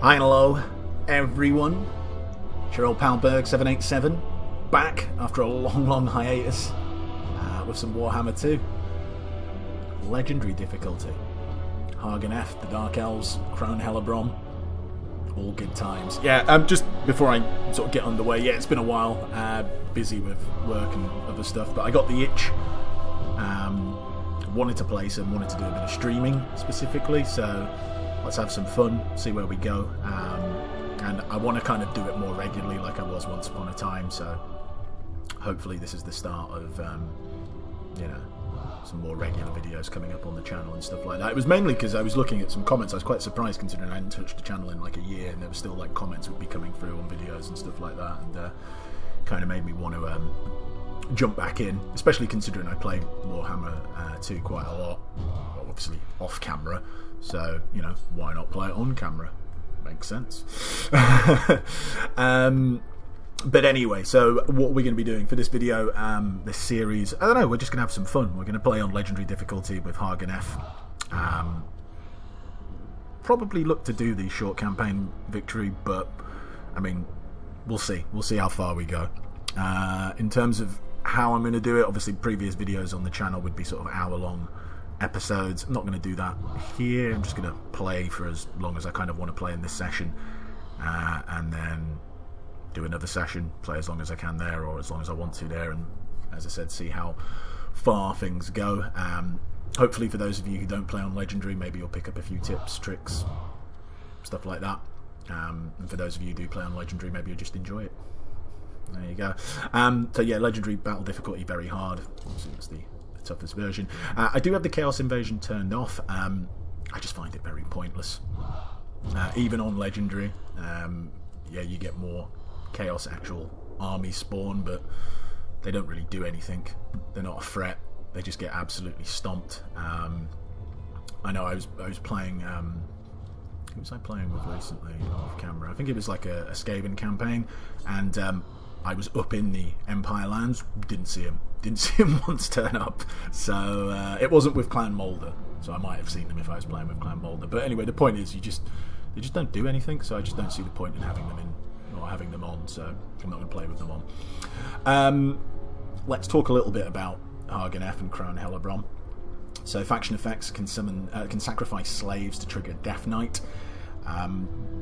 Hi and hello, everyone. It's your old pal Berg787, back after a long hiatus with some Warhammer 2. Legendary difficulty. Har Ganeth, the Dark Elves, Crone, Hellebron. All good times. Yeah, just before I sort of get underway, yeah, it's been a while. Busy with work and other stuff, but I got the itch. Wanted to play some, wanted to do a bit of streaming specifically, so let's have some fun, see where we go. And I want to kind of do it more regularly like I was once upon a time, so hopefully this is the start of, some more regular videos coming up on the channel and stuff like that. It was mainly because I was looking at some comments. I was quite surprised considering I hadn't touched the channel in like a year, and there were still like comments would be coming through on videos and stuff like that, and kind of made me want to jump back in, especially considering I play Warhammer 2 quite a lot, obviously off camera, so why not play it on camera? Makes sense. But anyway, so what we're going to be doing for this video, this series, I don't know, we're just going to have some fun. We're going to play on legendary difficulty with Har Ganeth. Probably look to do the short campaign victory, but I mean, we'll see. We'll see how far we go. In terms of how I'm going to do it, obviously previous videos on the channel would be sort of hour-long episodes. I'm not going to do that here. I'm just going to play for as long as I kind of want to play in this session, and then do another session, play as long as I can there, or as long as I want to there, and as I said, see how far things go. Hopefully for those of you who don't play on Legendary, maybe you'll pick up a few tips, tricks, stuff like that. And for those of you who do play on Legendary, maybe you'll just enjoy it. There you go. So yeah, Legendary battle difficulty very hard. Obviously it's the toughest version. I do have the Chaos Invasion turned off. I just find it very pointless. Even on Legendary, yeah, you get more Chaos actual army spawn, but they don't really do anything. They're not a threat. They just get absolutely stomped. I know I was playing. Who was I playing with recently off camera? I think it was like a Skaven campaign, and I was up in the Empire lands. Didn't see him once turn up. So it wasn't with Clan Moulder. So I might have seen them if I was playing with Clan Moulder. But anyway, the point is, they just don't do anything. So I just don't see the point in having them in or having them on. So I'm not going to play with them on. Let's talk a little bit about Har Ganeth and Crone Hellebron. So faction effects can sacrifice slaves to trigger Death Knight.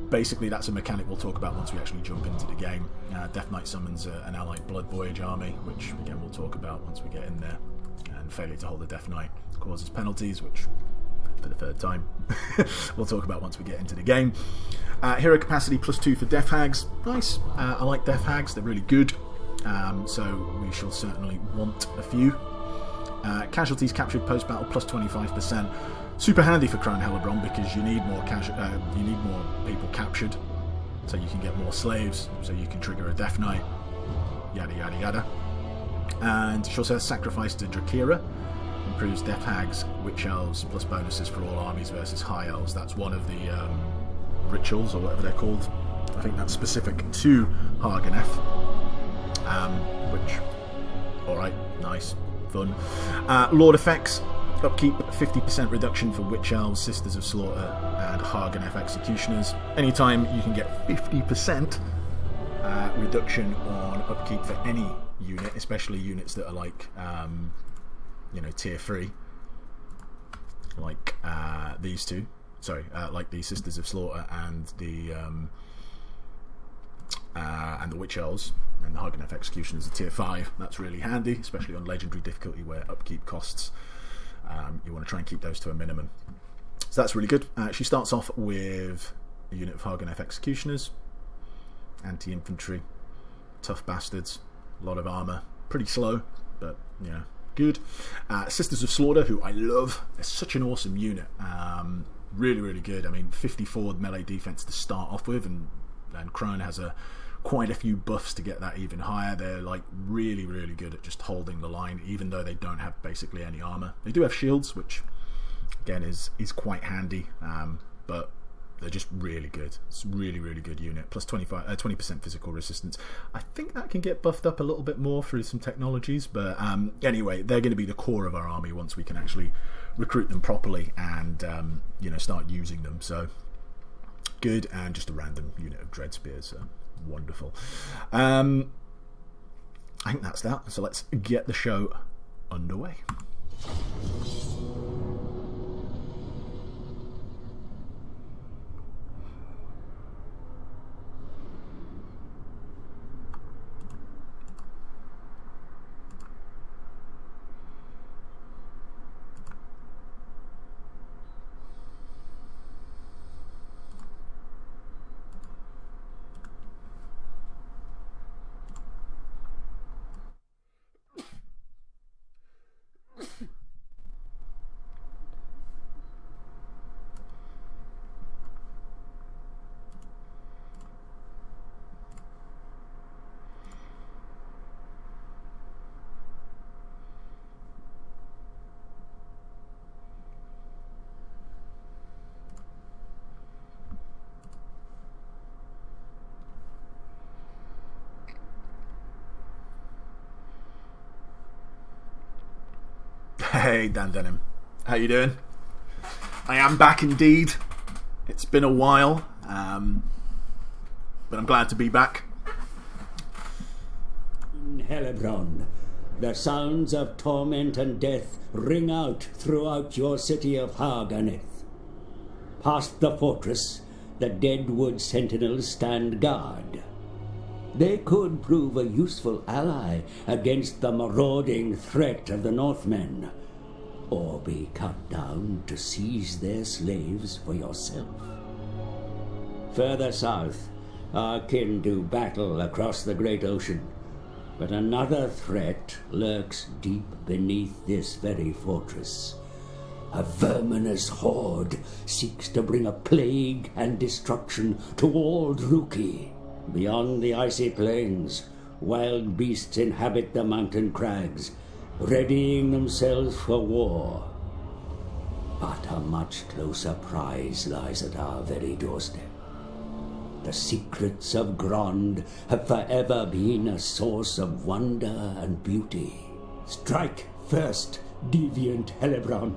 Basically that's a mechanic we'll talk about once we actually jump into the game. Death Knight summons an allied Blood Voyage army, which again we'll talk about once we get in there. And failure to hold a Death Knight causes penalties, which for the third time we'll talk about once we get into the game. Hero capacity +2 for Death Hags. Nice. I like Death Hags, they're really good. so we shall certainly want a few. Casualties captured post-battle plus 25%. Super handy for Crone Hellebron because you need more people captured, so you can get more slaves, so you can trigger a Death Knight, yada yada yada. And she also has Sacrifice to Drakira, improves Death Hags, Witch Elves, plus bonuses for all armies versus High Elves. That's one of the rituals, or whatever they're called. I think that's specific to Har Ganeth, which, alright, nice, fun. Lord effects, upkeep, 50% reduction for Witch Elves, Sisters of Slaughter, and Har Ganeth Executioners. Anytime you can get 50% reduction on upkeep for any unit, especially units that are like, tier 3, like these two. Sorry, like the Sisters of Slaughter and the Witch Elves, and the Har Ganeth Executioners are tier 5. That's really handy, especially on legendary difficulty where upkeep costs. You want to try and keep those to a minimum. So that's really good. She starts off with a unit of Har Ganeth Executioners, anti-infantry, tough bastards, a lot of armour, pretty slow, but yeah, good. Sisters of Slaughter, who I love. They're such an awesome unit. Really, really good. I mean, 54 melee defense to start off with, and Crone has quite a few buffs to get that even higher. They're like really, really good at just holding the line, even though they don't have basically any armor. They do have shields, which again is quite handy, but they're just really good. It's a really, really good unit. Plus 20% physical resistance. I think that can get buffed up a little bit more through some technologies, but anyway, they're going to be the core of our army once we can actually recruit them properly and start using them. So good. And just a random unit of Dread Spears. So wonderful. I think that's that. So let's get the show underway. Hey, Dan Denham. How you doing? I am back indeed. It's been a while, but I'm glad to be back. In Hellebron, the sounds of torment and death ring out throughout your city of Har Ganeth. Past the fortress, the Deadwood Sentinels stand guard. They could prove a useful ally against the marauding threat of the Northmen, or be cut down to seize their slaves for yourself. Further south, our kin do battle across the great ocean, but another threat lurks deep beneath this very fortress. A verminous horde seeks to bring a plague and destruction to all Druki. Beyond the icy plains, wild beasts inhabit the mountain crags, readying themselves for war. But a much closer prize lies at our very doorstep. The secrets of Grond have forever been a source of wonder and beauty. Strike first, deviant Hellebron.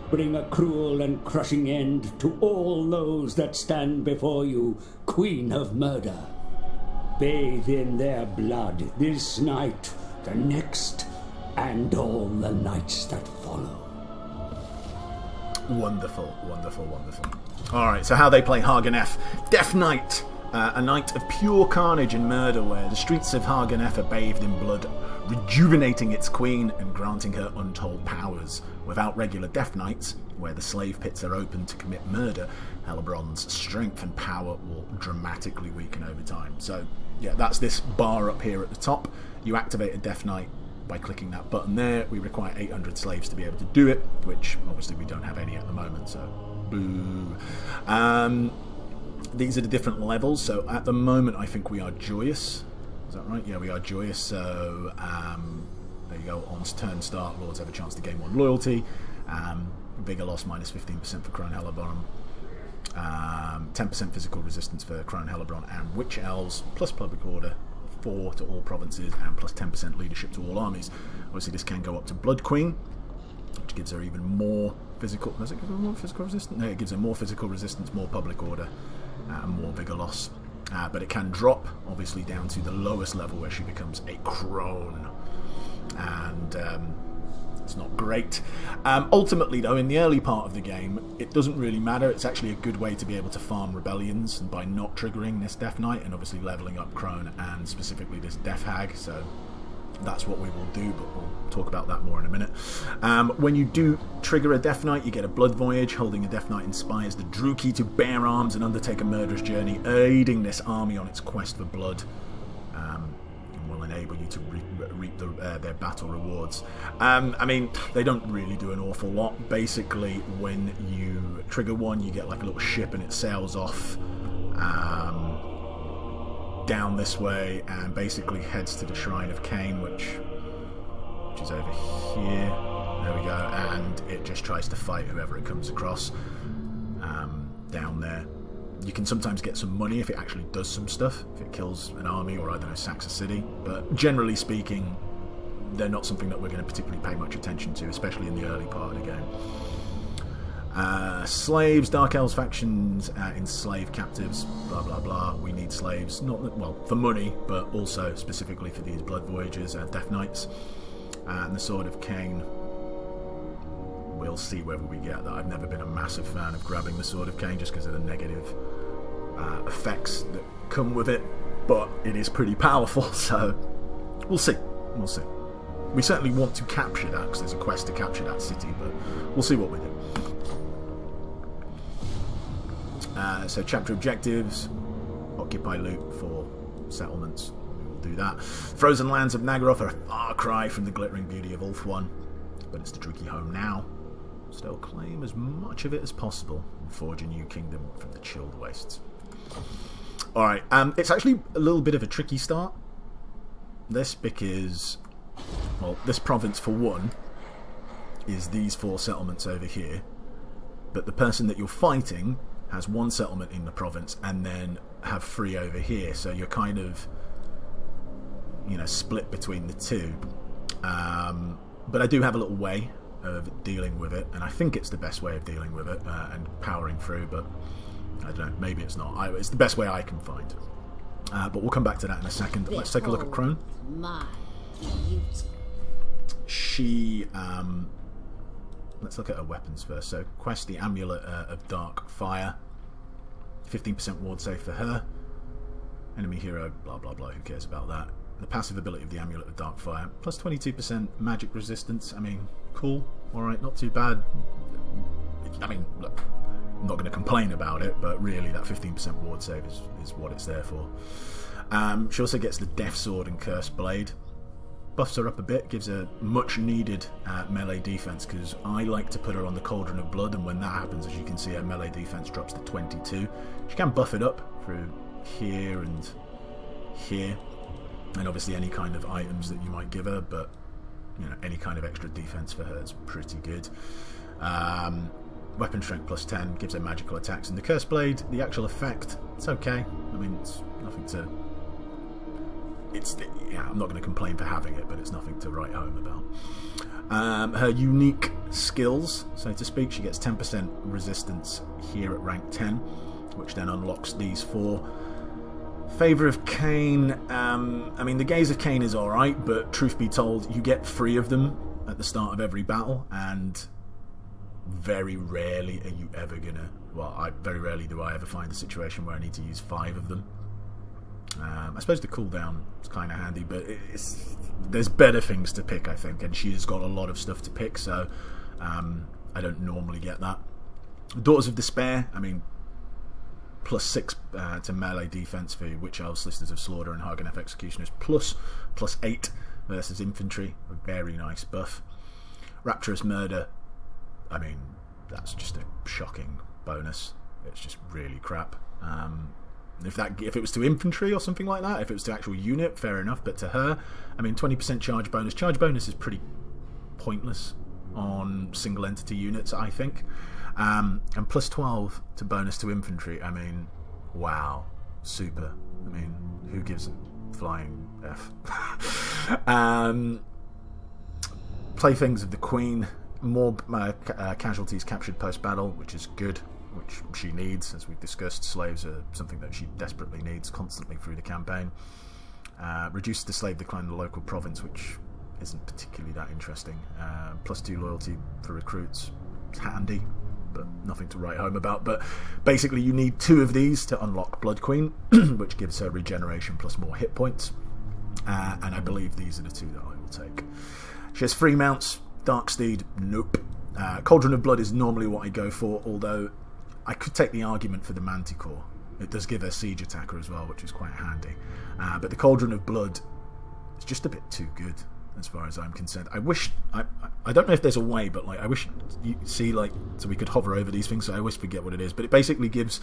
Bring a cruel and crushing end to all those that stand before you, Queen of Murder. Bathe in their blood this night, the next, and all the nights that follow. Wonderful, wonderful, wonderful. Alright, so how they play Har Ganeth. Death Knight, a night of pure carnage and murder where the streets of Har Ganeth are bathed in blood, rejuvenating its queen and granting her untold powers. Without regular Death Knights, where the slave pits are open to commit murder, Hellebron's strength and power will dramatically weaken over time. So, yeah, that's this bar up here at the top. You activate a Death Knight by clicking that button there. We require 800 slaves to be able to do it, which obviously we don't have any at the moment, so boo. These are the different levels. So at the moment I think we are Joyous. Is that right? Yeah, we are Joyous. So there you go. On turn start, Lords have a chance to gain 1 loyalty. Bigger loss minus 15% for Crone, Hellebron. 10% physical resistance for Crone, Hellebron and Witch Elves, plus public order 4 to all provinces, and plus 10% leadership to all armies. Obviously this can go up to Blood Queen, which gives her even more physical... Does it give her more physical resistance? No, it gives her more physical resistance, more public order, and more vigor loss. But it can drop, obviously, down to the lowest level where she becomes a Crone. And it's not great. Ultimately, though, in the early part of the game, it doesn't really matter. It's actually a good way to be able to farm rebellions by not triggering this Death Knight and obviously leveling up Crone and specifically this Death Hag. So that's what we will do, but we'll talk about that more in a minute. When you do trigger a Death Knight, you get a Blood Voyage. Holding a Death Knight inspires the Druki to bear arms and undertake a murderous journey, aiding this army on its quest for blood. Will enable you to reap their battle rewards. I mean, they don't really do an awful lot. Basically, when you trigger one, you get like a little ship and it sails off down this way and basically heads to the Shrine of Cain, which is over here. There we go. And it just tries to fight whoever it comes across down there. You can sometimes get some money if it actually does some stuff, if it kills an army or, I don't know, sacks a city. But generally speaking, they're not something that we're going to particularly pay much attention to, especially in the early part of the game. Slaves, Dark Elves factions, enslave captives, blah blah blah. We need slaves, not well for money, but also specifically for these Blood Voyages, Death Knights, and the Sword of Cain. We'll see whether we get that. I've never been a massive fan of grabbing the Sword of Cain just because of the negative effects that come with it, but it is pretty powerful, so we'll see. We'll see. We certainly want to capture that because there's a quest to capture that city, but we'll see what we do. So chapter objectives: occupy loot for settlements. We will do that. Frozen lands of Naggaroth are a far cry from the glittering beauty of Ulthuan, but it's the Druki home now. Still claim as much of it as possible and forge a new kingdom from the chilled wastes. Alright, it's actually a little bit of a tricky start, this, because, well, this province, for one, is these 4 settlements over here, but the person that you're fighting has 1 settlement in the province and then have 3 over here, so you're kind of, you know, split between the 2. But I do have a little way of dealing with it, and I think it's the best way of dealing with it and powering through, but I don't know, maybe it's not. It's the best way I can find. But we'll come back to that in a second. Let's take a look at Crone. My beauty. She, let's look at her weapons first. So, quest the Amulet of Dark Fire. 15% ward save for her. Enemy hero, blah blah blah, who cares about that. The passive ability of the Amulet of Dark Fire, plus 22% magic resistance. I mean, cool, alright, not too bad. I mean, look, I'm not going to complain about it, but really that 15% ward save is what it's there for. She also gets the Death Sword and Cursed Blade. Buffs her up a bit, gives her much needed melee defense, because I like to put her on the Cauldron of Blood, and when that happens, as you can see, her melee defense drops to 22. She can buff it up through here and here, and obviously any kind of items that you might give her, but you know, any kind of extra defense for her is pretty good. Weapon strength plus 10 gives her magical attacks, and the Cursed Blade, the actual effect, it's okay. I mean, it's nothing to... yeah, I'm not going to complain for having it, but it's nothing to write home about. Her unique skills, so to speak, she gets 10% resistance here at rank 10, which then unlocks these 4. Favour of Cain, I mean, the Gaze of Cain is alright, but truth be told, you get 3 of them at the start of every battle, and very rarely are you ever gonna... Well, very rarely do I ever find a situation where I need to use 5 of them. I suppose the cooldown is kind of handy, but there's better things to pick, I think, and she has got a lot of stuff to pick, so I don't normally get that. Daughters of Despair, I mean, +6 to melee defense for Witch Elves, Sisters of Slaughter, and Har Ganeth Executioners, +8 versus infantry. A very nice buff. Rapturous Murder, I mean, that's just a shocking bonus. It's just really crap. If it was to infantry or something like that, if it was to actual unit, fair enough. But to her, I mean, 20% charge bonus. Charge bonus is pretty pointless on single entity units, I think. And +12 to bonus to infantry. I mean, wow, super. I mean, who gives a flying F? Playthings of the Queen. More casualties captured post-battle, which is good, which she needs, as we've discussed. Slaves are something that she desperately needs constantly through the campaign. Reduces the slave decline in the local province, which isn't particularly that interesting. +2 loyalty for recruits. It's handy, but nothing to write home about. But basically you need 2 of these to unlock Blood Queen, which gives her regeneration plus more hit points. And I believe these are the 2 that I will take. She has 3 mounts. Darksteed, nope. Cauldron of Blood is normally what I go for, although I could take the argument for the Manticore. It does give her siege attacker as well, which is quite handy. But the Cauldron of Blood is just a bit too good, as far as I'm concerned. I wish... I don't know if there's a way, but like I wish you see, like, so we could hover over these things, so I always forget what it is. But it basically gives...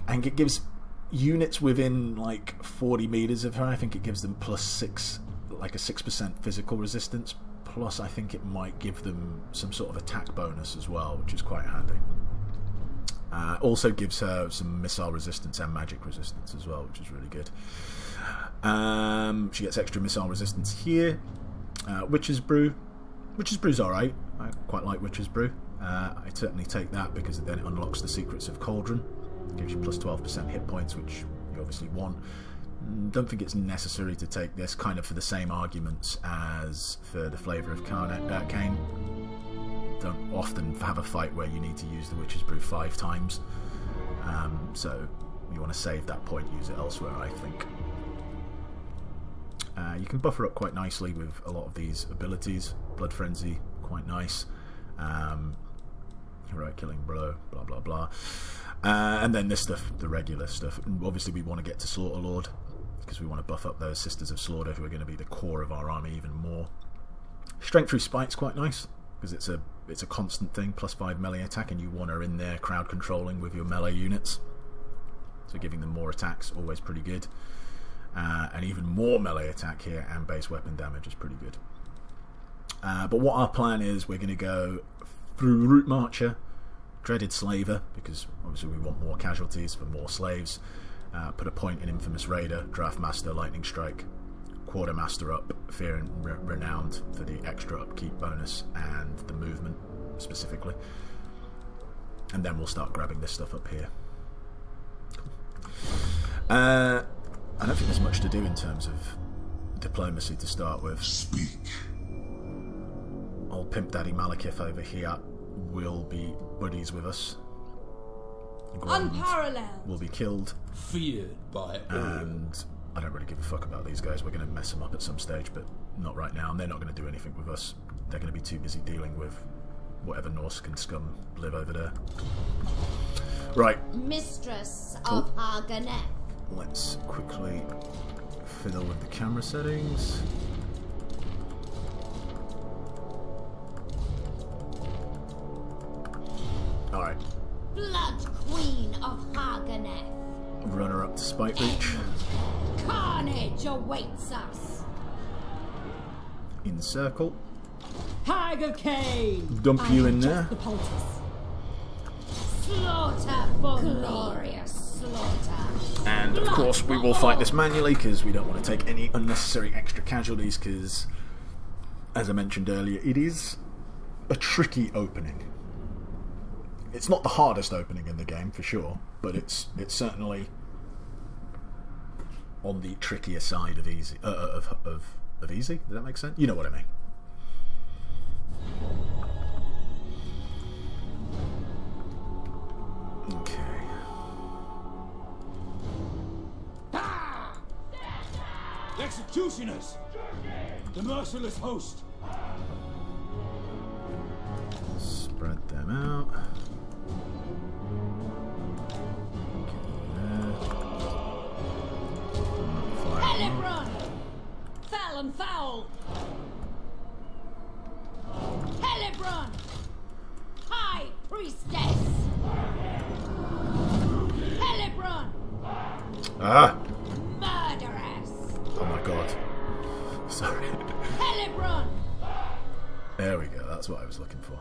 I think it gives units within, like, 40 meters of her, I think it gives them +6, like a 6% physical resistance. Plus, I think it might give them some sort of attack bonus as well, which is quite handy. Also gives her some missile resistance and magic resistance as well, which is really good. She gets extra missile resistance here. Witch's Brew. Witch's Brew's alright. I quite like Witch's Brew. I certainly take that because then it unlocks the secrets of Cauldron. It gives you +12% hit points, which you obviously want. Don't think it's necessary to take this, kind of for the same arguments as for the Flavour of Cain. Don't often have a fight where you need to use the Witch's Brew 5 times. So you want to save that point, use it elsewhere, I think. You can buffer up quite nicely with a lot of these abilities. Blood Frenzy, quite nice. Heroic Killing Blow, blah blah blah. And then this stuff, the regular stuff. And obviously we want to get to Slaughterlord, because we want to buff up those Sisters of Slaughter, who are going to be the core of our army even more. Strength through Spite's quite nice, because it's a constant thing, +5 melee attack, and you want her in there crowd controlling with your melee units. So giving them more attacks, always pretty good. And even more melee attack here, and base weapon damage is pretty good. But what our plan is, we're going to go through Route Marcher, Dreaded Slaver, because obviously we want more casualties for more slaves. Put a point in Infamous Raider, Draft Master, Lightning Strike, Quartermaster up, Fear and Renowned for the extra upkeep bonus and the movement specifically. And then we'll start grabbing this stuff up here. I don't think there's much to do in terms of diplomacy to start with. Speak. Old Pimp Daddy Malekith over here will be buddies with us. Unparalleled. Will be killed. Feared by all. And I don't really give a fuck about these guys. We're going to mess them up at some stage, but not right now. And they're not going to do anything with us. They're going to be too busy dealing with whatever Norscan scum live over there. Right. Mistress of Har Ganeth. Let's quickly fiddle with the camera settings. Alright. Blood Queen of Har Ganeth. Run her up to Spike Reach. Carnage awaits us. Encircle. Hag of Cain. Dump you in there. The poultice. Slaughter for glorious slaughter. And of course we will fight this manually because we don't want to take any unnecessary extra casualties, because as I mentioned earlier, it is a tricky opening. It's not the hardest opening in the game for sure, but it's certainly on the trickier side of easy. Of easy? Does that make sense? You know what I mean. Okay. The executioners! The merciless host! Spread them out. fell and foul. Hellebron! High Priestess! Hellebron! Ah! Murderess! Oh my god. Sorry. Hellebron! There we go, that's what I was looking for.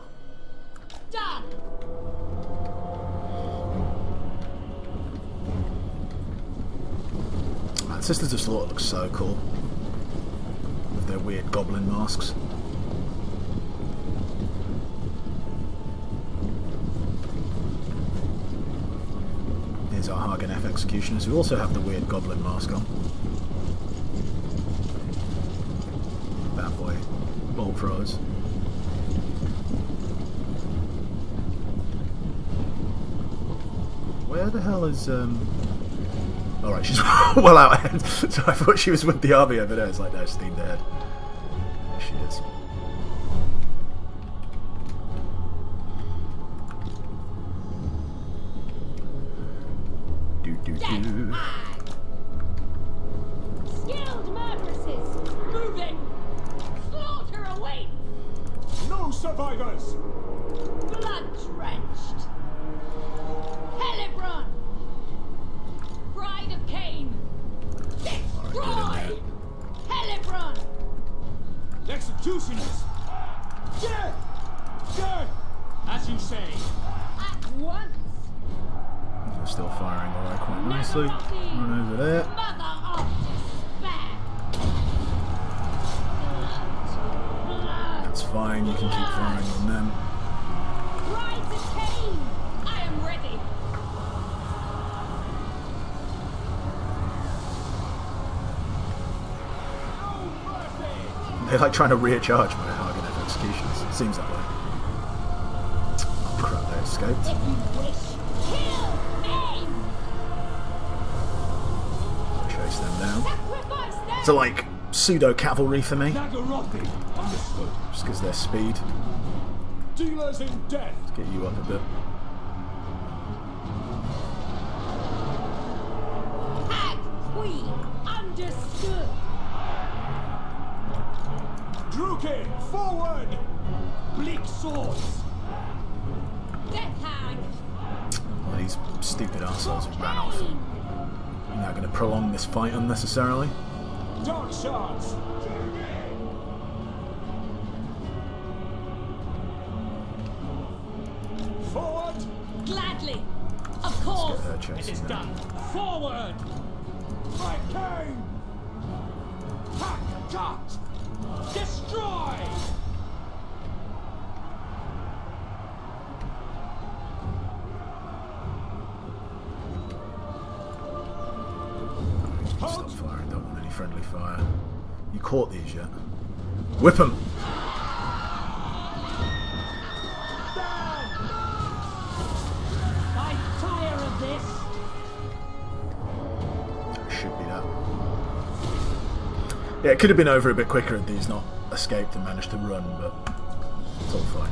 Done! Man, Sisters of Slaughter looks so cool. With their weird goblin masks. Here's our Har Ganeth executioners, who also have the weird goblin mask on. Bad boy bolt throwers. Where the hell is Alright, she's well out ahead. So I thought she was with the army over there. It's like, no, she's steamed ahead. There she is. Death hag! Skilled murderesses! Moving. Slaughter awaits. No survivors! Blood drenched! Hellebron! Bride of Cain. Destroy. Hellebron! Executioners! Dead! Dead! As you say. At once. They're still firing away quite nicely. Run over there. Mother of despair! Blood! That's fine, you can keep firing on them. Bride of Cain. I am ready. They're like trying to recharge my Har Ganeth executions. It seems that way. Oh crap, they escaped. If you wish, kill! Aim! Chase them down. Sacrifice them! So like pseudo cavalry for me, Naggaroth! Understood. just because their speed. Dealers in death! Let's get you up a bit. Hag Queen! Understood. Drukin, forward! Bleak swords! Death hag. Well, these stupid assholes who ran off. You're now going to prolong this fight unnecessarily. Dark shards! Forward! Gladly. Of course. Get her chasing them. Forward. By Cain! Hack, cut! Destroy! Stop firing, don't want any friendly fire. You caught these yet? Whip them! I tire of this. Should be that. Yeah, it could have been over a bit quicker had these not escaped and managed to run, but it's all fine.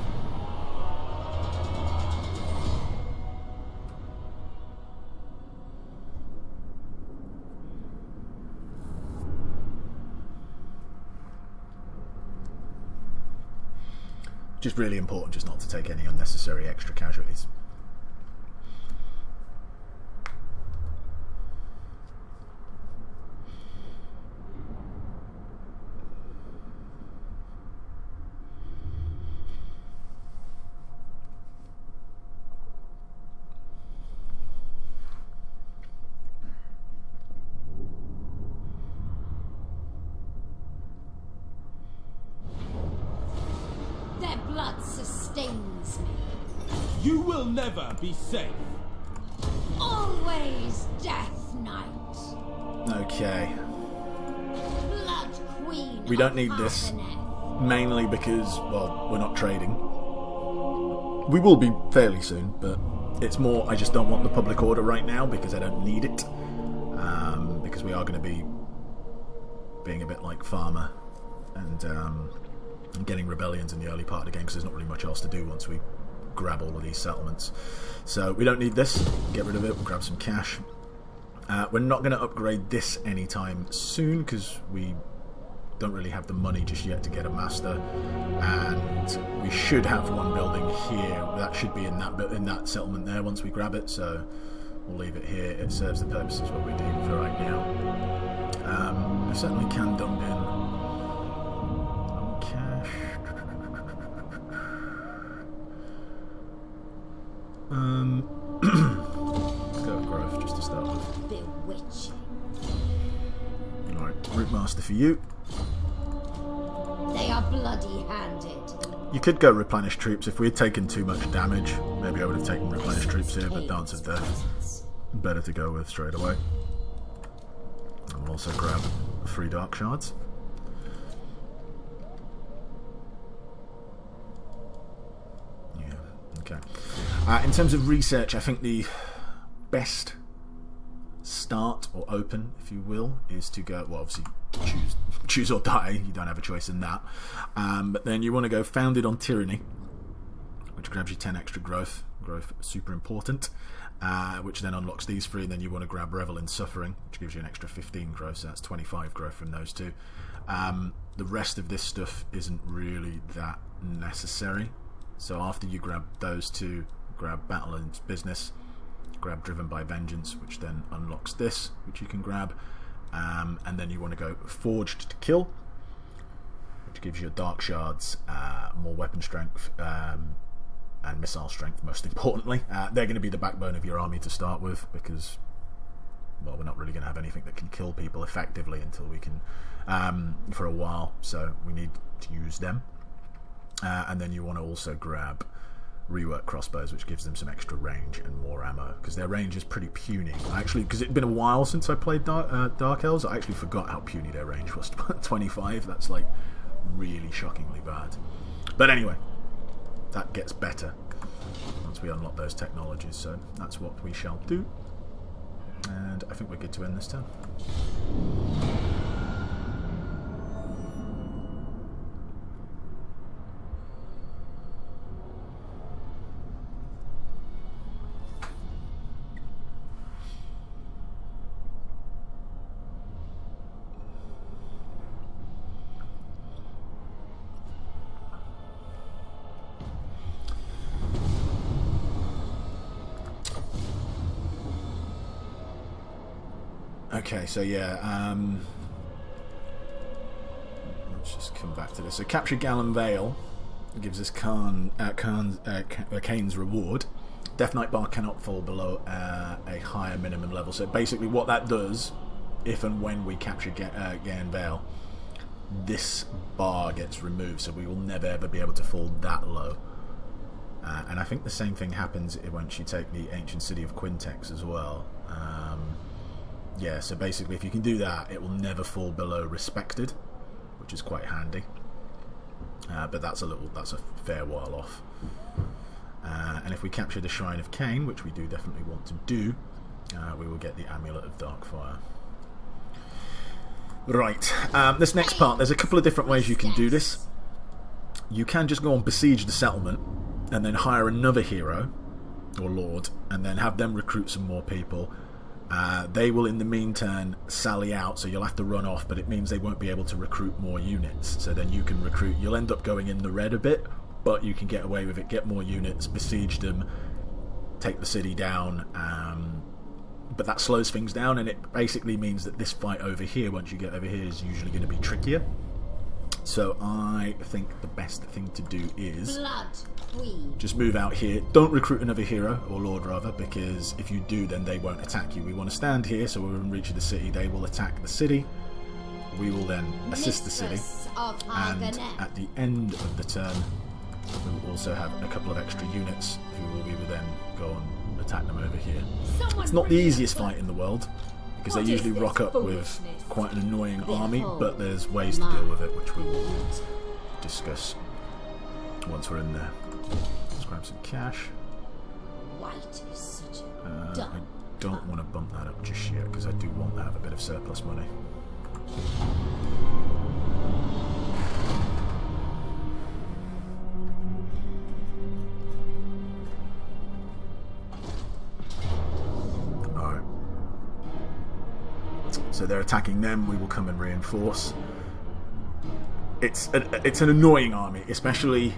Just really important just not to take any unnecessary extra casualties. Their blood sustains me. You will never be safe! Always Death Knight. Okay. Blood Queen. We don't of need this. Har Ganeth. Mainly because, well, we're not trading. We will be fairly soon, but it's more I just don't want the public order right now because I don't need it. Because we are going to be being a bit like Farmer and getting rebellions in the early part of the game because there's not really much else to do once we grab all of these settlements. So we don't need this. Get rid of it. We'll grab some cash. We're not going to upgrade this anytime soon because we don't really have the money just yet to get a master, and we should have one building here. That should be in that settlement there once we grab it, so we'll leave it here. It serves the purposes what we need for right now. We certainly can dump in cash. Let's go with growth just to start with. Bewitching. Alright, Root Master for you. They are bloody-handed. You could go replenish troops. If we had taken too much damage, maybe I would have taken replenish troops here, but Dance of Death, better to go with straight away. And we'll also grab 3 Dark Shards. Yeah, okay. In terms of research, I think the best start or open, if you will, is to go, well, obviously choose or die. You don't have a choice in that. But then you want to go Founded on Tyranny, which grabs you 10 extra growth. Growth super important. Which then unlocks these 3, and then you want to grab Revel in Suffering, which gives you an extra 15 growth, so that's 25 growth from those 2. The rest of this stuff isn't really that necessary. So after you grab those 2, grab Battle and Business, grab Driven by Vengeance, which then unlocks this, which you can grab, and then you want to go Forged to Kill, which gives you Dark Shards, more weapon strength, and missile strength, most importantly. They're going to be the backbone of your army to start with, because, well, we're not really going to have anything that can kill people effectively until we can, for a while, so we need to use them. And then you want to also grab Rework Crossbows, which gives them some extra range and more ammo, because their range is pretty puny. Actually, because it's been a while since I played Dark Elves, I actually forgot how puny their range was. 25, that's like really shockingly bad. But anyway, that gets better once we unlock those technologies, so that's what we shall do. And I think we're good to end this turn. Okay, so yeah, let's just come back to this. So capture Gallon Vale gives us Kane's reward. Death Knight bar cannot fall below a higher minimum level. So basically what that does, if and when we capture Gallon Vale, this bar gets removed, so we will never ever be able to fall that low. And I think the same thing happens once you take the ancient city of Quintex as well. Yeah, so basically if you can do that, it will never fall below respected, which is quite handy. But that's a fair while off. And if we capture the Shrine of Cain, which we do definitely want to do, we will get the Amulet of Darkfire. Right, this next part, there's a couple of different ways you can do this. You can just go and besiege the settlement and then hire another hero or lord and then have them recruit some more people. They will in the meantime sally out, so you'll have to run off, but it means they won't be able to recruit more units, so then you can recruit. You'll end up going in the red a bit, but you can get away with it, get more units, besiege them, take the city down, but that slows things down, and it basically means that this fight over here, once you get over here, is usually going to be trickier. So I think the best thing to do is just move out here. Don't recruit another hero, or lord rather, because if you do, then they won't attack you. We want to stand here, so we're in reach of the city. They will attack the city. We will then assist the city. And at the end of the turn, we will also have a couple of extra units we will then go and attack them over here. It's not the easiest fight in the world, because they usually rock up with quite an annoying army, but there's ways to deal with it, which we will discuss once we're in there. Let's grab some cash. I don't want to bump that up just yet, because I do want to have a bit of surplus money. Alright. So they're attacking them, we will come and reinforce. it's an annoying army, especially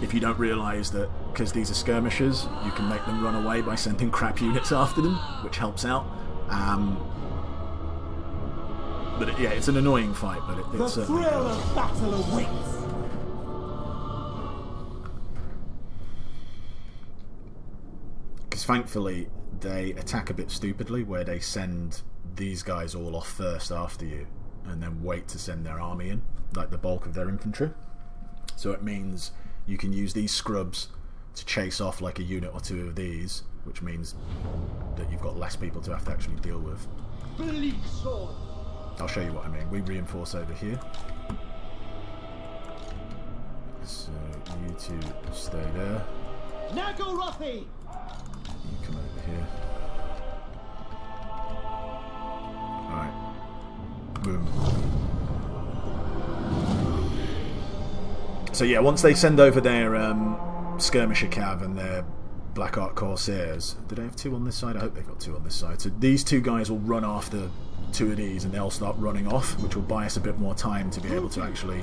if you don't realise that because these are skirmishers, you can make them run away by sending crap units after them, which helps out. But yeah, it's an annoying fight, but it's The thrill of battle awaits. Because thankfully they attack a bit stupidly, where they send these guys all off first after you, and then wait to send their army in, like the bulk of their infantry. So it means you can use these scrubs to chase off like a unit or two of these, which means that you've got less people to have to actually deal with. Bleak sword. I'll show you what I mean. We reinforce over here. So you two stay there. Naggaroth. You come over here. Alright. Boom. So yeah, once they send over their skirmisher cav and their Black Ark Corsairs, do they have two on this side? I hope they've got two on this side. So these two guys will run after two of these and they'll start running off, which will buy us a bit more time to be able to actually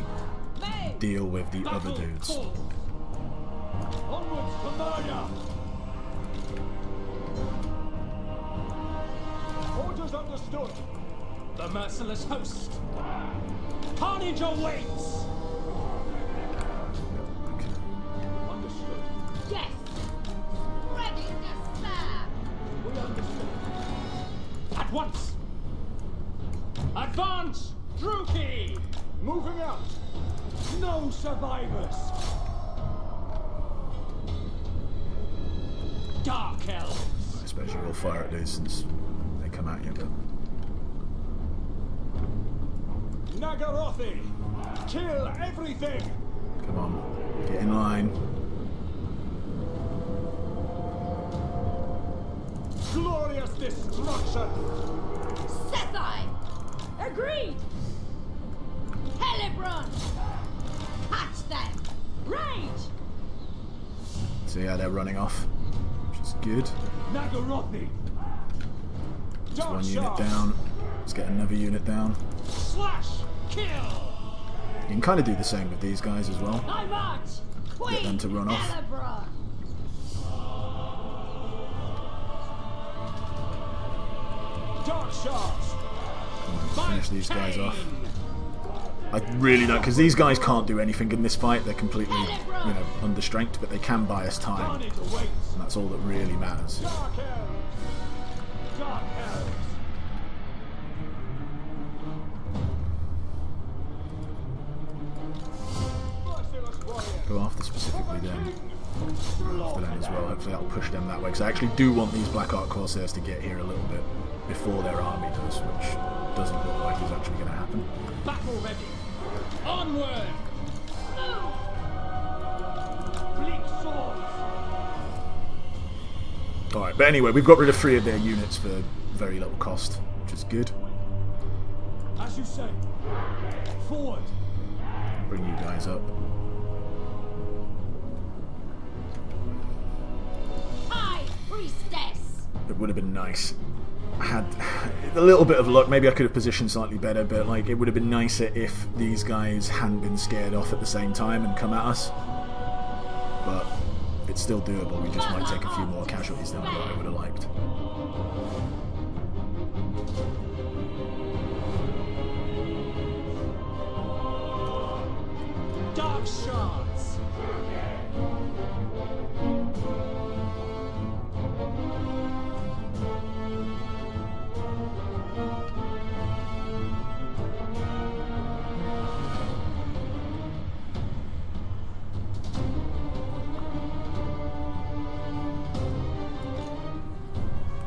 deal with the other dudes. Onwards to murder. Orders understood. The merciless host. Carnage awaits. Understood. Yes! Ready to stab! We understood. At once. Advance, Druki! Moving out. No survivors. Dark elves. I suppose you will fire at these since they come at you, but Naggaroth. Kill everything. come on, get in line. Glorious destruction. Sethai! Agreed! Hellebron! Catch them! Rage! So yeah, they're running off, which is good. Naggaroth. There's one unit down. Let's get another unit down. Slash! Kill! You can kind of do the same with these guys as well. I march! Queen them to run off. Hellebron! Dark shards. Finish these guys off. I really don't, because these guys can't do anything in this fight. They're completely, under strength, but they can buy us time, Carnage awaits. and that's all that really matters. Dark elves. Dark elves. Merciless warriors. Go after specifically them. After them as well. Hopefully that'll push them that way, because I actually do want these Black Ark Corsairs to get here a little bit before their army does, which doesn't look like is actually going to happen. Battle ready. Onward! Bleak swords. Alright, but anyway, we've got rid of 3 of their units for very little cost, which is good. As you say. Forward. Bring you guys up. High Priestess! It would have been nice. I had a little bit of luck. Maybe I could have positioned slightly better, but like it would have been nicer if these guys hadn't been scared off at the same time and come at us. But it's still doable. We just might take a few more casualties than what I would have liked. Dark shards.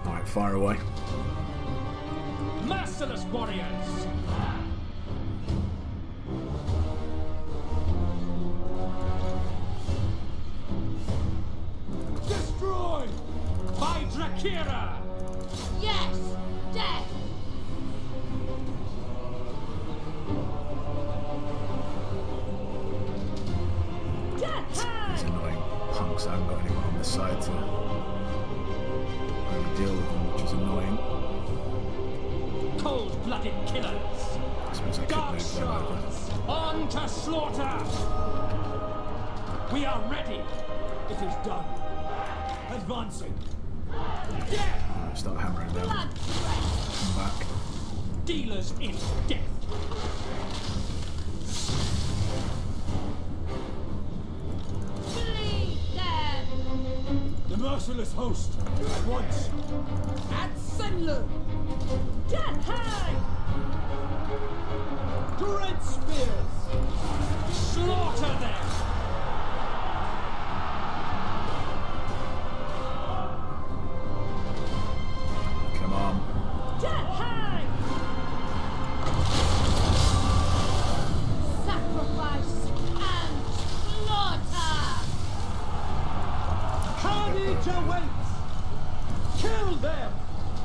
Alright, fire away. Merciless warriors. Destroy. By Drakira. Yes! Death! Death These hand! annoying punks. I haven't got anyone on this side to really deal with them, which is annoying. Cold-blooded killers. suppose I could Dark move them over. shards, on to slaughter! We are ready. It is done. Advancing. Death! Alright, start hammering them. Blood Come back. Dealers in death. bleed them! The merciless host. At once. At Senlu! Death hang! Great spears. Slaughter them! Come on. Death hang! Sacrifice and slaughter! Carnage awaits. Kill them.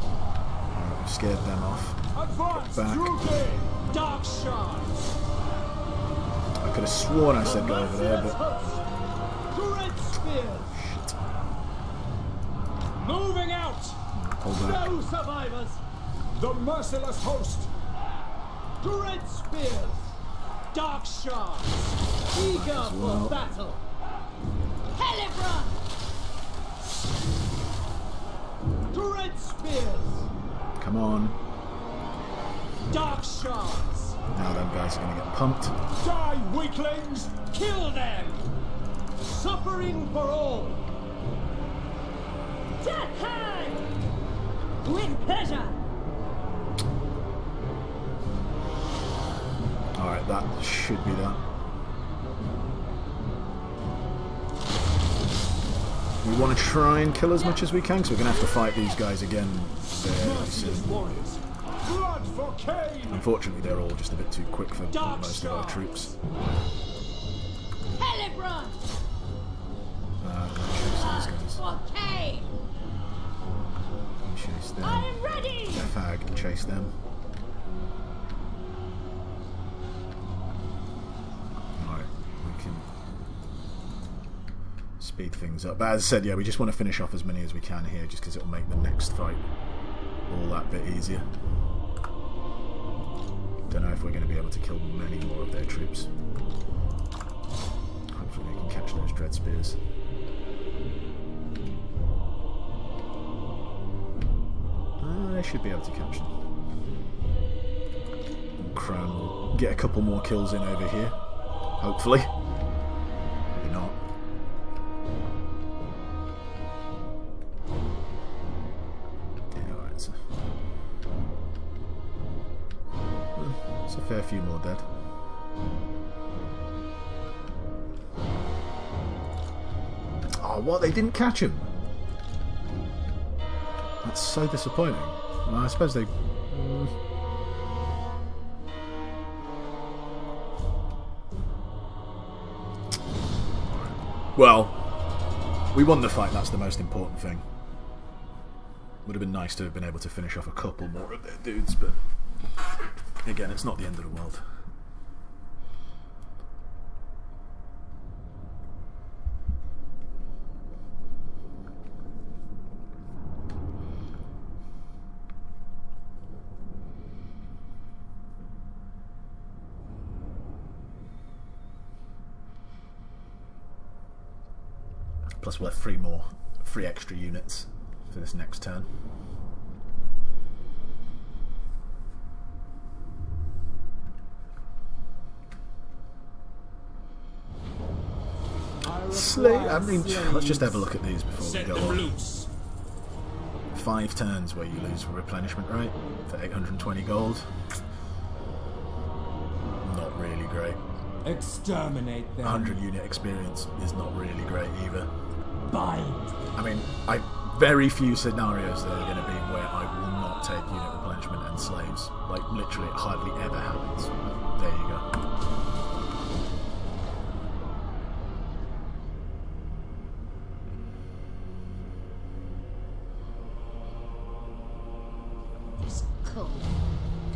Alright, we've scared them off. Advance. Back. Through game. Dark shards! I could have sworn I said go over there, Merciless but host. Great spears. Moving out! pull back. No survivors. The merciless host. Great spears. Dark shards! Eager well. for battle. Hellebron! Great spears. Come on. Dark shards! Now them guys are going to get pumped. Die, weaklings. Kill them! Suffering for all. Death hang! With pleasure! Alright, that should be that. We want to try and kill as much as we can, because we're going to have to fight these guys again very soon. Warriors. Blood for Cain. Unfortunately, they're all just a bit too quick for Dark most of our shards. troops. Hellebron! Chase these guys. For Cain! Chase them. I am ready! Fag, chase them. Alright, we can speed things up. But as I said, yeah, we just want to finish off as many as we can here, just because it'll make the next fight all that bit easier. Don't know if we're going to be able to kill many more of their troops. Hopefully we can catch those dread spears. I should be able to catch them. And Crone will get a couple more kills in over here. Hopefully. Maybe not. Yeah, alright, so. It's a fair few more dead. Oh, what? They didn't catch him? That's so disappointing. Well, I suppose they... Well, we won the fight, that's the most important thing. Would have been nice to have been able to finish off a couple more of their dudes, but... Again, it's not the end of the world. Plus we'll have three extra units for this next turn. I mean, let's just have a look at these before Set we go them on. loose. 5 turns where you lose for replenishment rate for 820 gold. Not really great. Exterminate them. 100 unit experience is not really great either. Bind. I mean, very few scenarios that are going to be where I will not take unit replenishment and slaves. Like, literally, it hardly ever happens. But there you go. This cold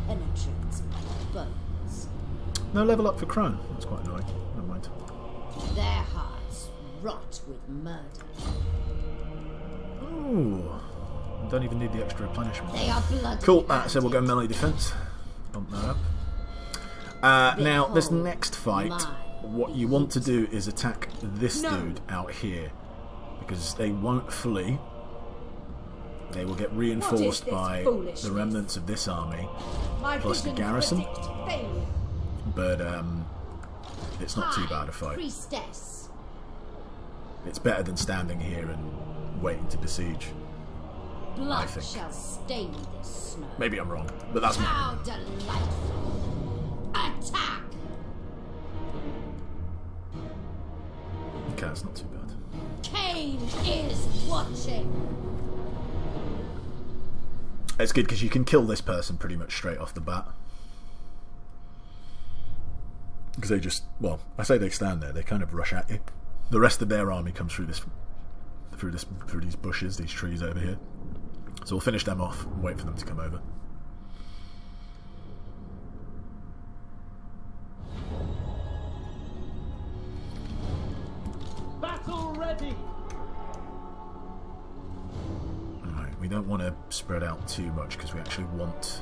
penetrates my bones. No level up for Crone. That's quite annoying. Never mind. Their hearts rot with murder. Ooh. Don't even need the extra replenishment. They are bloody. Cool. So we'll go melee defense. Bump that up. Now, this next fight, what you want to do is attack this dude out here, because they won't flee. They will get reinforced by the remnants of this army, plus the garrison. But it's not too bad a fight. Priestess. It's better than standing here and waiting to besiege. Blood shall stain this snow. Maybe I'm wrong, but that's How delightful. Attack! Okay, it's not too bad. Cain is watching. It's good because you can kill this person pretty much straight off the bat. Because they just, well, I say they stand there, they kind of rush at you. The rest of their army comes through these bushes, these trees over here. So we'll finish them off and wait for them to come over. Battle ready. Alright, we don't want to spread out too much because we actually want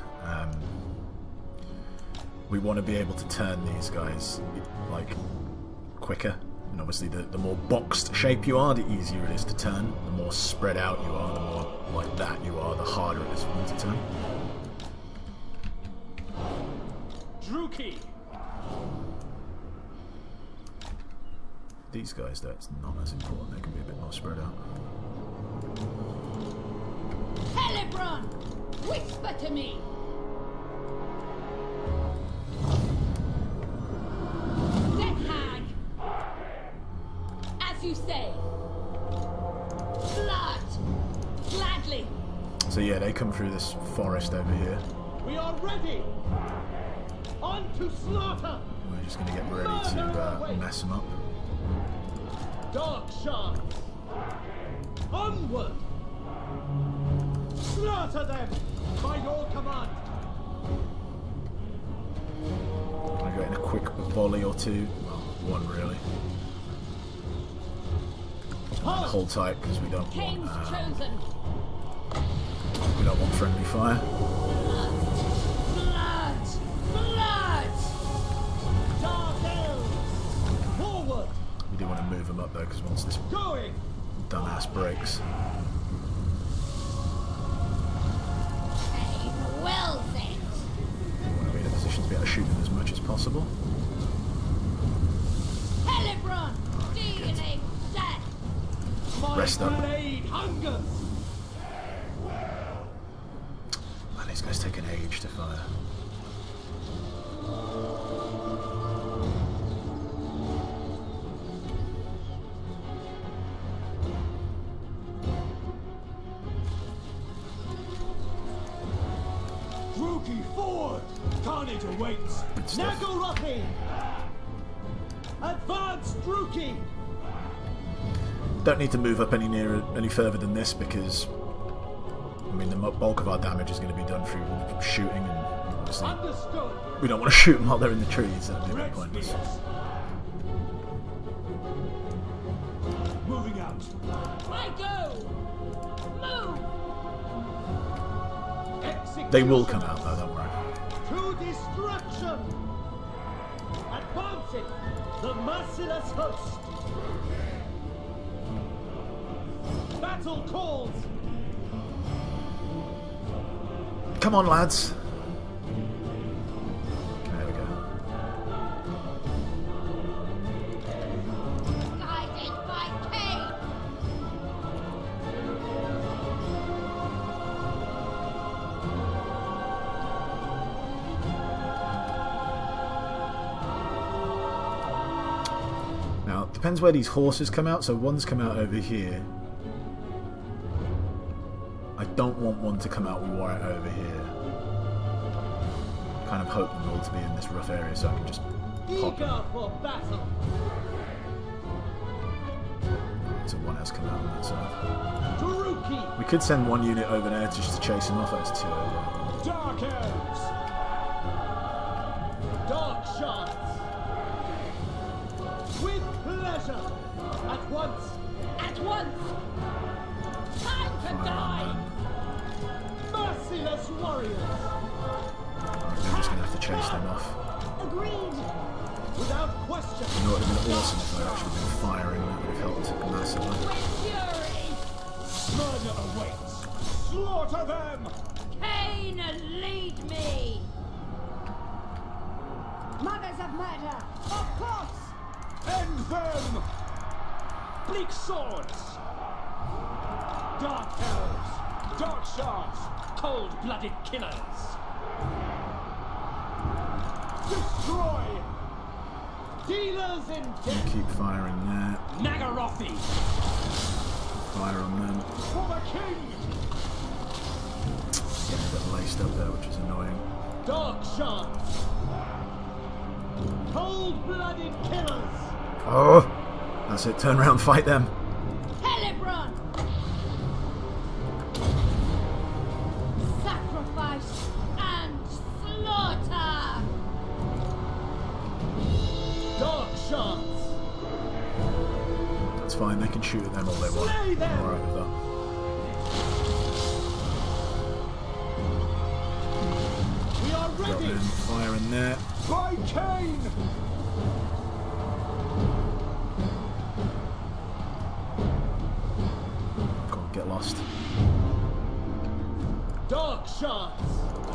to be able to turn these guys like quicker. And obviously the more boxed shape you are, the easier it is to turn. The more spread out you are, the more like that you are, the harder it is for them to turn. Druki. These guys, that's not as important. They can be a bit more spread out. Hellebron! Whisper to me! Death hag! As you say. Blood! Gladly! So yeah, they come through this forest over here. We are ready. On to slaughter. We're just going to get ready to mess them up. Dark shafts. Onward. Slaughter them by your command. I'm going to go in a quick volley or two. Well, one really. Hold tight because we don't Cain's want chosen! friendly fire. Blood! Blood! Dark elves. Forward. We do want to move them up though, because once this Going. dumbass breaks, Cain wills it. we want to be in a position to be able to shoot them as much as possible. Hellebron! Dealing death! My Rest up. blade hungers. Man, these guys take an age to fire. Druki forward. Carnage awaits. Good stuff. Naggaroth. Advance, Druki. Don't need to move up any further than this because, I mean, the bulk of our damage is going to be done through shooting, and obviously Understood. we don't want to shoot them while they're in the trees. That'd be a bit pointless. Moving out. I go! Move! Execution. They will come out though, don't worry. To destruction. Advancing. The merciless host. Battle calls. Come on, lads. There we go. Guided by Cain. Now, it depends where these horses come out. So one's come out over here. I don't want one to come out right over here. Kind of hope them all to be in this rough area so I can just pop them. Eager for battle. So one has come out on that side. Druki. We could send one unit over there just to chase him off. That's too early. Dark elves. Dark shafts. With pleasure. At once. At once! Time to die! Merciless warriors. Alright, we're just going to have to chase them off. Agreed. Without question. You know what would have been awesome if I'd actually been firing. That would have helped massively. With fury! Murder awaits. Slaughter them! Cain, lead me! Mothers of murder. Of course. End them! Bleak swords! Dark elves! Dark shards! Cold-blooded killers. Destroy! Dealers in death! Keep firing there. Naggarothi. Fire on them. For the king! Getting a bit laced up there, which is annoying. Dark shards! Cold-blooded killers! Oh! That's it. Turn around, fight them. Hellebron! Sacrifice and slaughter! Dark shards! That's fine. They can shoot at them all they want. Slay them! I'm alright with that. We are Got ready! them. Fire in there. By Cain! Go on, get lost. Dark shards!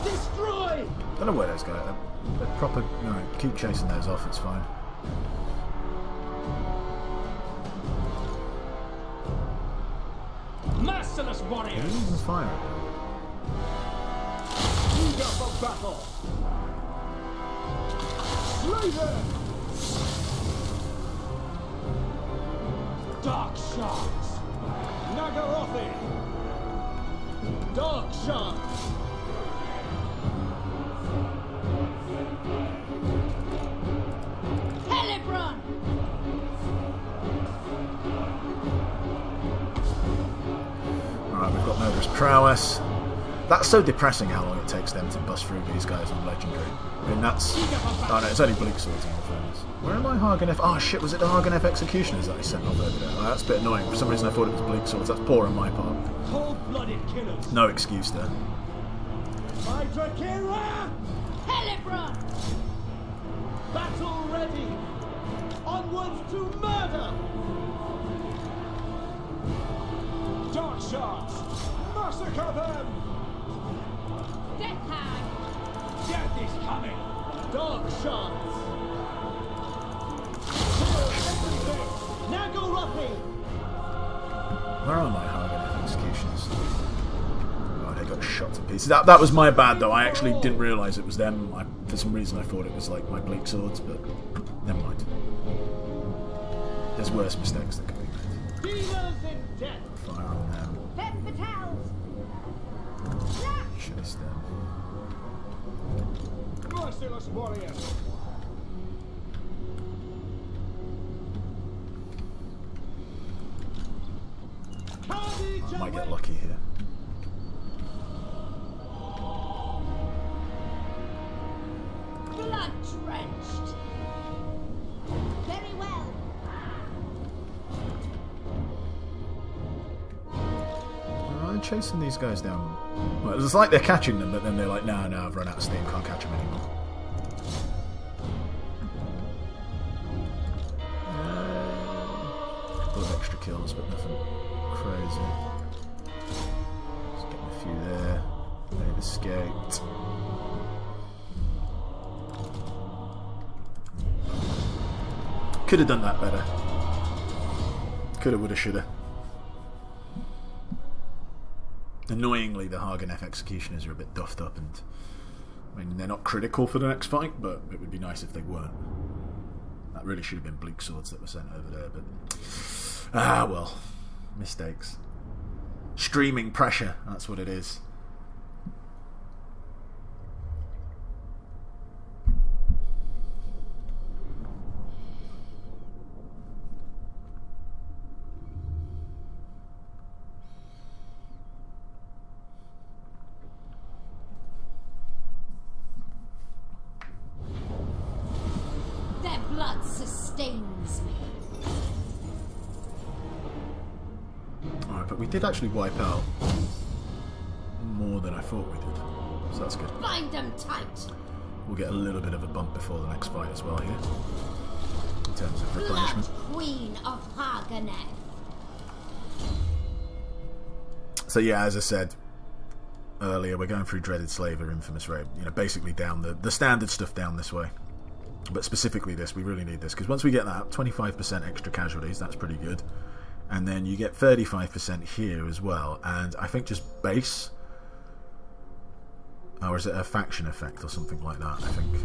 Destroy! Don't know where those guys are. They're proper. No, keep chasing those off. It's fine. Merciless warriors. Who's firing? Eager for battle! Slay them! Dark shards! Naggaroth! Dark shards! Hellebron! Alright, we've got murderous prowess. That's so depressing how long it takes them to bust through these guys on legendary. I mean, that's. Oh no, it's only bleak swords in all fairness. Where am I, Har Ganeth? Oh shit, was it the Har Ganeth executioners that he sent off over there? Oh, that's a bit annoying. For some reason I thought it was bleak swords. That's poor on my part. Cold-blooded killers! No excuse there. My Drakira! Hellebron! Battle ready! Onwards to murder! Dark shards! Massacre them! Death hand! Death is coming. Dark shards! Kill everything! Naggaroth! Where are my Har Ganeth executioners? Oh, they got shot to pieces. That was my bad though. I actually didn't realise it was them. For some reason I thought it was like my bleak swords, but never mind. There's worse mistakes that could be made. Dealers in death! Fire on them. Femme fatales. Chase them. Merciless warriors! I might get lucky here. Blood drenched! Very well. I'm chasing these guys down. Well, it's like they're catching them, but then they're like, no, I've run out of steam, can't catch them anymore. A couple of extra kills, but nothing crazy. Just getting a few there. They've escaped. Could have done that better. Coulda, woulda, shoulda. Annoyingly, the Har Ganeth executioners are a bit duffed up, and I mean they're not critical for the next fight, but it would be nice if they weren't. That really should have been bleak swords that were sent over there, but well, mistakes. Streaming pressure, that's what it is. Their blood sustains me. Alright, but we did actually wipe out more than I thought we did, so that's good. Bind them tight! we'll get a little bit of a bump before the next fight as well here, in terms of replenishment. Blood Queen of Har Ganeth. So yeah, as I said earlier, we're going through Dreaded Slave or Infamous Raid. You know, basically down the standard stuff down this way. But specifically this, we really need this, because once we get that, 25% extra casualties, that's pretty good. And then you get 35% here as well. And I think just base, or is it a faction effect or something like that, I think.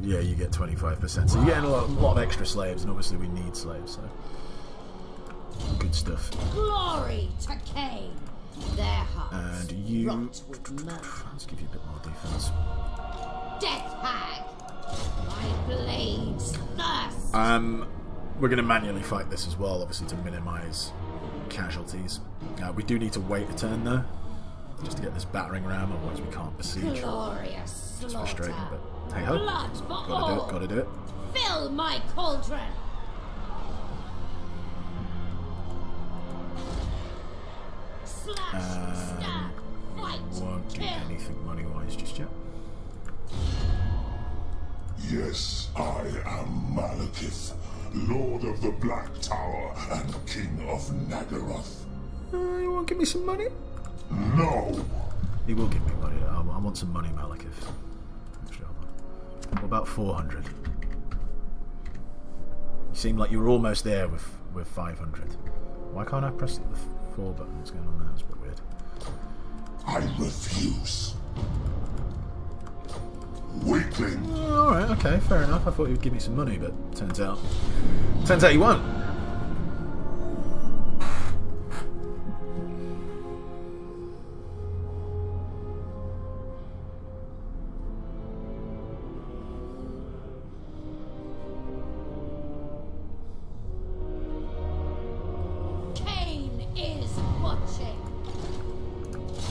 Yeah, you get 25%. So you're getting a lot of extra slaves, and obviously we need slaves, so good stuff. Glory to Cain. Their hearts And you... rot with murder. Let's give you a bit more defense. Death hag. My blades thirst. We're going to manually fight this as well, obviously to minimise casualties. We do need to wait a turn though, just to get this battering ram, otherwise we can't besiege. Glorious slaughter. It's frustrating, but hey ho. Blood for Gotta all. do it, gotta do it. Fill my cauldron. Slash, stab, fight, Won't do kill. anything money-wise just yet. Yes, I am Malekith, Lord of the Black Tower and King of Naggaroth. You won't give me some money? No! He will give me money. I want some money, Malekith. Sure. What about 400? You seemed like you were almost there with 500. Why can't I press the 4 button? What's going on there? It's a bit weird. I refuse. Weakling! Alright, okay, fair enough. I thought he would give me some money, but turns out he won't. Cain is watching.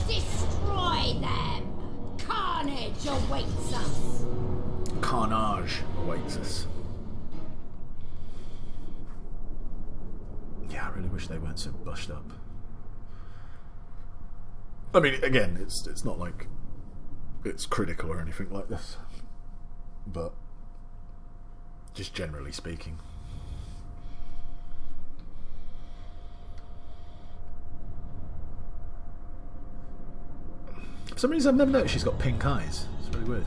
Destroy them. Carnage awaits us. Carnage awaits us. Yeah, I really wish they weren't so bushed up. I mean, again, it's not like it's critical or anything like this, but just generally speaking. For some reason, I've never noticed she's got pink eyes. It's really weird.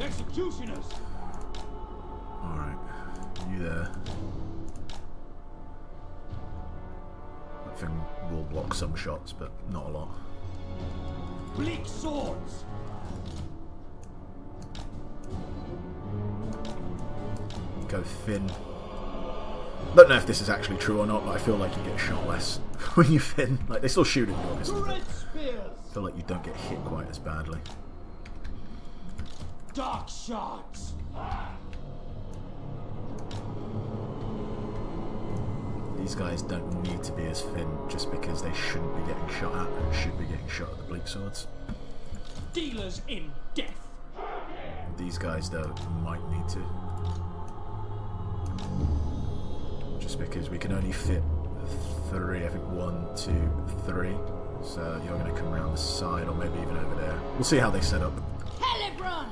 Executioners! Alright, you there. That thing will block some shots, but not a lot. Bleak swords! Go thin. Don't know if this is actually true or not, but I feel like you get shot less when you thin. Like, they still shoot at you, obviously, but Red spears. I feel like you don't get hit quite as badly. Dark shards! These guys don't need to be as thin just because they shouldn't be getting shot at and should be getting shot at the bleak swords. Dealers in death! These guys, though, might need to. Just because we can only fit 3, I think 1, 2, 3. So you're going to come around the side or maybe even over there. We'll see how they set up. Hellebron.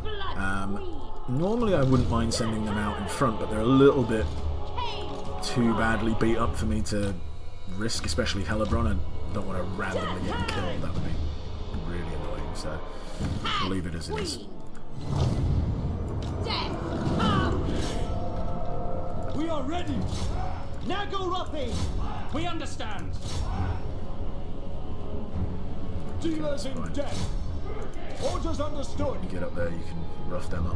Blood Queen. Normally I wouldn't mind sending them out in front, but they're a little bit Cain. too badly beat up for me to risk, especially Hellebron. I don't want to randomly get killed. That would be really annoying, so we'll leave it as it is. Queen. Death comes. We are ready. Naggaroth. We understand! Dealers in Fine. death. Orders understood. You get up there, you can rough them up.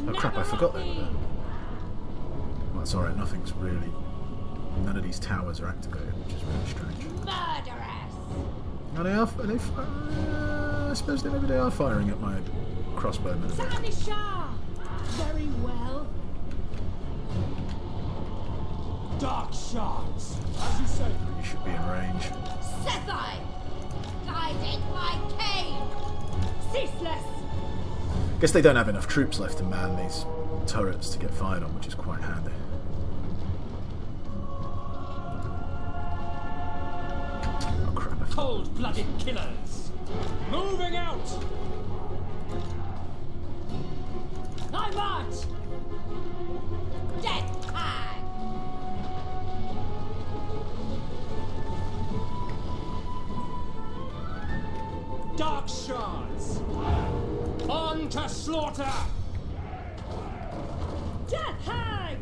Oh crap, I forgot they were there. Well, it's alright, nothing's really... None of these towers are activated, which is really strange. Murderous. I suppose maybe they are firing at my crossbowmen a bit. Sanisha! Very well. Dark shards! As you say. You should be in range. Sethai. Guided by Cain. Ceaseless! Guess they don't have enough troops left to man these turrets to get fired on, which is quite handy. Cold-blooded killers! Moving out! I march! Death hag! Dark shards! On to slaughter! Death hag!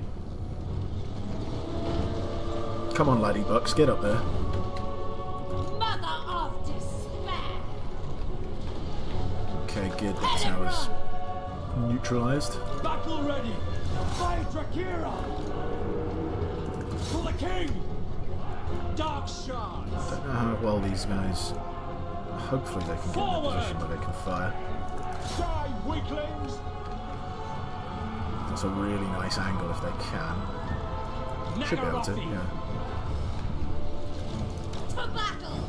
Come on, ladybucks, get up there. Mother of despair! Okay, good. That tower's neutralized. Battle ready! Fight Drakira! For the king! Dark shards! Don't know how well these guys. Hopefully they can get in a position where they can fire. Die, weaklings! That's a really nice angle if they can. Should be able to, yeah. To battle!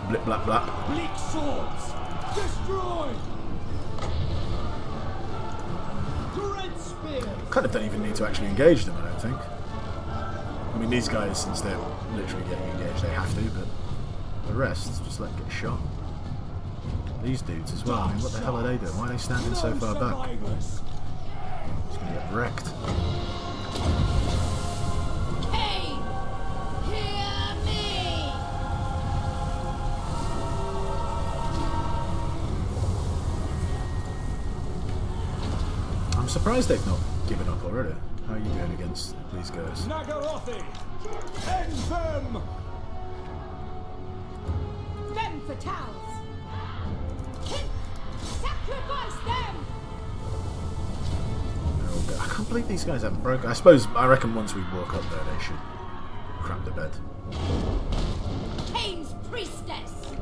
Blip, blap, blap. Bleak swords! Destroy! Dread spear! Kind of don't even need to actually engage them, I don't think. I mean, these guys, since they're literally getting engaged, they have to, but the rest, just let them get shot. These dudes as well, I mean, what the hell are they doing? Why are they standing so far back? Just gonna get wrecked. Hey! Hear me! I'm surprised they've not given up already. How are you doing against these guys? Naggaroth! End them! Femme fatales! Sacrifice them! They're all good. I can't believe these guys haven't broken. I reckon once we walk up there, they should crap the bed Cain's priestess!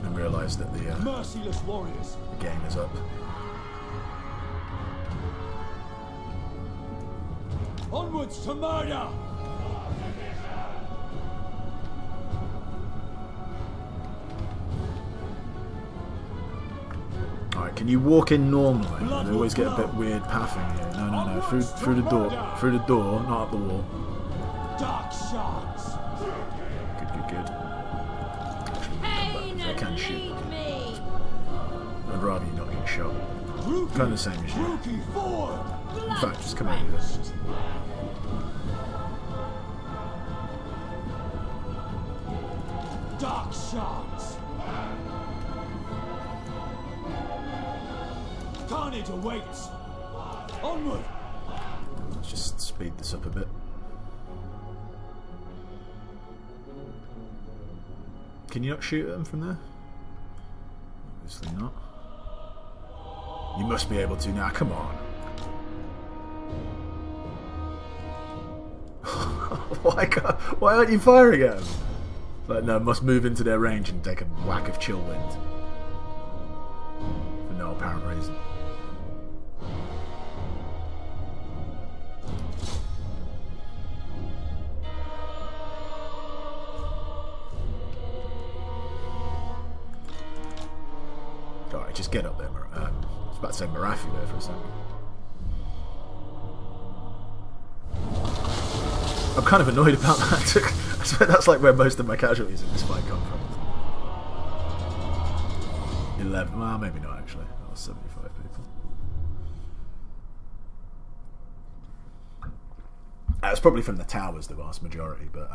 and realise that the Merciless warriors! game is up. Onwards to murder! Alright, can you walk in normally? They always get a bit weird pathing here. No. Through the door. Through the door, not up the wall. Dark shards! Good. Actually, Pain they and can shoot. lead me! I'd rather you not get shot. Kind of the same as you. Rookie forward! In fact, just come over here. Dark shards! Carnage awaits! Onward! Let's just speed this up a bit. Can you not shoot at them from there? Obviously not. You must be able to now, come on. Why aren't you firing at them? Like, no, must move into their range and take a whack of chill wind. For no apparent reason. Alright, just get up there, I was about to say Marafi there for a second. I'm kind of annoyed about that. I swear that's like where most of my casualties in this fight come from. 11, well maybe not actually. That was 75 people. It's probably from the towers, the vast majority, but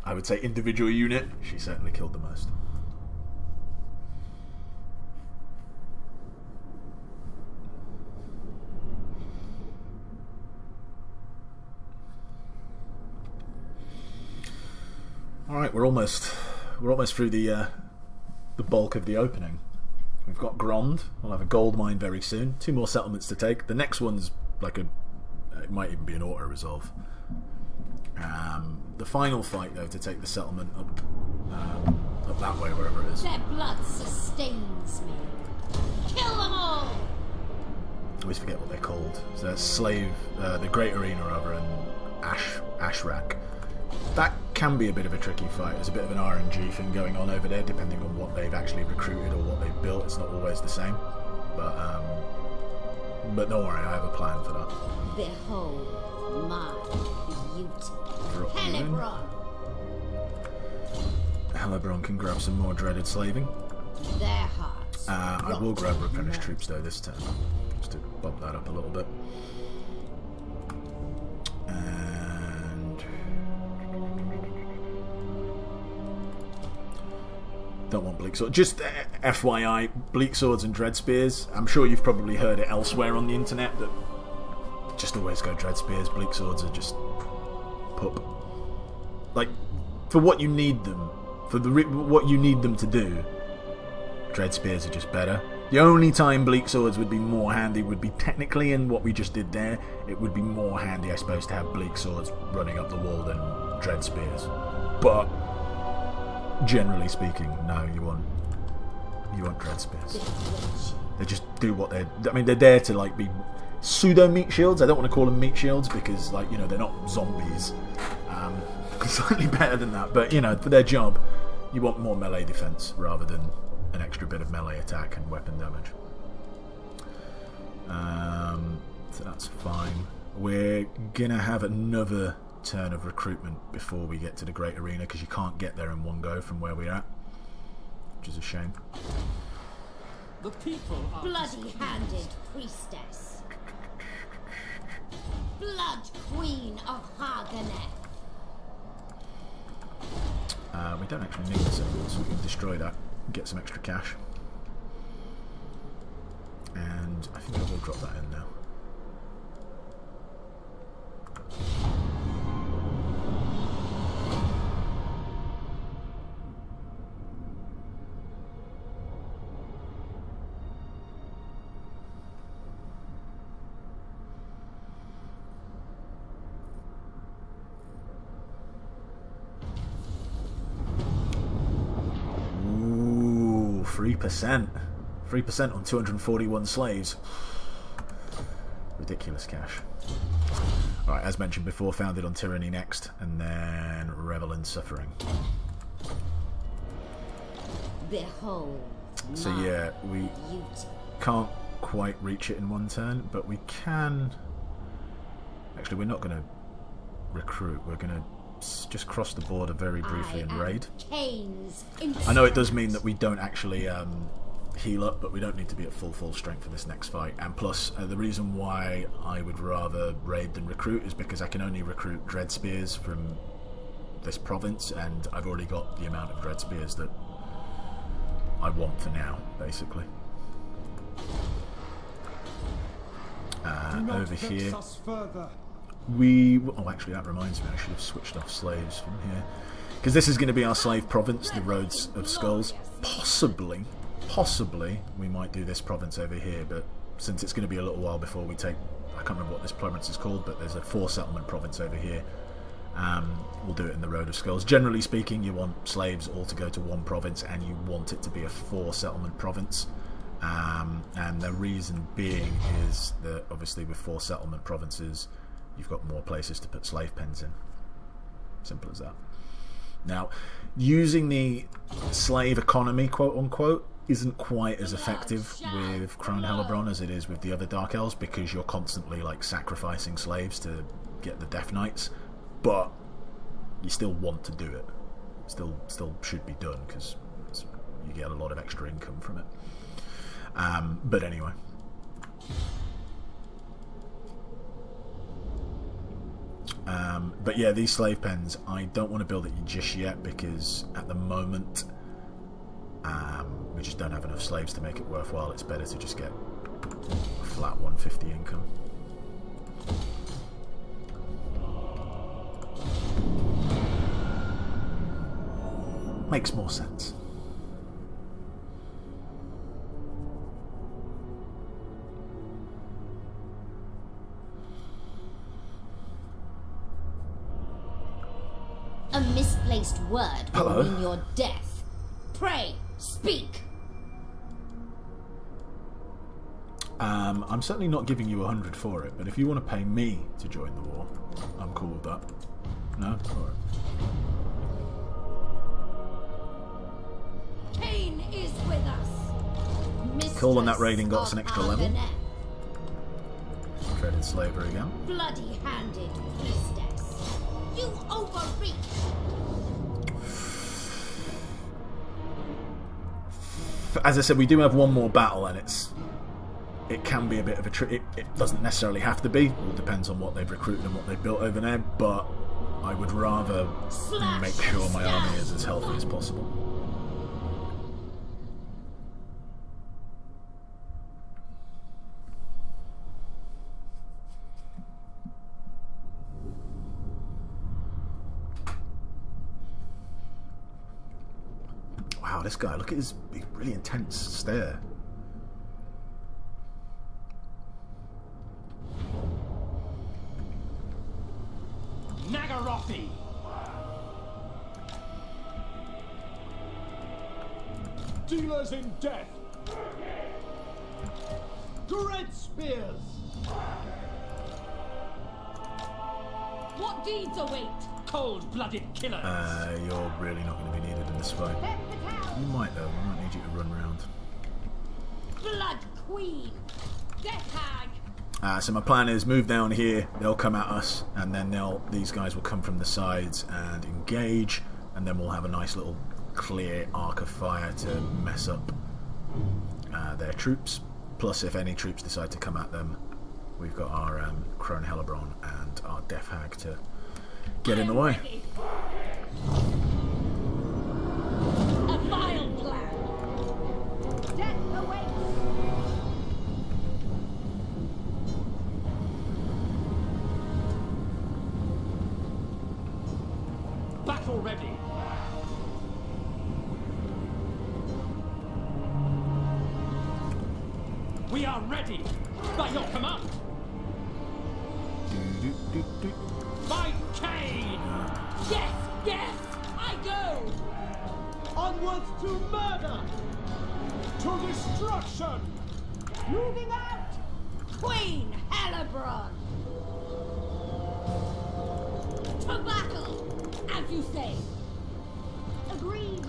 I would say individual unit, she certainly killed the most. Alright, we're almost through the bulk of the opening. We've got Grond. We'll have a gold mine very soon. 2 more settlements to take. The next one's like it might even be an auto resolve. The final fight though to take the settlement up that way, wherever it is. Their blood sustains me. Kill them all! I always forget what they're called. So that's Slave, the Great Arena rather, and Ashrak. That can be a bit of a tricky fight. There's a bit of an RNG thing going on over there, depending on what they've actually recruited or what they've built. It's not always the same. But don't worry, I have a plan for that. Behold my beauty. Drop you in. Hellebron. Hellebron can grab some more dreaded slaving. Their hearts. I will grab replenished troops though this turn, just to bump that up a little bit. And don't want bleak swords. Just FYI, bleak swords and dread spears. I'm sure you've probably heard it elsewhere on the internet that just always go dread spears. Bleak swords are just pup. Like for what you need them, for what you need them to do. Dread spears are just better. The only time bleak swords would be more handy would be technically in what we just did there. It would be more handy, I suppose, to have bleak swords running up the wall than dread spears. But generally speaking, no, you want dread spears. They just do what they're there to like be pseudo meat shields. I don't want to call them meat shields because, like, you know, they're not zombies. Slightly better than that, but you know, for their job, you want more melee defense rather than an extra bit of melee attack and weapon damage. So that's fine. We're gonna have another turn of recruitment before we get to the Great Arena because you can't get there in one go from where we're at, which is a shame. The people are Bloody-handed priestess. Blood queen of Har Ganeth. We don't actually need this anymore, so we can destroy that. Get some extra cash, and I think I will drop that in now. Ooh, 3%. 3% on 241 slaves. Ridiculous cash. Alright, as mentioned before, founded on tyranny next, and then revel in suffering. Behold. So yeah, we can't quite reach it in one turn, but we can... Actually, we're not going to recruit. We're going to just cross the border very briefly and raid. I know it does mean that we don't actually heal up, but we don't need to be at full strength for this next fight. And plus, the reason why I would rather raid than recruit is because I can only recruit dread spears from this province, and I've already got the amount of dread spears that I want for now, basically. Over here, oh, actually, that reminds me, I should have switched off slaves from here, because this is going to be our slave province, the Roads of Skulls. Possibly we might do this province over here, but since it's going to be a little while before we take, I can't remember what this province is called, but there's a 4-settlement province over here. We'll do it in the Road of Skulls. Generally speaking, you want slaves all to go to one province, and you want it to be a 4-settlement province. And the reason being is that obviously with 4 settlement provinces, you've got more places to put slave pens in. Simple as that. Now, using the slave economy, quote unquote, isn't quite as effective with Crone Hellebron as it is with the other Dark Elves, because you're constantly like sacrificing slaves to get the Death Knights, but you still want to do it. Still should be done, because you get a lot of extra income from it. But anyway. But yeah, these slave pens, I don't want to build it just yet, because at the moment we just don't have enough slaves to make it worthwhile. It's better to just get a flat 150 income. Makes more sense. A misplaced word will Hello? mean your death. Pray, speak. I'm certainly not giving you 100 for it, but if you want to pay me to join the war, I'm cool with that. No? Alright. Cain is with us. Cool, and that raiding got us an extra level. Ganeth. Dreaded slavery again. Bloody-handed priestess. You overreach. As I said, we do have one more battle, and it can be a bit of a trick. It doesn't necessarily have to be. It all depends on what they've recruited and what they've built over there. But I would rather make sure my army is as healthy as possible. Wow, this guy, look at his really intense stare. Naggaroth! Dealers in death. Great spears. What deeds await? Cold-blooded killers! You're really not going to be needed in this fight. You might though, we might need you to run around. Blood Queen! Death Hag! So my plan is move down here, they'll come at us, and then these guys will come from the sides and engage, and then we'll have a nice little clear arc of fire to mess up their troops. Plus, if any troops decide to come at them, we've got our Crone Hellebron and our Death Hag to get in the way. Ready. A vile plan! Death awaits! Battle ready! We are ready! By your command! By Cain! Yes! Yes! I go! Onwards to murder. To destruction. Moving out! Queen Hellebron! To battle! As you say! Agreed!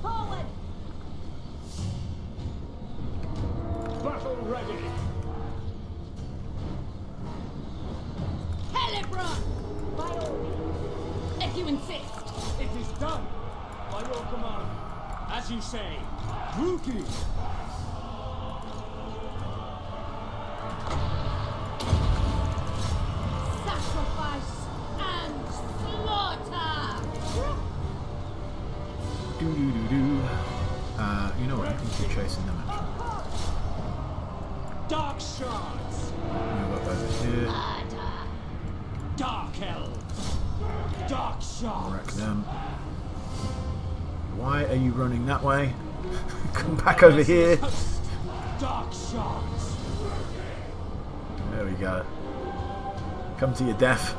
Forward! Battle ready. Hellebron! By all means! If you insist! It is done. By your command. As you say! Rookie. Sacrifice and slaughter! You know what, I can keep chasing them actually. Dark shards! Move up over here, Murder! Dark elves! Dark wreck shards! them. Why are you running that way? Come back over here. Dark shards! There we go. Come to your death.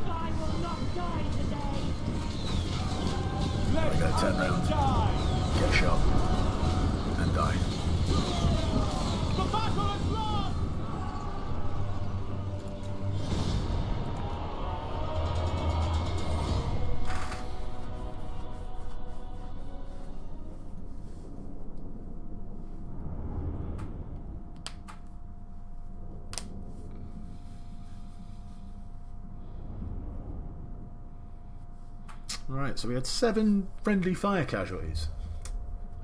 I will not die today! Let we go, turn others round. die! Get shot. And die. The battle is lost. Right, so we had 7 friendly fire casualties.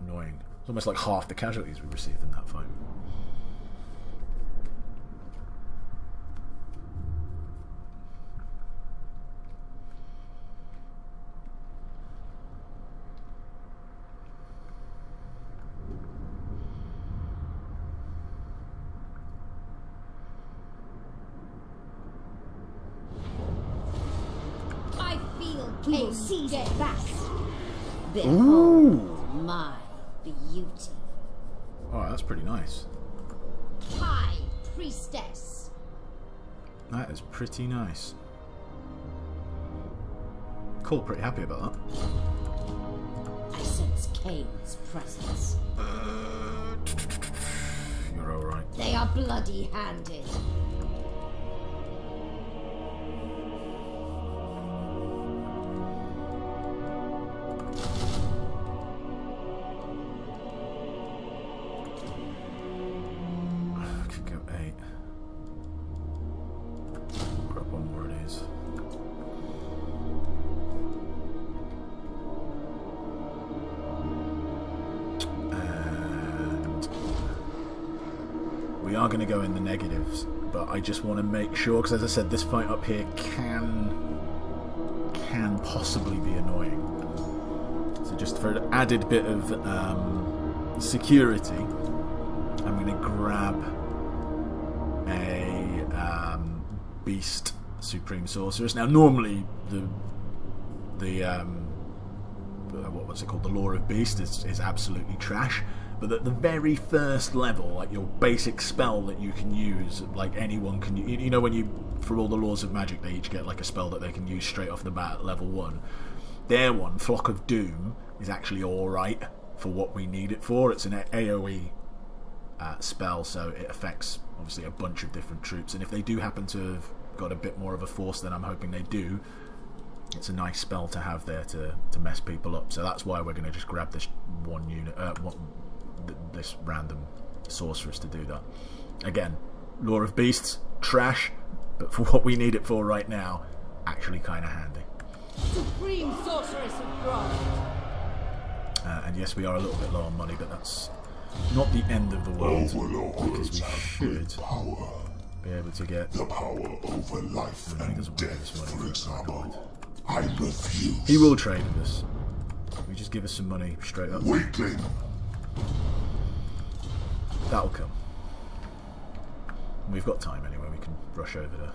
Annoying. It's almost like half the casualties we received in that fight. I feel Cain's death. fast! Behold my beauty. Alright, that's pretty nice. High priestess. That is pretty nice. Cool, pretty happy about that. I sense Cain's presence. You're alright. They are bloody-handed. Could go 8. Grab we are going to go in the negatives, but I just want to make sure, because as I said, this fight up here can possibly be annoying. So just for an added bit of security, I'm going to grab a Beast Supreme Sorceress. Now, normally the what's it called? The Law of Beast is absolutely trash. But at the very first level, like your basic spell that you can use, like anyone can, you know, when you, for all the laws of magic, they each get like a spell that they can use straight off the bat at level 1. Their one, Flock of Doom, is actually alright for what we need it for. It's an AoE spell, so it affects obviously a bunch of different troops. And if they do happen to have got a bit more of a force than I'm hoping they do, it's a nice spell to have there to mess people up. So that's why we're going to just grab this one unit, this random sorceress to do that. Again, Law of Beasts, trash, but for what we need it for right now, actually kind of handy. Supreme Sorceress of Crone. And yes, we are a little bit low on money, but that's not the end of the world, because we should be able to get the power over life and death, for example. I refuse. He will trade with us. We just give us some money straight up. Weakling. That'll come. We've got time anyway, we can rush over there.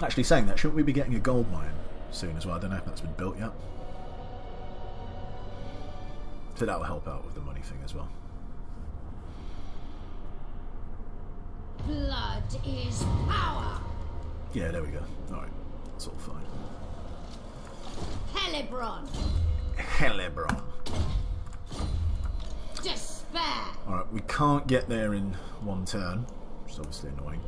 Actually, saying that, shouldn't we be getting a gold mine soon as well? I don't know if that's been built yet. So that'll help out with the money thing as well. Blood is power. Yeah, there we go. Alright, it's all fine. Hellebron. Hellebron. Despair. Alright, we can't get there in one turn, which is obviously annoying.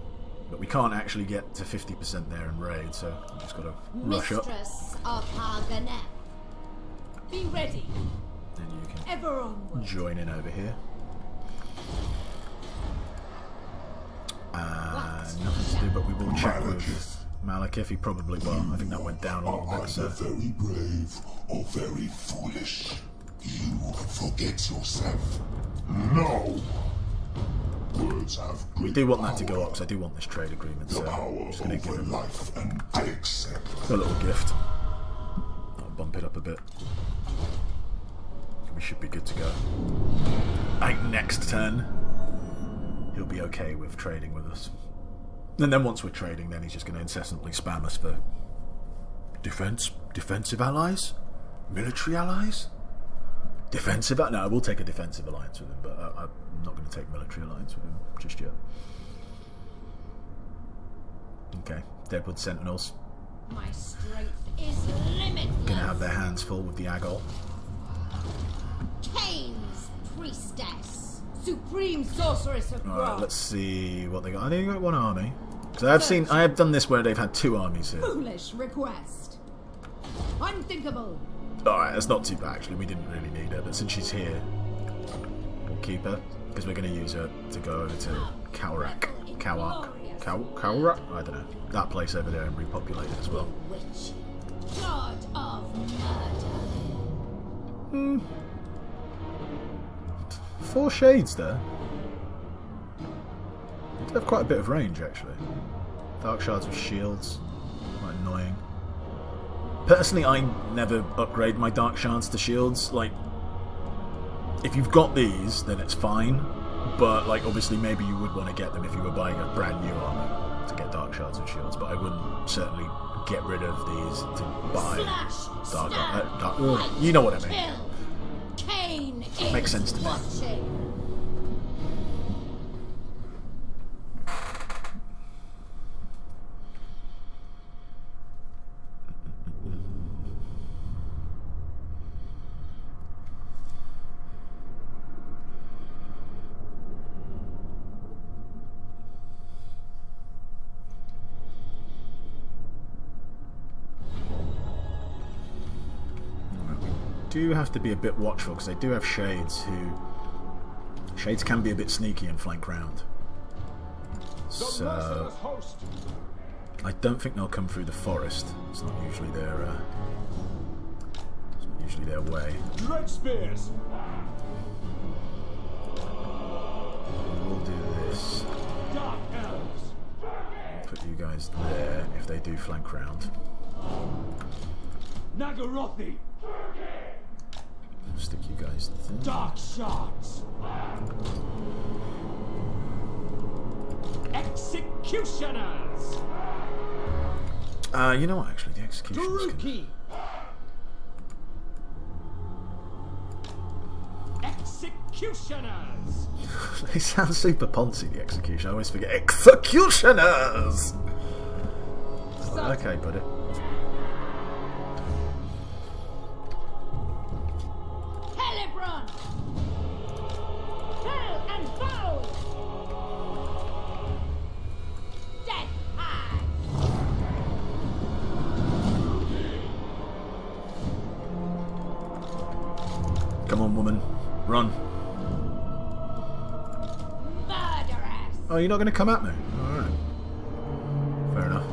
But we can't actually get to 50% there in raid, so we've just got to rush up. Mistress of Har Ganeth. Be ready. And you can Ever onward. join in over here. Nothing to do, but we will check with Malekith. He probably will. I think that went down a little bit. So Either very brave or very foolish. You forget yourself. No. Words have great we do want that to power. go up, because I do want this trade agreement. So The power I'm just going to give over him life and death. a little gift. I'll bump it up a bit. We should be good to go. I think next turn he'll be okay with trading with us. And then once we're trading, then he's just going to incessantly spam us for defensive allies? Military allies? Defensive? No, we'll take a defensive alliance with him, but I'm not going to take military alliance with him just yet. Okay, Deadwood Sentinels. My strength is limitless. Going to have their hands full with the Agol. Cain's priestess. Supreme Sorceress of Alright, Crone. let's see what they got. I think they got one army. So I have done this where they've had 2 armies here. Foolish request. Unthinkable. Alright, that's not too bad actually. We didn't really need her, but since she's here, we'll keep her, because we're going to use her to go over to Kaurak. I don't know. That place over there and repopulate it as well. Witch. God of murder. 4 shades there. They do have quite a bit of range actually. Dark Shards of Shields. Quite annoying. Personally, I never upgrade my Dark Shards to Shields. Like, if you've got these, then it's fine. But, like, obviously maybe you would want to get them if you were buying a brand new army to get Dark Shards and Shields. But I wouldn't certainly get rid of these to buy Dark. You know what I mean. Cain Makes sense to me. watching. Do have to be a bit watchful, because they do have shades Shades can be a bit sneaky and flank round. So I don't think they'll come through the forest. It's not usually their way. Dread spears. We'll do this. Dark elves. Put you guys there if they do flank round. Naggarothi. Stick you guys there. Dark shards. Executioners. You know what? Actually, the executioners. Druki. Executioners. They sound super poncy. The execution. I always forget executioners. Okay, buddy. Hellebron! Hell and bow! Death high! Come on, woman. Run. Murderous! Oh, you're not going to come at me? Alright. Fair enough.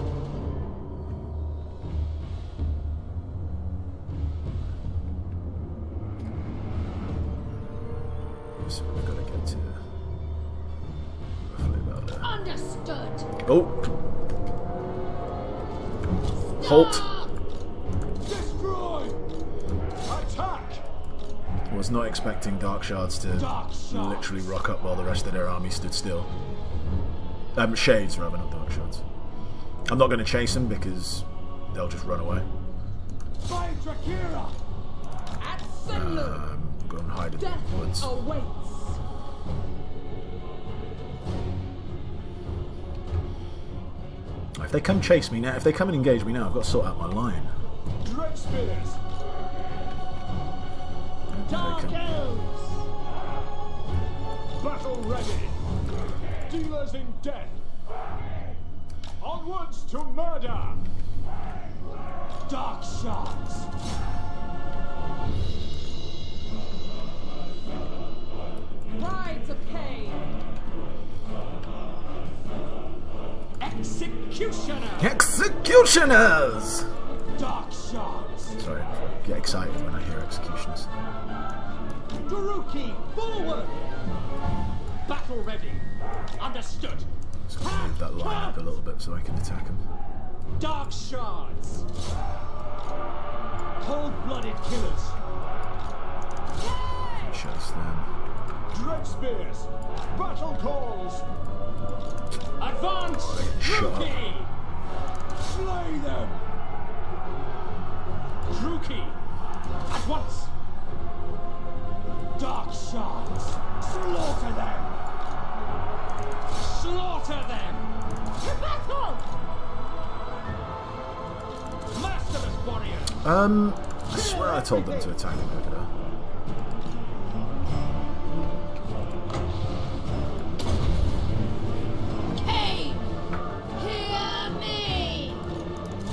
So we've got to get to roughly about there. Understood! Oh! Halt! Destroy. Attack. I was not expecting Dark Shards to literally rock up while the rest of their army stood still. Shades, rather, not Dark Shards. I'm not going to chase them because they'll just run away. By Drakira. Absolute! Go and hide in the woods. Awaits! If they come chase me now, if they come and engage me now, I've got to sort out my line. Dread spears. Dark come. elves! Battle ready. Dealers in death. Onwards to murder. Dark shards. Brides of Cain! Executioners. Executioners! Dark shards. Sorry, I get excited when I hear executioners. Druki, forward. Battle ready. Understood. Just going to move that line up a little bit so I can attack them. Dark shards. Cold-blooded killers. Chase them. Dread spears. Battle calls. Advance. Shut up. Druki. Slay them. Druki. At once. Dark shards. Slaughter them. Slaughter them. To battle! Masterless warriors. I swear I told them to attack him over there. Cain! Hear me!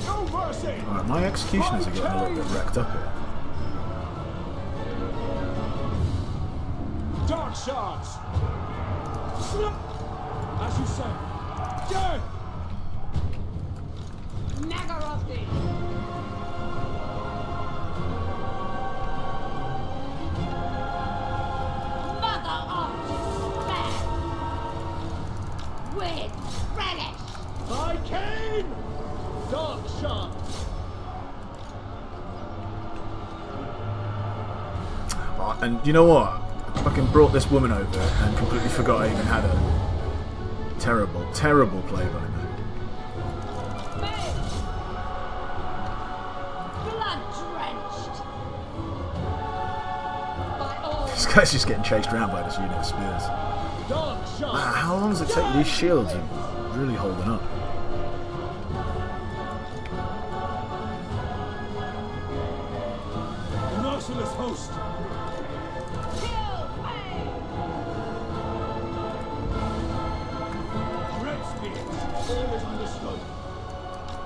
No mercy. Alright, my executioners are getting a little bit wrecked up here. Dark shards. As you say. Dead. Naggaroth! Mother of despair! With relish! By Cain. Dark shards. And you know what? I fucking brought this woman over and completely forgot I even had her. Terrible, terrible play by me. Blood-drenched! By all This guy's just getting chased around by this unit of spears. Dark shards. Man, how long does it take these shields are really holding up? Merciless host. kill me! Dread spears. All is understood.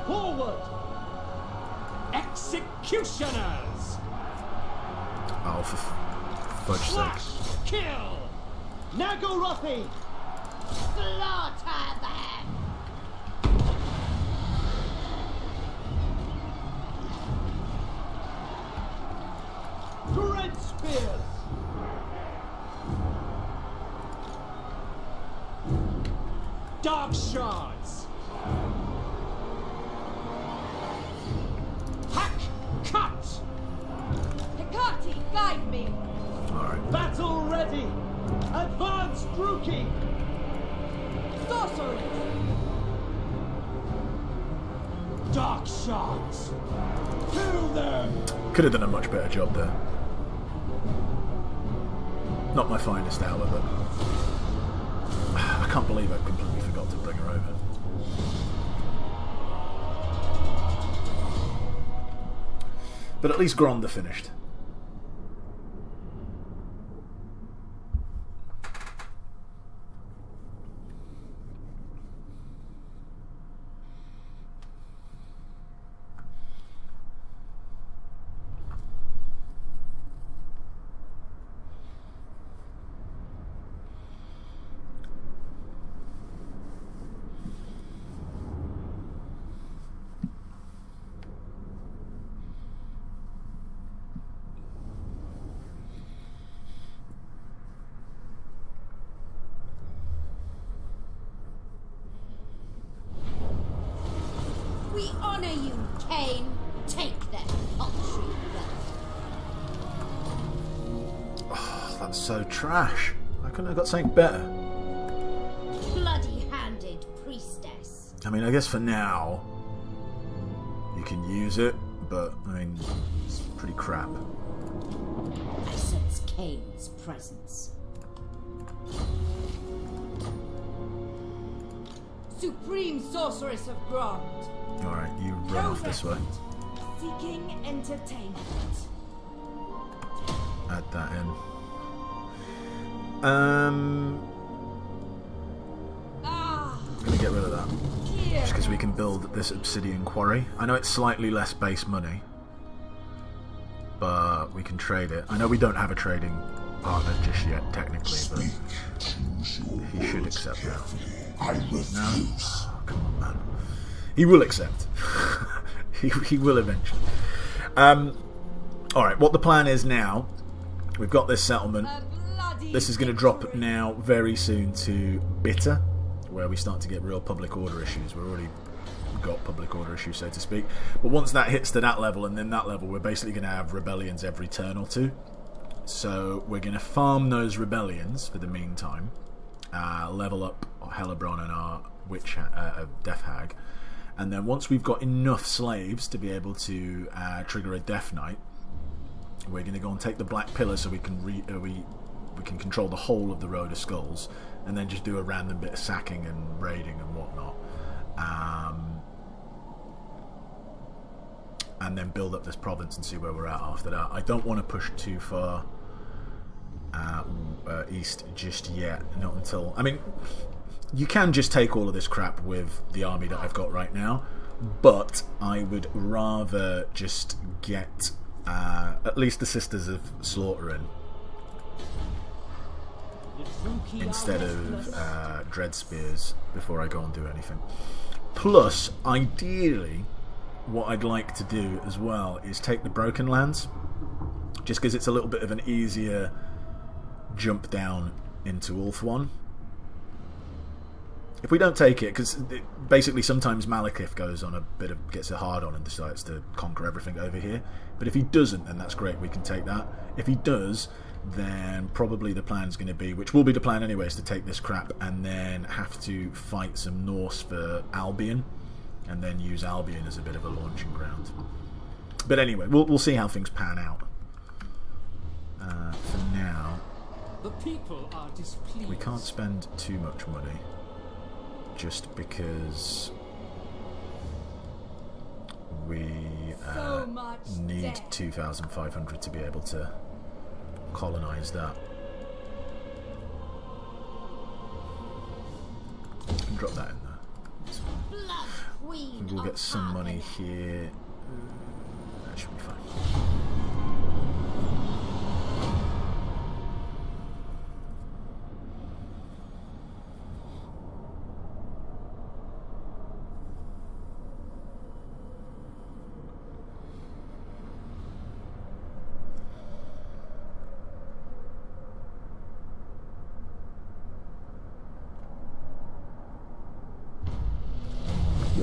Forward. Executioners. Oh, for fudge's Slash. sake. Kill. Naggarothi. Slaughter them! spears! Dark shards! Hack! Cut! Hecate, guide me! Alright. Battle ready! Advance, Druki! Sorcery! Dark shards! Kill them! Could have done a much better job there. Not my finest hour, but I can't believe I completely forgot to bring her over. But at least Gronda finished. We honor you, Cain. Take that paltry wealth. That's so trash. I couldn't have got something better. Bloody-handed priestess. I mean, I guess for now you can use it, but I mean, it's pretty crap. I sense Cain's presence. Supreme Sorceress of Grond! Alright, you run off this way. Seeking entertainment. Add that in. Ah! I'm gonna get rid of that. Here! Just because we can build this obsidian quarry. I know it's slightly less base money, but we can trade it. I know we don't have a trading partner just yet, technically, but he should accept that. I refuse. No? Oh, come on, man. He will accept. he will eventually. Alright, what the plan is now, we've got this settlement. A bloody This is going to drop now very soon to Bitter, where we start to get real public order issues. We've already got public order issues, so to speak. But once that hits to that level, and then that level, we're basically going to have rebellions every turn or two. So we're going to farm those rebellions for the meantime. Level up Hellebron and our witch Death Hag, and then once we've got enough slaves to be able to trigger a Death Knight, we're going to go and take the Black Pillar so we can we can control the whole of the Road of Skulls, and then just do a random bit of sacking and raiding and whatnot, and then build up this province and see where we're at after that. I don't want to push too far east just yet, not until, I mean, you can just take all of this crap with the army that I've got right now, but I would rather just get at least the Sisters of Slaughter in instead of Dread Spears before I go and do anything. Plus, ideally, what I'd like to do as well is take the Broken Lands, just because it's a little bit of an easier jump down into Ulthuan. If we don't take it, because basically sometimes Malekith goes on gets a hard on and decides to conquer everything over here. But if he doesn't, then that's great, we can take that. If he does, then probably the plan's going to be, which will be the plan anyway, is to take this crap and then have to fight some Norse for Albion, and then use Albion as a bit of a launching ground. But anyway, we'll see how things pan out. For now, The people are displeased. we can't spend too much money, just because we So much need debt. 2,500 to be able to colonize that. And drop that in there. That's fine. Blood queen. And we'll of get some Har money Ganeth. here. That should be fine.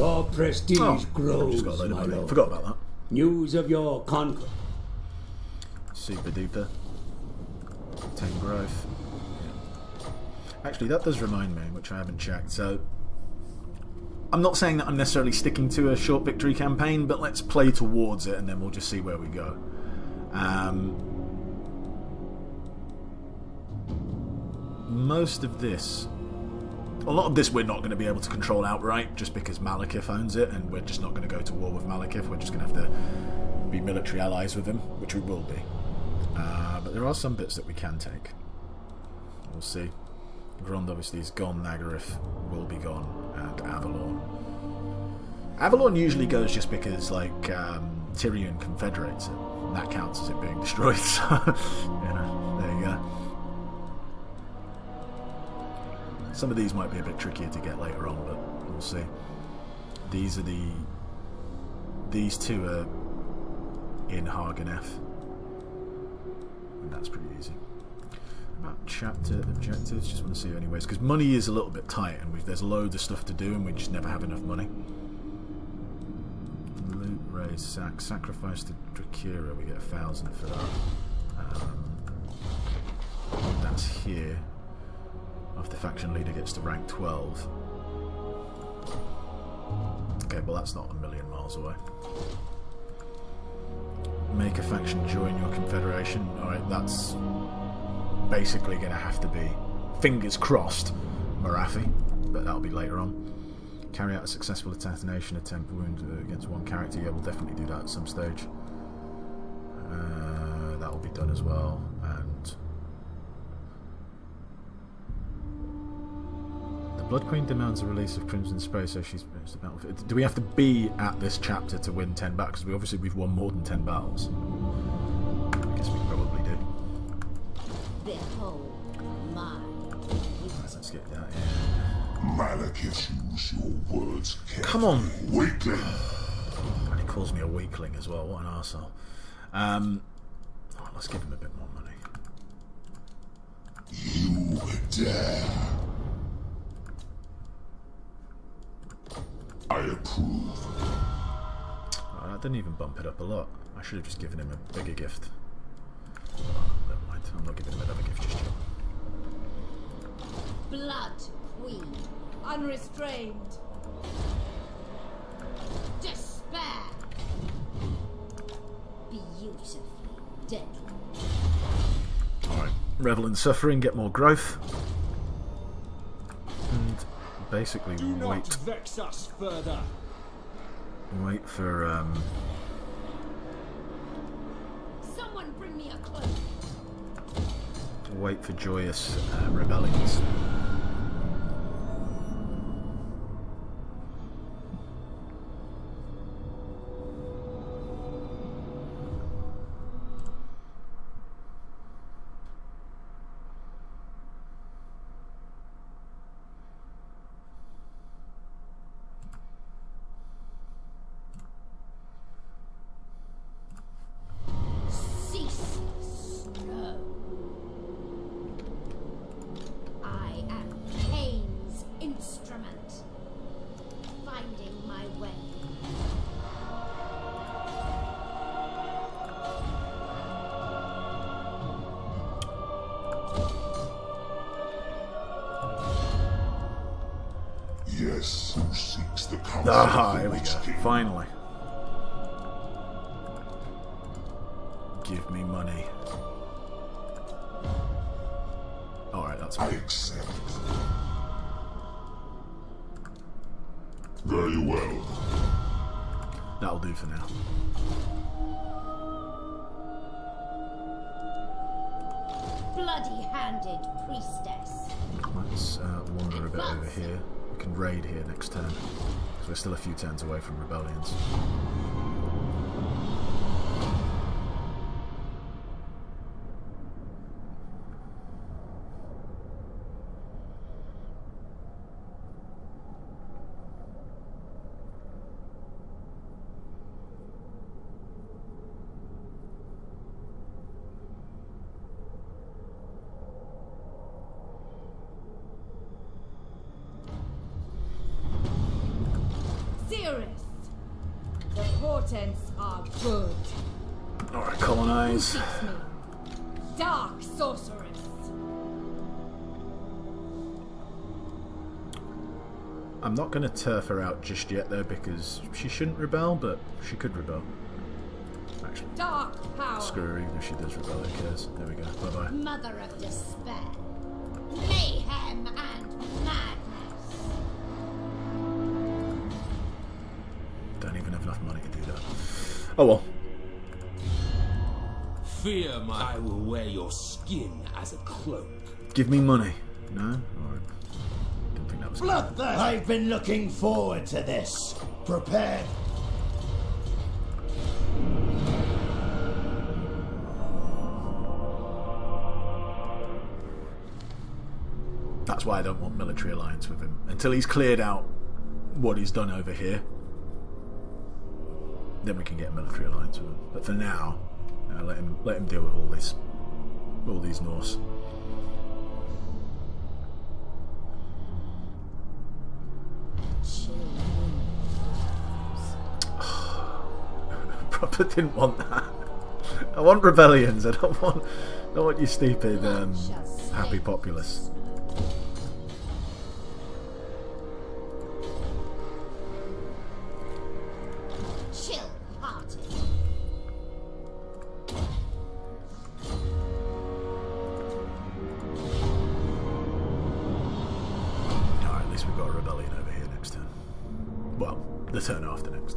Your prestige Just grows, got a load of my money. lord. Forgot about that. News of your conquest. Super duper. 10 growth. Yeah. Actually, that does remind me, which I haven't checked. So, I'm not saying that I'm necessarily sticking to a short victory campaign, but let's play towards it and then we'll just see where we go. Most of this, a lot of this we're not going to be able to control outright just because Malekith owns it, and we're just not going to go to war with Malekith. We're just going to have to be military allies with him, which we will be. But there are some bits that we can take. We'll see. Grond obviously is gone, Naggaroth will be gone, and Avalon. Avalon usually goes just because, like, Tyrion confederates it, and that counts as it being destroyed, so, you know, there you go. Some of these might be a bit trickier to get later on, but we'll see. These two are in Har Ganeth, and that's pretty easy. About chapter objectives, just want to see anyways, because money is a little bit tight, and there's loads of stuff to do, and we just never have enough money. Loot, raise, sacrifice to Drakira, we get 1,000 for that. That's here. If the faction leader gets to rank 12. Okay, well that's not a million miles away. Make a faction join your confederation. Alright, that's basically going to have to be, fingers crossed, Marathi, but that'll be later on. Carry out a successful assassination attempt wound against one character. Yeah, we'll definitely do that at some stage. That will be done as well. And the Blood Queen demands the release of Crimson Spray, so she's finished the battlefield. Do we have to be at this chapter to win 10 battles? Because we've won more than 10 battles. I guess we probably do. Behold my Let's get that, yeah. Malekith, use your words carefully. Come on! Weakling! And he calls me a weakling as well, what an arsehole. Let's give him a bit more money. You dare! I approve. Oh, that didn't even bump it up a lot. I should have just given him a bigger gift. Never mind, I'm not giving him another gift just yet. blood queen, unrestrained. Despair. Beautifully deadly. Alright, revel in suffering, get more growth. And basically Do not wait vex us further. for Someone bring me a cloak. wait for joyous rebellions. Ceaseless snow. I am Cain's instrument, finding my way. Yes, who seeks the counsel Ah, of the here we Witch go. King. Finally. Give me money. Alright, that's I fine. accept. Very well. That'll do for now. Bloody-handed priestess. Let's wander a bit over here. We can raid here next turn. Because we're still a few turns away from rebellions. portents are good. Alright, colonize. Teach me. Dark sorceress. I'm not going to turf her out just yet though, because she shouldn't rebel, but she could rebel. Actually, Dark power. screw her, even if she does rebel, who cares? There we go, bye bye. Mother of despair. Mayhem and madness. Don't even have enough money to do that. Oh well. Fear my... I will wear your skin as a cloak. Give me money. No? Alright. Didn't think that was Bloodthirst! I've been looking forward to this. Prepared. That's why I don't want military alliance with him. Until he's cleared out what he's done over here, then we can get a military alliance with him. But for now, let him deal with all these Norse. Proper didn't want that. I want rebellions. I don't want you stupid happy populace. The turn after next.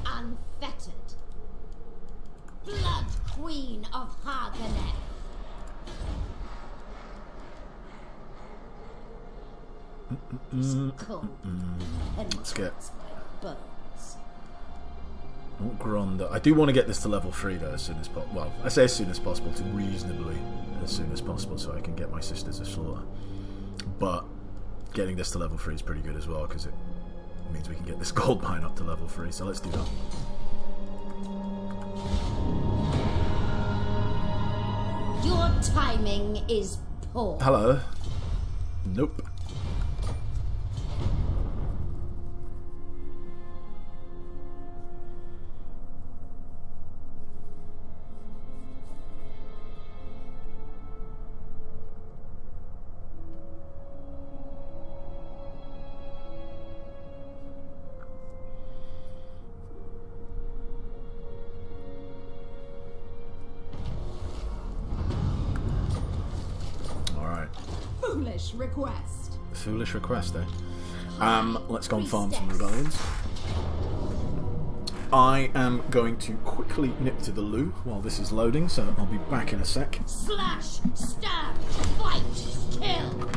Unfettered. Blood Queen of Har Ganeth. Cold. Let's get my bones. Gronda. I do want to get this to level 3 though as soon as possible. Well, I say as soon as possible to reasonably as soon as possible so I can get my sisters a slaughter. But getting this to level 3 is pretty good as well because it means we can get this gold mine up to level 3. So let's do that. Your timing is poor. Hello. Nope. Foolish request. Foolish request, eh? Let's go and farm some rebellions. I am going to quickly nip to the loo while this is loading, so I'll be back in a sec. Slash, stab, fight, kill.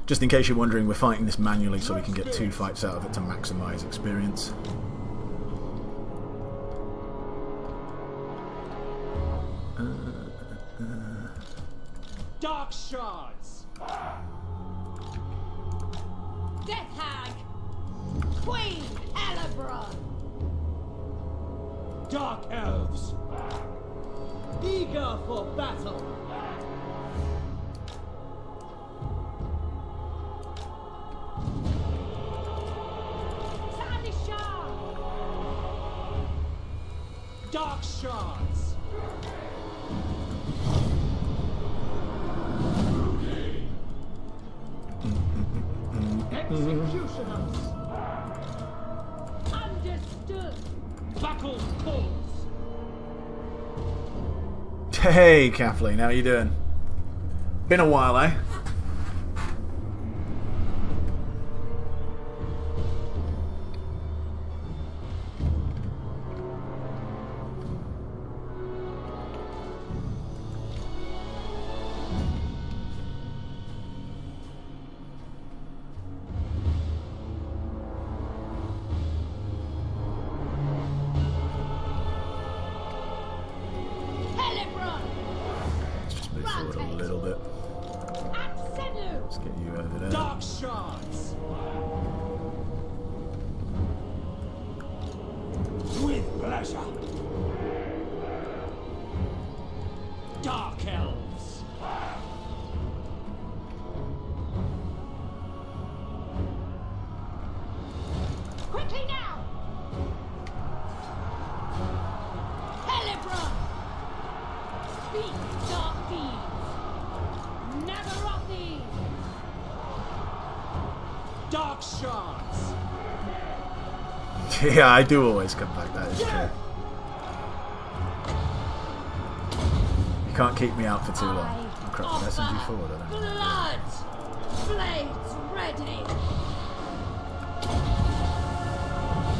Just in case you're wondering, we're fighting this manually so we can get 2 fights out of it to maximise experience. Dark shards. Death hag. Queen Hellebron. Dark elves. Eager for battle. Dark shards. Executioners! Understood. Battle calls! Hey, Kathleen, how you doing? Been a while, eh? Hellebron. Let's just move forward a little bit. Absolute. Let's get you over there. Dark shards! With pleasure! Dark elves! Quickly now. Hellebron. Speak, dark thieves. Naggaroth. Dark shards! Yeah, I do always come back, that is true. You can't keep me out for too long. Oh crap, did I send you forward? I don't know. Blood. Blades ready.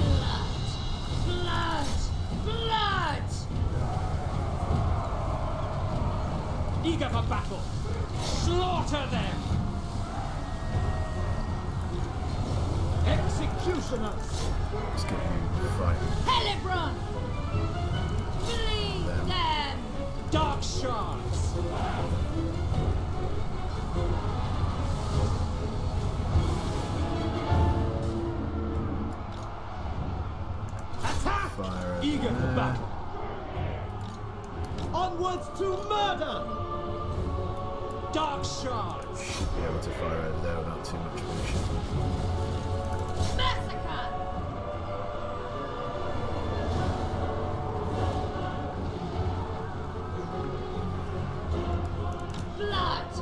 Blood. Blood. Blood. Eager for battle! Slaughter them! Executioners! Let's get you fighting. Hellebron. Bleed them. Dark shards! Attack! Fire over Eager for there. battle! Onwards to murder! Dark shards! Should be able to fire over there without too much pollution. Massacre. Blood.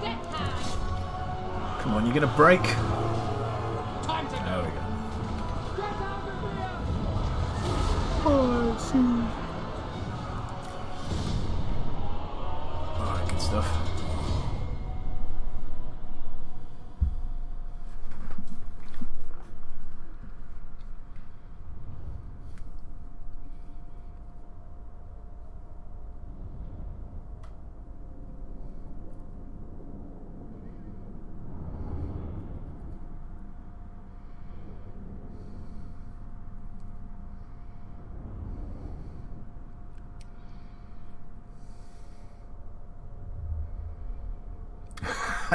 Get high. Come on, you're gonna break. Time to There go! we go. Get out of here! Alright, good stuff.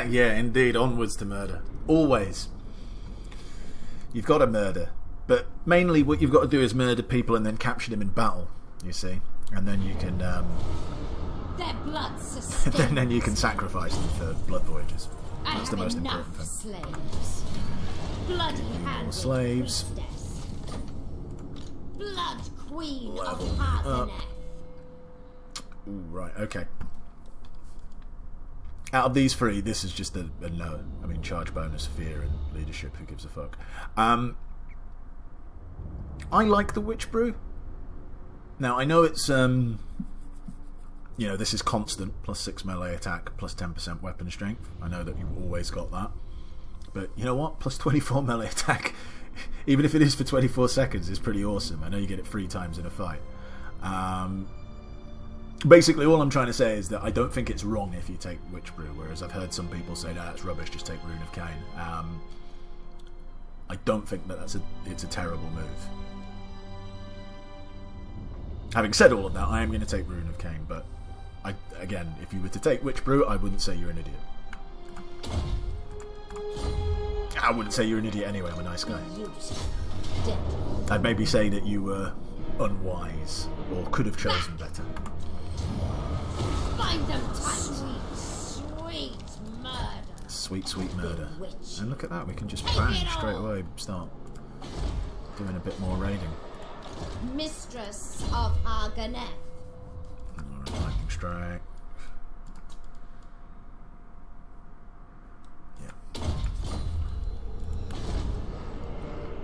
Yeah, indeed, onwards to murder. Always. You've got to murder. But mainly what you've got to do is murder people and then capture them in battle, you see. And then you can Their blood sustains. then you can sacrifice them for blood voyages. I That's the have most enough important thing. slaves. Bloody hand. slaves. Blood queen Level of Har up. Ganeth. Ooh, right, okay. Out of these three, this is just a no. I mean, charge bonus, fear, and leadership. Who gives a fuck? I like the Witch Brew. Now, I know it's, you know, this is constant, plus 6 melee attack, plus 10% weapon strength. I know that you've always got that. But you know what? Plus 24 melee attack, even if it is for 24 seconds, is pretty awesome. I know you get it 3 times in a fight. Basically, all I'm trying to say is that I don't think it's wrong if you take Witch Brew, whereas I've heard some people say, "No, it's rubbish, just take Rune of Cain." I don't think that it's a terrible move. Having said all of that, I am going to take Rune of Cain, but again, if you were to take Witch Brew, I wouldn't say you're an idiot. I wouldn't say you're an idiot anyway, I'm a nice guy. I'd maybe say that you were unwise, or could have chosen better. Find them tight. Sweet murder. Sweet, sweet murder. Bewitched. And look at that, we can just bang straight away start doing a bit more raiding. mistress of Har Ganeth. Alright, lightning strike. Yeah.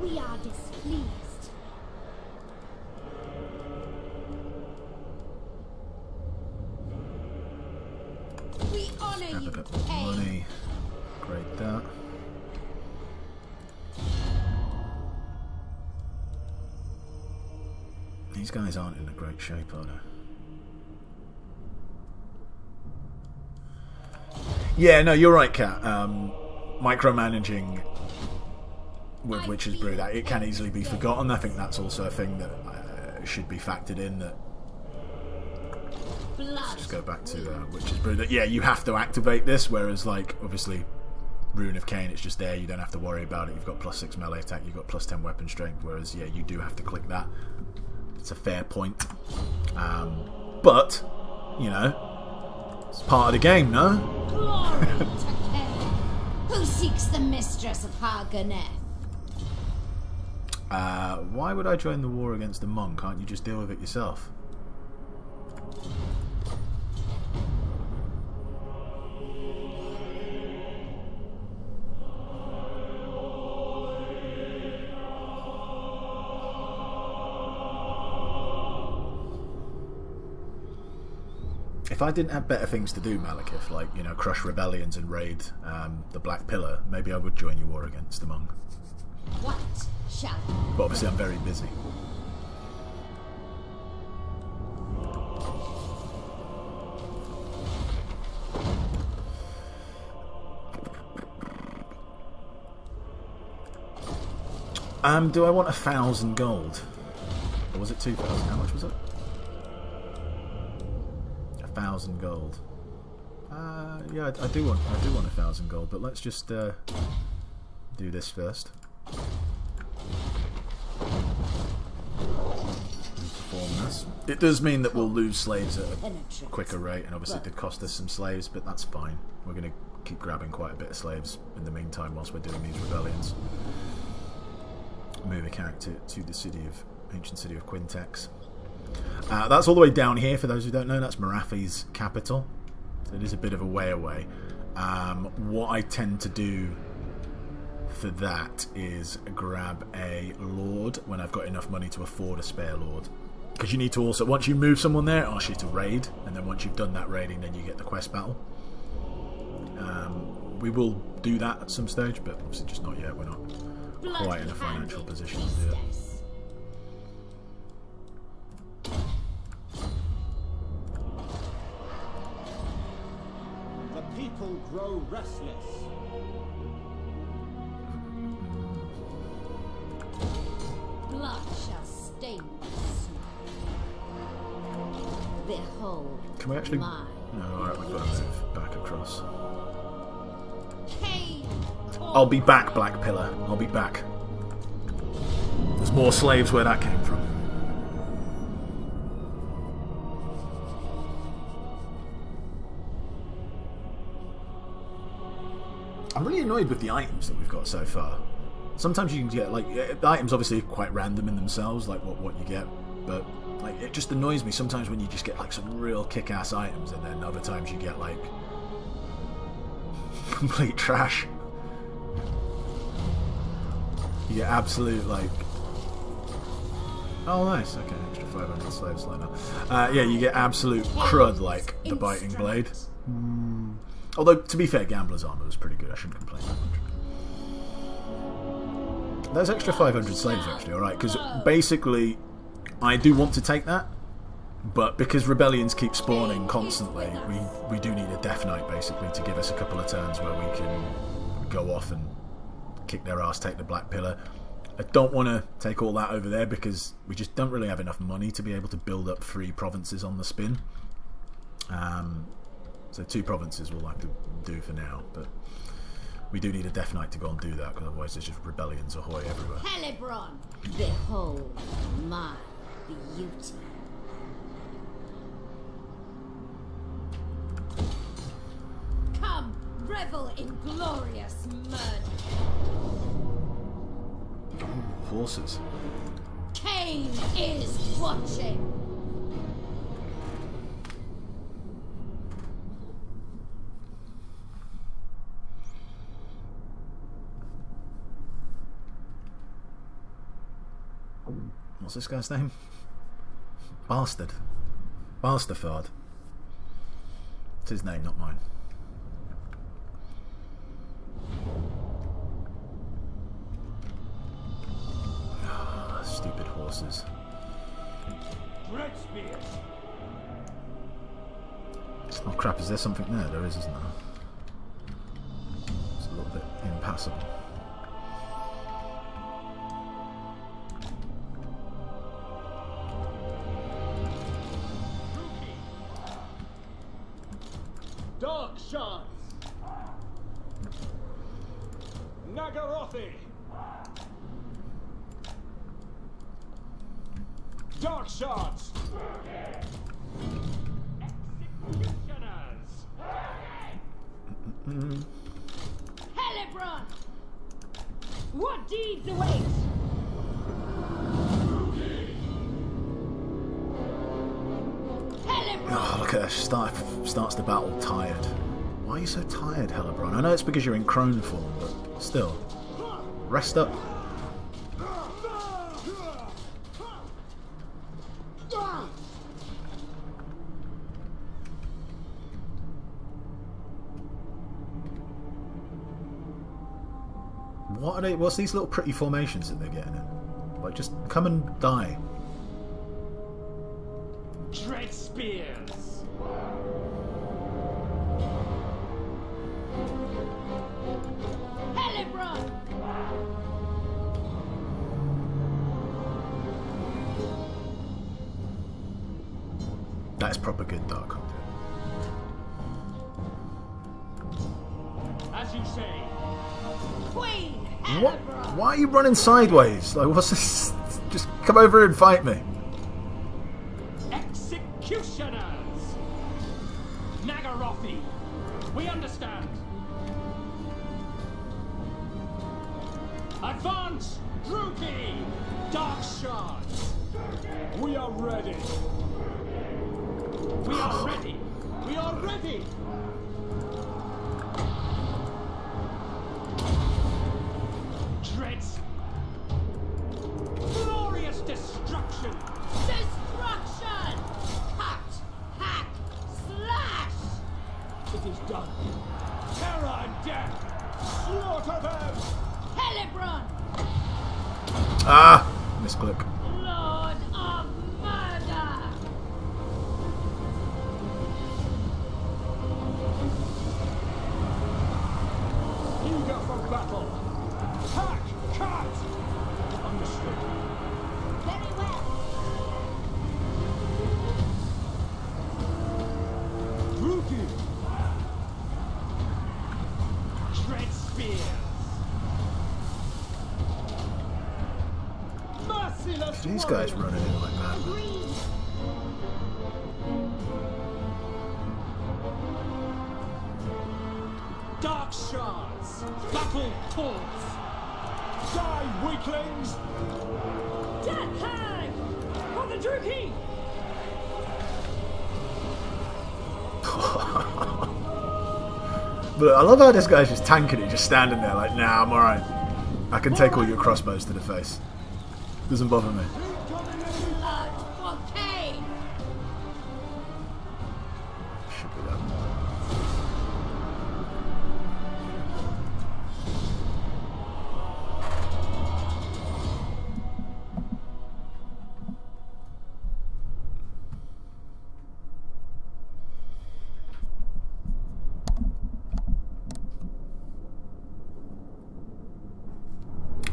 We are displeased. We honor Have a you, bit more Kane. money. Great that. These guys aren't in a great shape, are they? Yeah, no, you're right, Kat. Micromanaging with Witch's Brew, that it can easily be forgotten. I think that's also a thing that should be factored in. That let's just go back to Witch's Brew. That yeah, you have to activate this. Whereas, like, obviously, Rune of Cain, it's just there. You don't have to worry about it. You've got +6 melee attack. You've got +10 weapon strength. Whereas, yeah, you do have to click that. It's a fair point. But you know, it's part of the game, no? Glory to Kane, who seeks the mistress of Har Ganeth. Why would I join the war against the monk? Can't you just deal with it yourself? If I didn't have better things to do, Malekith, like, you know, crush rebellions and raid the Black Pillar, maybe I would join your war against the monk. What shall But obviously I'm very busy. Do I want 1,000 gold? Or was it 2,000? How much was it? 1,000 gold. Yeah, I do want 1,000 gold, but let's just do this first. Perform this. It does mean that we'll lose slaves at a quicker rate, and obviously it did cost us some slaves, but that's fine. We're going to keep grabbing quite a bit of slaves in the meantime whilst we're doing these rebellions. Move a character to the ancient city of Quintex. That's all the way down here, for those who don't know. That's Marathi's capital. So it is a bit of a way away. What I tend to do for that is grab a lord when I've got enough money to afford a spare lord. Because you need to also, once you move someone there, it asks you to raid. And then once you've done that raiding, then you get the quest battle. We will do that at some stage, but obviously just not yet. We're not quite in a financial position to do it. The people grow restless. blood shall stain this sword. Behold. Can we actually? Mine. No, alright, we've got to move back across. Cain, I'll be back, Black Pillar. I'll be back. There's more slaves where that came from. I'm really annoyed with the items that we've got so far. Sometimes you can get, like, the items obviously are quite random in themselves, like what you get, but like it just annoys me sometimes when you just get like some real kick-ass items, and then other times you get like complete trash. You get absolute like, oh nice, okay, extra 500 slaves like that. Yeah, you get absolute crud like the biting blade. Although to be fair, Gambler's armor was pretty good. I shouldn't complain that much. There's extra 500 slaves actually, alright, because basically I do want to take that, but because rebellions keep spawning constantly, we do need a Death Knight basically to give us a couple of turns where we can go off and kick their ass, take the Black Pillar. I don't want to take all that over there because we just don't really have enough money to be able to build up 3 provinces on the spin. So 2 provinces we'll have to do for now, but we do need a Death Knight to go and do that, because otherwise there's just rebellions ahoy everywhere. Hellebron, behold my beauty. Come, revel in glorious murder. Ooh, horses. Cain. Queen is watching. What's this guy's name? Bastard. Bastafard. It's his name, not mine. Stupid horses. Dread spears. Oh crap, is there something there? There is, isn't there? It's a little bit impassable. Dark shards. Naggarothi. Dark shards. Executioners. Hellebron! What deeds await? Hellebron! Oh, look at her. Starts the battle tired. Why are you so tired, Hellebron? I know it's because you're in Crone form, but still. Rest up. What are they? What's these little pretty formations that they're getting in? Like, just come and die. Dread spears. Hellebron! That's proper good dark content. As you say. Queen What? Hellebron. Why are you running sideways? Like, what's this? Just come over and fight me. Executioners. Naggarothi. We understand. Advance, Druki. Dark shards. We are ready. We are ready. We are ready. Dreads. Glorious destruction. Destruction. Cut. Hack. Slash. It is done. Terror and death. Slaughter them. Hellebron. Ah! Misclick. Lord of Murder. Eager for battle. Hack! Cut! Understood. Very well. Druki! Dread spears! Merciless These guys warrior. running in like that. Agreed. Dark shards! Battle taunts! Die, weaklings! Death hag! For the Druki! But I love how this guy's just tanking it, just standing there like, nah, I'm alright. I can take all your crossbows to the face. Doesn't bother me. Blood for Cain. Should be that.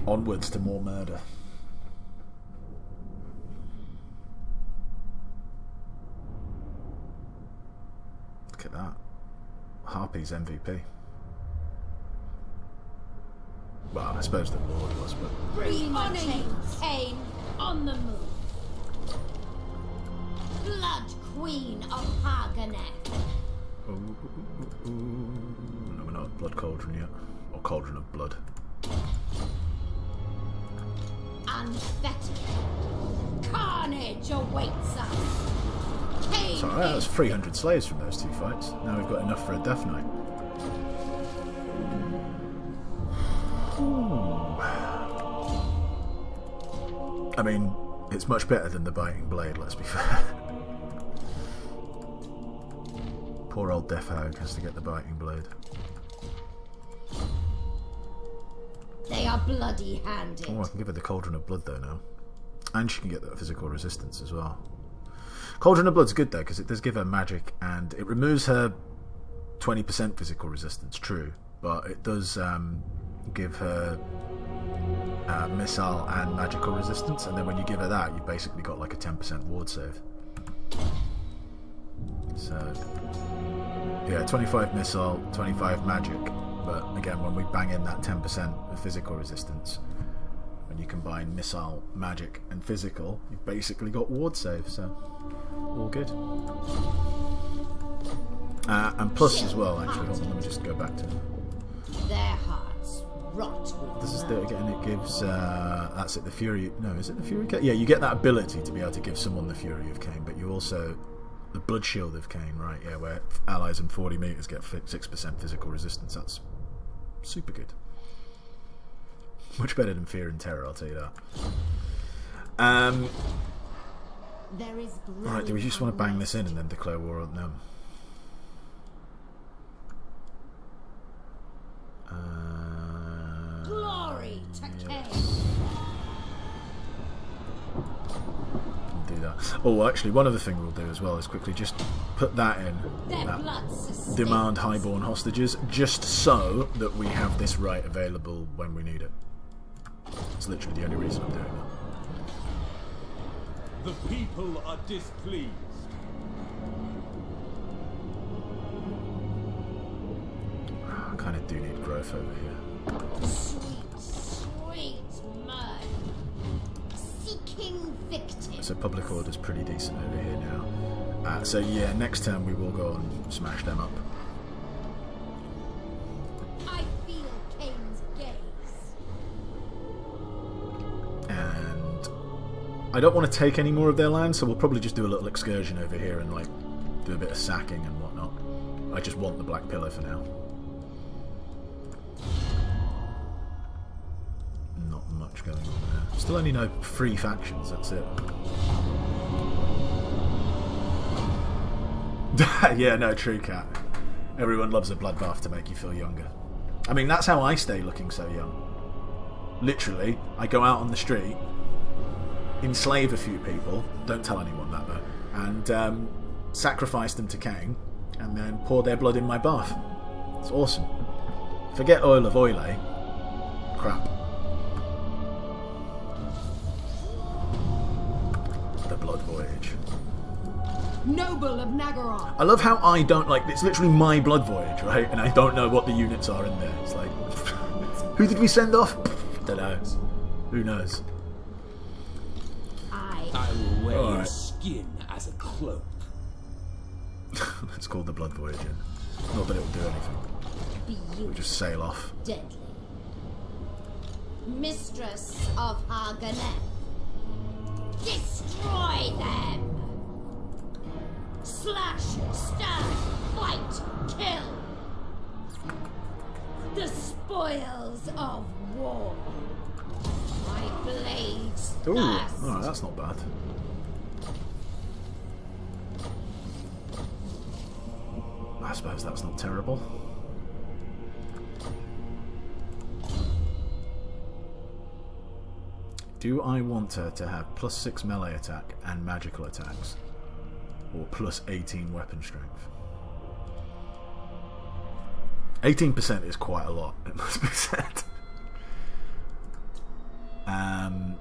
Onwards to more murder. Look at that. Harpy's MVP. Well, I suppose the Lord was, but... Bring on Cain on the move. Blood Queen of Har Ganeth. No, we're not at Blood Cauldron yet. Or Cauldron of Blood. Unfettered. carnage awaits us. Cain So that was 300 slaves from those 2 fights. Now we've got enough for a Death Knight. Ooh. I mean, it's much better than the Biting Blade, let's be fair. Poor old Death Hag has to get the Biting Blade. They are bloody-handed. Oh, I can give her the Cauldron of Blood though now. And she can get that physical resistance as well. Cauldron of Blood's good though, because it does give her magic, and it removes her 20% physical resistance, true, but it does give her missile and magical resistance, and then when you give her that, you've basically got like a 10% ward save. So, yeah, 25 missile, 25 magic, but again, when we bang in that 10% of physical resistance, when you combine missile, magic, and physical, you've basically got ward save, so all good. And plus as well, actually, hold on, let me just go back to it. Their hearts rot with This is murder. it again, it gives, that's it, the Fury, no, is it the Fury? Yeah, you get that ability to be able to give someone the Fury of Cain, but you also, the Blood Shield of Cain, right, yeah, where allies in 40 metres get 6% physical resistance, that's super good. Much better than Fear and Terror, I'll tell you that. There is Right, do we just want to bang this in and then declare war on them? glory to Cain. Do that. Oh, actually, one other thing we'll do as well is quickly just put that in. Their That blood sustains. demand highborn hostages, just so that we have this right available when we need it. It's literally the only reason I'm doing that. The people are displeased. I kind of do need growth over here. Sweet, sweet mud. Seeking victims. So public order's pretty decent over here now. So yeah, next turn we will go and smash them up. I feel Cain's gaze. And I don't want to take any more of their land, so we'll probably just do a little excursion over here and like do a bit of sacking and whatnot. I just want the Black Pillar for now. Not much going on there. Still only know 3 factions, that's it. Yeah, no, true, Cat. Everyone loves a bloodbath to make you feel younger. I mean, that's how I stay looking so young. Literally, I go out on the street, enslave a few people, don't tell anyone that though, and sacrifice them to Cain, and then pour their blood in my bath. It's awesome. Forget oil of oile. Crap. The Blood Voyage. Noble of Naggaroth. I love how I don't, like, it's literally my Blood Voyage, right? And I don't know what the units are in there. It's like, who did we send off? Don't know. Who knows? I will wear All your right. skin as a cloak. It's called the Blood Voyage. Not that it will do anything. Beautiful. We'll just sail off. Deadly. Mistress of Har Ganeth. Destroy them! Slash, stab, fight, kill! The spoils of war. My blades Ooh, thirst. alright, that's not bad. I suppose that's not terrible. Do I want her to have +6 melee attack and magical attacks? Or +18 weapon strength? 18% is quite a lot, it must be said. And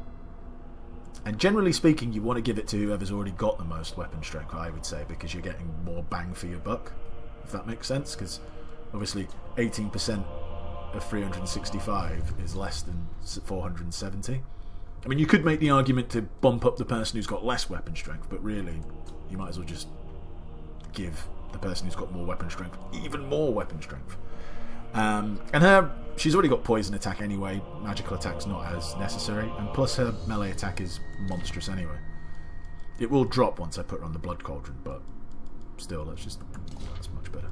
generally speaking, you want to give it to whoever's already got the most weapon strength, I would say, because you're getting more bang for your buck, if that makes sense, because obviously 18% of 365 is less than 470. I mean, you could make the argument to bump up the person who's got less weapon strength, but really, you might as well just give the person who's got more weapon strength even more weapon strength. And she's already got poison attack anyway, magical attack's not as necessary, and plus her melee attack is monstrous anyway. It will drop once I put her on the Blood Cauldron, but still, that's much better.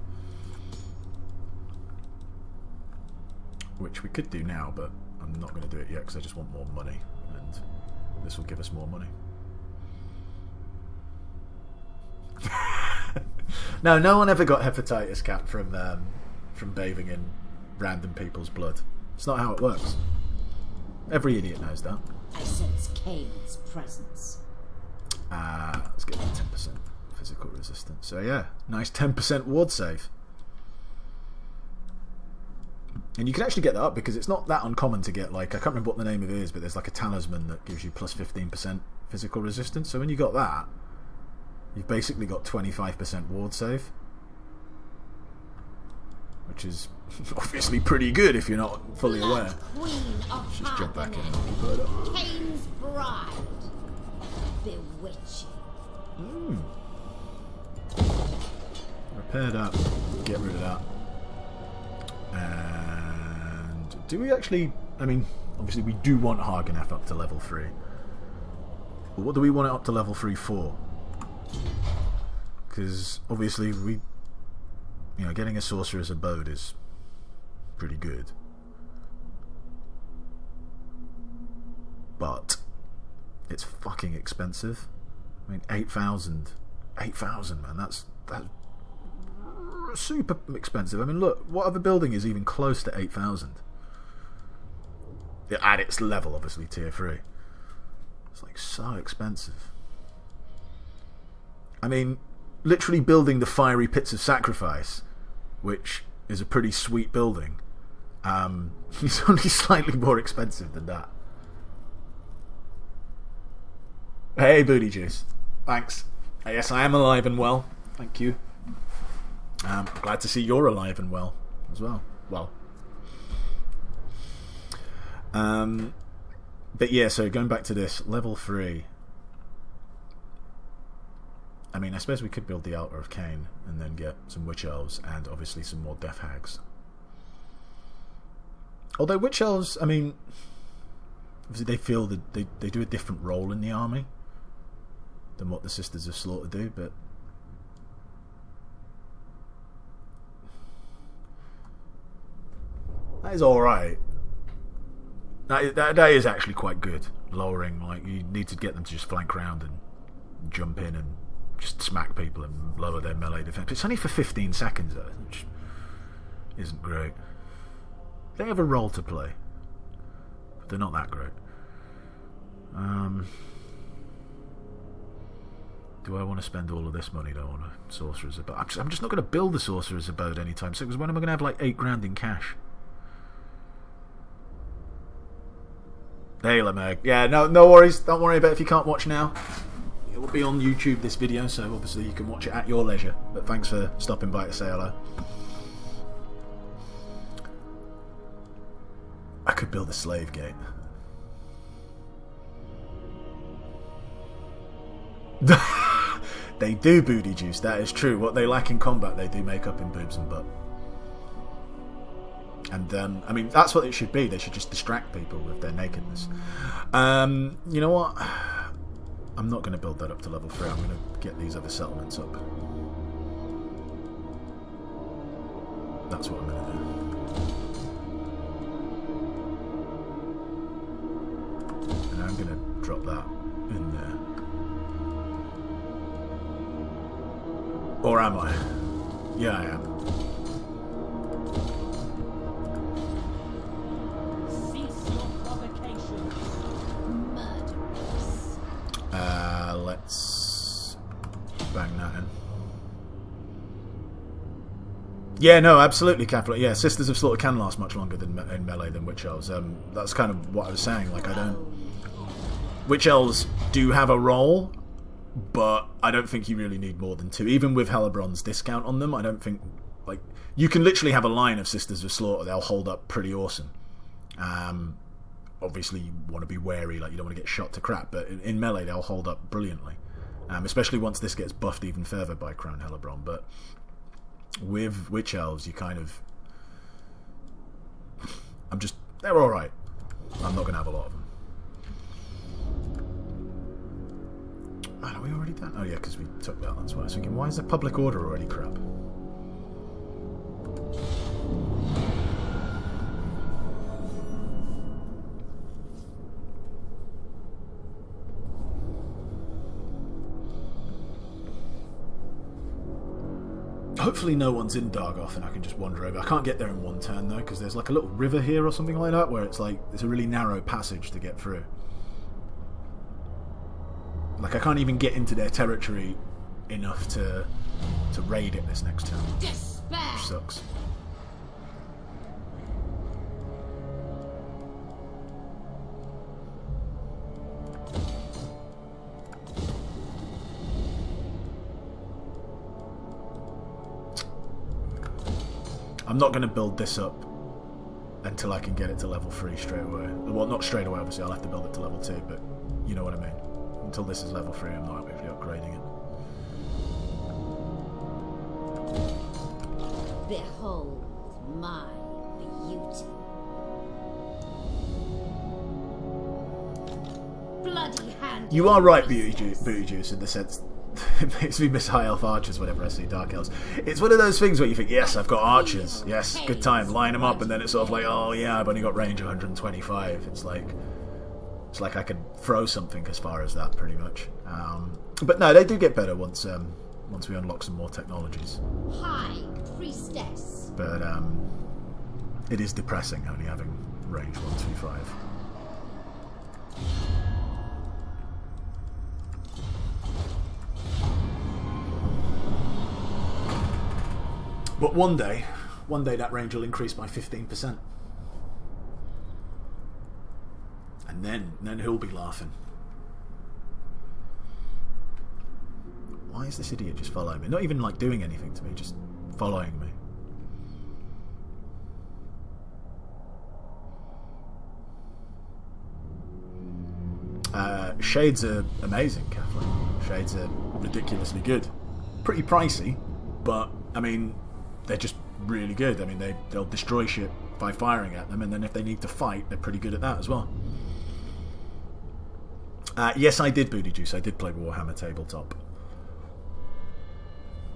Which we could do now, but I'm not going to do it yet because I just want more money, and this will give us more money. No one ever got hepatitis, Cat, from bathing in random people's blood. It's not how it works. Every idiot knows that. I sense Kane's presence. Let's get that 10% physical resistance. So yeah, nice 10% ward save. And you can actually get that up because it's not that uncommon to get, like, I can't remember what the name of it is, but there's like a talisman that gives you plus 15% physical resistance. So when you got that, you've basically got 25% ward save, which is obviously pretty good if you're not fully aware. Queen of Let's just jump back in. Har Kane's bride. Bewitching. Repair that. Get rid of that. And do we actually... I mean, obviously we do want Har Ganeth up to level 3. But what do we want it up to level 3 for? Because obviously we... You know, getting a Sorcerer's Abode is pretty good. But it's fucking expensive. I mean, 8,000. 8,000, man. That's super expensive. I mean, look, what other building is even close to 8,000? At its level, obviously, tier 3. It's like so expensive. I mean, literally building the Fiery Pits of Sacrifice, which is a pretty sweet building, is only slightly more expensive than that. Hey, Booty Juice. Thanks. Yes, I am alive and well. Thank you. Glad to see you're alive and well as well. Well. But yeah, so going back to this, level 3. I mean, I suppose we could build the Altar of Cain and then get some Witch Elves and obviously some more Death Hags. Although Witch Elves, I mean, obviously they feel that they do a different role in the army than what the Sisters of Slaughter do, but that is alright. That is actually quite good. Lowering, like, you need to get them to just flank round and jump in and just smack people and lower their melee defense. It's only for 15 seconds though, which isn't great. They have a role to play, but they're not that great. Do I want to spend all of this money though on a Sorcerer's Abode? I'm just not going to build a Sorcerer's Abode anytime soon, because when am I going to have like 8 grand in cash? Hey, Lemeg. Yeah, no worries. Don't worry about it if you can't watch now. It will be on YouTube, this video, so obviously you can watch it at your leisure. But thanks for stopping by to say hello. I could build a slave gate. They do, Booty Juice, that is true. What they lack in combat, they do make up in boobs and butt. And, I mean, that's what it should be. They should just distract people with their nakedness. You know what? I'm not going to build that up to level 3. I'm going to get these other settlements up. That's what I'm going to do. And I'm going to drop that in there. Or am I? Yeah, I am. Cease your provocation. Murderous. Let's bang that in. Yeah, no, absolutely, Catholic. Yeah, Sisters of Slaughter can last much longer than in melee than Witch Elves. That's kind of what I was saying. Like, Witch Elves do have a role, but I don't think you really need more than 2. Even with Hellebron's discount on them, I don't think... Like, you can literally have a line of Sisters of Slaughter. They'll hold up pretty awesome. Obviously, you want to be wary. Like, you don't want to get shot to crap. But in melee, they'll hold up brilliantly. Especially once this gets buffed even further by Crone Hellebron. But with Witch Elves, you kind of... They're alright. I'm not going to have a lot of them. Oh, are we already done? Oh yeah, because we took that. That's why I was thinking, why is the public order already crap? Hopefully no one's in Naggaroth and I can just wander over. I can't get there in one turn though, because there's like a little river here or something like that, where it's like, it's a really narrow passage to get through. Like I can't even get into their territory enough to raid it this next turn. Despair. Which sucks. I'm not going to build this up until I can get it to level 3 straight away. Well, not straight away, obviously. I'll have to build it to level 2, but you know what I mean. Until this is level 3, I'm not actually upgrading it. Behold my beauty. Bloody hand. You are right, Booty Juice, in the sense it makes me miss high elf archers whenever I see dark elves. It's one of those things where you think, yes, I've got archers, yes, good time, line them up, and then it's sort of like, oh yeah, I've only got range 125. It's like I could throw something as far as that, pretty much. But no, they do get better once we unlock some more technologies. High priestess. But it is depressing only having range 125. But one day that range will increase by 15%. And then he'll be laughing. Why is this idiot just following me? Not even like doing anything to me, just following me. Shades are amazing, Kathleen. Shades are ridiculously good. Pretty pricey, but I mean, they're just really good. I mean, they'll destroy shit by firing at them, and then if they need to fight, they're pretty good at that as well. Yes, I did, Booty Juice. I did play Warhammer Tabletop.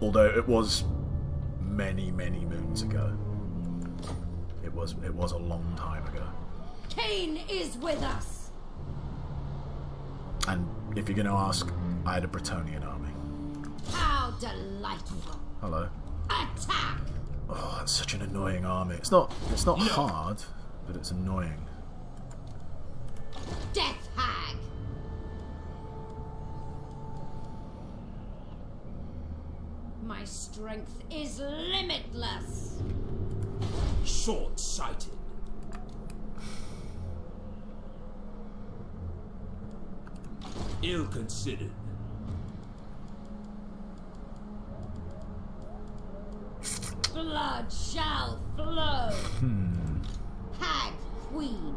Although it was many, many moons ago. It was a long time ago. Cain is with us. And if you're going to ask, I had a Bretonian army. How delightful. Hello. Attack. Oh, that's such an annoying army. It's not hard, but it's annoying. Death hag. My strength is limitless. Short-sighted. Ill-considered. Blood shall flow. Hag queen.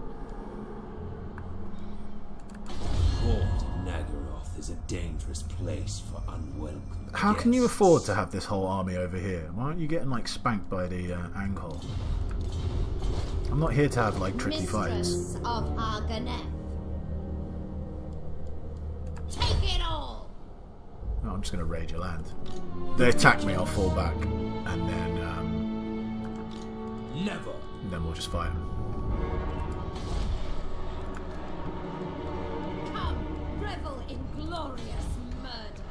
Court of Naggaroth is a dangerous place for unwelcome How can you guests. afford to have this whole army over here? Why aren't you getting like spanked by the anghole? I'm not here to have like tricky fights. Mistress of Har Ganeth. Take it all. No, I'm just going to raid your land. They attack me, I'll fall back, and Never. then we'll just fight them. Come, revel in glorious murder.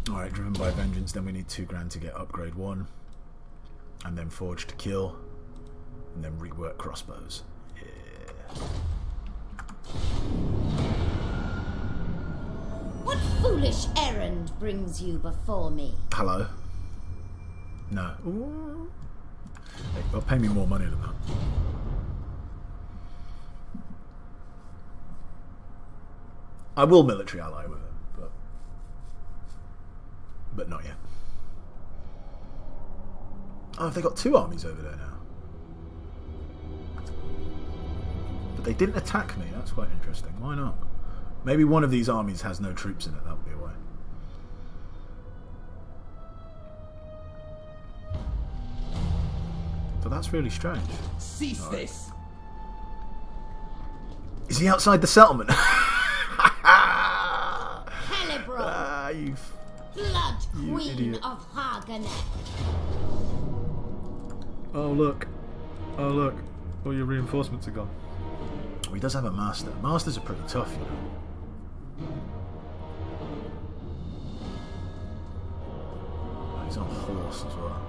Alright, driven by vengeance, then we need 2 grand to get upgrade 1. And then forge to kill. And then rework crossbows. Yeah. What foolish errand brings you before me? Hello? No. Ooh. Hey, well, pay me more money than that. I will military ally with it, but not yet. Oh, have they got 2 armies over there now? But they didn't attack me. That's quite interesting. Why not? Maybe one of these armies has no troops in it. That would be a way. But that's really strange. Cease this! Is he outside the settlement? Hellebron, You Blood Queen idiot. of Har Ganeth. Oh look. Oh look. All your reinforcements are gone. Oh, he does have a master. Masters are pretty tough, you know. Oh, he's on a horse as well.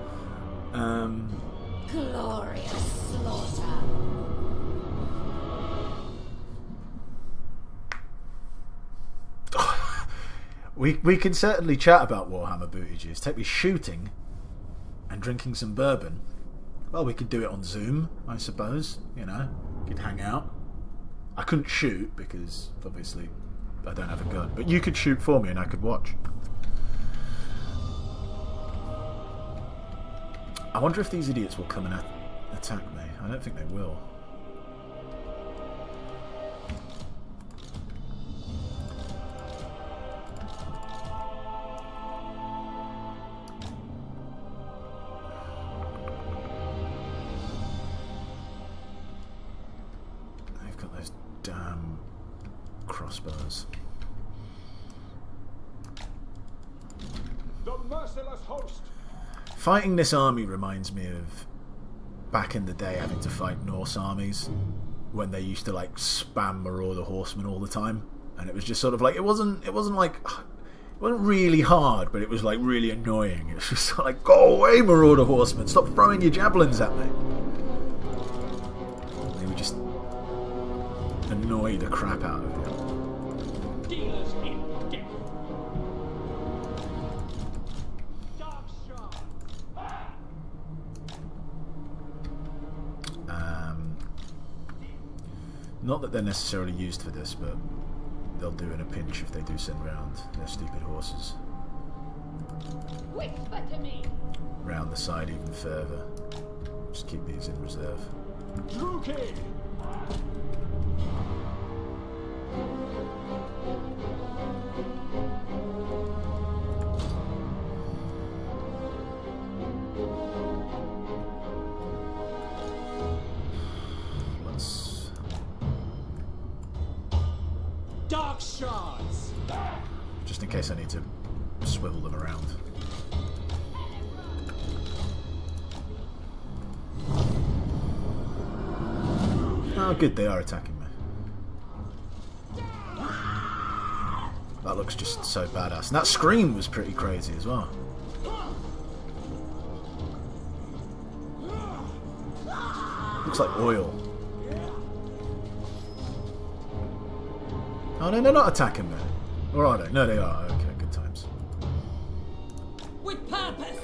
Glorious slaughter. We can certainly chat about Warhammer bootages. Take me shooting and drinking some bourbon. Well, we could do it on Zoom, I suppose. You know, we could hang out. I couldn't shoot because obviously I don't have a gun, but you could shoot for me and I could watch. I wonder if these idiots will come and attack me. I don't think they will. They've got those damn crossbows. The merciless host! Fighting this army reminds me of back in the day having to fight Norse armies when they used to like spam Marauder horsemen all the time, and it was just sort of like it wasn't really hard, but it was like really annoying. It was just sort of like, go away, Marauder horsemen! Stop throwing your javelins at me! They would just annoy the crap out of you. Dealers in death! Not that they're necessarily used for this, but they'll do in a pinch if they do send round their stupid horses. Whisper to me. Round the side even further. Just keep these in reserve. Druki! Let's... Dark shards! just in case I need to swivel them around. Oh, good, they are attacking me. That looks just so badass. And that scream was pretty crazy as well. Looks like oil. Oh no, they're not attacking me. Or are they? No, they are. Okay, good times. With purpose.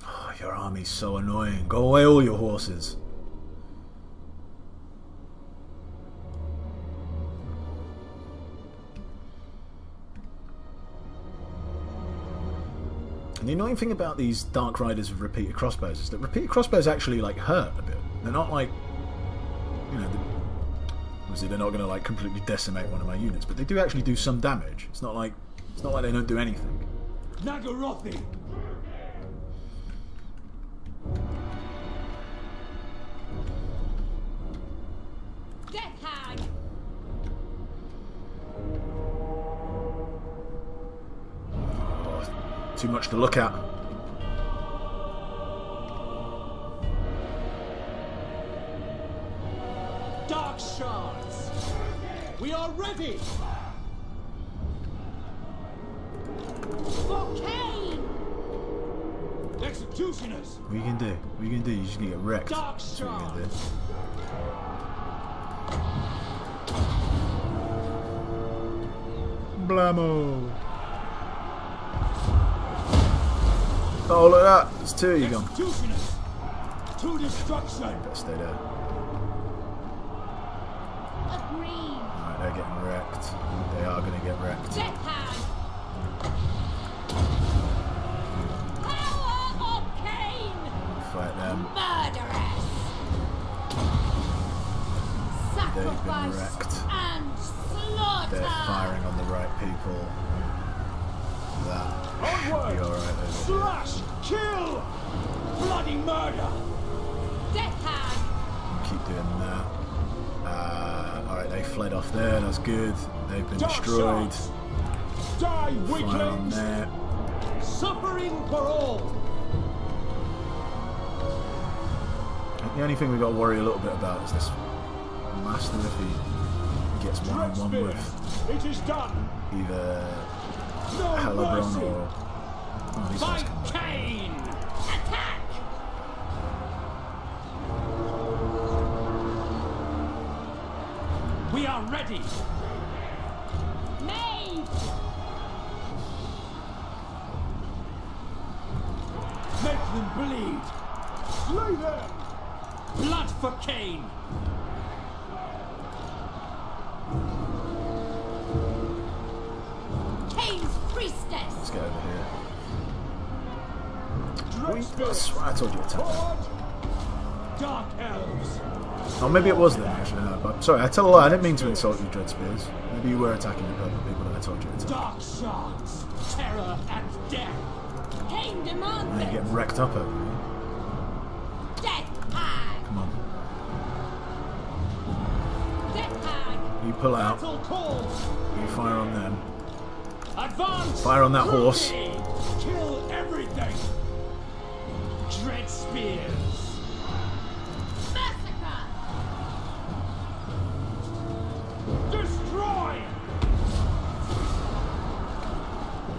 Oh, your army's so annoying. Go away, all your horses. And the annoying thing about these Dark Riders with repeated crossbows is that repeated crossbows actually like hurt a bit. They're not like, you know, obviously they're not going to like completely decimate one of my units, but they do actually do some damage. It's not like they don't do anything. Naggaroth! Death hag. Too much to look at. Dark shards! We are ready! For Cain. Executioners! What are you going to do? What are you going to do? You're just going to get wrecked. Dark That's what you're going to do. Blammo! Oh, look at that! There's two of you gone. Executioners! To destruction! Better stay there. Agreed. Alright, they're getting wrecked. They are going to get wrecked. Death hag. Power of Cain. Fight them. Murderous. they've been wrecked. And slaughter. They're firing on the right people. That should be Onward! alright over Slash! Kill! Bloody murder! Death hand. here. Keep doing that. Alright, they fled off there, that's good. They've been Dark destroyed. shots. Die, Fire on weaklings! there. Suffering for all! The only thing we've got to worry a little bit about is this Master if he gets one-on-one Dread with spears. It is done! either No Hellebron mercy! or... Oh, these guys By come back. Cain! Attack. We are ready! Made! Make them bleed! Slay them! Blood for Cain! Cain's priestess. Let's get over here. Dread spears! I told you to attack. Forward! Dark elves! Oh, maybe it was them actually. No, but sorry, I tell a lie. I didn't mean to insult you, Dread Spears. Maybe you were attacking the purple people that I told you to attack. Dark shards! Terror and death! Cain And demands you it! get wrecked up over here. Death hag. Come on. Death hag! You pull out. Battle calls! You fire on them. Advance! Fire on that horse. Cruelty! Kill everything! Dread spears! Massacre. Destroy!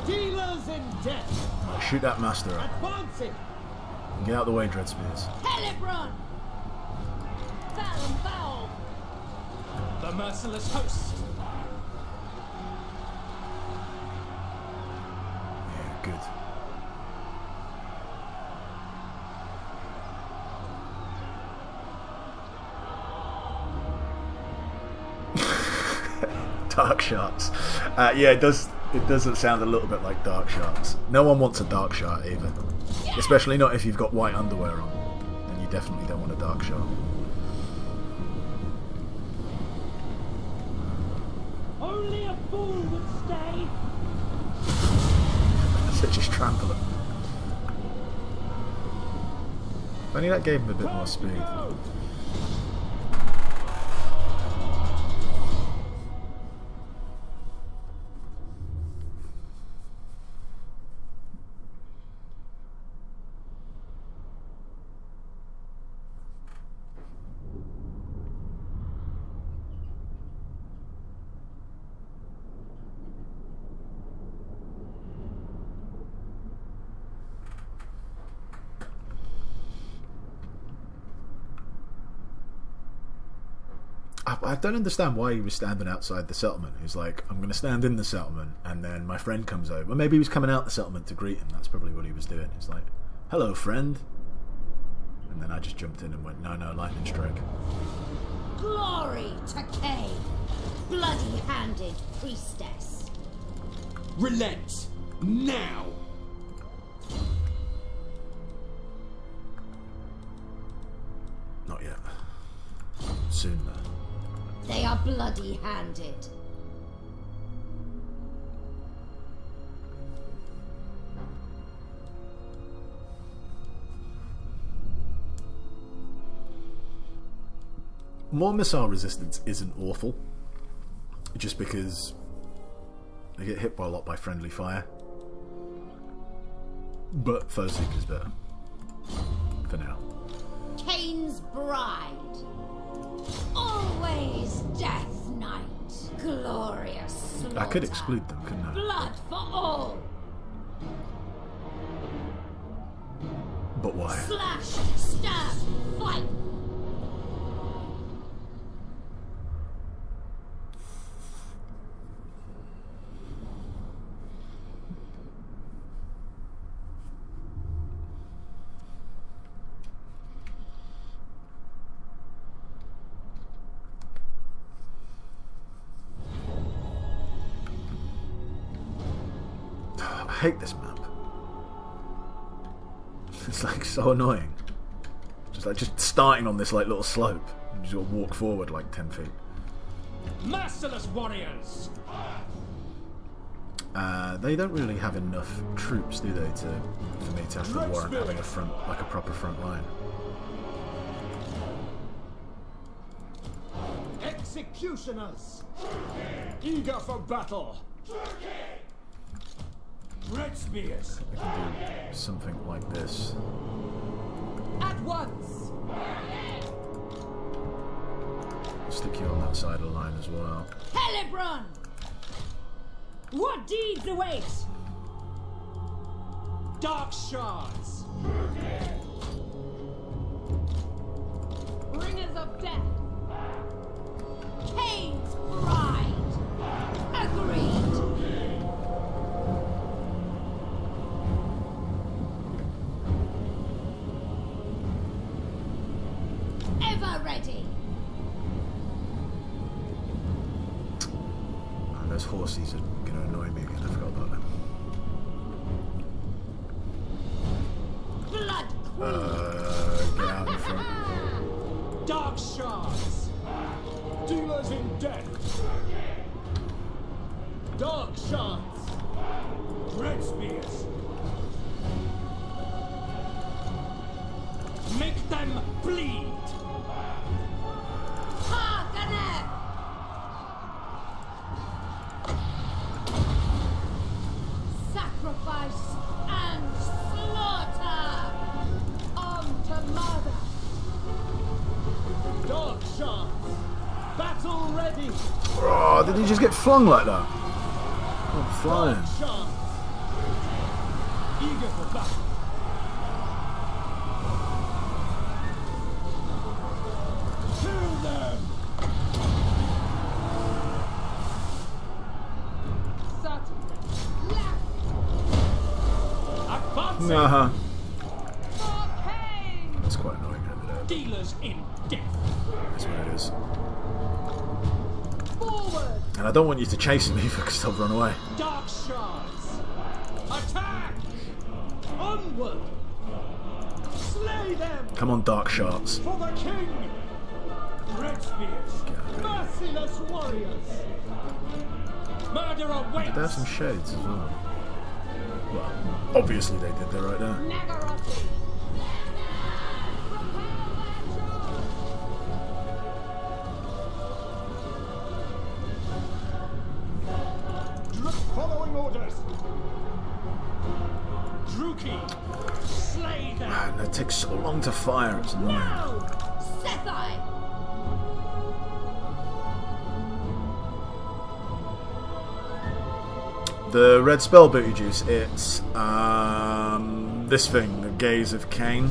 Dealers in death! Shoot that Master up. Advancing! Get out of the way, Dread Spears. Hellebron. Foul and foul! The merciless host! Yeah, good. Dark Sharks. Yeah, it does. It doesn't sound a little bit like Dark Sharks. No one wants a Dark Shark either, especially not if you've got white underwear on. Then you definitely don't want a Dark Shark. Only a fool would stay! So just trample them. If only that gave him a bit more speed. I don't understand why he was standing outside the settlement. He's like, I'm going to stand in the settlement, and then my friend comes over. Or maybe he was coming out the settlement to greet him. That's probably what he was doing. He's like, hello, friend. And then I just jumped in and went, no, lightning strike. Glory to Cain. Bloody-handed priestess. Relent! Now! Not yet. Soon, though. They are bloody-handed. More missile resistance isn't awful, just because they get hit by a lot by friendly fire. But foe seeker is better for now. Cain's bride. Always death knight. Glorious slaughter. I could exclude them, couldn't I? Blood for all. But why? Slash, stab, fight. I hate this map. It's like so annoying. Just starting on this like little slope. You just gotta walk forward like 10 feet. Merciless warriors! They don't really have enough troops, do they, for me to have to warrant having a front, like a proper front line. Executioners! Eager for battle! Red spears! We can do something like this. At once! Stick you on that side of the line as well. Hellebron! What deeds await? Dark shards! Bringers of death! Cain's pride. Agreed. Ever ready. And those horses are going to annoy me again. I forgot about them. Blood Get out in front. Dark shards! Dealers in death! Dark shards! Red spears! Make them bleed! Har Ganeth. Sacrifice and slaughter. On to murder! Dark shards! Battle ready! Oh, did he just get flung like that? Oh, flying. Dark shards! Eager for battle! Kill them! Certainly! Left! Advancing! Nah. For Cain! That's quite annoying over there. Dealers in death! That's what it is. Forward! And I don't want you to chase me because they'll run away. Dark shards! Attack! Onward! Slay them! Come on, dark shards. For the king! Red spears! Merciless warriors! Murder awaits! They have some shades as well. Well, obviously they did. They're right there. Naggaroth! Following orders! Druki! Slay them! Man, they take so long to fire. It's annoying. No. Sethai. The red spell booty juice. It's this thing, the Gaze of Cain.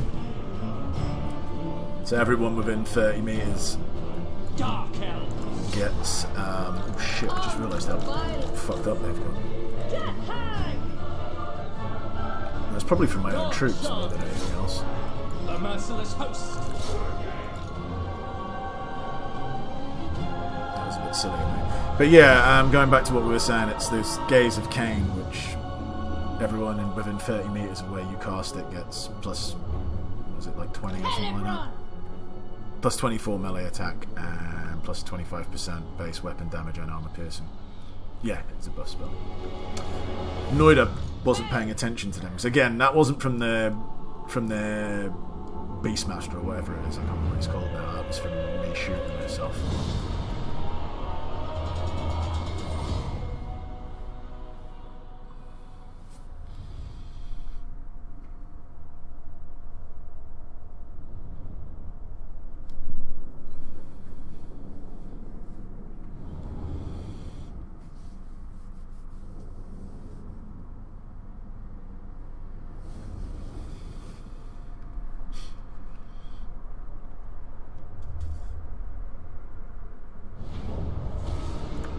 So everyone within 30 meters Dark elves! gets. Oh shit! I just realised how fucked up they've got. Get hang! That's probably from my own troops more than anything else. A merciless host! That was a bit silly of me. But yeah, going back to what we were saying, it's this Gaze of Cain, which everyone within 30 meters of where you cast it gets plus, was it like 20 or something like that? Hellebron. Plus 24 melee attack and plus 25% base weapon damage and armor piercing. Yeah, it's a buff spell. Noida wasn't paying attention to them because again, that wasn't from their Beastmaster or whatever it is. I can't remember what it's called now. That was from me shooting myself.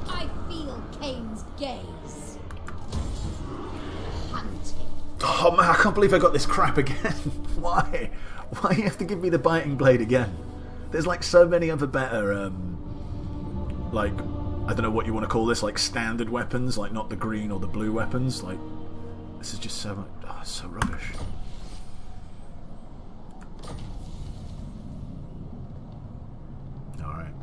I feel Cain's gaze. Hunting. Oh man, I can't believe I got this crap again. Why? Why do you have to give me the biting blade again? There's like so many other better, like, I don't know what you want to call this, like standard weapons, like not the green or the blue weapons. Like, this is just so much, oh, it's so rubbish. Alright.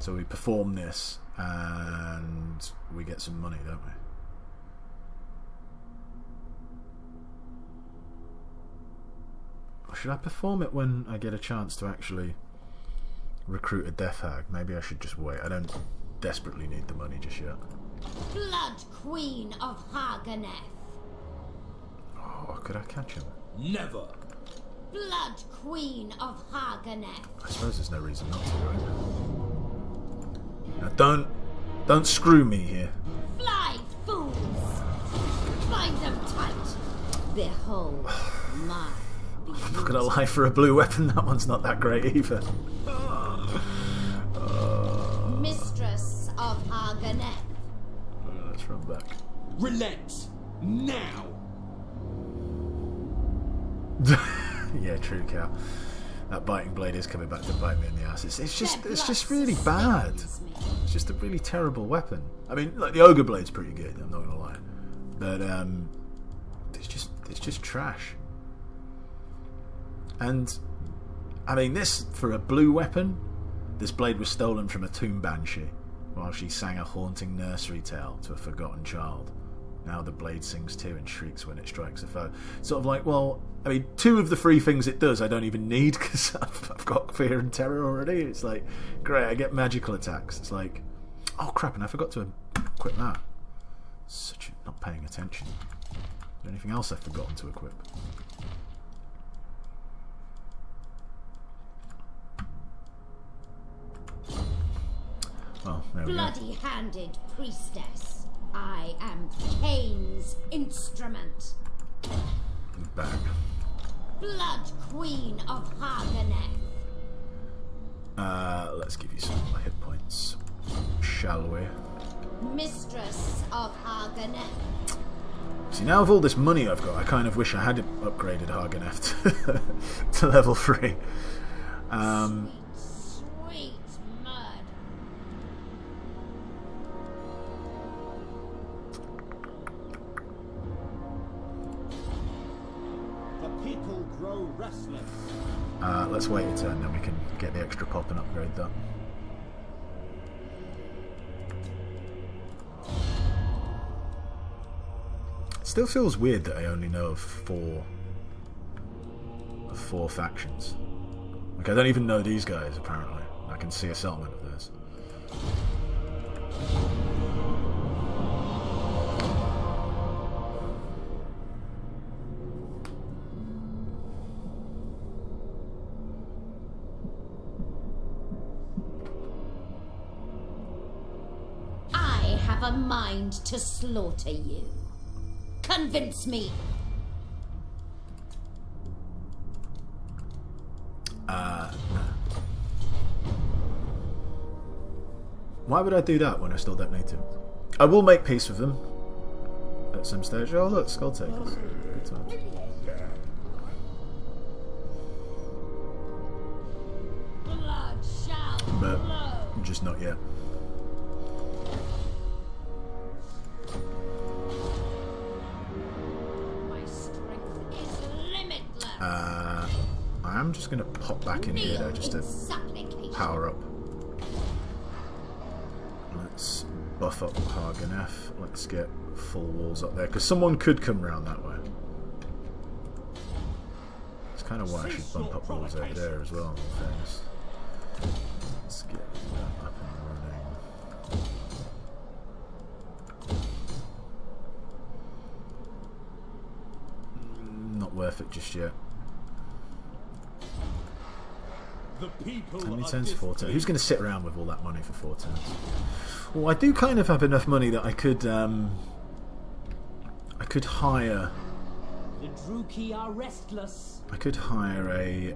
So we perform this and we get some money, don't we? Or should I perform it when I get a chance to actually recruit a death hag? Maybe I should just wait. I don't desperately need the money just yet. Blood Queen of Har Ganeth. Oh, could I catch him? Never. Blood Queen of Har Ganeth. I suppose there's no reason not to, right? Now don't screw me here. Fly, fools! Bind them tight. Behold my I'm not gonna lie, for a blue weapon, that one's not that great either. Mistress of Har Ganeth. Let's run back. Relent now. Yeah, true, Cal. That biting blade is coming back to bite me in the ass. It's just really bad. It's just a really terrible weapon. I mean, like the ogre blade's pretty good. I'm not gonna lie, but it's just trash. And I mean, this for a blue weapon, this blade was stolen from a tomb banshee while she sang a haunting nursery tale to a forgotten child. Now the blade sings too and shrieks when it strikes a foe. Sort of like, well, I mean, 2 of the 3 things it does I don't even need because I've got fear and terror already. It's like, great, I get magical attacks. It's like, oh crap, and I forgot to equip that. Not paying attention. Is there anything else I've forgotten to equip? Well, there we go. Bloody-handed priestess. I am Cain's instrument. Back. Blood Queen of Har Ganeth. Let's give you some hit points, shall we? Mistress of Har Ganeth. See, now with all this money I've got, I kind of wish I had upgraded Har Ganeth to level 3. Sweet mud. The people grow restless. Let's wait a turn, then we can get the extra pop and upgrade that. It still feels weird that I only know of 4 factions. Like, I don't even know these guys, apparently. I can see a settlement of theirs. I have a mind to slaughter you. Convince me. No. Why would I do that when I still don't need to? I will make peace with them at some stage. Oh look, Skull Takers. Good times. Blood shall But flow. just not yet. My strength is limitless. I am just going to pop back in here though, just to power up. Let's buff up Har Ganeth. Let's get full walls up there, because someone could come around that way. It's kind of why I should bump up walls over there as well, in fairness. Let's get that up and running. Not worth it just yet. The people How many are turns? 4 turns. displeased. Who's going to sit around with all that money for 4 turns? Well, I do kind of have enough money that I could hire. The Druki are restless. I could hire a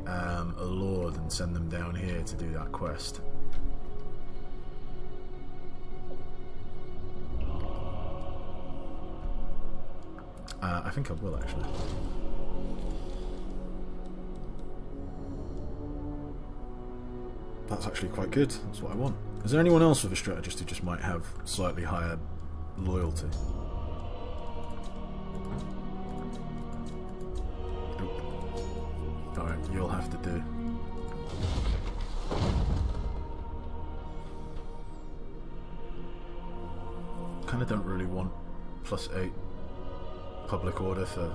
lord and send them down here to do that quest. I think I will actually. That's actually quite good. That's what I want. Is there anyone else with a strategist who just might have slightly higher loyalty? Nope. Alright, you'll have to do. don't really want +8 public order for...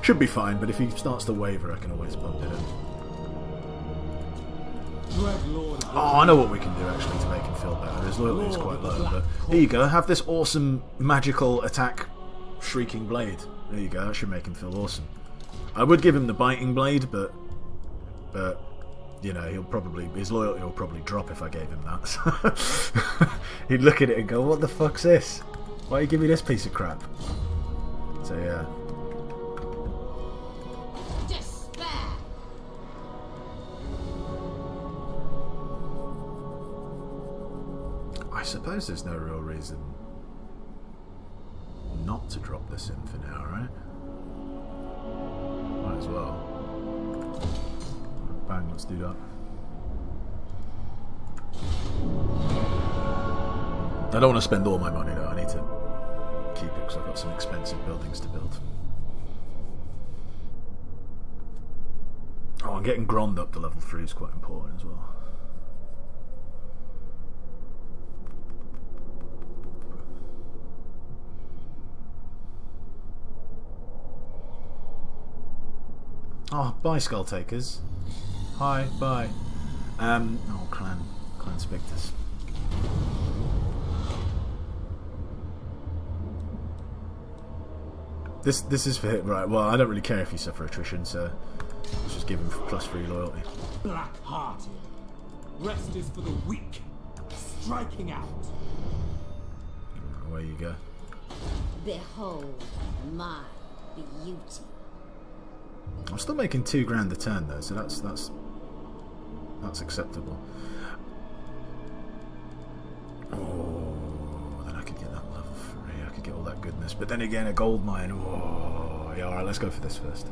Should be fine, but if he starts to waver, I can always bump it in. Oh, I know what we can do actually to make him feel better. His loyalty is quite low, but here you go. Have this awesome magical attack shrieking blade. There you go. That should make him feel awesome. I would give him the biting blade, but you know, his loyalty will probably drop if I gave him that. He'd look at it and go, "What the fuck's this? Why you give me this piece of crap?" So yeah. I suppose there's no real reason not to drop this in for now, right? Might as well. Bang, let's do that. I don't want to spend all my money though, I need to keep it because I've got some expensive buildings to build. Oh, and getting Grond up to level 3 is quite important as well. Oh, bye, Skull Takers. Hi, bye. Oh, Clan Spectres. This is for him, right? Well, I don't really care if you suffer attrition, so let's just give him +3 loyalty. Black-hearted. Rest is for the weak. Striking out. Away you go. Behold my beauty. I'm still making $2,000 a turn though, so that's acceptable. Oh, then I could get that level 3. I could get all that goodness, but then again, a gold mine. Oh, yeah. All right, let's go for this first.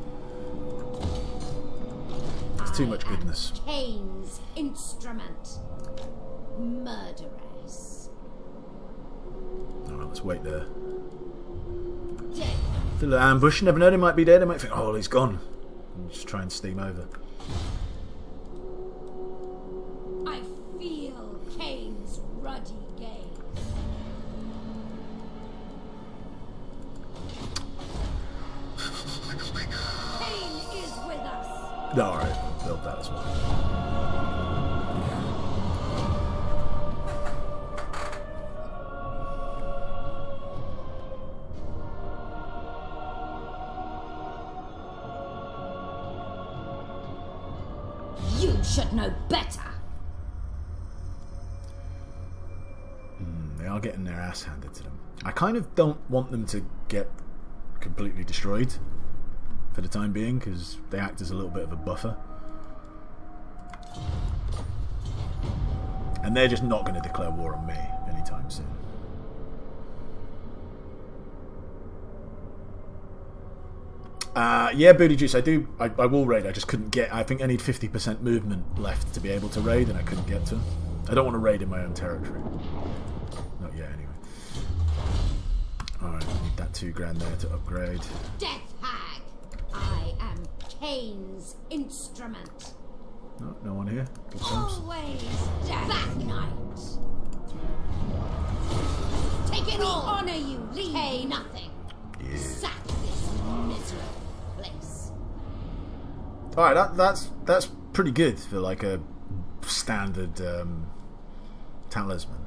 It's too much goodness. Cain's instrument, murderers. All right, let's wait there. Death. Still an ambush. Never know, they might be dead. They might think, oh, he's gone. And just try and steam over. I feel Cain's ruddy gaze. Cain is with us. Alright, we'll build that as well. You should know better. They are getting their ass handed to them. I kind of don't want them to get completely destroyed for the time being, because they act as a little bit of a buffer. And they're just not going to declare war on me anytime soon. Yeah, Booty Juice, I will raid. I just couldn't get... I think I need 50% movement left to be able to raid, and I couldn't get to. I don't want to raid in my own territory. Not yet, anyway. Alright, I need that $2,000 there to upgrade. Death Hag, I am Cain's instrument. No, no one here. Good times. Always Death Knight. Take it all. Honor you, Cain. Nothing. Yeah. Sack this miserable place. Alright, that's pretty good for like a standard talisman.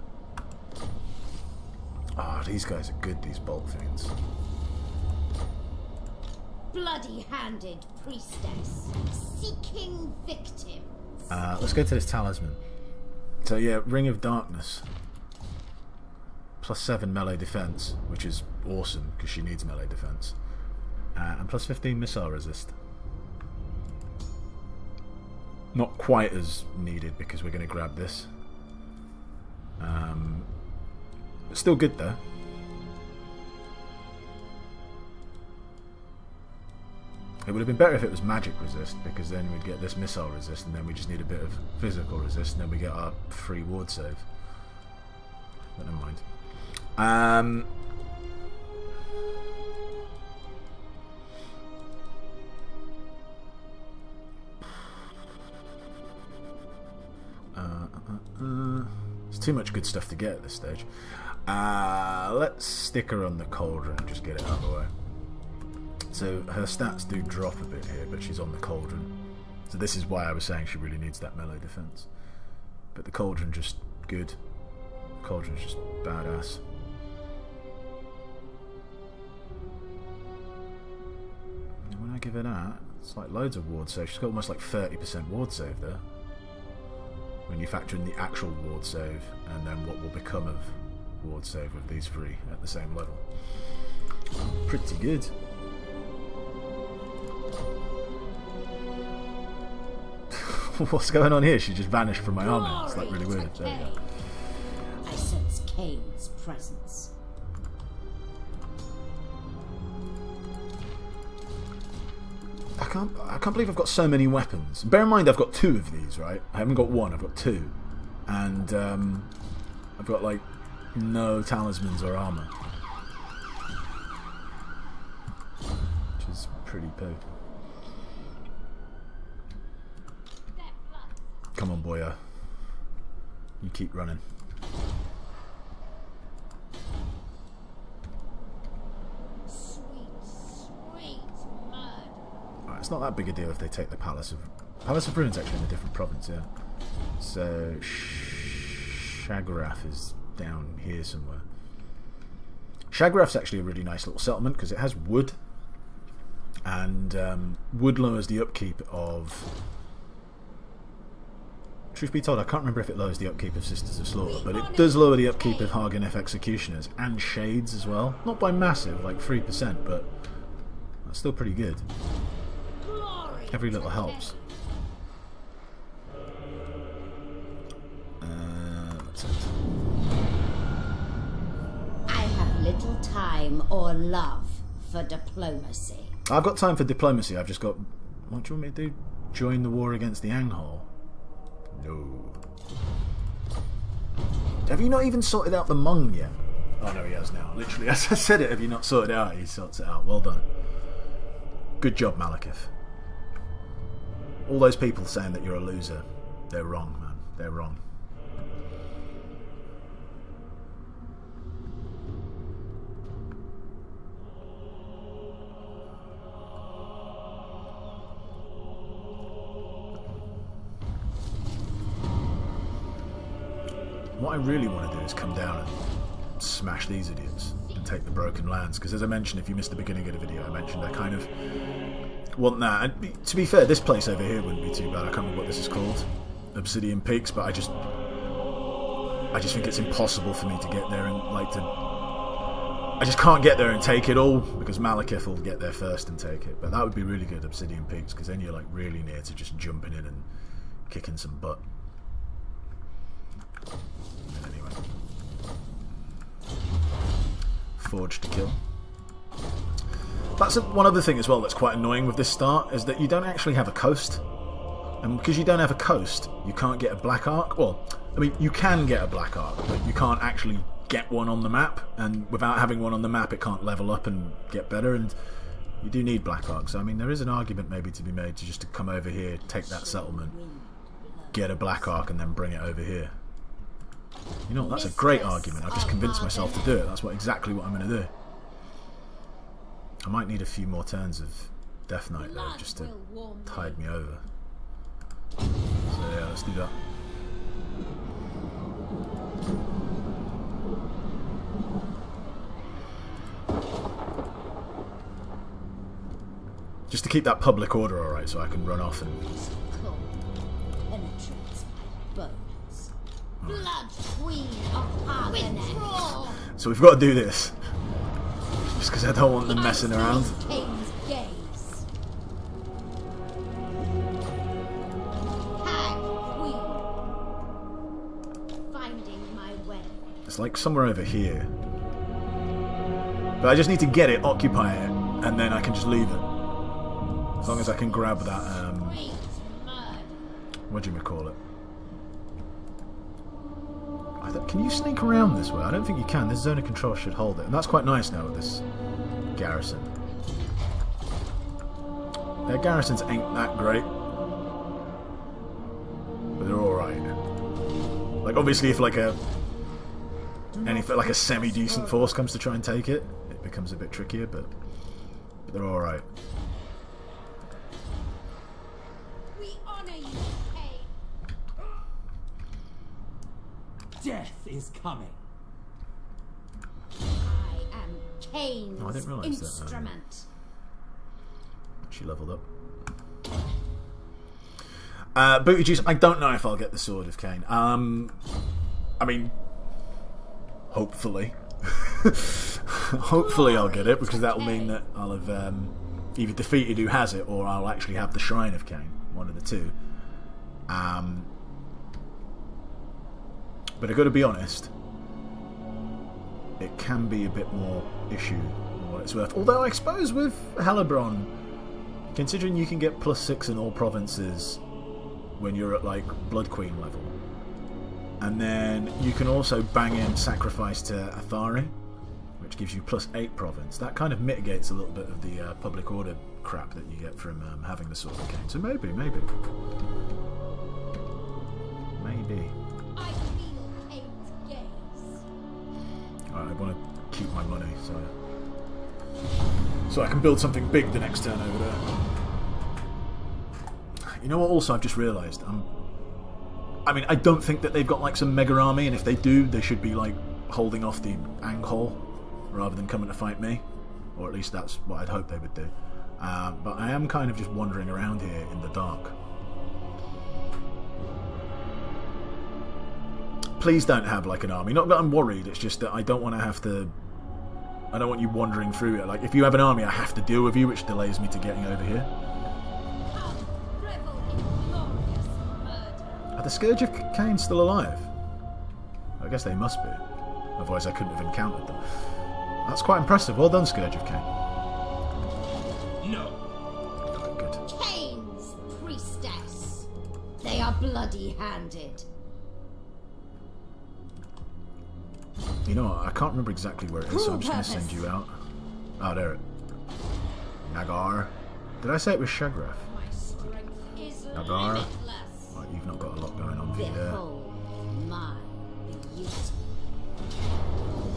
Oh, these guys are good, these bolt fiends. Bloody-handed priestess, seeking victims. Let's go to this talisman. So yeah, Ring of Darkness. +7 melee defense, which is awesome because she needs melee defense. And +15 missile resist. Not quite as needed because we're going to grab this. Still good though. It would have been better if it was magic resist, because then we'd get this missile resist, and then we just need a bit of physical resist, and then we get our free ward save. But never mind. Let's too much good stuff to get at this stage. Let's stick her on the cauldron and just get it out of the way. So her stats do drop a bit here, but she's on the cauldron. So this is why I was saying she really needs that melee defense. But the cauldron just good. The cauldron's just badass. And when I give her that, it's like loads of ward save. She's got almost like 30% ward save there. When you factor in the actual ward save and then what will become of ward save with these three at the same level. Pretty good. What's going on here? She just vanished from my army. It's like really weird. There we go. I sense Cain's presence. I can't believe I've got so many weapons. Bear in mind I've got 2 of these, right? I haven't got 1, I've got 2. And I've got like no talismans or armor. Which is pretty poo. Come on, boyo. You keep running. It's not that big a deal if they take the Palace of Ruins actually in a different province, yeah. So Naggaroth is down here somewhere. Naggaroth's actually a really nice little settlement because it has wood, and wood lowers the upkeep of. Truth be told, I can't remember if it lowers the upkeep of Sisters of Slaughter, but it does lower the upkeep of Har Ganeth Executioners and Shades as well. Not by massive, like 3%, but that's still pretty good. Every little helps. That's it. I have little time or love for diplomacy. I've got time for diplomacy. I've just got. What do you want me to do? Join the war against the Anghol? No. Have you not even sorted out the Hmong yet? Oh no, he has now. Literally, as I said it, have you not sorted it out? He sorts it out. Well done. Good job, Malekith. All those people saying that you're a loser, they're wrong, man. They're wrong. What I really want to do is come down and smash these idiots and take the broken lands, because as I mentioned, if you missed the beginning of the video, I mentioned I kind of want that. And to be fair, this place over here wouldn't be too bad. I can't remember what this is called, Obsidian Peaks, but I just think it's impossible for me to get there and I just can't get there and take it all, because Malekith will get there first and take it. But that would be really good, Obsidian Peaks, because then you're like really near to just jumping in and kicking some butt. Anyway, Forge to kill. That's one other thing as well that's quite annoying with this start, is that you don't actually have a coast. And because you don't have a coast, you can't get a black arc. Well, I mean, you can get a black arc, but you can't actually get one on the map. And without having one on the map, it can't level up and get better. And you do need black arcs. So, I mean, there is an argument maybe to be made to just to come over here, take that settlement, get a black arc, and then bring it over here. You know, that's a great argument. I've just convinced myself to do it. That's exactly what I'm going to do. I might need a few more turns of Death Knight though, just to tide me over. So yeah, let's do that. Just to keep that public order alright, so I can run off and... Penetrates my bones. Blood Queen of Har Ganeth. So we've got to do this. Just because I don't want them messing around. Cain's gaze. Hag Queen. Finding my way. It's like somewhere over here. But I just need to get it, occupy it, and then I can just leave it. As long as I can grab that, what do you call it? Can you sneak around this way? I don't think you can. This zone of control should hold it. And that's quite nice now with this garrison. Their garrisons ain't that great, but they're alright. Like, obviously, if like a semi-decent force comes to try and take it, it becomes a bit trickier, but they're all right. We honor you, Kane. Death is coming. I am Kane's I didn't realise that, instrument. She leveled up. Booty juice. I don't know if I'll get the Sword of Cain. I mean, hopefully, hopefully I'll get it, because that will mean that I'll have either defeated who has it, or I'll actually have the Shrine of Cain. One of the two. But I've got to be honest, it can be a bit more issue than what it's worth. Although I suppose with Hellebron, considering you can get +6 in all provinces when you're at like Blood Queen level, and then you can also bang in Sacrifice to Athari, which gives you +8 province. That kind of mitigates a little bit of the public order crap that you get from having the Sword of Cain. So maybe. I feel Kane's gaze. Alright, I want to keep my money, so I can build something big the next turn over there. You know what, also I've just realised, I mean, I don't think that they've got like some mega army, and if they do, they should be like holding off the Anghol rather than coming to fight me, or at least that's what I'd hope they would do. But I am kind of just wandering around here in the dark. Please don't have like an army. Not that I'm worried, it's just that I don't want to have to... I don't want you wandering through it. Like, if you have an army, I have to deal with you, which delays me to getting over here. Revel in glorious murder. Are the Scourge of Cain still alive? I guess they must be. Otherwise I couldn't have encountered them. That's quite impressive. Well done, Scourge of Cain. No. Good. Kane's priestess. They are bloody-handed. You know what? I can't remember exactly where it is, so I'm just going to send you out. Oh, there it. Nagar. Did I say it was Shagrath? My strength is Naggaroth. limitless. Right, you've not got a lot going on for you there. Behold my beauty.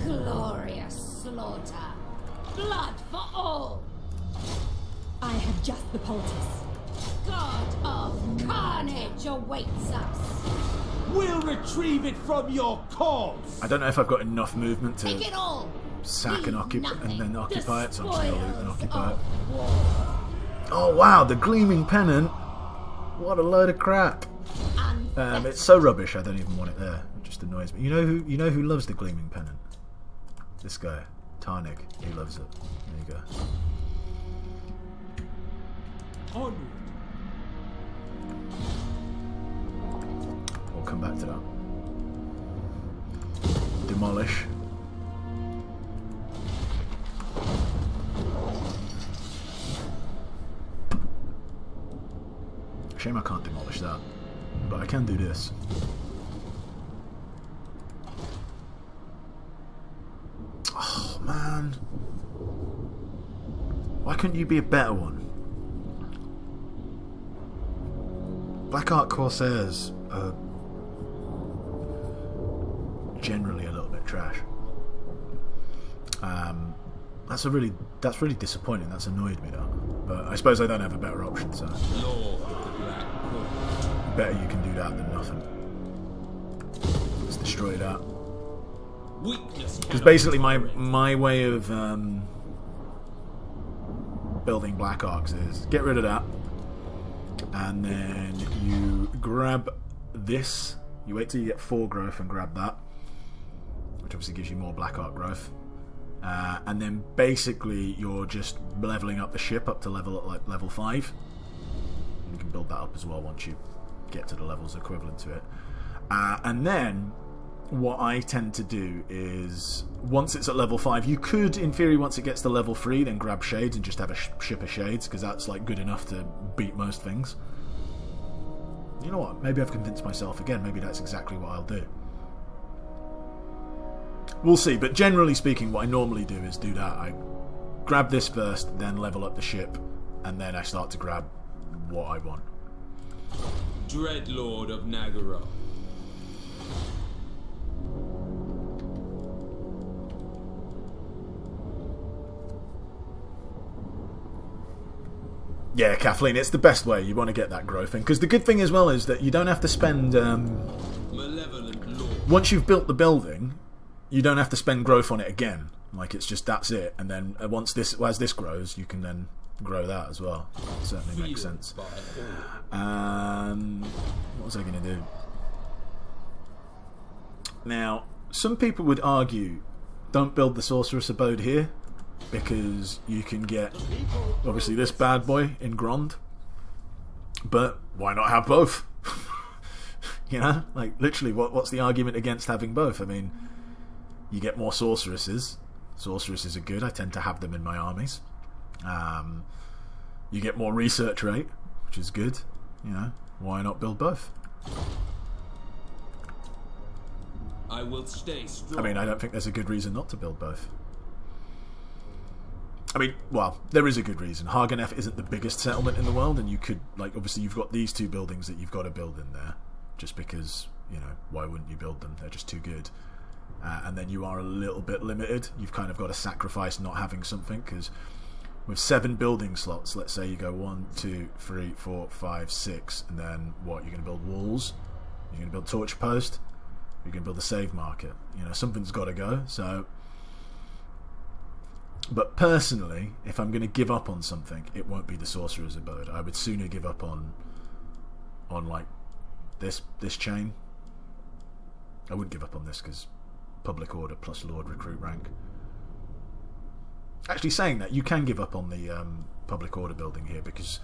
Glorious slaughter. Blood for all. I have just the poultice. God of carnage awaits us. We'll retrieve it from your corpse. I don't know if I've got enough movement Take to it all. sack and Leave then occupy it, so I'm just going to loot and The occupy it. spoils of war. Oh wow, the Gleaming Pennant! What a load of crap! Unfettered. It's so rubbish, I don't even want it there. It just annoys me. You know who loves the Gleaming Pennant? This guy, Tarnig. He loves it. There you go. Onward. We'll come back to that. Demolish. Shame I can't demolish that, but I can do this. Oh man, why couldn't you be a better one? Black Art Corsairs are generally a little bit trash. That's really disappointing. That's annoyed me though. But I suppose I don't have a better option, so Lord of the Black Court. better you can do that than nothing. Let's destroy that. Weakness. Because basically my way of building Black Arcs is get rid of that, and then you grab this. You wait till you get 4 growth and grab that, which obviously gives you more Black Arc growth. And then basically you're just leveling up the ship up to level 5. You can build that up as well once you get to the levels equivalent to it. And then what I tend to do is, once it's at level 5, you could, in theory, once it gets to level 3, then grab Shades and just have a ship of Shades, because that's like good enough to beat most things. You know what? Maybe I've convinced myself again. Maybe that's exactly what I'll do. We'll see, but generally speaking, what I normally do is do that. I grab this first, then level up the ship, and then I start to grab what I want. Dreadlord of Naggaroth. Yeah, Kathleen, it's the best way. You want to get that growth in. Because the good thing as well is that you don't have to spend... Malevolent Lord. once you've built the building, you don't have to spend growth on it again. Like, it's just, that's it. And then as this grows, you can then grow that as well. It certainly makes sense. What was I going to do? Now, some people would argue, don't build the Sorceress Abode here, because you can get, obviously, this bad boy in Grond. But why not have both? You know? Like, literally, what's the argument against having both? I mean, you get more sorceresses. Sorceresses are good. I tend to have them in my armies. You get more research rate, which is good. You know, why not build both? I will stay strong. I mean, I don't think there's a good reason not to build both. I mean, well, there is a good reason. Har Ganeth isn't the biggest settlement in the world, and you could, like, obviously you've got these two buildings that you've got to build in there, just because, you know, why wouldn't you build them? They're just too good. And then you are a little bit limited. You've kind of got to sacrifice not having something, because with 7 building slots, let's say you go 1, 2, 3, 4, 5, 6, and then what? You're going to build walls, you're going to build torch post, you're going to build a save market. You know, something's got to go. So, but personally, if I'm going to give up on something, it won't be the Sorcerer's Abode. I would sooner give up on like this chain. I wouldn't give up on this, because public order plus Lord recruit rank. Actually, saying that, you can give up on the public order building here, because,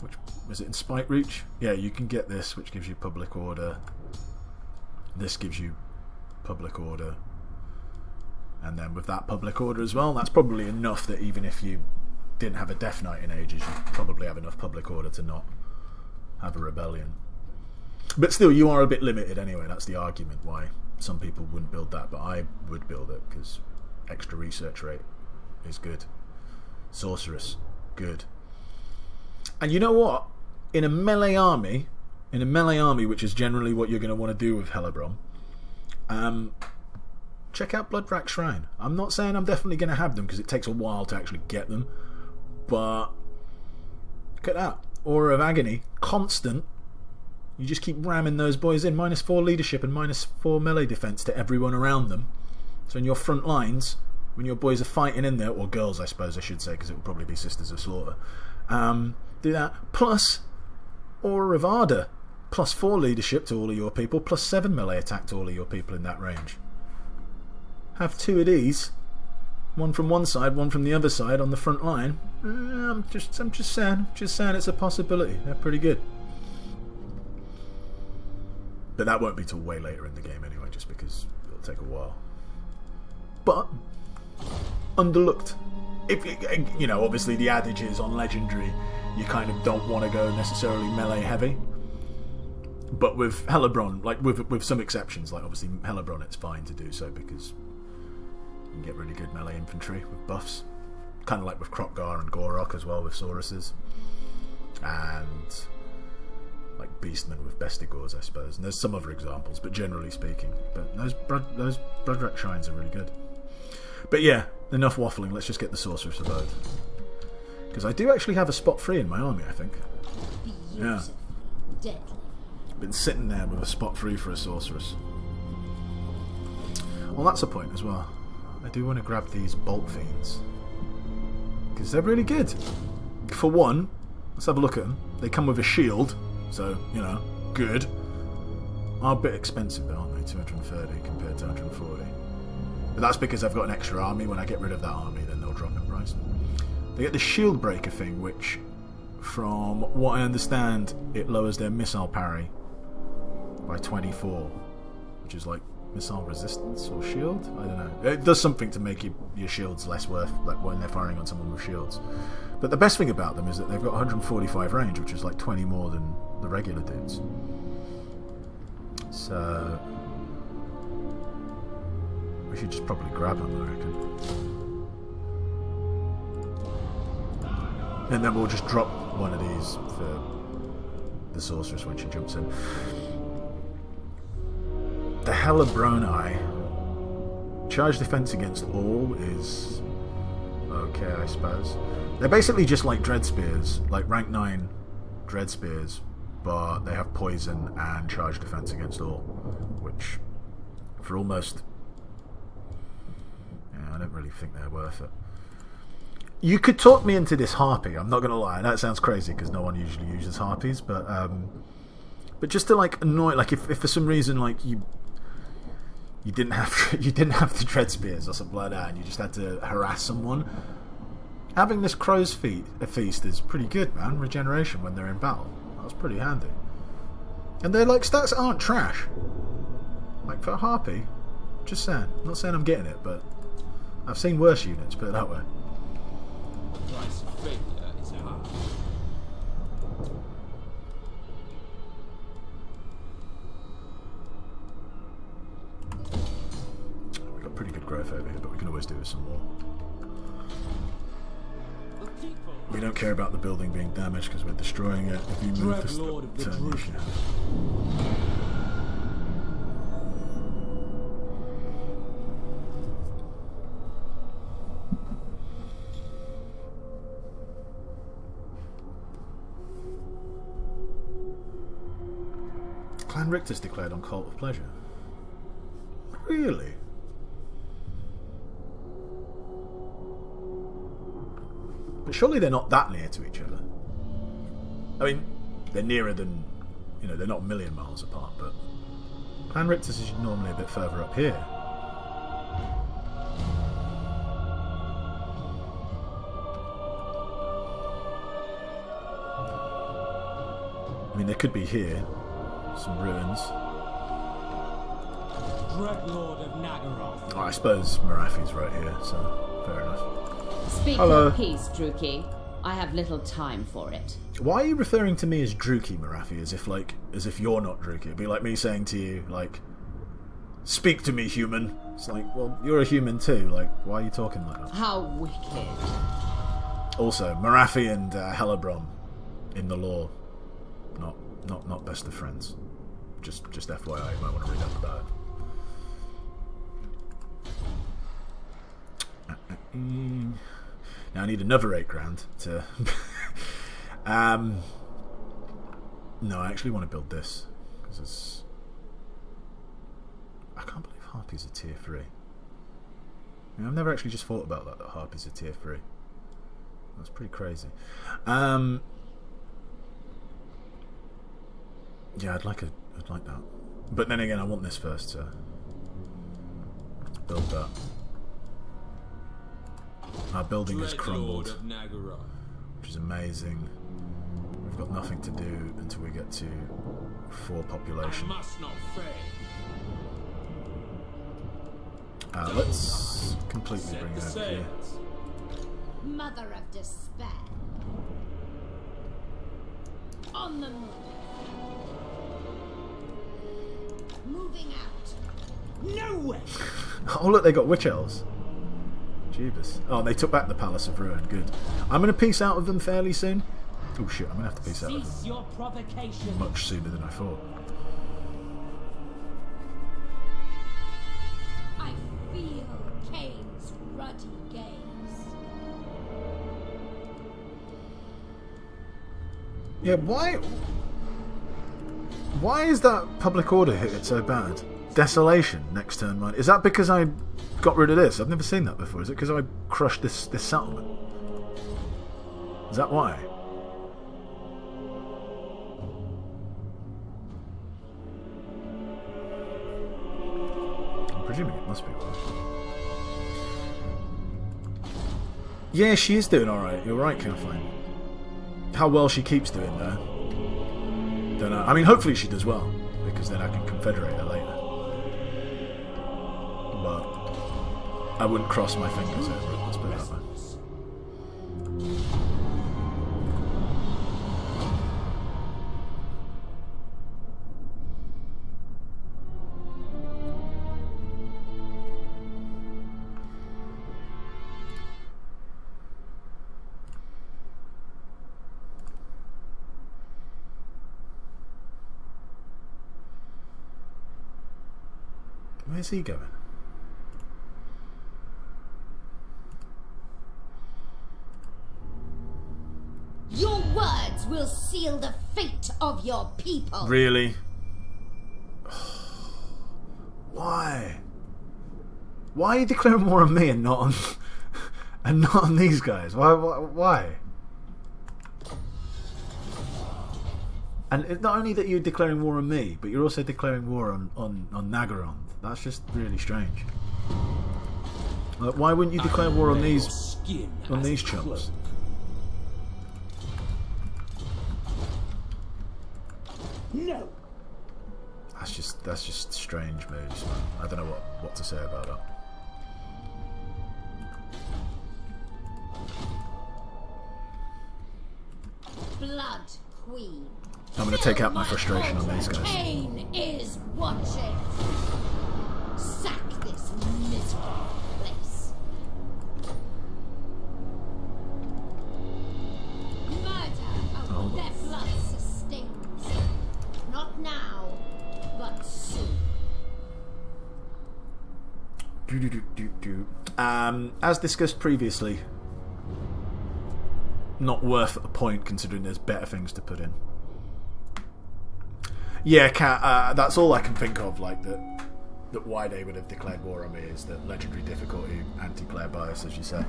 which was it, in Spite Reach? Yeah, you can get this, which gives you public order. This gives you public order, and then with that public order as well, that's probably enough that even if you didn't have a Death Knight in ages, you'd probably have enough public order to not have a rebellion. But still, you are a bit limited anyway. That's the argument why some people wouldn't build that, but I would build it, because extra research rate is good. Sorceress, good. And you know what? In a melee army, which is generally what you're going to want to do with Hellebron, check out Bloodwrack Shrine. I'm not saying I'm definitely going to have them, because it takes a while to actually get them, but look at that. Aura of Agony, constant. You just keep ramming those boys in. -4 leadership and -4 melee defense to everyone around them. So in your front lines, when your boys are fighting in there, or girls I suppose I should say, because it will probably be Sisters of Slaughter, do that. Plus Aura of Ardor, +4 leadership to all of your people, +7 melee attack to all of your people in that range. Have 2 of these, one from one side, one from the other side on the front line. I'm just saying it's a possibility. They're pretty good. But that won't be till way later in the game anyway, just because it'll take a while. But underlooked. If you know, obviously the adage is on Legendary, you kind of don't want to go necessarily melee heavy. But with Hellebron, like with some exceptions, like obviously Hellebron, it's fine to do so, because you can get really good melee infantry with buffs. Kind of like with Krokgar and Gorok as well, with Sauruses. And like Beastmen with Bestigors, I suppose. And there's some other examples, but generally speaking. But those Bloodwrack Shrines are really good. But yeah, enough waffling, let's just get the Sorcerer's Abode. Because I do actually have a spot free in my army, I think. Yeah. Deadly. Been sitting there with a spot free for a Sorceress. Well, that's a point as well. I do want to grab these Bolt Fiends, because they're really good. For one, let's have a look at them. They come with a shield, so, you know, good. Are a bit expensive though, aren't they? 230 compared to 140. But that's because I've got an extra army. When I get rid of that army, then they'll drop in price. They get the shield breaker thing, which, from what I understand, it lowers their missile parry by 24, which is like missile resistance or shield? I don't know. It does something to make your shields less worth, like when they're firing on someone with shields. But the best thing about them is that they've got 145 range, which is like 20 more than the regular dudes. So we should just probably grab them, I reckon. And then we'll just drop one of these for the Sorceress when she jumps in. The Hellebron charge defense against all is okay, I suppose. They're basically just like dread spears, like rank 9 dread spears, but they have poison and charge defense against all, which for almost, yeah, I don't really think they're worth it. You could talk me into this harpy, I'm not gonna lie. That sounds crazy because no one usually uses harpies, but just to like annoy, like if for some reason like you didn't have the dread spears or something like that, and you just had to harass someone, having this crow's feast is pretty good, man. Regeneration when they're in battle, that's pretty handy. And their like stats aren't trash. Like for a harpy, just saying. I'm not saying I'm getting it, but I've seen worse units, put it that way. The price of failure is high. We've got pretty good growth over here, but we can always do with some more. We don't care about the building being damaged because we're destroying it. If you move this turn, you should. Clan Richter's declared on Cult of Pleasure. Really? But surely they're not that near to each other. I mean, they're nearer than, you know, they're not a million miles apart, but Clan Richter's is normally a bit further up here. I mean, they could be here. Some ruins. Dreadlord of Naggaroth. Oh, I suppose Marafi's right here, so fair enough. Speak Hello. your peace, Druki. I have little time for it. Why are you referring to me as Druki, Marafi, as if you're not Druki? It'd be like me saying to you, like, speak to me, human. It's like, well, you're a human too. Like, why are you talking like that? How wicked. Also, Marafi and Hellebron in the lore, not best of friends. Just FYI, you might want to read up about it. Now I need another £8,000 to. No, I actually want to build this because it's. I can't believe Harpies are tier 3. I mean, I've never actually just thought about that Harpies are tier 3. That's pretty crazy. Yeah, I'd like that. But then again, I want this first to build that. Our building has crumbled, which is amazing. We've got nothing to do until we get to 4 population. Let's completely bring it over here. Mother of despair. On the move. Moving out. Nowhere! Oh look, they got witch elves. Jeebus. Oh, they took back the Palace of Ruin. Good. I'm going to peace out of them fairly soon. Oh shit, I'm going to have to peace out of Cease them your provocation. much sooner than I thought. I feel Cain's ruddy gaze. Yeah, why is that public order hit so bad? Desolation next turn, mine. Is that because I got rid of this? I've never seen that before. Is it because I crushed this settlement? Is that why? I'm presuming it must be why. Yeah, she is doing alright. You're right, Kathleen. How well she keeps doing there, don't know. I mean, hopefully she does well, because then I can confederate her later. But I wouldn't cross my fingers over it, let's put it that way. Where's he going? words will seal the fate of your people. Really? Why? Why are you declaring war on me and not on these guys? Why? And it's not only that you're declaring war on me, but you're also declaring war on Naggaroth. That's just really strange. Like, why wouldn't you declare war on these chumps? No. That's just strange moves, man. I don't know what to say about that. Blood Queen. I'm going to take out my frustration on these guys. Cain is watching. Sack this miserable place. Murder of their blood sustains. Not now, but soon. As discussed previously, not worth a point considering there's better things to put in. Yeah, Cat, that's all I can think of, like, that why they would have declared war on me is that legendary difficulty, anti-player bias, as you say.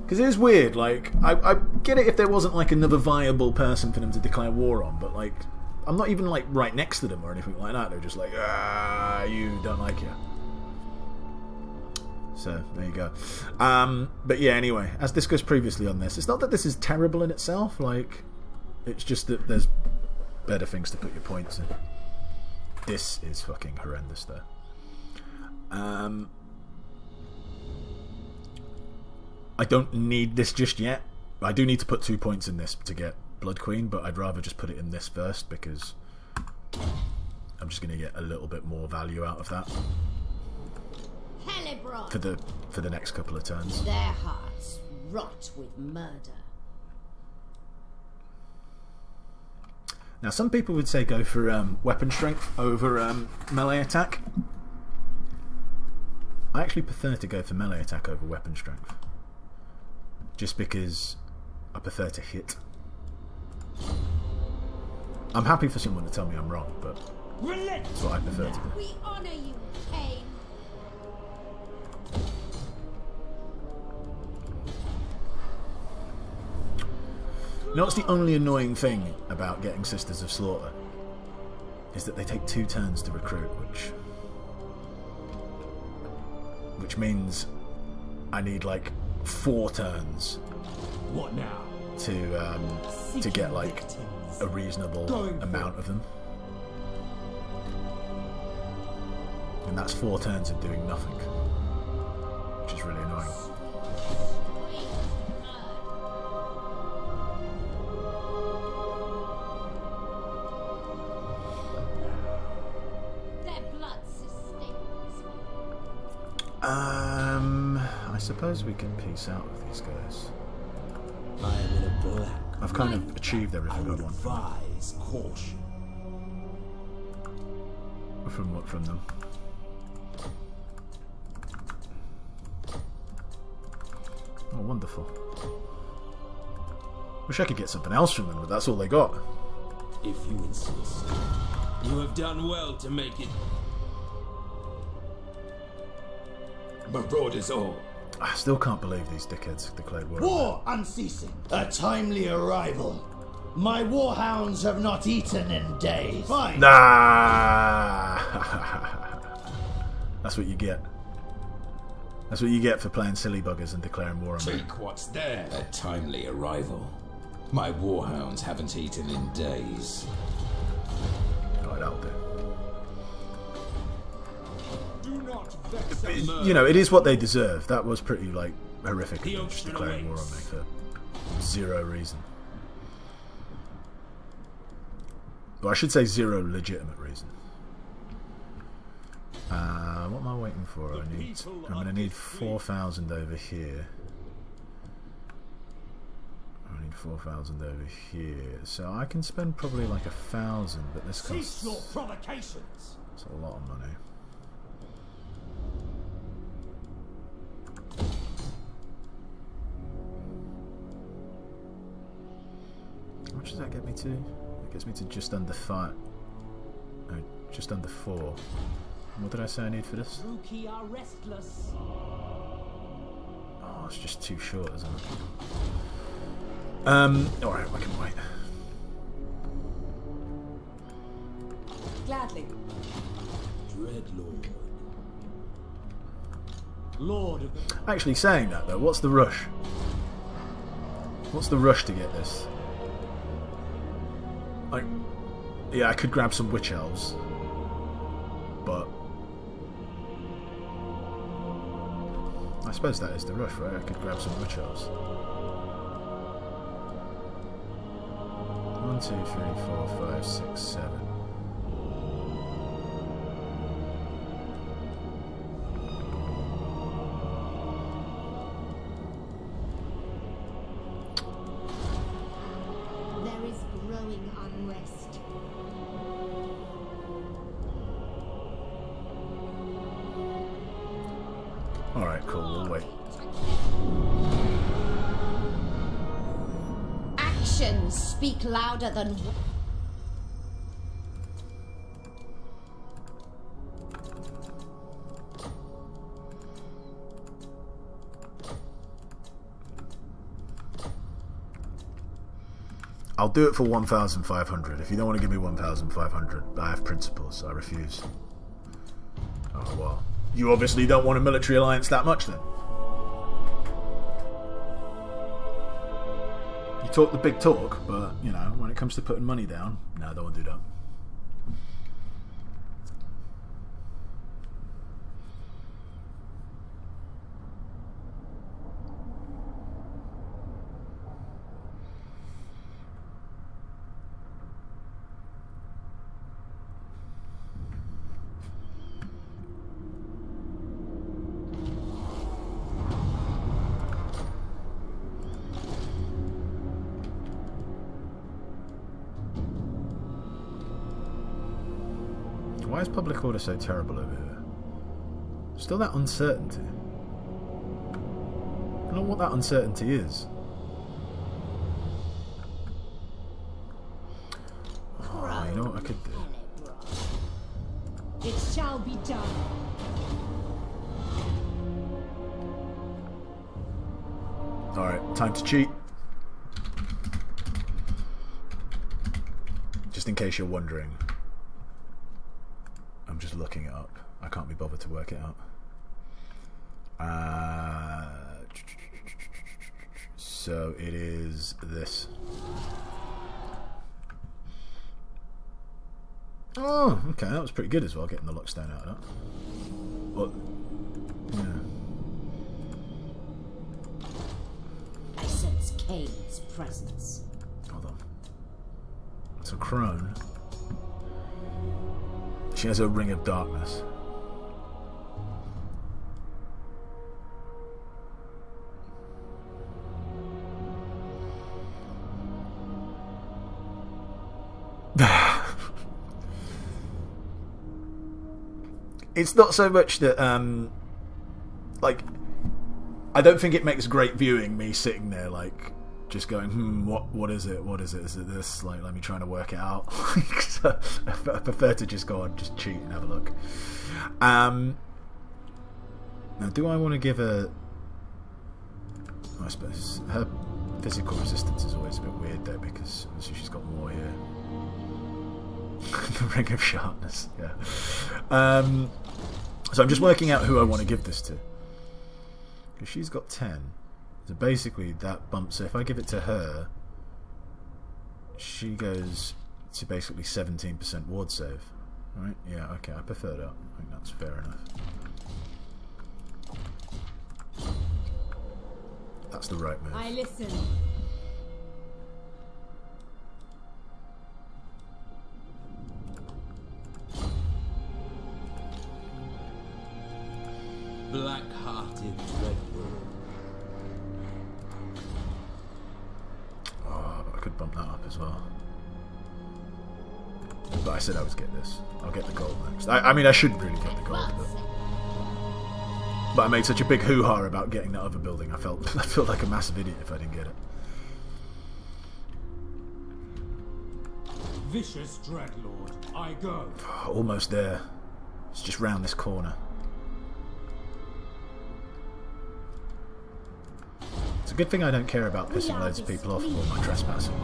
Because it is weird, like, I get it if there wasn't, like, another viable person for them to declare war on, but, like, I'm not even, like, right next to them or anything like that. They're just like, you don't like you. So, there you go. But yeah, anyway, as discussed previously on this, it's not that this is terrible in itself, like, it's just that there's better things to put your points in. This is fucking horrendous, though. I don't need this just yet. I do need to put 2 points in this to get Blood Queen, but I'd rather just put it in this first because I'm just going to get a little bit more value out of that. Hellebron. For the next couple of turns. Their hearts rot with murder. Now, some people would say go for weapon strength over melee attack. I actually prefer to go for melee attack over weapon strength. Just because I prefer to hit. I'm happy for someone to tell me I'm wrong, but that's what I prefer to do. We honor you, Cain. You know what's the only annoying thing about getting Sisters of Slaughter? Is that they take 2 turns to recruit, which means I need like 4 turns. What now? To get like a reasonable amount of them. And that's 4 turns of doing nothing, which is really annoying. I suppose we can peace out with these guys. I am in a black. I've kind of achieved everything I want. Advise caution. From what? From them? Oh, wonderful. Wish I could get something else from them, but that's all they got. If you insist. You have done well to make it. Abroad is all. I still can't believe these dickheads declared war. War unceasing. A timely arrival. My warhounds have not eaten in days. Fine. Nah. That's what you get. That's what you get for playing silly buggers and declaring war on me. Take what's there. A timely arrival. My warhounds haven't eaten in days. Right, that'll do. Do not vex us. You know, it is what they deserve. That was pretty, like, horrific. Just declaring war on me for 0 reason. Well, I should say 0 legitimate reason. What am I waiting for? I'm going to need 4,000 over here. I need 4,000 over here. So I can spend probably like 1,000, but this costs... Cease your provocations. It's a lot of money. How much does that get me to? It gets me to just under 5. No, just under 4. What did I say I need for this? Rookie are restless. Oh, it's just too short, isn't it? Alright, I can wait. Gladly. Dreadlord. Lord of the... Actually, saying that though, what's the rush? What's the rush to get this? Like, yeah, I could grab some witch elves, but I suppose that is the rush, right? I could grab some witch elves. 1, 2, 3, 4, 5, 6, 7. Alright, cool, we'll wait. Actions speak louder than... I'll do it for 1,500. If you don't want to give me 1,500, I have principles, I refuse. Oh, well. You obviously don't want a military alliance that much, then. You talk the big talk, but, you know, when it comes to putting money down, no, I don't want to do that. Why is public order so terrible over here? Still that uncertainty. I don't know what that uncertainty is. Oh, you know what I could do? It shall be done. Alright, time to cheat. Just in case you're wondering. I'm just looking it up. I can't be bothered to work it out. So it is this. Oh, okay, that was pretty good as well, getting the lockstone out of that. Well, yeah. I sense Kane's presence. Hold on. So Crone. She has a ring of darkness. It's not so much that, like, I don't think it makes great viewing, me sitting there, like, just going, what is it? What is it? Is it this? Like, let me try to work it out. So I prefer to just go on, just cheat and have a look. Now, do I want to give her... I suppose her physical resistance is always a bit weird though, because obviously she's got more here. The ring of sharpness, yeah. So I'm just working out who I want to give this to. Because she's got 10. So basically that bumps, so if I give it to her, she goes to basically 17% ward save. Right? Yeah, okay, I prefer that. I think that's fair enough. That's the right move. I listen. Black-hearted Dreadlord. Oh, I could bump that up as well. But I said I would get this. I'll get the gold next. I mean, I shouldn't really get the gold, but I made such a big hoo-ha about getting that other building. I felt like a massive idiot if I didn't get it. Vicious Dreadlord, I go. Almost there. It's just round this corner. It's a good thing I don't care about pissing loads of people off for my trespassing.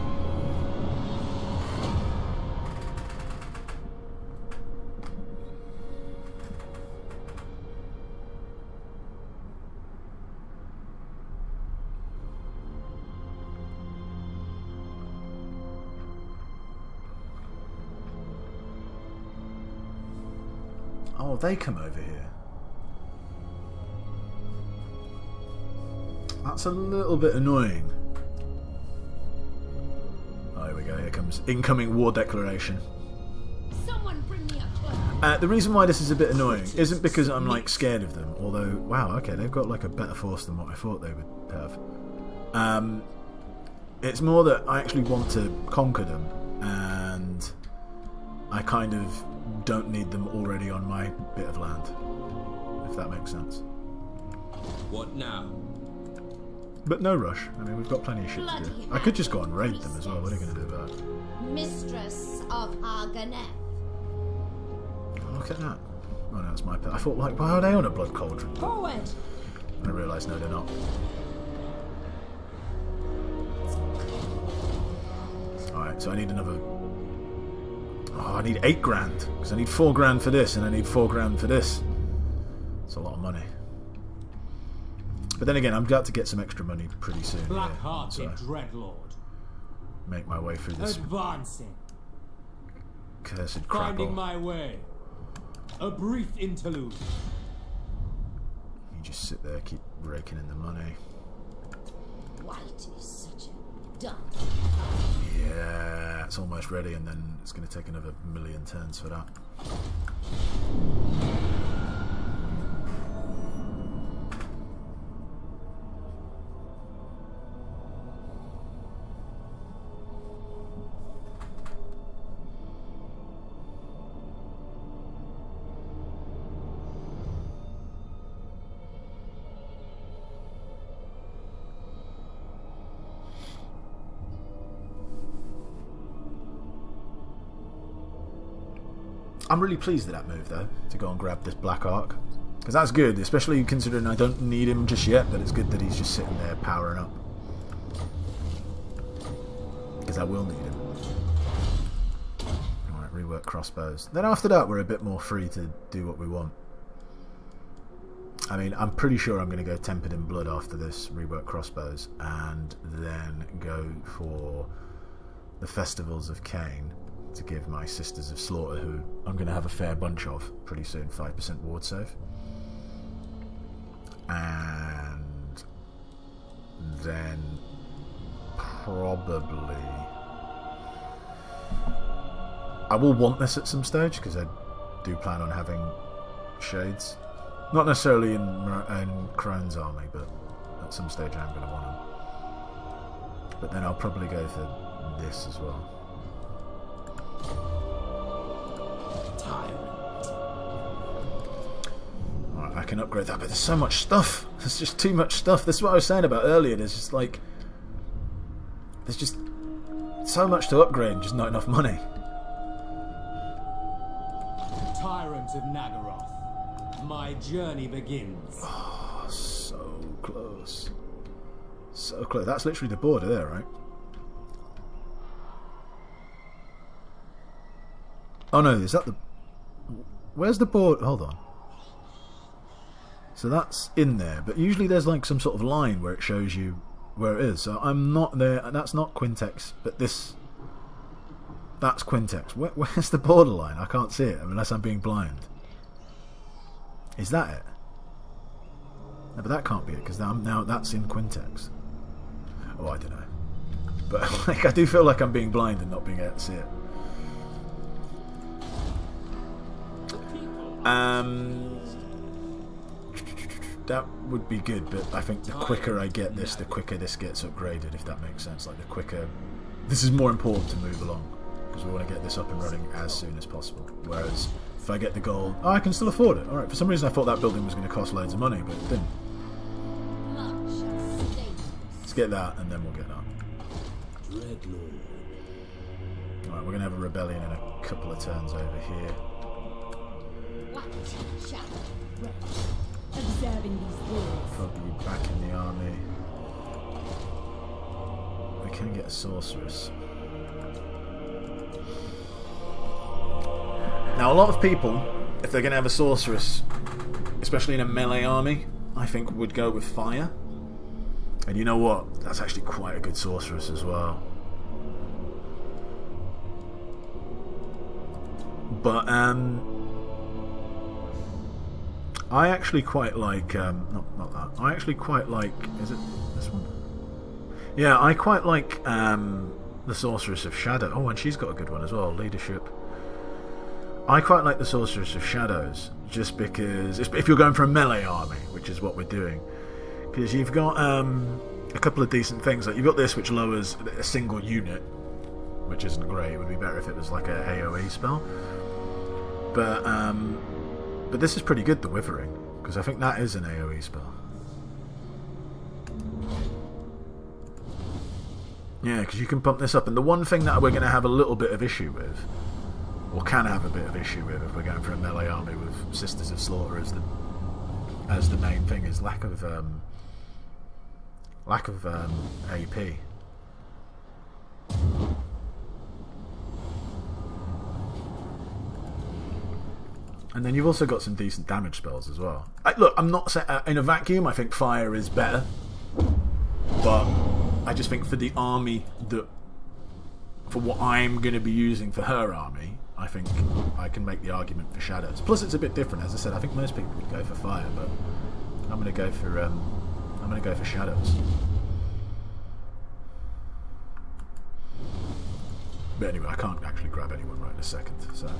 Oh, they come over here. That's a little bit annoying. Oh, here we go. Here comes incoming war declaration. Someone bring me a cloak. The reason why this is a bit annoying isn't because I'm like scared of them. Although, wow, okay, they've got like a better force than what I thought they would have. It's more that I actually want to conquer them, and I kind of don't need them already on my bit of land, if that makes sense. What now? But no rush. I mean, we've got plenty of shit to do. I could just go and raid them as well. What are you going to do about it? Mistress of Har Ganeth. Oh, look at that. Oh, no, it's my pet. I thought, like, why are they on a blood cauldron? Forward. I realised, no, they're not. Alright, so I need another... Oh, I need 8 grand. Because I need 4 grand for this, and I need 4 grand for this. It's a lot of money. But then again, I'm about to get some extra money pretty soon. Black-hearted Dreadlord. Make my way through this Advancing. cursed Finding crapple. my way. A brief interlude. You just sit there, keep raking in the money. White is such a dumb. Yeah, it's almost ready, and then it's going to take another 1,000,000 turns for that. I'm really pleased with that move, though, to go and grab this Black Ark. Because that's good, especially considering I don't need him just yet, but it's good that he's just sitting there powering up. Because I will need him. Alright, rework crossbows. Then after that, we're a bit more free to do what we want. I mean, I'm pretty sure I'm going to go Tempered in Blood after this, rework crossbows, and then go for the Festivals of Cain, to give my Sisters of Slaughter, who I'm going to have a fair bunch of pretty soon, 5% ward save. And then probably I will want this at some stage, because I do plan on having shades. Not necessarily in Crone's army, but at some stage I'm going to want them. But then I'll probably go for this as well. Alright, I can upgrade that, but there's so much stuff. There's just too much stuff. This is what I was saying about earlier. There's just like, there's just so much to upgrade, just not enough money. Tyrant of Naggaroth, my journey begins. Oh, so close. So close. That's literally the border there, right? Oh no, is that the... Where's the board? Hold on. So that's in there, but usually there's like some sort of line where it shows you where it is. So I'm not there. That's not Quintex, but this... That's Quintex. Where's the borderline? I can't see it unless I'm being blind. Is that it? No, but that can't be it, because now that's in Quintex. Oh, I don't know. But like, I do feel like I'm being blind and not being able to see it. That would be good, but I think the quicker I get this, the quicker this gets upgraded, if that makes sense. Like, the quicker... This is more important to move along, because we want to get this up and running as soon as possible. Whereas, if I get the gold... Oh, I can still afford it. Alright, for some reason I thought that building was going to cost loads of money, but it didn't. Let's get that, and then we'll get that. Right, we're going to have a rebellion in a couple of turns over here. What shall Observing these walls. Probably back in the army. We can get a sorceress. Now, a lot of people, if they're going to have a sorceress, especially in a melee army, I think would go with fire. And you know what? That's actually quite a good sorceress as well. But I actually quite like not that. I actually quite like. Is it this one? Yeah, I quite like the Sorceress of Shadow. Oh, and she's got a good one as well. Leadership. I quite like the Sorceress of Shadows just because if you're going for a melee army, which is what we're doing, because you've got a couple of decent things. Like you've got this, which lowers a single unit, which isn't great. It would be better if it was like a AOE spell. But this is pretty good, the Withering, because I think that is an AOE spell. Yeah, because you can pump this up. And the one thing that we're going to have a little bit of issue with, or can have a bit of issue with if we're going for a melee army with Sisters of Slaughter as the main thing, is lack of AP. And then you've also got some decent damage spells as well. Look, I'm not saying in a vacuum. I think fire is better, but I just think for the army for what I'm going to be using for her army, I think I can make the argument for shadows. Plus, it's a bit different. As I said, I think most people would go for fire, but I'm going to go for shadows. But anyway, I can't actually grab anyone right in a second, so.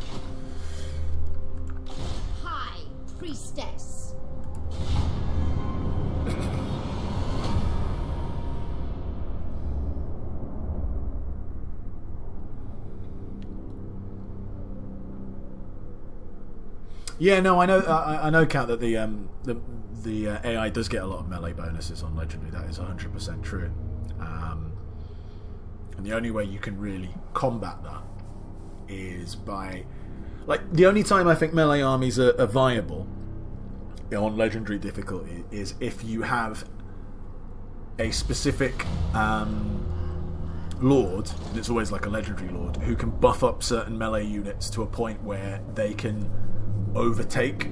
High Priestess. Yeah, no, I know, Kat, that the AI does get a lot of melee bonuses on Legendary. That is 100% true. And the only way you can really combat that is by, like, the only time I think melee armies are viable on Legendary difficulty is if you have a specific Lord, and it's always like a Legendary Lord, who can buff up certain melee units to a point where they can overtake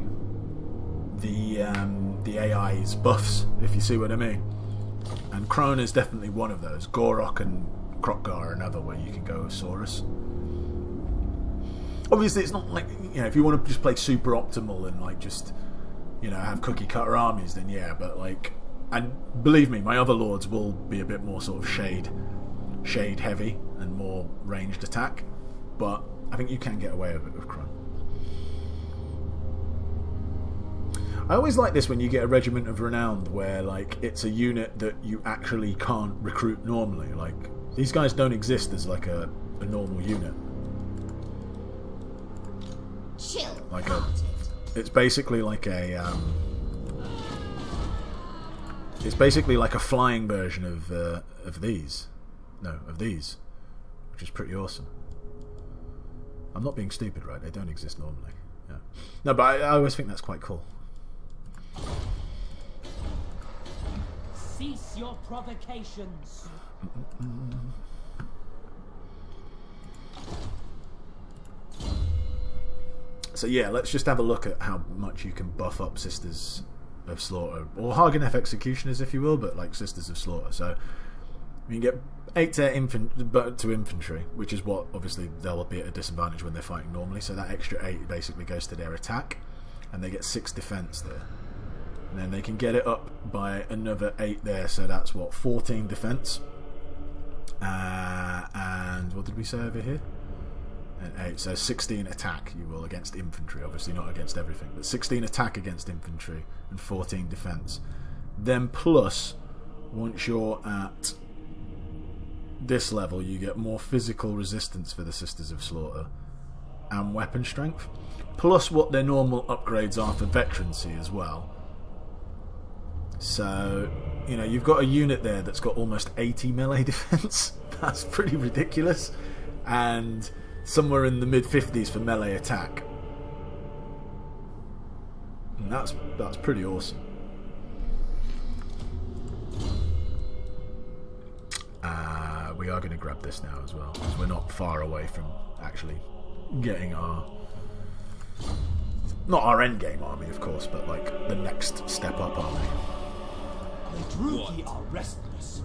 the AI's buffs, if you see what I mean. And Crone is definitely one of those. Gorok and Krokgar are another where you can go with Saurus. Obviously, it's not like, you know, if you want to just play super optimal and like just, you know, have cookie cutter armies, then yeah. But like, and believe me, my other lords will be a bit more sort of shade heavy and more ranged attack. But I think you can get away with it with Crone. I always like this when you get a Regiment of Renowned where like it's a unit that you actually can't recruit normally. Like these guys don't exist as like a normal unit. Chill. Like it's basically like a it's basically like a flying version of these, which is pretty awesome. I'm not being stupid, right? They don't exist normally. Yeah. No, but I always think that's quite cool. Cease your provocations. So yeah, let's just have a look at how much you can buff up Sisters of Slaughter, or Har Ganeth Executioners, if you will, but like Sisters of Slaughter. So you can get 8 to infantry, which is what obviously they'll be at a disadvantage when they're fighting normally. So that extra 8 basically goes to their attack, and they get 6 defense there. And then they can get it up by another 8 there, so that's what, 14 defense. And what did we say over here? And 8, so 16 attack, you will, against infantry. Obviously not against everything, but 16 attack against infantry and 14 defense. Then plus, once you're at this level, you get more physical resistance for the Sisters of Slaughter and weapon strength, plus what their normal upgrades are for veterancy as well. So, you know, you've got a unit there that's got almost 80 melee defense. That's pretty ridiculous. and somewhere in the mid-50s for melee attack. And that's pretty awesome. We are going to grab this now as well, because we're not far away from actually getting our... not our endgame army, of course, but like the next step up army. The Druki are restless.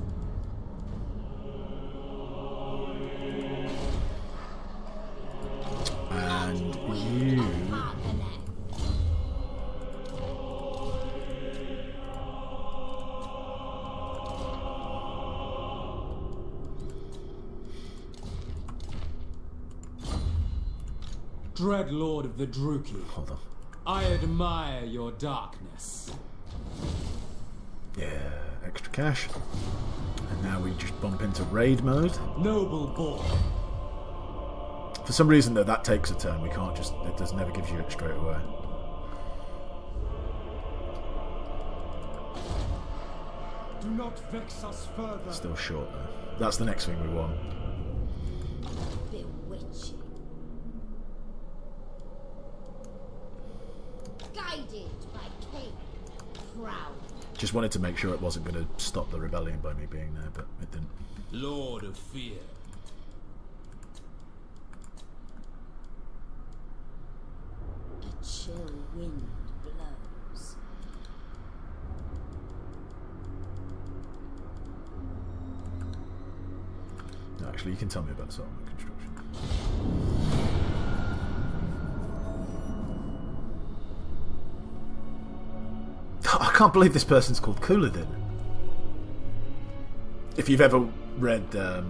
And you... Dread Lord of the Druki, hold on. I admire your darkness. Yeah, extra cash. And now we just bump into raid mode. Noble boy. For some reason though, that takes a turn. We can't just... it does never gives you it straight away. Do not vex us further. Still short though. That's the next thing we want. Bewitching. Guided by King Crone. Just wanted to make sure it wasn't going to stop the rebellion by me being there, but it didn't. Lord of Fear. A chill wind blows. No, actually, you can tell me about settlement construction. I can't believe this person's called Couladin. If you've ever read The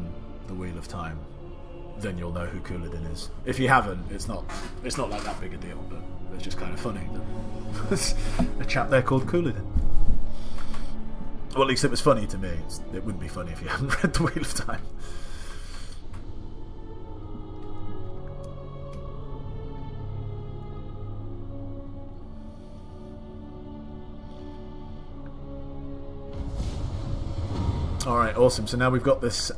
Wheel of Time, then you'll know who Couladin is. If you haven't, it's not like that big a deal, but it's just kind of funny that there's a chap there called Couladin. Well, at least it was funny to me. It wouldn't be funny if you haven't read The Wheel of Time. Alright, awesome. So now we've got this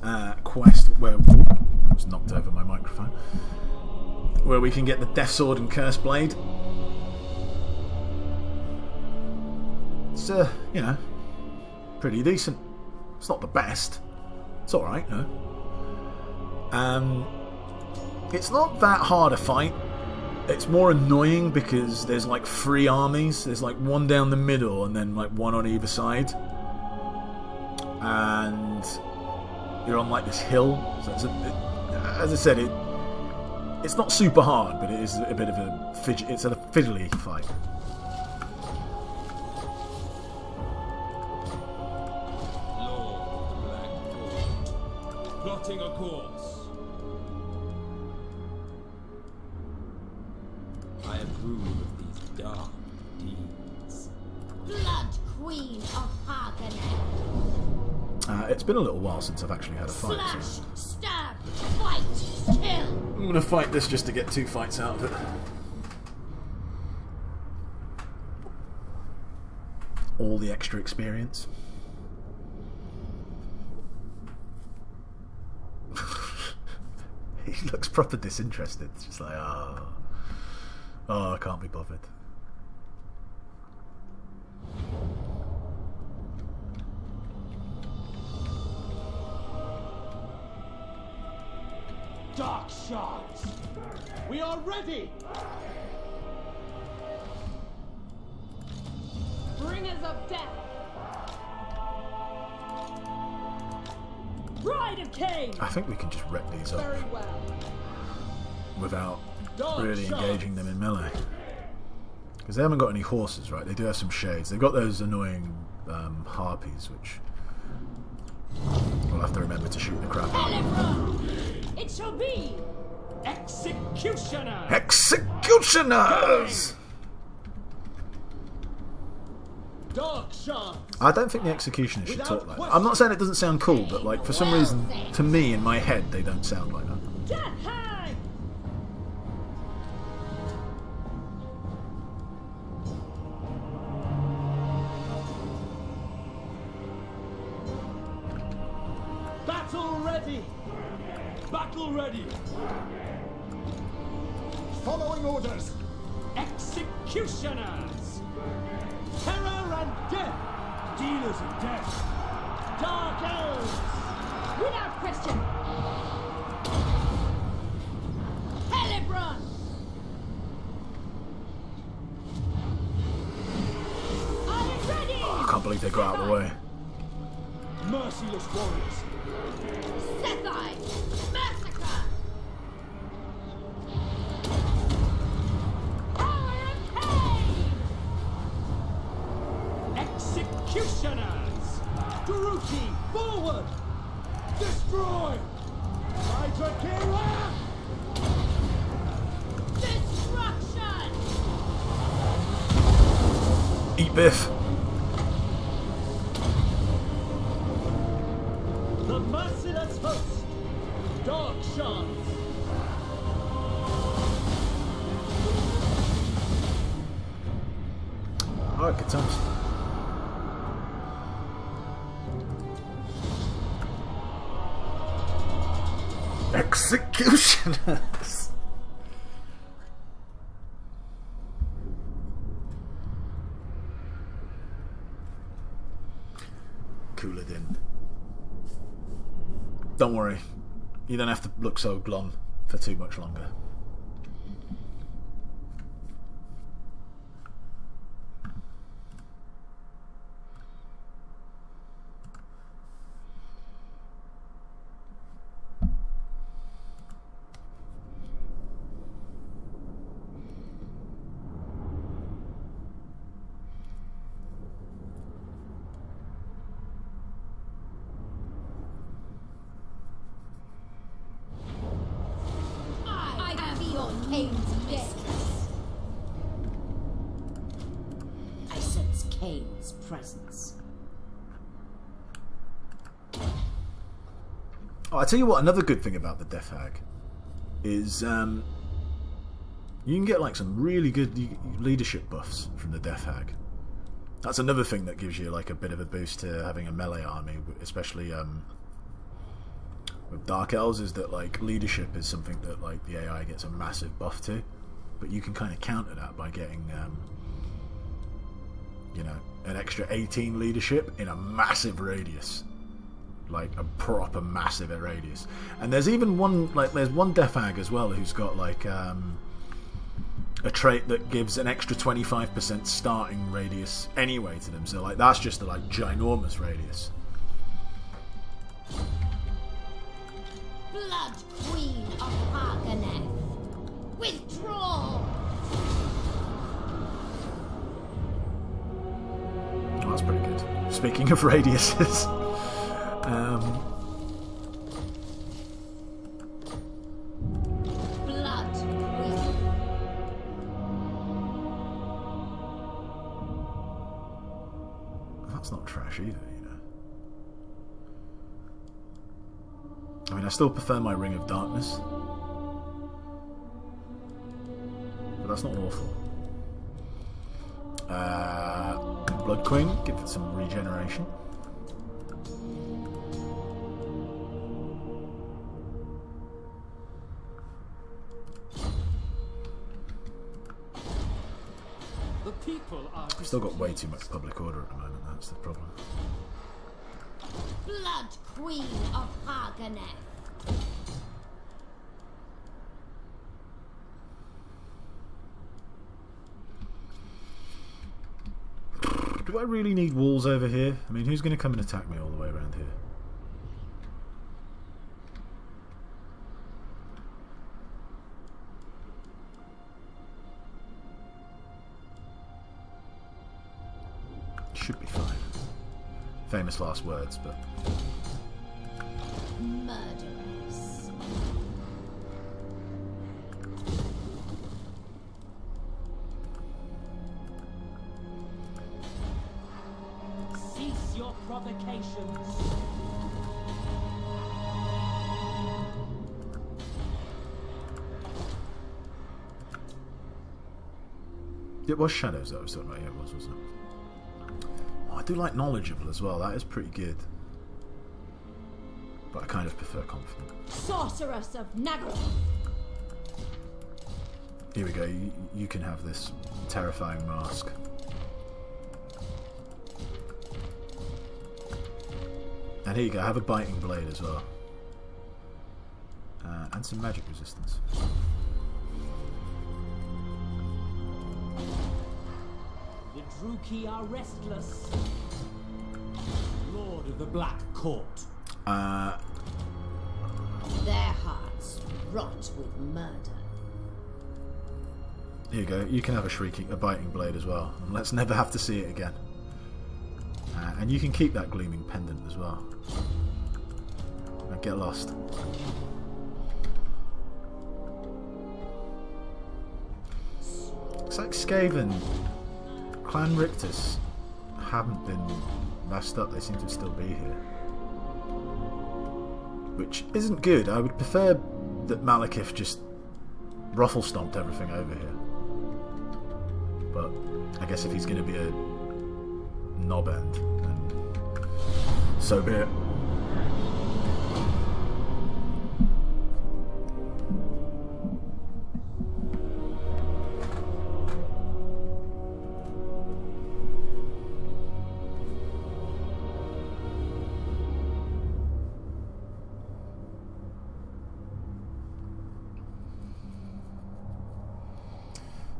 quest where... I was knocked over my microphone. Where we can get the Death Sword and Curse Blade. It's, you know, pretty decent. It's not the best. It's alright, no? It's not that hard a fight. It's more annoying because there's like 3 armies. There's like one down the middle and then like one on either side. And you're on like this hill. So as I said, it's not super hard, but it is a bit of a it's a fiddly fight. Lord of the Black Gold. Plotting a course. I approve of these dark deeds. Blood Queen of Har Ganeth. It's been a little while since I've actually had a fight. Slash, So stab, fight, kill. I'm going to fight this just to get 2 fights out of it. All the extra experience. He looks proper disinterested. It's just like, oh, I can't be bothered. Dark shards. We are ready. Bringers of death. Bride of Cain. I think we can just wreck these up Very well. without Dark really shards. engaging them in melee. Because they haven't got any horses, right? They do have some shades. They've got those annoying harpies, which we'll have to remember to shoot the crap out of. Hellebron. It shall be. Executioner. Executioners! Dark shards. I don't think the executioners should talk like that. I'm not saying it doesn't sound cool, but like for some reason, to me in my head, they don't sound like that. Death hang. Battle ready. Battle All ready. Following orders. Executioners. Terror and death. Dealers in death. Dark elves. Without question. Hellebron. I am ready. I can't believe they got out of the way. Merciless warriors. Sethai! Massacre! Power and pain. Executioners. Druki, forward. Destroy. Hydra Killer. Destruction! Eat Biff. The merciless host. Dark Shards. Alright, good times. Executioners. Cool it in. Don't worry, you don't have to look so glum for too much longer. I am beyond Cain's mistress. I sense Cain's presence. Oh, I tell you what, another good thing about the Death Hag is you can get like some really good leadership buffs from the Death Hag. That's another thing that gives you like a bit of a boost to having a melee army, especially with Dark Elves, is that like leadership is something that like the AI gets a massive buff to, but you can kind of counter that by getting you know, an extra 18 leadership in a massive radius, like a proper massive radius. And there's even one, like there's one Death Hag as well who's got like a trait that gives an extra 25% starting radius anyway to them, so like that's just a like ginormous radius. Blood Queen of Har Ganeth. Withdraw! Oh, that's pretty good. Speaking of radiuses, Blood Queen. that's not trash either, you know. I mean, I still prefer my Ring of Darkness, but that's not awful. Blood Queen, give it some regeneration. The people are. I've still got way too much public order at the moment, that's the problem. Blood Queen of Har Ganeth. Do I really need walls over here? I mean, who's going to come and attack me all the way around here? Should be fine. Famous last words, but... Murderers. Cease your provocations. It was Shadows that I was talking about, yeah, it was, wasn't it? Oh, I do like Knowledgeable as well, that is pretty good. but I kind of prefer confident. Sorceress of Naggaroth. Here we go. You can have this terrifying mask. And here you go. Have a biting blade as well, and some magic resistance. The Druki are restless. Lord of the Black Court. Their hearts rot with murder. Here you go. You can have a biting blade as well. And let's never have to see it again. And you can keep that gleaming pendant as well. Now get lost. Looks like Skaven, Clan Rictus haven't been messed up. They seem to still be here, which isn't good. I would prefer that Malekith just ruffle stomped everything over here. But I guess if he's going to be a knob end, then so be it.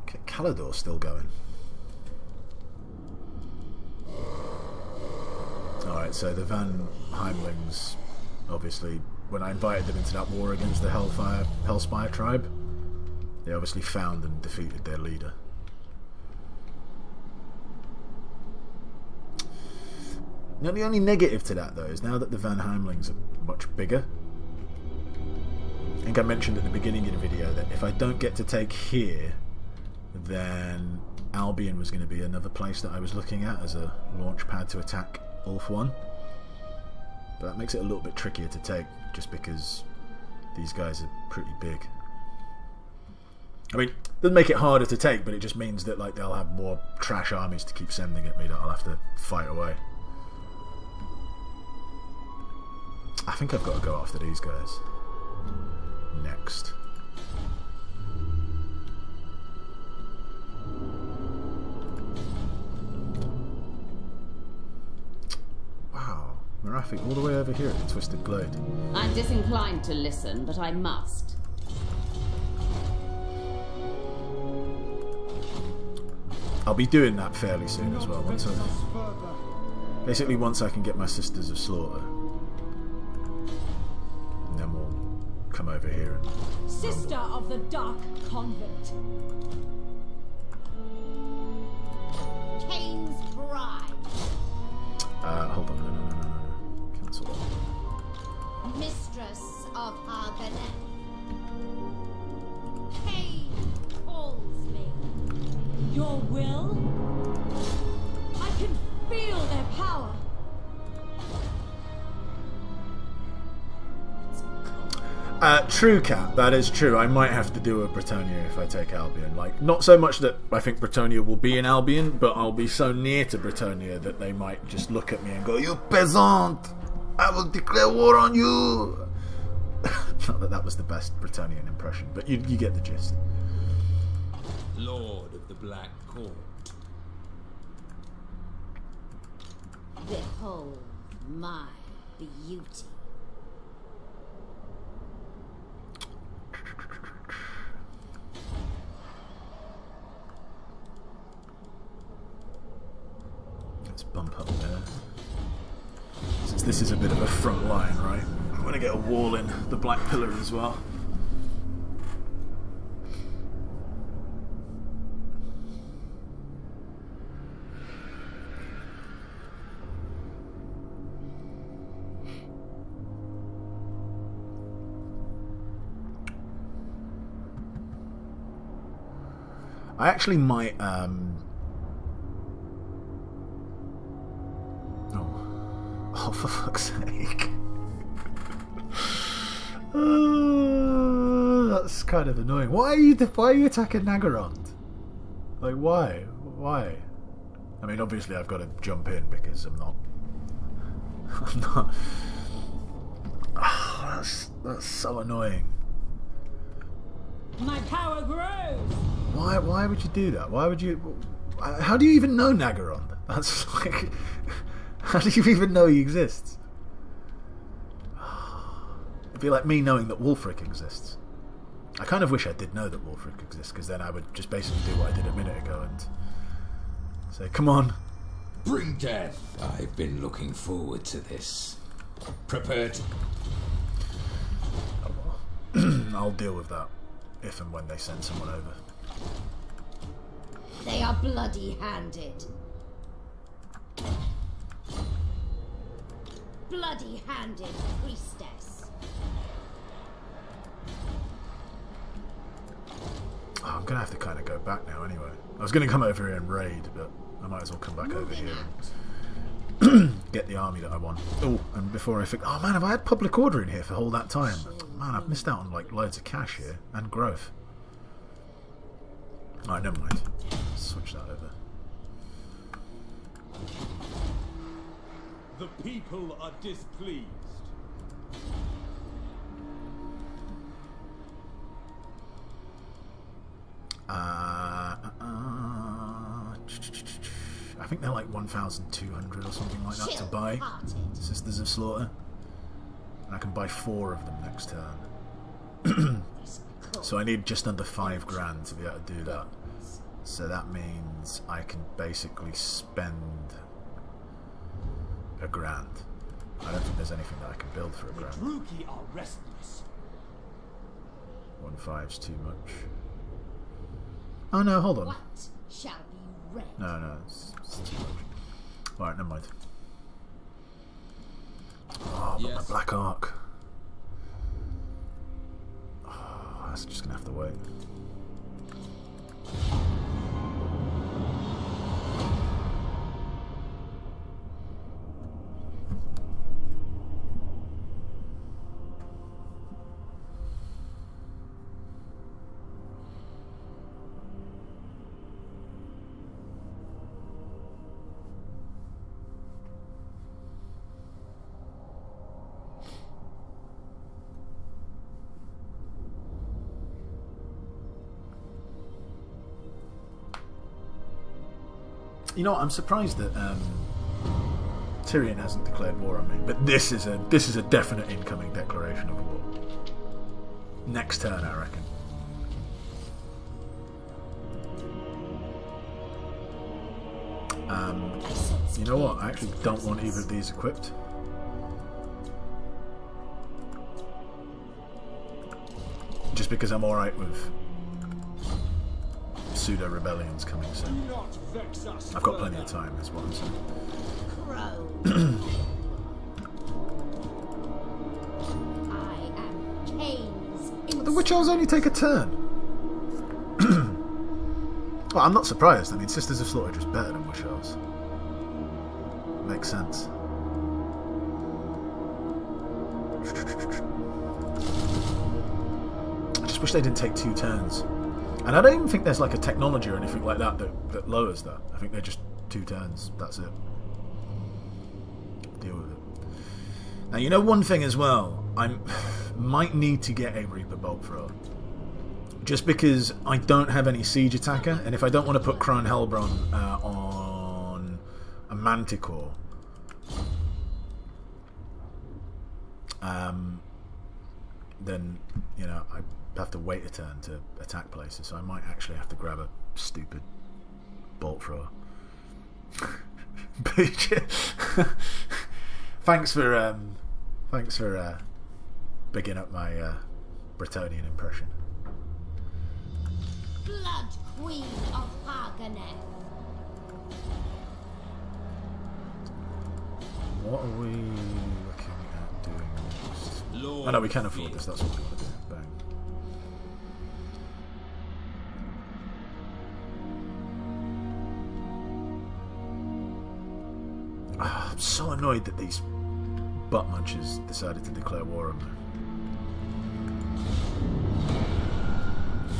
Okay, Calador's still going. Alright, so the Van Heimlings, obviously, when I invited them into that war against the Hellspire tribe, they obviously found and defeated their leader. Now, the only negative to that, though, is now that the Van Heimlings are much bigger. I think I mentioned at the beginning of the video that if I don't get to take here, then Albion was going to be another place that I was looking at as a launch pad to attack Ulthuan. But that makes it a little bit trickier to take, just because these guys are pretty big. I mean, it doesn't make it harder to take, but it just means that like they'll have more trash armies to keep sending at me that I'll have to fight away. I think I've got to go after these guys next. Wow, Marathi all the way over here at the Twisted Glade. I'm disinclined to listen, but I must. I'll be doing that fairly soon as well. Basically, once I can get my Sisters of Slaughter, and then we'll come over here and Sister of the Dark Convent. Cain's Bride. hold on, no. Cancel that. Mistress of Har Ganeth. Cain calls me. Your will? I can feel their power. True, Cat, that is true. I might have to do a Bretonnia if I take Albion. Like, not so much that I think Bretonnia will be in Albion, but I'll be so near to Bretonnia that they might just look at me and go, "You peasant! I will declare war on you!" Not that that was the best Bretonnian impression, but you get the gist. Lord of the Black Court. Behold my beauty. Let's bump up there. Since this is a bit of a front line, right? I'm going to get a wall in the Black Pillar as well. I actually might, Oh, for fuck's sake. That's kind of annoying. Why are you attacking Naggaroth? Like, why? Why? I mean, obviously I've got to jump in because I'm not Oh, that's so annoying. My power grows. Why would you do that? Why would you? How do you even know Naggaroth? That's like, how do you even know he exists? It'd be like me knowing that Wulfric exists. I kind of wish I did know that Wulfric exists, because then I would just basically do what I did a minute ago and say, "Come on, Bring death. I've been looking forward to this. Prepare to... I'll deal with that if and when they send someone over." They are bloody-handed. Bloody-handed priestess. Oh, I'm gonna have to kind of go back now anyway. I was gonna come over here and raid, but I might as well come back over here and get the army that I want. Oh, and before I think, oh man, have I had public order in here for all that time? Man, I've missed out on like loads of cash here and growth. Alright, never mind. Switch that over. The people are displeased. I think they're like 1,200 or something like that to buy. Sisters of Slaughter. And I can buy 4 of them next turn. So I need just under 5 grand to be able to do that. So that means I can basically spend a grand. I don't think there's anything that I can build for a grand. Druki are restless. 1.5's too much. Oh no, hold on. What shall be read? No, it's too much. Alright, never mind. Oh, but my Black Ark. Oh, that's just gonna have to wait. You know what? I'm surprised that Tyrion hasn't declared war on me. But this is a definite incoming declaration of war. Next turn, I reckon. You know what? I actually don't want either of these equipped. Just because I'm alright with pseudo rebellions coming soon. I've got plenty of time, is what I'm saying. Crone. I am Cain's. The Witch Elves only take a turn. Well, I'm not surprised. I mean, Sisters of Slaughter are just better than Witch Elves. Makes sense. I just wish they didn't take 2 turns. And I don't even think there's like a technology or anything like that that lowers that. I think they're just 2 turns. That's it. Deal with it. Now, you know one thing as well. I might need to get a Reaper Bolt Thrower. Just because I don't have any Siege Attacker. And if I don't want to put Crone Hellebron on a Manticore, then, you know, I have to wait a turn to attack places, so I might actually have to grab a stupid bolt thrower. Thanks for bigging up my Bretonnian impression. Blood Queen of Har Ganeth. What are we looking at doing next? Oh no, we can afford this, that's what we want to do. Bang. I'm so annoyed that these butt munchers decided to declare war on me.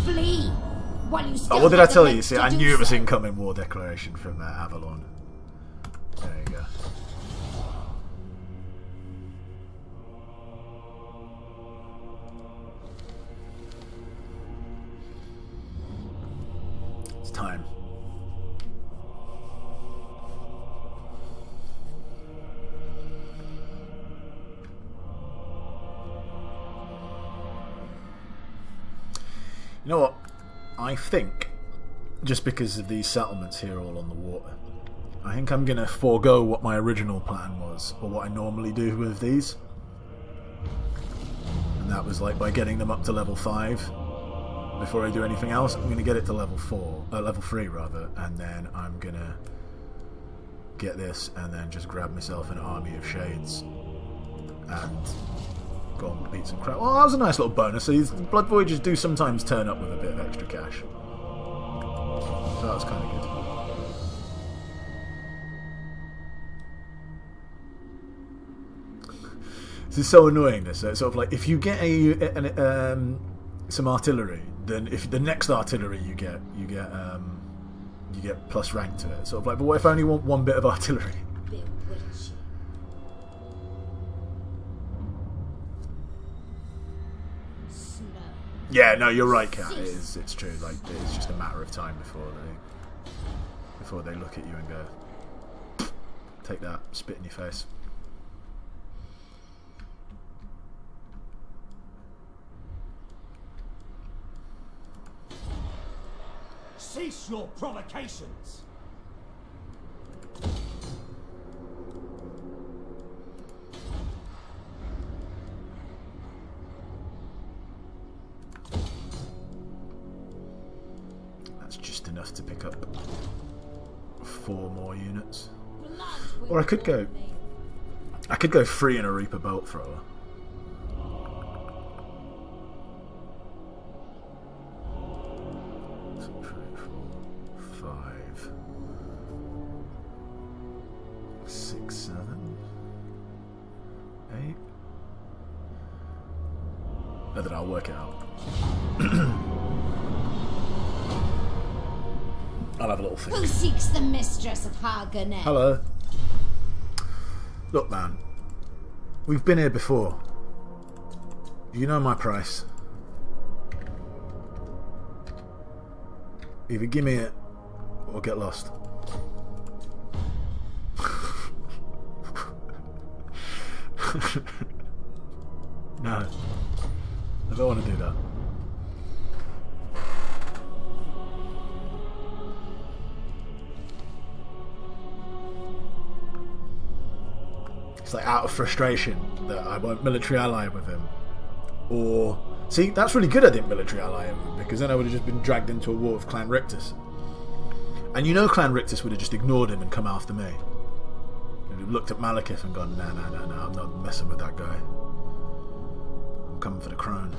Flee! While you still Oh, what did I have the tell you? legs See, to I do knew it was so. incoming war declaration from Avalon. There you go. time. You know what? I think, just because of these settlements here all on the water, I think I'm going to forego what my original plan was, or what I normally do with these. And that was like by getting them up to level 5 before I do anything else. I'm going to get it to level 3 rather, and then I'm going to get this and then just grab myself an army of shades and go and beat some crap. Well, that was a nice little bonus. So these Blood Voyages do sometimes turn up with a bit of extra cash. So that was kind of good. This is so annoying. This it's sort of like if you get some artillery, then if the next artillery you get plus rank to it. Sort of like, but what if I only want one bit of artillery? Yeah, no, you're right, Kat. It's true. Like, it's just a matter of time before they look at you and go, "Take that, spit in your face." Cease your provocations! That's just enough to pick up 4 more units. Or I could go free in a Reaper bolt thrower. Then I'll work it out. I'll have a little think. Who seeks the mistress of Har Ganeth? Hello. Look, man. We've been here before. You know my price. Either give me it or get lost. No. I don't want to do that. It's like out of frustration that I won't military ally with him. Or... See, that's really good I didn't military ally him, because then I would have just been dragged into a war with Clan Rictus. And you know Clan Rictus would have just ignored him and come after me. He'd have looked at Malekith and gone, no, I'm not messing with that guy. Coming for the Crone.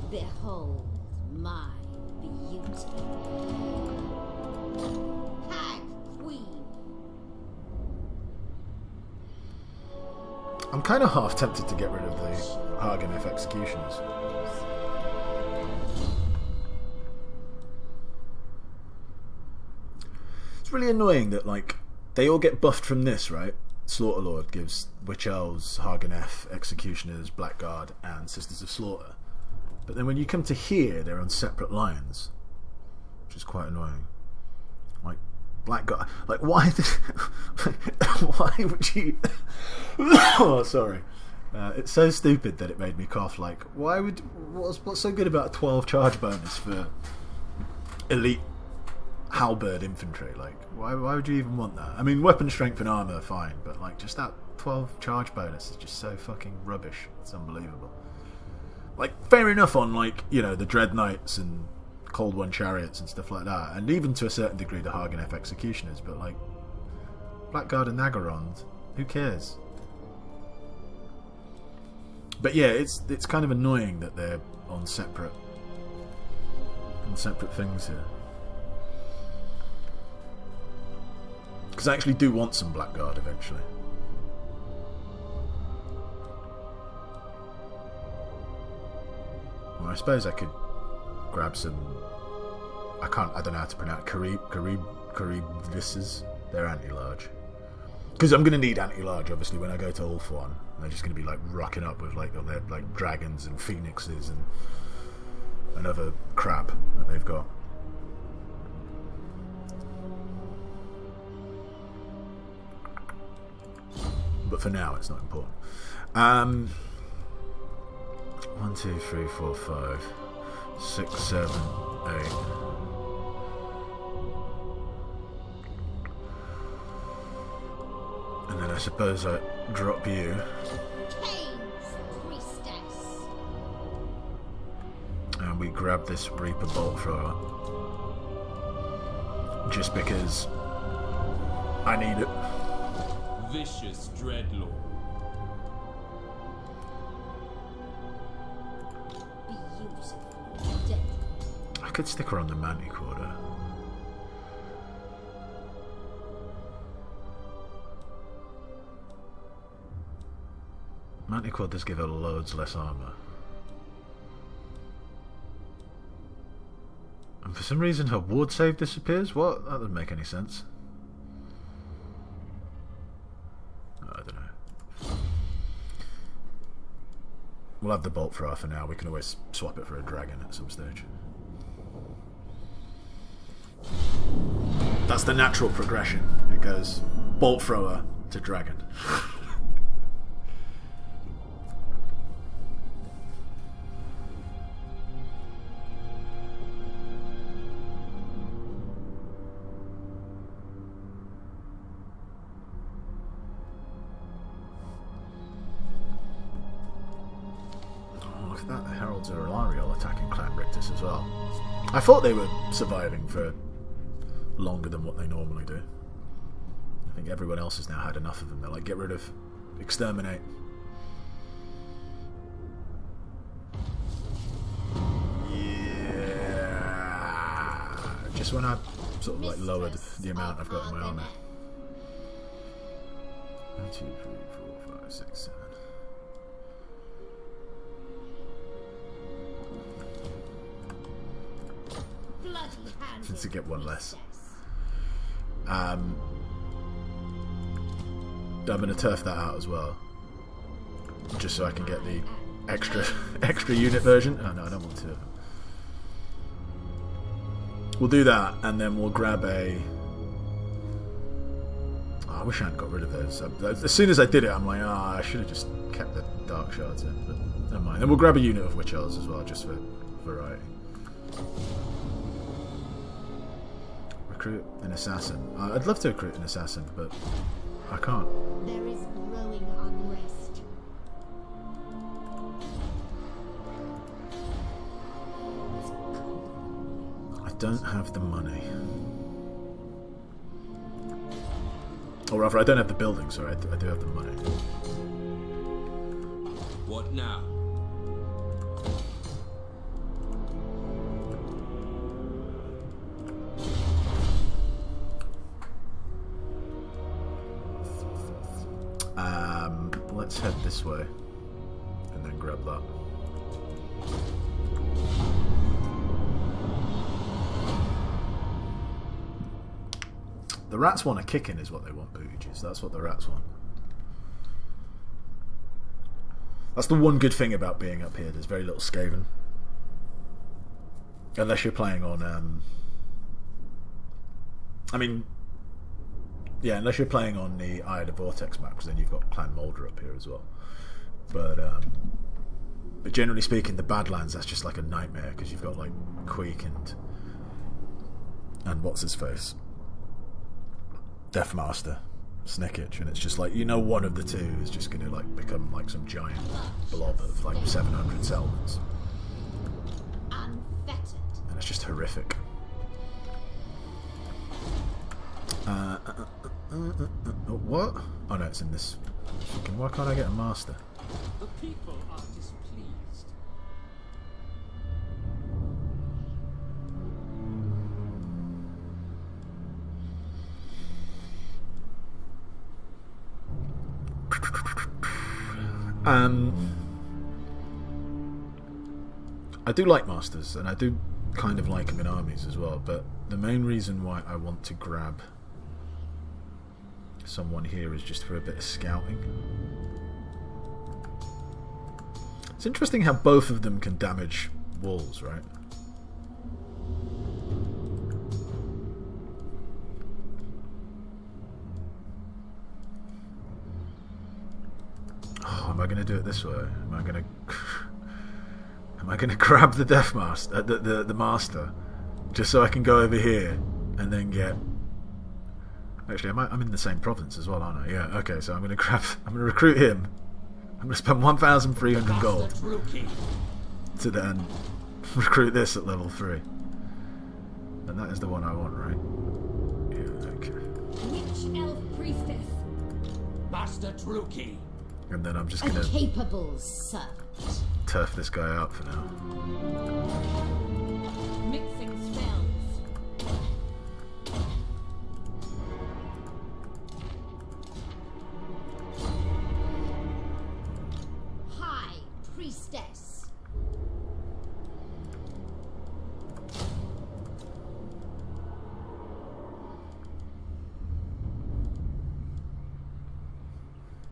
Behold my beauty. Hag Queen. I'm kind of half tempted to get rid of the Har Ganeth executioners. It's really annoying that, like, they all get buffed from this, right? Slaughterlord gives Witch Elves, Har Ganeth, Executioners, Blackguard, and Sisters of Slaughter. But then when you come to here, they're on separate lines, which is quite annoying. Like, Blackguard, like, why would you... Oh, sorry. It's so stupid that it made me cough. Like, what's so good about a 12 charge bonus for elite halberd infantry? Like, why would you even want that? I mean, weapon strength and armor are fine, but like, just that 12 charge bonus is just so fucking rubbish. It's unbelievable. Like, fair enough on, like, you know, the Dread Knights and Cold One Chariots and stuff like that, and even to a certain degree the Har Ganeth Executioners, but like, Blackguard and Naggaroth, who cares? But yeah, it's kind of annoying that they're on separate things here. Because I actually do want some Blackguard eventually. Well, I suppose I could grab some... I don't know how to pronounce Charybdises. They're anti-large. Because I'm going to need anti-large, obviously, when I go to Ulthuan. They're just going to be, like, rocking up with, like, all their, like, dragons and phoenixes and another crab that they've got. But for now, it's not important. 1, 2, 3, 4, 5, 6, 7, 8. And then I suppose I drop you. And we grab this Reaper Bolt Thrower. Just because I need it. Vicious Dreadlord. I could stick her on the Manticore. Manticore does give her loads less armor. And for some reason her ward save disappears? What? That doesn't make any sense. I don't know. We'll have the Bolt Thrower for now. We can always swap it for a dragon at some stage. That's the natural progression. It goes Bolt Thrower to dragon. That the Heralds are Ariel attacking Clan Rictus as well. I thought they were surviving for longer than what they normally do. I think everyone else has now had enough of them. They're like, get rid of, exterminate. Yeah. Just when I sort of like lowered the amount I've got in my army. 1, 2, 3, 4, 5, 6, 7. To get one less. I'm going to turf that out as well, just so I can get the extra unit version. Oh no, I don't want to. We'll do that, and then we'll grab a. Oh, I wish I hadn't got rid of those. As soon as I did it, I'm like, I should have just kept the Dark Shards in. But never mind. Then we'll grab a unit of Witch Elves as well, just for variety. Recruit an assassin. I'd love to recruit an assassin, but I can't. There is growing unrest. I don't have the money. Or rather, I don't have the building, sorry, I do have the money. What now? Let's head this way and then grab that. The rats want a kicking is what they want, Booties. That's what the rats want. That's the one good thing about being up here. There's very little Skaven. Unless you're playing on I mean, yeah, unless you're playing on the Eye of the Vortex map, because then you've got Clan Moulder up here as well. But generally speaking, the Badlands, that's just like a nightmare, because you've got like Queek and what's his face, Deathmaster, Snickitch, and it's just like, you know, one of the two is just going to like become like some giant blob of like 700 Southlands, and it's just horrific. What? Oh no, it's in this. Why can't I get a master? The people are displeased. I do like masters, and I do kind of like them in armies as well, but the main reason why I want to grab someone here is just for a bit of scouting. It's interesting how both of them can damage walls, right? Am I going to do it this way? Am I going to grab the Death Master, the Master, just so I can go over here and then get... Actually, I'm in the same province as well, aren't I? Yeah, okay, so I'm going to recruit him. I'm going to spend 1,300 gold to then recruit this at level 3. And that is the one I want, right? Yeah, okay. Witch elf priestess. Master Truki. And then I'm just A going to capable servant. turf this guy out for now. Mixing spells. High priestess.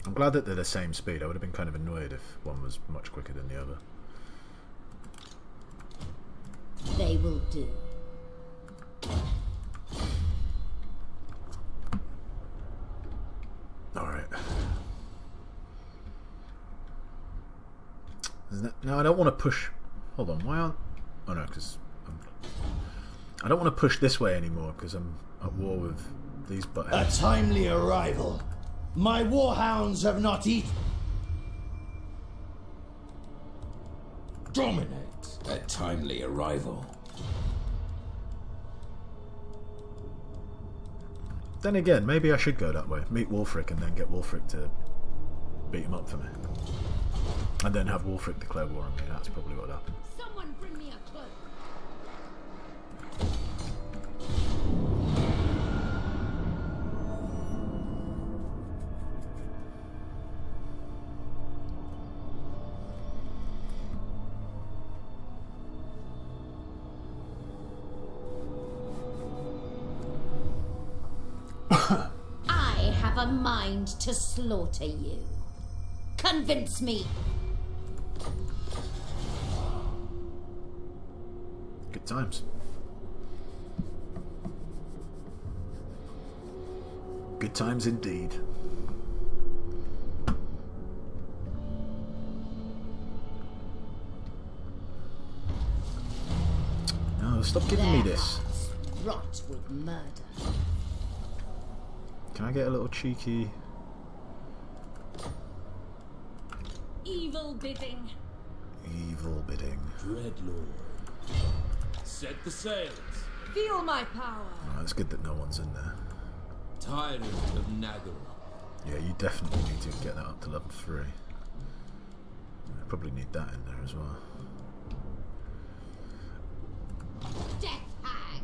I'm glad that they're the same speed. I would have been kind of annoyed if one was much quicker than the other. They will do. Alright. No, I don't want to push... Hold on, why aren't... Oh no, because... I don't want to push this way anymore, because I'm at war with these A buttheads. timely arrival. My warhounds have not eaten. Dominate. A timely arrival. Then again, maybe I should go that way. Meet Wulfric and then get Wulfric to beat him up for me. And then have Wulfric declare war on me. That's probably what happened. Someone bring me a cloak. I have a mind to slaughter you. Convince me. Good times. Good times indeed. No, stop giving me Their this. hearts rot with murder. Can I get a little cheeky... Evil bidding. evil bidding? Dreadlord. Set the sails. Feel my power. Oh, it's good that no one's in there. Tyrant of Naggaroth. Yeah, you definitely need to get that up to level 3. I probably need that in there as well. Death hag.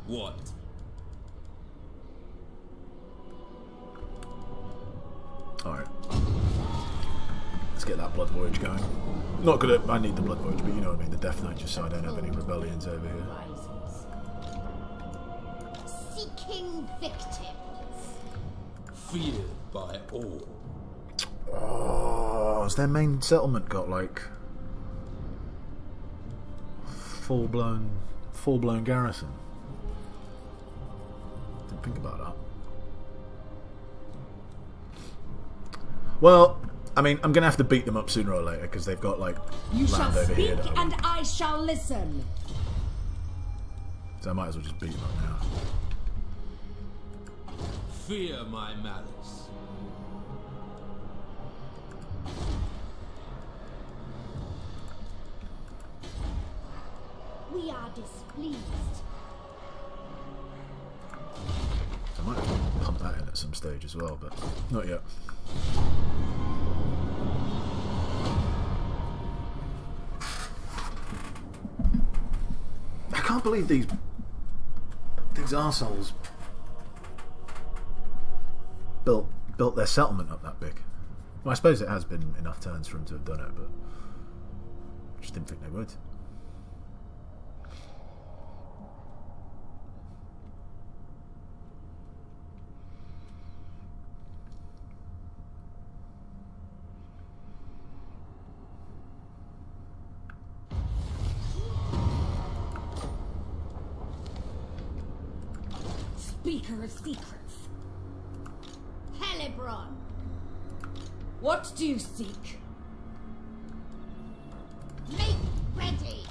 What? Alright. Let's get that Blood Voyage going. Not gonna... I need the Blood Voyage, but you know what I mean. The Death Knight, just so I don't have any rebellions over here. Rises. Seeking victims. Feared by all. Oh, has their main settlement got, like... full-blown garrison? Didn't think about that. Well, I mean, I'm gonna have to beat them up sooner or later because they've got like You shall land over speak here. that I and want. I shall listen. So I might as well just beat them up now. Fear my malice. We are displeased. So I might have to pump that in at some stage as well, but not yet. I can't believe these arseholes built their settlement up that big. Well, I suppose it has been enough turns for them to have done it, but I just didn't think they would. speaker of secrets. Hellebron. What do you seek? Make ready.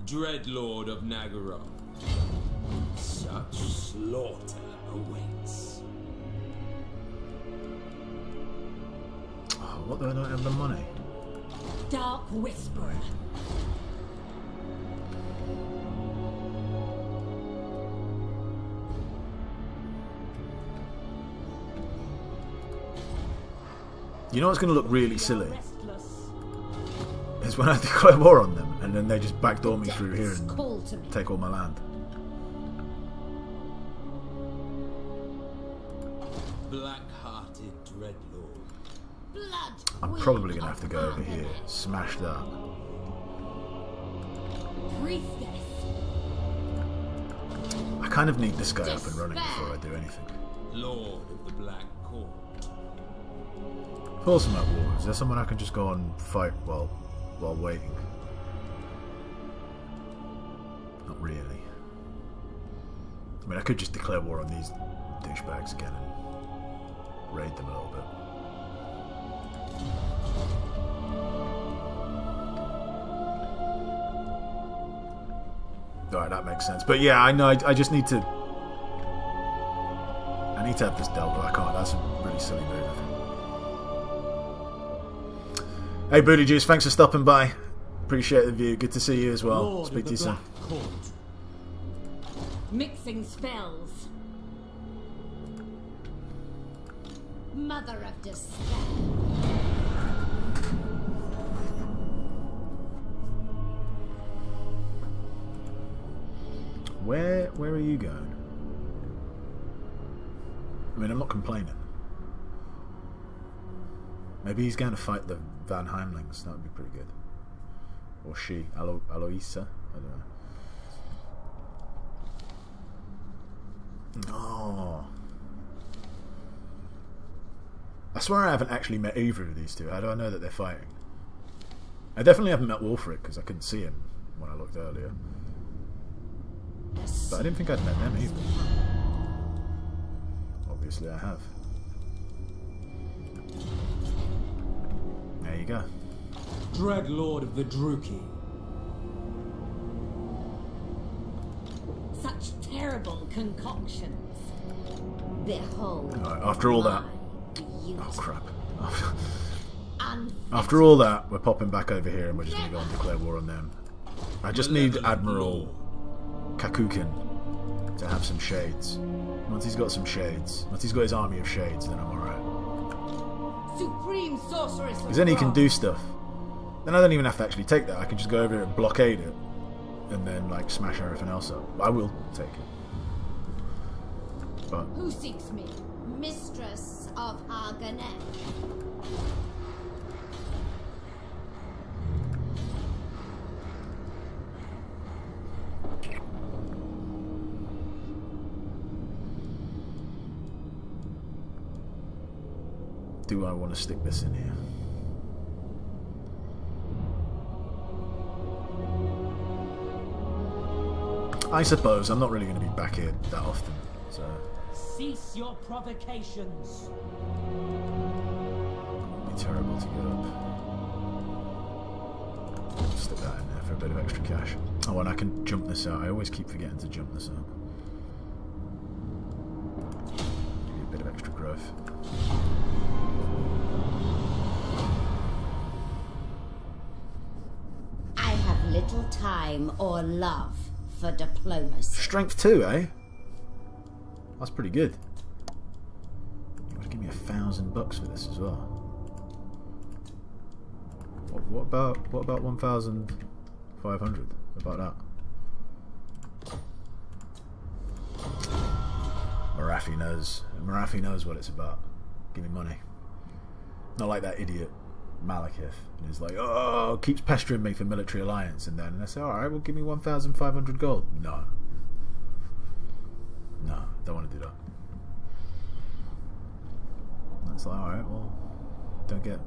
Dreadlord of Naggaroth. Such slaughter awaits. Oh, what, do I not have the money? Dark Whisperer. You know what's going to look really silly? Restless. Is when I declare war on them and then they just backdoor me through here and Call to me. take all my land. Black-hearted Dreadlord. Blood. I'm Queen probably going to of have to go over Har here, Ganeth. smash that. Priestess. I kind of need this guy up and running before I do anything. Lord of the Black Court. Who else am at war? Is there someone I can just go and fight while waiting? Not really. I mean, I could just declare war on these douchebags again and raid them a little bit. Alright, that makes sense. But yeah, I know, I just need to... I need to have this dealt with. I can't. That's a really silly move, I think. Hey, Booty Juice, thanks for stopping by. Appreciate the view. Good to see you as well. Lord Speak of to you the soon. Black Court. Mixing spells. Mother of despair. Where are you going? I mean, I'm not complaining. Maybe he's going to fight the Van Heimlings. That would be pretty good. Or she, Aloisa. I don't know. Oh. I swear I haven't actually met either of these two. How do I know that they're fighting? I definitely haven't met Wolfric because I couldn't see him when I looked earlier. But I didn't think I'd met them either. Obviously I have. There you go. Dreadlord of the Druki. Such terrible concoctions. Behold. Alright, after all that... my Oh beauty. crap. Unfettered After all that, we're popping back over here and we're just going to go and declare war on them. I just need Admiral Kakukin to have some shades. Once he's got some shades, once he's got his army of shades, then I'm alright. Supreme sorceress. Because then he can do stuff. Then I don't even have to actually take that. I can just go over here and blockade it, and then like smash everything else up. I will take it. But Who seeks me? mistress of Har Ganeth. do I want to stick this in here? I suppose. I'm not really going to be back here that often, so... Cease your provocations. It'd be terrible to get up. Stick that in there for a bit of extra cash. Oh, and I can jump this out. I always keep forgetting to jump this out. Give you a bit of extra growth. I have little time or love for diplomacy. Strength 2, eh? That's pretty good. You want to give me $1,000 for this as well? What about 1,500? About that? Marafi knows. Marafi knows what it's about. Give me money. Not like that idiot Malekith. And he's like, oh, keeps pestering me for military alliance, and then I say, alright, well, give me 1,500 gold. No. No, don't want to do that. And it's like, alright, well, don't get...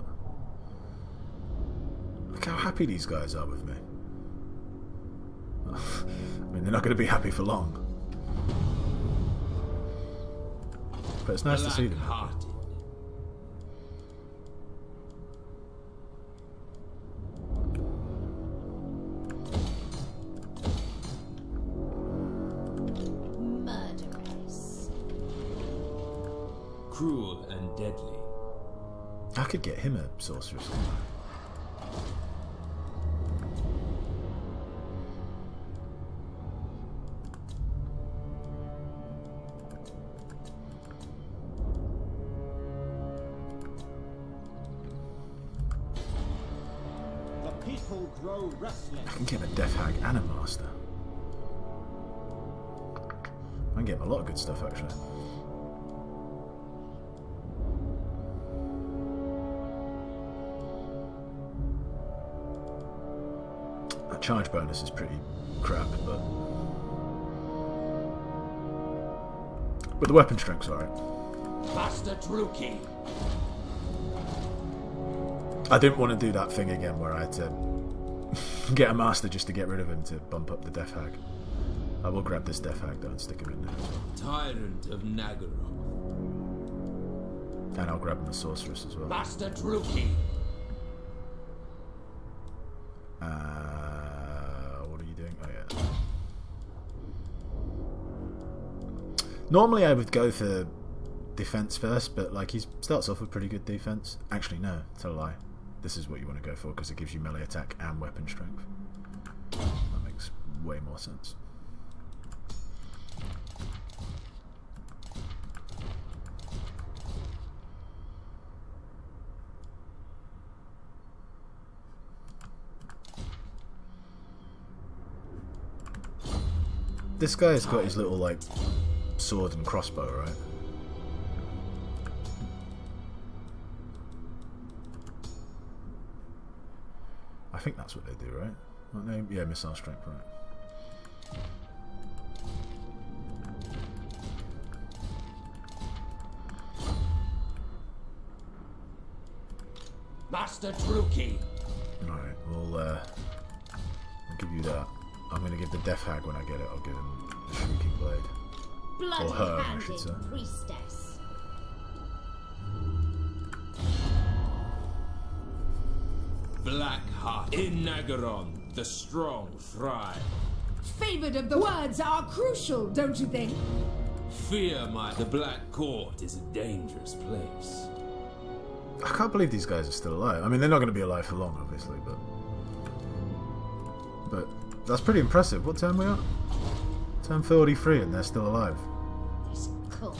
Look how happy these guys are with me. I mean, they're not going to be happy for long. but it's nice to see them. Black-hearted. Murderous. Cruel and deadly. I could get him a sorceress. couldn't I? The people grow restless. I can get him a Death Hag and a Master. I can get him a lot of good stuff, actually. That charge bonus is pretty crap, but the weapon strength's alright. Master Druki. I didn't want to do that thing again where I had to get a Master just to get rid of him to bump up the Death Hag. I will grab this Death Hag though and stick him in there as well. Tyrant of Naggaroth. And I'll grab him a Sorceress as well. Master Druki. What are you doing? Oh yeah. Normally I would go for defense first, but like he starts off with pretty good defense. Actually no, tell a lie. This is what you want to go for because it gives you melee attack and weapon strength. That makes way more sense. This guy's got his little like sword and crossbow, right? I think that's what they do, right? Aren't they? Yeah, missile strength, right? Master Druki. Alright, well, I'll give you that. I'm going to give the Death Hag when I get it. I'll give him the Shrieking Blade. Or her, I should say. Bloody-handed priestess. Black-hearted. In Naggaroth, the strong thrive. Favored of the words are crucial, don't you think? Fear the Black Court is a dangerous place. I can't believe these guys are still alive. I mean, they're not going to be alive for long, obviously, but that's pretty impressive. What turn we at? Turn 43 and they're still alive. This cold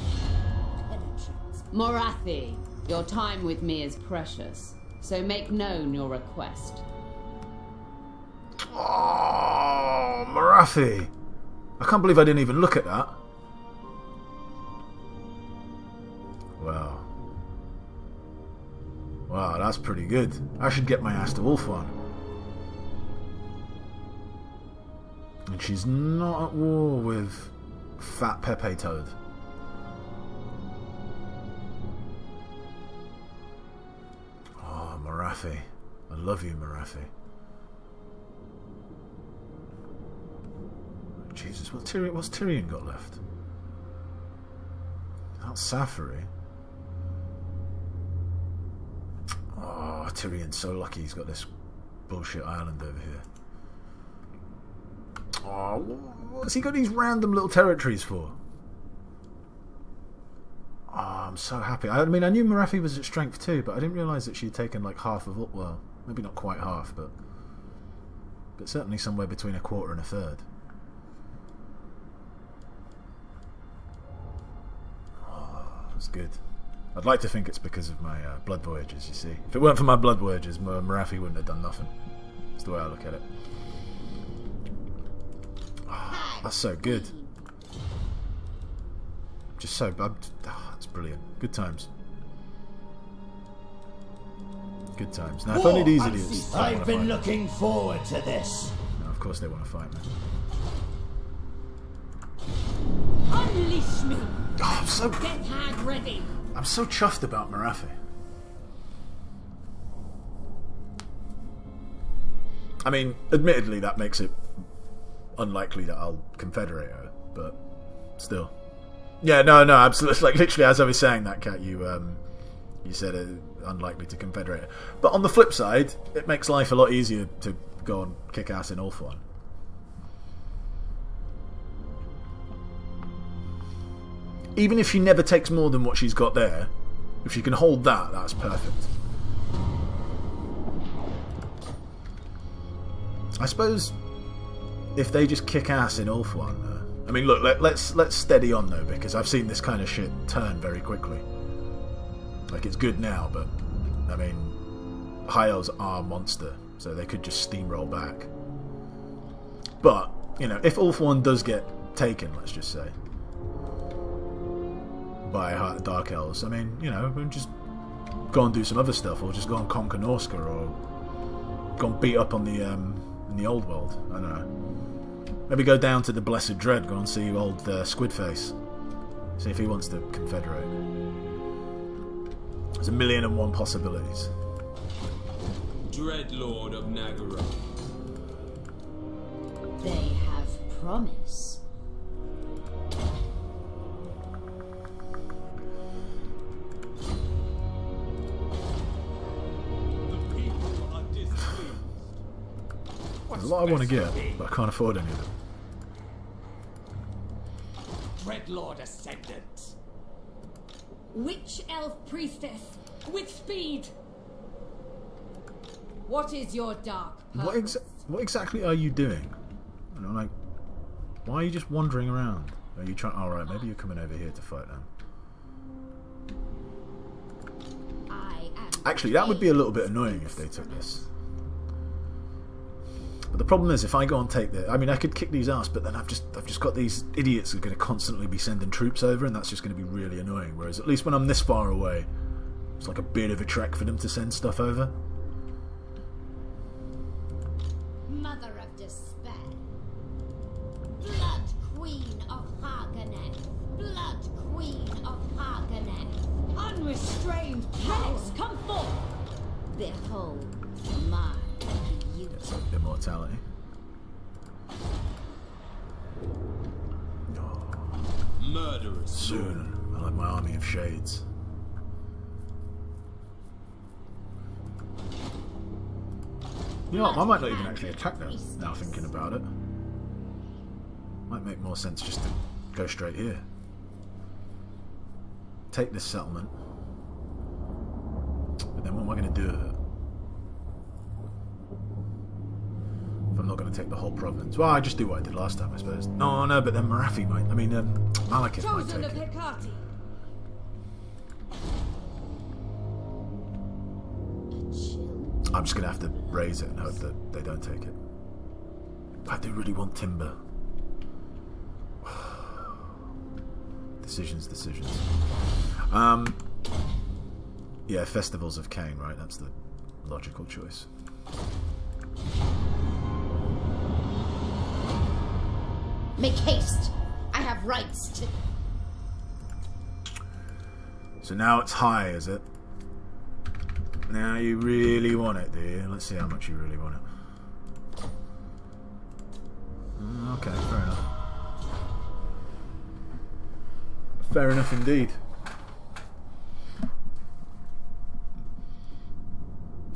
penetrates. Morathi, your time with me is precious, so make known your request. Oh, Morathi! I can't believe I didn't even look at that. Wow. Wow, that's pretty good. I should get my ass to Ulthuan. And she's not at war with Fat Pepe Toad. Oh, Morathi. I love you, Morathi. Jesus, what's Tyrion got left? That's Safari. Oh, Tyrion's so lucky he's got this bullshit island over here. Oh, what's he got these random little territories for? Oh, I'm so happy. I mean, I knew Morathi was at strength 2, but I didn't realise that she'd taken like half of, well, maybe not quite half, but certainly somewhere between a quarter and a third. Oh, that's good. I'd like to think it's because of my blood voyages, you see. If it weren't for my blood voyages, Morathi wouldn't have done nothing. That's the way I look at it. Oh, that's so good. Just so bad. Oh, that's brilliant. Good times. Good times. Now, if only these idiots. I've been looking forward to this. No, of course they want to fight me. Unleash me! Oh, I'm so. Death Hag ready. I'm so chuffed about Morathi. I mean, admittedly, that makes it unlikely that I'll confederate her, but still, Yeah, no, absolutely. Like literally, as I was saying that, Kat, you said unlikely to confederate. But on the flip side, it makes life a lot easier to go and kick ass in Ulthuan. Even if she never takes more than what she's got there, if she can hold that, that's perfect. I suppose if they just kick ass in Ulthuan, I mean, look, let's steady on though, because I've seen this kind of shit turn very quickly. Like, it's good now, but I mean, High Elves are a monster, so they could just steamroll back. But you know, if Ulthuan does get taken, let's just say, by Dark Elves, I mean, you know, we'll just go and do some other stuff, or just go and conquer Norsca, or go and beat up on the in the old world. I don't know. Maybe go down to the Blessed Dread, go and see old Squidface, see if he wants to confederate. There's 1,000,001 possibilities. Dreadlord of Naggaroth. They have promise. There's a lot I want to get, but I can't afford any of them. Dreadlord Ascendant. Witch Elf Priestess, with speed. What is your dark purpose? What exactly are you doing? You know, like, why are you just wandering around? Are you trying? All right, maybe you're coming over here to fight them. Actually, that would be a little bit annoying if they took this. But the problem is, if I go and take the... I mean, I could kick these ass, but then I've just got these idiots who are going to constantly be sending troops over, and that's just going to be really annoying. Whereas at least when I'm this far away, it's like a bit of a trek for them to send stuff over. Mother of despair. Blood Queen of Har Ganeth. Blood Queen of Har Ganeth. Unrestrained relics, come forth. Behold my beauty. Yes, immortality. Murderous. Soon, I'll have my army of shades. You know what, I might not even actually attack them, now thinking about it. Might make more sense just to go straight here. Take this settlement. But then what am I going to do with it? If I'm not going to take the whole province. Well, I just do what I did last time, I suppose. No, but then Marathi might. I mean, Malekith might Chosen take of it. Hecate. I'm just going to have to raise it and hope that they don't take it. I do really want timber. Decisions. Yeah, Festivals of Cain, right? That's the logical choice. Make haste. I have rights to... So now it's high, is it? Now you really want it, do you? Let's see how much you really want it. Okay, fair enough. Fair enough indeed.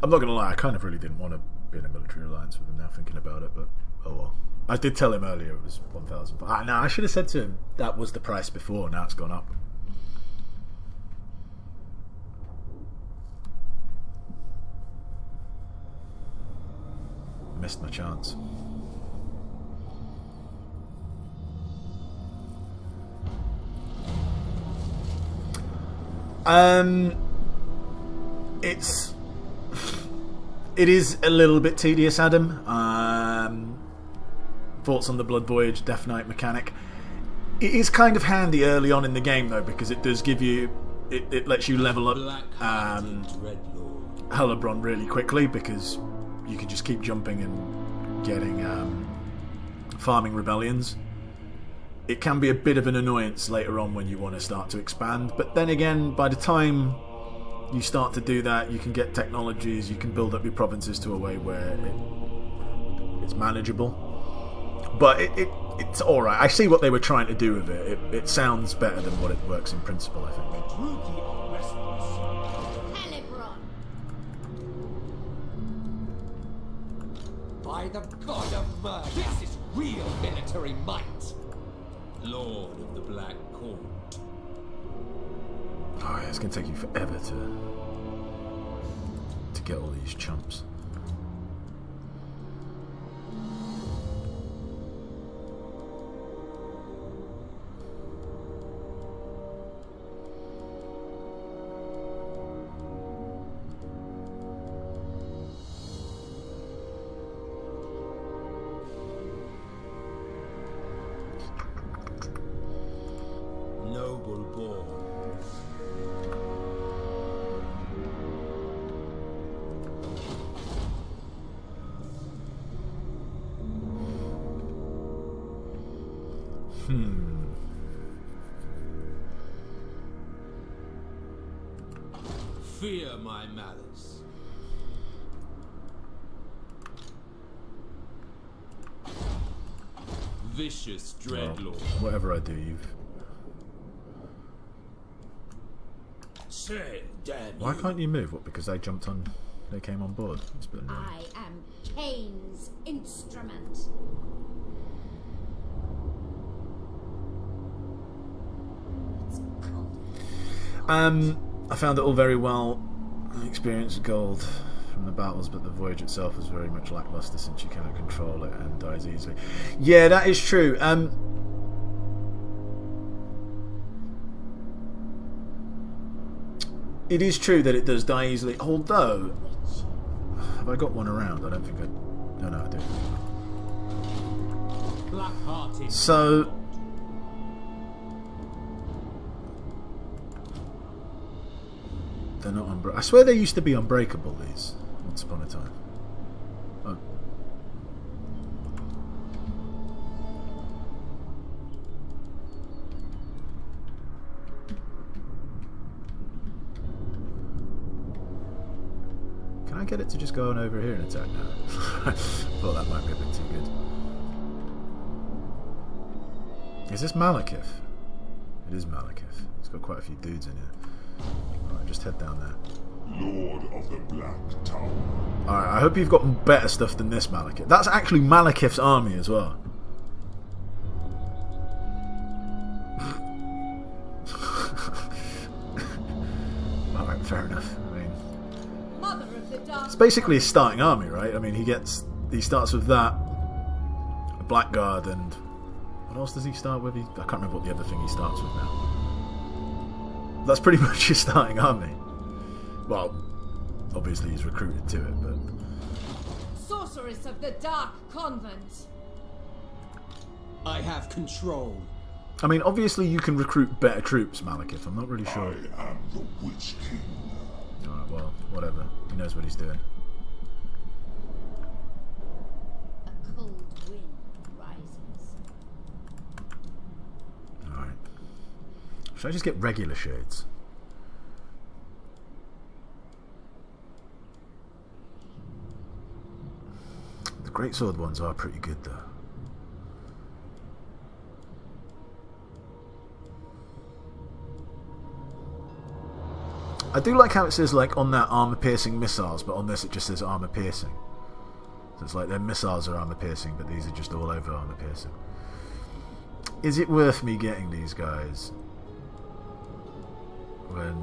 I'm not going to lie, I kind of really didn't want to be in a military alliance with him now thinking about it, but oh well. I did tell him earlier it was 1,000. No, I should have said to him that was the price before, now it's gone up. Missed my chance. It is a little bit tedious, Adam. Thoughts on the Blood Voyage Death Knight mechanic. It is kind of handy early on in the game though, because it does give you, it lets you level up Hellebron really quickly, because you can just keep jumping and getting farming rebellions. It can be a bit of an annoyance later on when you want to start to expand, but then again, by the time you start to do that, you can get technologies, you can build up your provinces to a way where it's manageable. But it's alright. I see what they were trying to do with it. It sounds better than what it works in principle, I think. Druki are restless. Hellebron. By the god of murder, this is real military might. Lord of the Black Court. Oh yeah, it's gonna take you forever to get all these chumps. Noble born. Fear my malice. Vicious dreadlord. Whatever I do, you've... Say, damn Why you. can't you move? What, because they jumped on... They came on board? It's a bit annoying. I am Cain's instrument. It's cold. I found it all very well. I experienced gold from the battles, but the voyage itself was very much lackluster since you cannot control it and dies easily. Yeah, that is true. It is true that it does die easily, although... Have I got one around? I don't think I... No, I do. Black-hearted. So... They're not unbreakable. I swear they used to be unbreakable, these, once upon a time. Oh. Can I get it to just go on over here and attack now? I thought that might be a bit too good. Is this Malekith? It is Malekith. It's got quite a few dudes in here. Alright, just head down there. Lord of the Black Tower. Alright, I hope you've got better stuff than this Malekith. That's actually Malekith's army as well. Alright, fair enough. I mean, Mother of the dark. it's basically his starting army, right? I mean, he starts with that, a Blackguard, and what else does he start with? I can't remember what the other thing he starts with now. That's pretty much his starting army. Well, obviously he's recruited to it, but... Sorceress of the Dark Convent. I have control. I mean, obviously you can recruit better troops, Malekith. I'm not really sure. I am the Witch King. Alright, well, whatever. He knows what he's doing. A cold wind rises. Alright. Should I just get regular shades? The greatsword ones are pretty good, though. I do like how it says, like, on that armor-piercing missiles, but on this it just says armor-piercing. So it's like their missiles are armor-piercing, but these are just all over armor-piercing. Is it worth me getting these guys when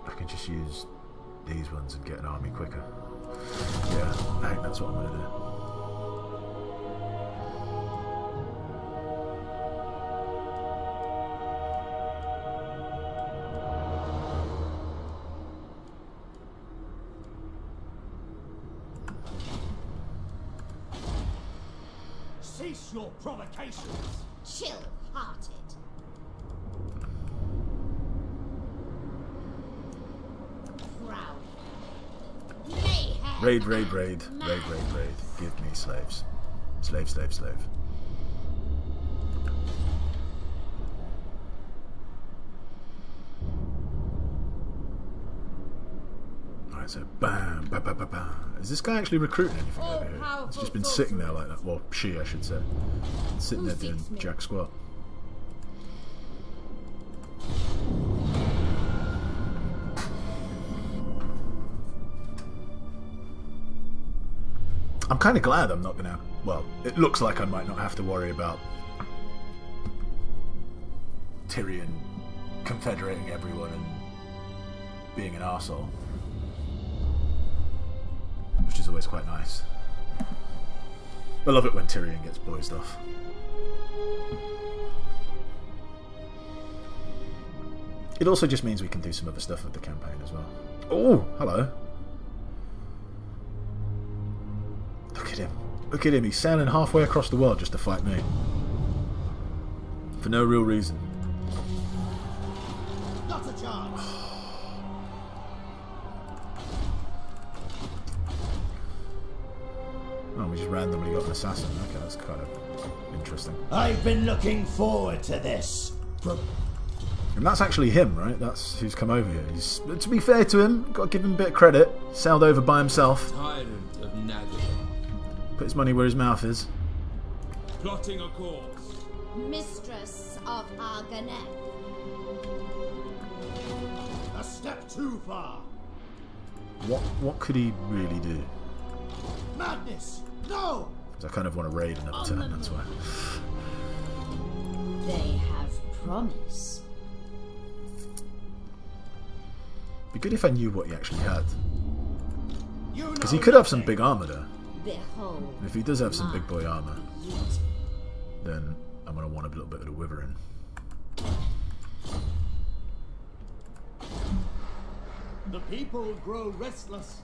I can just use these ones and get an army quicker? Yeah, I think that's what I'm going to do. Cease your provocations. Chill-hearted. Proud. Mayhem. Raid. Mad. Give me slaves. Slave. Alright, Alright, so bam, bam, bam, bam, bam. Is this guy actually recruiting anything over here? He's just been sitting there like that. Well, she, I should say. Sitting there doing jack squat. I'm kind of glad I'm not gonna. Well, it looks like I might not have to worry about Tyrion confederating everyone and being an arsehole, which is always quite nice. I love it when Tyrion gets boysed off. It also just means we can do some other stuff with the campaign as well. Oh, hello. Look at him. Look at him. He's sailing halfway across the world just to fight me. For no real reason. Not a chance. Oh, we just randomly got an assassin. Okay, that's kind of interesting. I've been looking forward to this. And that's actually him, right? That's who's come over here. He's, to be fair to him, got to give him a bit of credit. Sailed over by himself. Tyrant of Naggaroth. Put his money where his mouth is. Plotting a course. Mistress of Har Ganeth. A step too far. What could he really do? Madness! No! Because I kind of want to raid another turn, that's why. They have promise. Be good if I knew what he actually had. You Because he know could have some nothing. big armor there. Behold. And if he does have some big boy armor, beauty. then I'm going to want a little bit of the Wyvern. The people grow restless.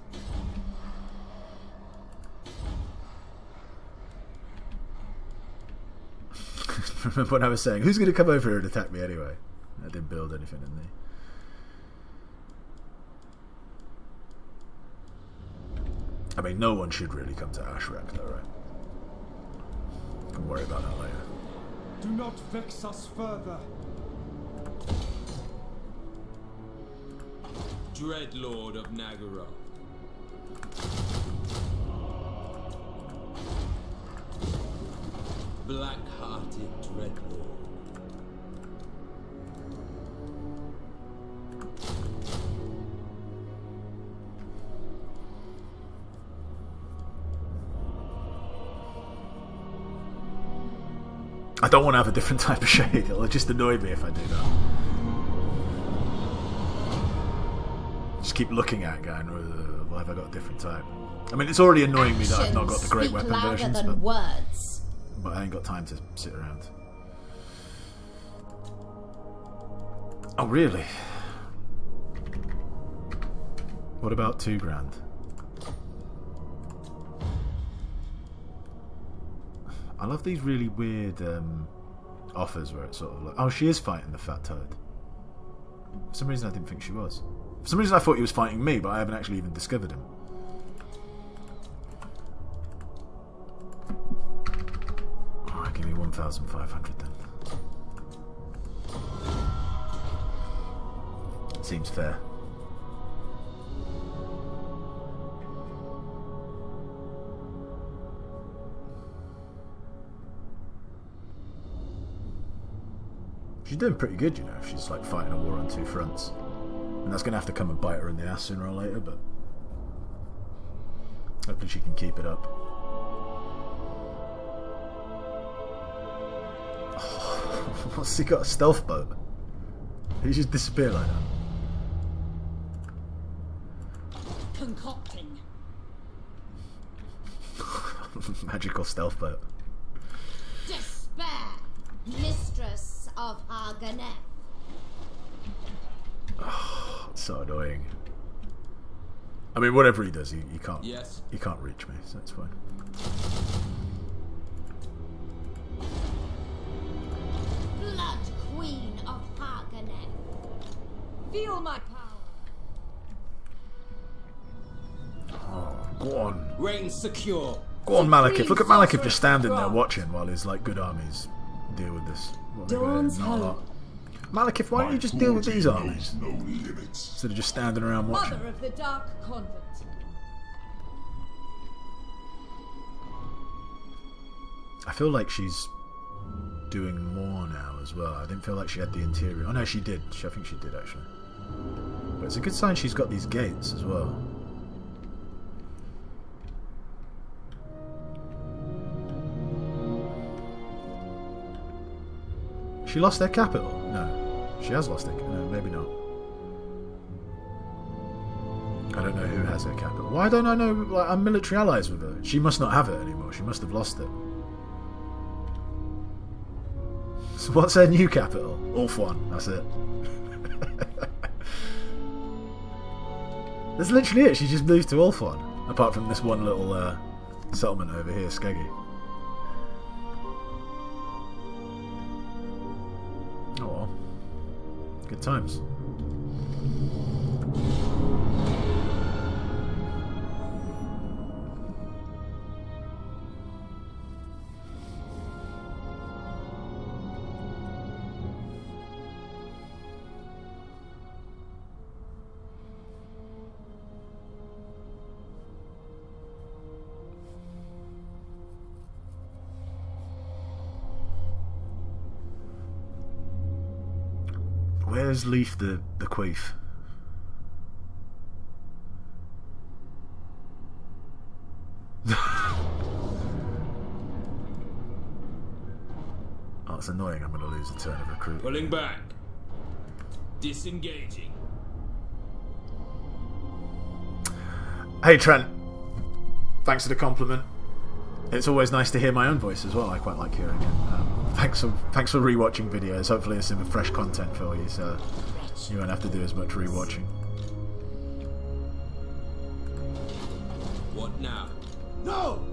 Remember what I was saying? Who's going to come over here and attack me anyway? I didn't build anything in there. I mean, no one should really come to Ashrek, though, right? Can worry about that later. Do not vex us further. Dread Lord of Naggaroth. Black-hearted Dread Lord. I don't want to have a different type of shade. It'll just annoy me if I do that. Just keep looking at it going, why have I got a different type? I mean, it's already annoying me that I've not got the great weapon versions, than words. but I ain't got time to sit around. Oh, really? What about $2,000? I love these really weird offers where it's sort of like, oh, she is fighting the fat toad. For some reason I didn't think she was. For some reason I thought he was fighting me, but I haven't actually even discovered him. Alright, give me 1,500 then. Seems fair. She's doing pretty good, you know. She's like fighting a war on two fronts. And that's going to have to come and bite her in the ass sooner or later, but hopefully she can keep it up. Oh, what's he got? A stealth boat? He just disappeared like that. Concocting. Magical stealth boat. Despair. Mistress of Har Ganeth. Oh, it's so annoying. I mean, whatever he does, he can't. Yes. He can't reach me, so it's fine. Blood Queen of Har Ganeth. Feel my power. Oh, go on. Reign secure. Go on, Malekith. Look at Malekith just standing there watching while his like good armies deal with this. What are they going, not a lot. Malekith, why don't you just deal with these armies? No limits. Instead of just standing around watching. Mother of the Dark Convent. I feel like she's doing more now as well. I didn't feel like she had the interior. Oh no, she did. I think she did actually. But it's a good sign she's got these gates as well. She lost their capital? No. She has lost it. No, maybe not. I don't know who has her capital. Why don't I know? Like, I'm military allies with her. She must not have it anymore. She must have lost it. So what's her new capital? Ulthuan. That's it. That's literally it. She just moved to Ulthuan. Apart from this one little settlement over here, Skeggy. Oh well. Good times. Where's Leaf the Queef? Oh, it's annoying. I'm going to lose a turn of recruit. Pulling back. Disengaging. Hey Trent, thanks for the compliment. It's always nice to hear my own voice as well. I quite like hearing it. Thanks for rewatching videos. Hopefully it's some fresh content for you, so you won't have to do as much rewatching. What now? No!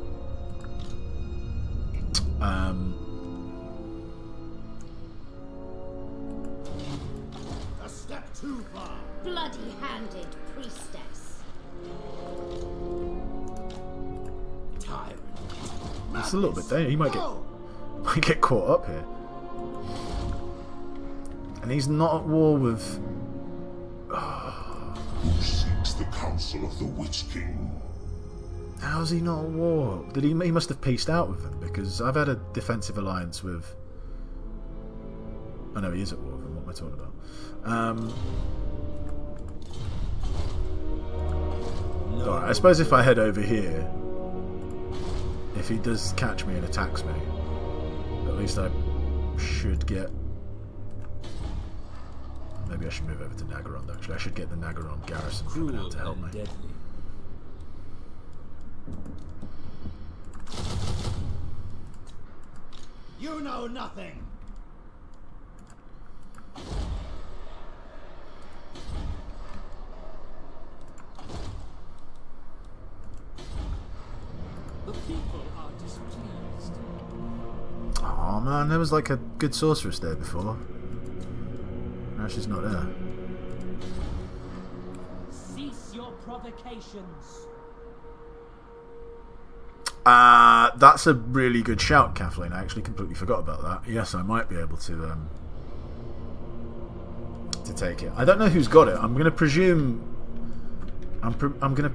A step too far. Bloody-handed priestess. Tyrant. It's a little bit there. He might get caught up here. And he's not at war with... Who seeks the counsel of the Witch King? How's he not at war? He must have peaced out with them, because I've had a defensive alliance with... Oh no, he is at war with them. What am I talking about? Alright, I suppose if I head over here, if he does catch me and attacks me, at least I should get... Maybe I should move over to Naggaroth, actually. I should get the Naggaroth garrison coming out to help me. Deadly. You know nothing. The people are displeased. Oh man, there was like a good sorceress there before. Now she's not there. Cease your provocations. That's a really good shout, Kathleen. I actually completely forgot about that. Yes, I might be able to take it. I don't know who's got it. I'm going to presume... I'm going to...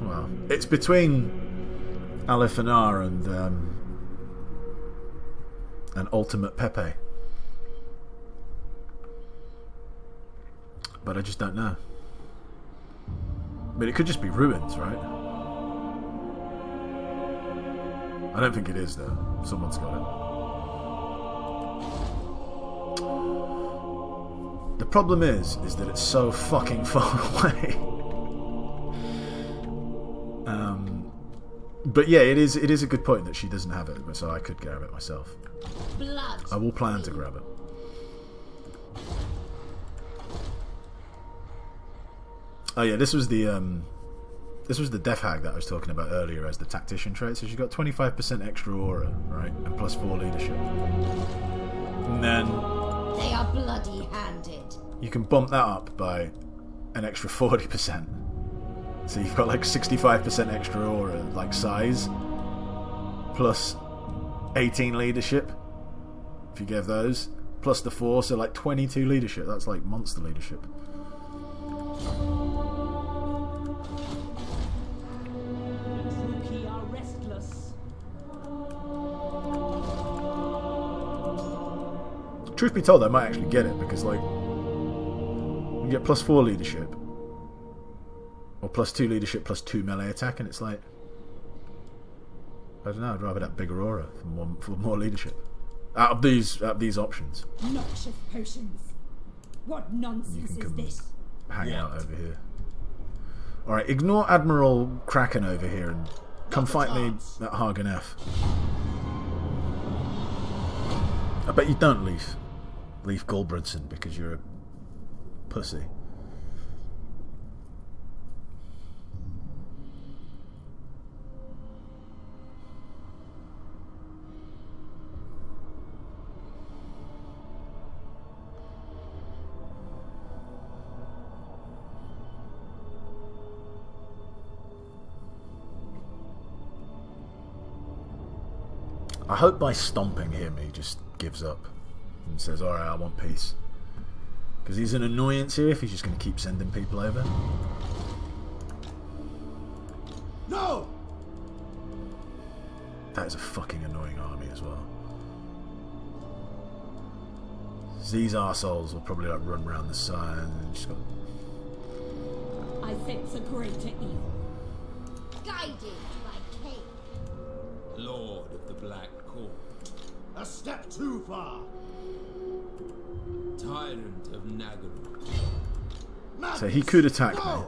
Well, it's between Alifanar and Ultimate Pepe. But I just don't know. But it could just be ruins, right? I don't think it is, though. Someone's got it. The problem is that it's so fucking far away. But yeah, it is a good point that she doesn't have it, so I could grab it myself. Blood. I will plan to grab it. Oh yeah, this was the Death Hag that I was talking about earlier as the tactician trait. So she's got 25% extra aura, right, and plus 4 leadership. And then They are bloody-handed. you can bump that up by an extra 40%. So you've got like 65% extra aura, like size, plus 18 leadership. If you give those, plus the 4, so like 22 leadership. That's like monster leadership. Druki are restless. Truth be told, I might actually get it because, like, you get plus 4 leadership, or plus 2 leadership, plus 2 melee attack, and it's like, I don't know. I'd rather that bigger aura for more leadership. Out of these options, Noxious potions. What you nonsense can is come this? hang out over here. All right, ignore Admiral Kraken over here and come fight me at Har Ganeth. I bet you don't, Leif Gulbranson, because you're a pussy. I hope by stomping him he just gives up and says, alright, I want peace. Because he's an annoyance here if he's just going to keep sending people over. No! That is a fucking annoying army as well. These arseholes will probably like run around the side and just go... I sense a greater evil. Guided by Cain. Lord of the Black Court. A step too far. Tyrant of Naggaroth. So he could attack me.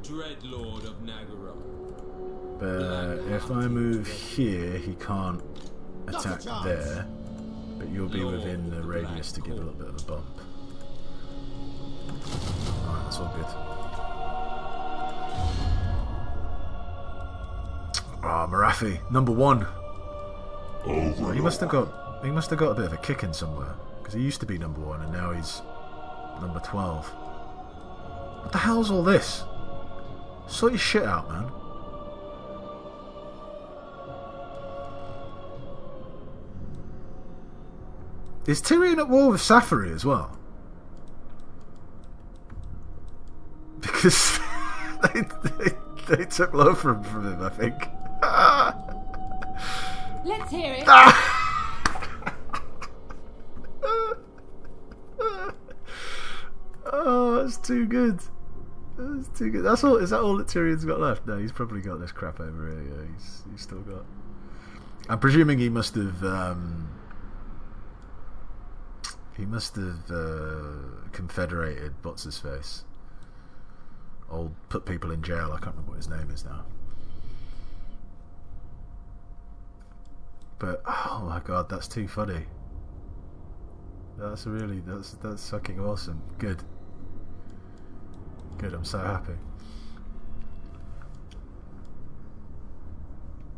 Dread Lord of Naggaroth. But if I move here, he can't attack there. But you'll be within the radius to give a little bit of a bump. Alright, that's all good. Ah, Marathi, number 1. Oh, he must have got a bit of a kick in somewhere. Because he used to be number 1 and now he's number 12. What the hell's all this? Sort your shit out, man. Is Tyrion at war with Safari as well? Because they took Lothram from him, I think. Let's hear it. Oh, that's too good. That's too good. That's all. Is that all that Tyrion's got left? No, he's probably got this crap over here. Yeah, he's still got. I'm presuming he must have. Confederated what's his face. Old put people in jail. I can't remember what his name is now. But oh my god, that's too funny. That's fucking awesome. Good. Good, I'm so happy.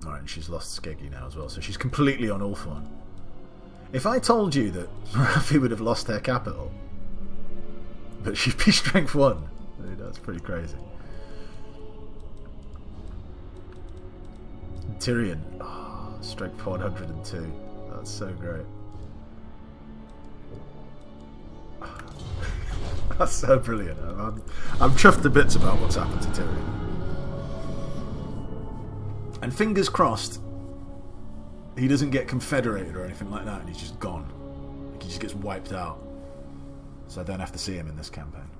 Alright, she's lost Skeggy now as well, so she's completely on Ulthuan. If I told you that Marathi would have lost her capital, but she'd be strength 1, dude, that's pretty crazy. Tyrion, strength 102. That's so great. That's so brilliant. I'm chuffed to bits about what's happened to Tyrion. And fingers crossed he doesn't get confederated or anything like that and he's just gone. Like he just gets wiped out. So I don't have to see him in this campaign.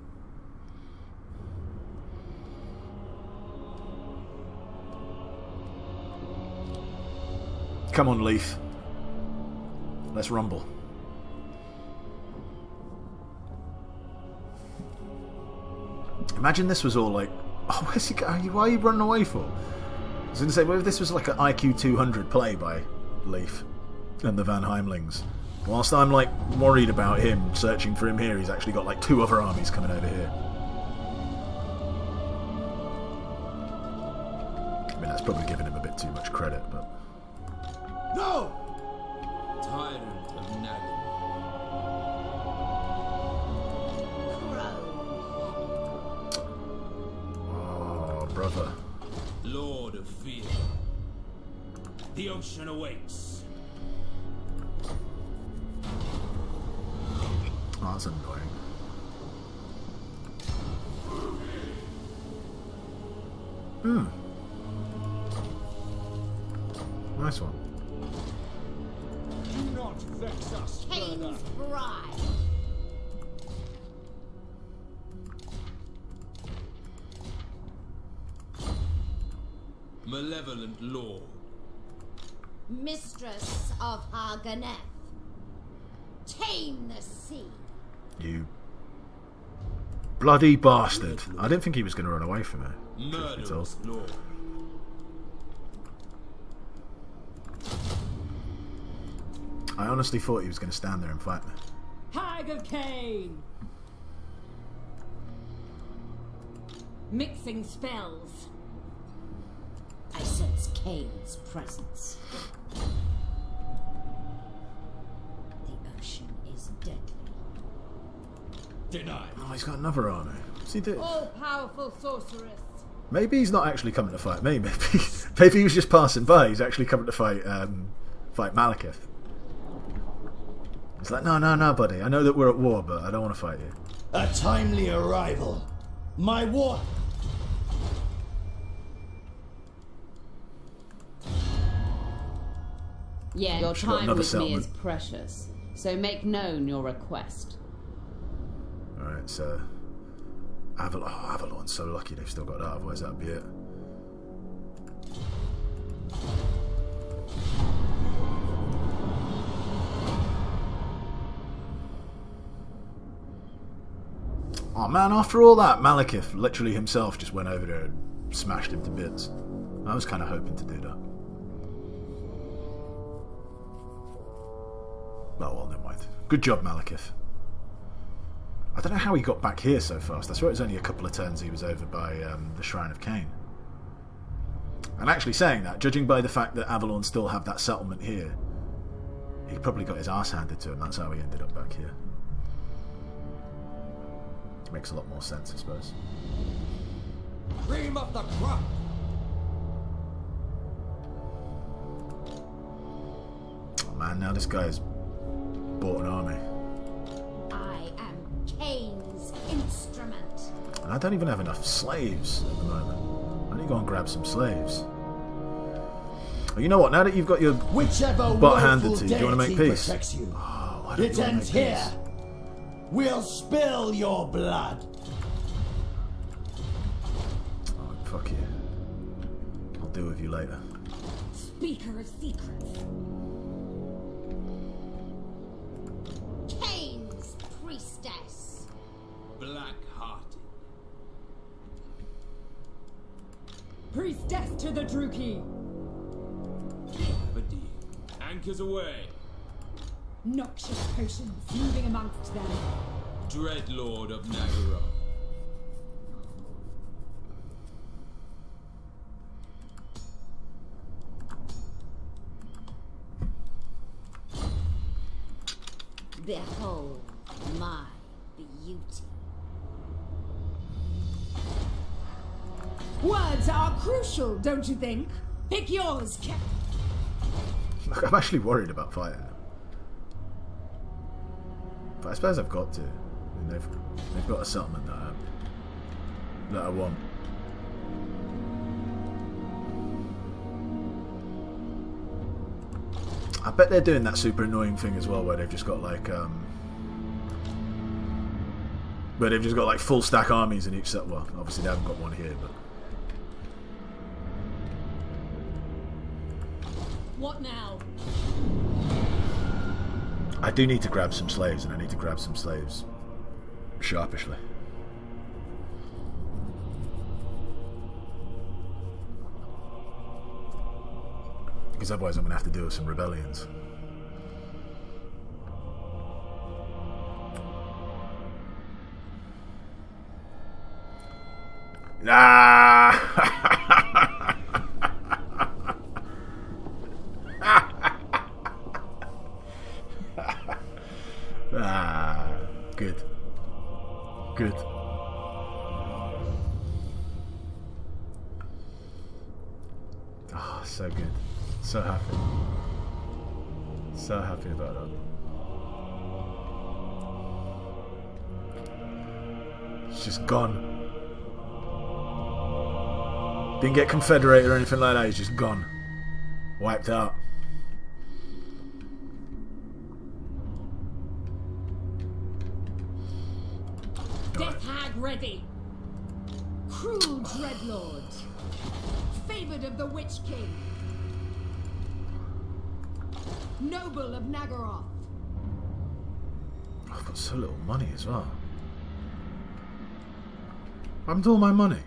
Come on, Leaf. Let's rumble. Imagine this was all like, oh, where's he going? Why are you running away for? I was going to say, what if this was like an IQ 200 play by Leaf and the Van Heimlings? Whilst I'm like worried about him, searching for him here, he's actually got like 2 other armies coming over here. I mean, that's probably giving him a bit too much credit, but... No! Tyrant of Naggaroth. Oh, brother. Lord of Fear. The ocean awaits. That's annoying. Nice one. Do not vex us further. Kane's bride. Malevolent Lord. Mistress of Har Ganeth. Tame the sea. You bloody bastard. I didn't think he was going to run away from her. Murderous Lord. I honestly thought he was going to stand there and fight me. Hag of Cain! Mixing spells. I sense Kane's presence. The ocean is deadly. Denied. Oh, he's got another army. What's he doing? All-powerful sorceress. Maybe he's not actually coming to fight me. Maybe he was just passing by. He's actually coming to fight Malekith. He's like, no, buddy. I know that we're at war, but I don't want to fight you. A timely arrival. My war... Yeah, your She's got time another with me settlement. is precious, so make known your request. Alright, so... Avalon's so lucky they've still got that, otherwise that'd be it. Oh man, after all that, Malekith literally himself just went over there and smashed him to bits. I was kind of hoping to do that. Oh well, never mind. Good job, Malekith. I don't know how he got back here so fast. I swear it was only a couple of turns he was over by the Shrine of Cain. And actually saying that, judging by the fact that Avalon still have that settlement here, he probably got his arse handed to him. That's how he ended up back here. Makes a lot more sense, I suppose. Cream of the crop. Oh man, now this guy's bought an army. I am Kane's instrument. And I don't even have enough slaves at the moment. I need to go and grab some slaves. Well, you know what? Now that you've got your Whichever butt handed woeful to you, do you want to make deity peace? protects you. Oh, why don't It you want to ends make here. peace? We'll spill your blood. Oh, fuck you. I'll deal with you later. Speaker of secrets. Kane's priestess. Black-hearted. Priestess to the Druki. Have a deal. Anchors away. Noxious potions moving amongst them. Dreadlord of Naggaroth. Behold my beauty. Words are crucial, don't you think? Pick yours, Cap. Look, I'm actually worried about fighting them. But I suppose I've got to. I mean, they've got a settlement that I want. I bet they're doing that super annoying thing as well, where they've just got like full stack armies in each set. Well, obviously they haven't got one here, but What now? I do need to grab some slaves, and I need to grab some slaves sharpishly. Because otherwise I'm going to have to deal with some rebellions. Nah! Good. Good. Oh, so good. So happy. So happy about that. It's just gone. Didn't get confederated or anything like that, he's just gone. Wiped out. Death Hag ready. Cruel Dreadlord. Favored of the Witch King. Noble of Naggaroth. I've got so little money as well. What happened to all my money?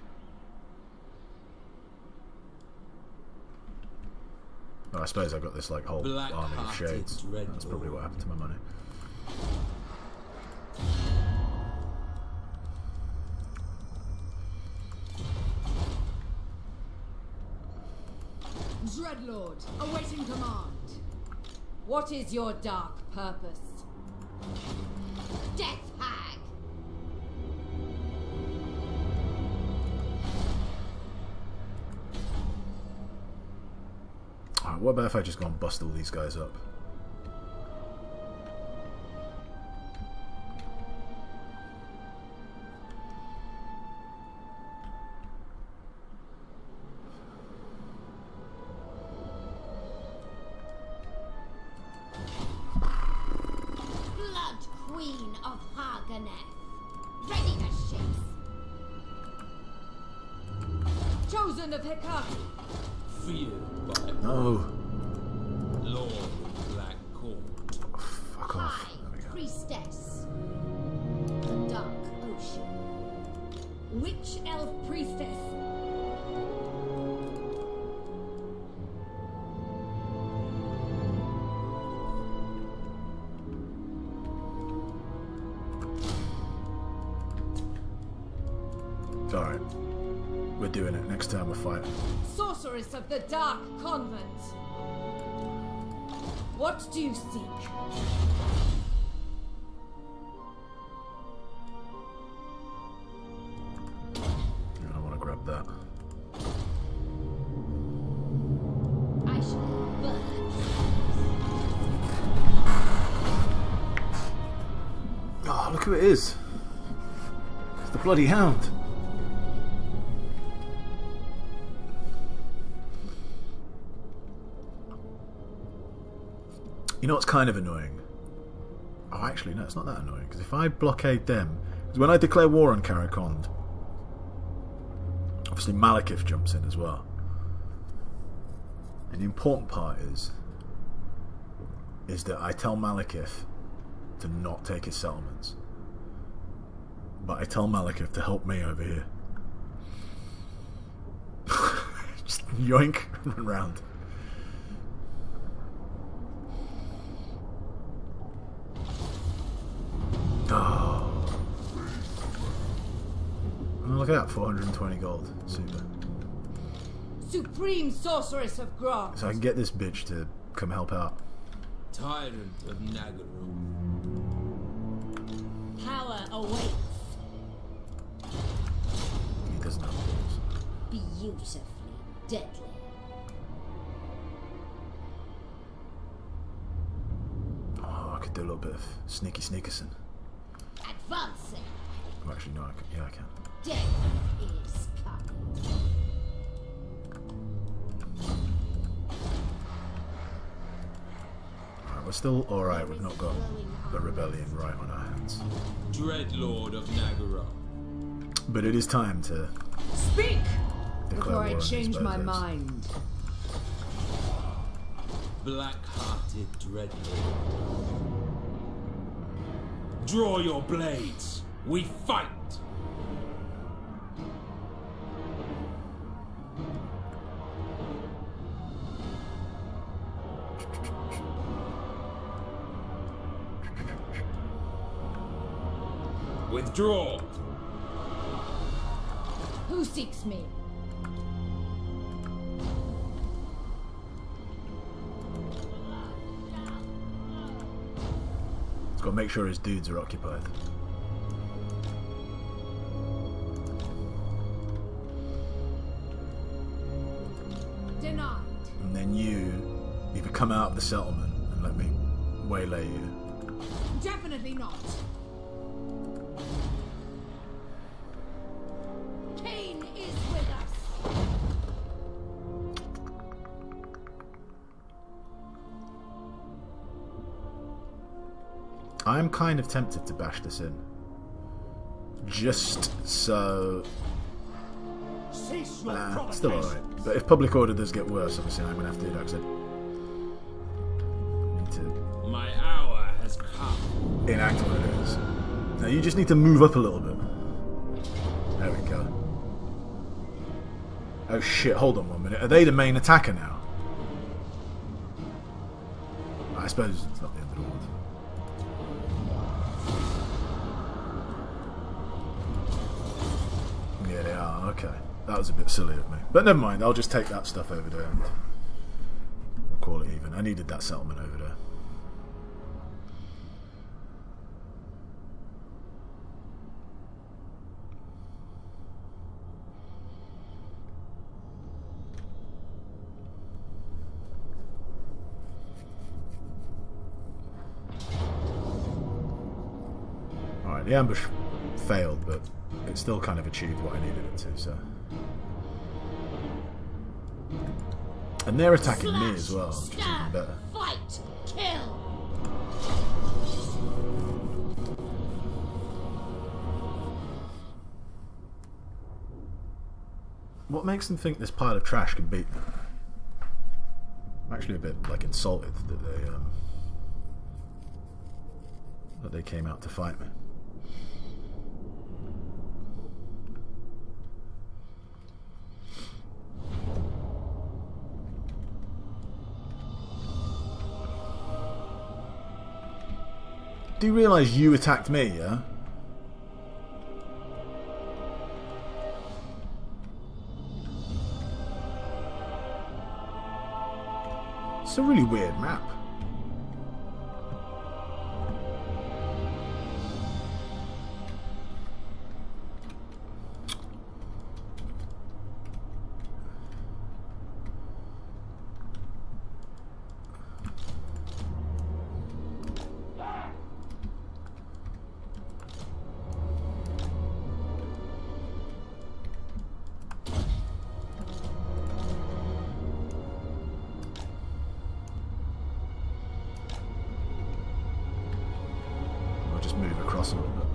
Well, I suppose I got this like whole army of shades. That's probably what happened to my money. Dreadlord, awaiting command. What is your dark purpose? Death Hag! Alright, what about if I just go and bust all these guys up? Blood Queen of Har Ganeth. Ready the ships. Chosen of Nehekhara. Feared by No. Lord of Black Court. Fuck off. High Priestess. The Dark Ocean. Witch Elf Priestess. It's alright. We're doing it. Next time we're fighting. Sorceress of the Dark Convent. What do you seek? I want to grab that. I shall burn. Oh, look who it is. It's the bloody hound. You know what's kind of annoying? Oh, actually, no, it's not that annoying. Because if I blockade them... Because when I declare war on Karakond, obviously Malekith jumps in as well. And the important part is that I tell Malekith to not take his settlements. But I tell Malekith to help me over here. Just yoink, run round. Oh. Oh, look at that, 420 gold. Super. Supreme Sorceress of Grant. So I can get this bitch to come help out. Tyrant of Naggaroth. Power awaits. He doesn't have balls. Beautifully deadly. Oh, I could do a little bit of sneaky sneakerson. Advancing. Oh, actually, no, I can. Yeah, I can. Death is coming. Alright, we're still alright. We've not got the rebellion right on our hands. Dreadlord of Naggaroth. But it is time to Speak! declare Before war I on these change my bozos. mind. Black-hearted Dreadlord. Draw your blades. We fight. Withdraw. Who seeks me? He's got to make sure his dudes are occupied. Denied. And then you either come out of the settlement and let me waylay you. Definitely not. I'm kind of tempted to bash this in. Just so... still alright. But if public order does get worse, obviously I'm going to have to do that, because I need to... My hour has come. Enact what it is. Now you just need to move up a little bit. There we go. Oh shit, hold on 1 minute. Are they the main attacker now? I suppose it's not the end of the world. Yeah, they are. Okay. That was a bit silly of me. But never mind, I'll just take that stuff over there and we'll call it even. I needed that settlement over there. Alright, the ambush failed, but it still kind of achieved what I needed it to, so... And they're attacking me as well, which is even better. Fight! Kill! What makes them think this pile of trash can beat them? I'm actually a bit, like, insulted that they came out to fight me. Do you realise you attacked me, yeah? It's a really weird map. Move across a little bit.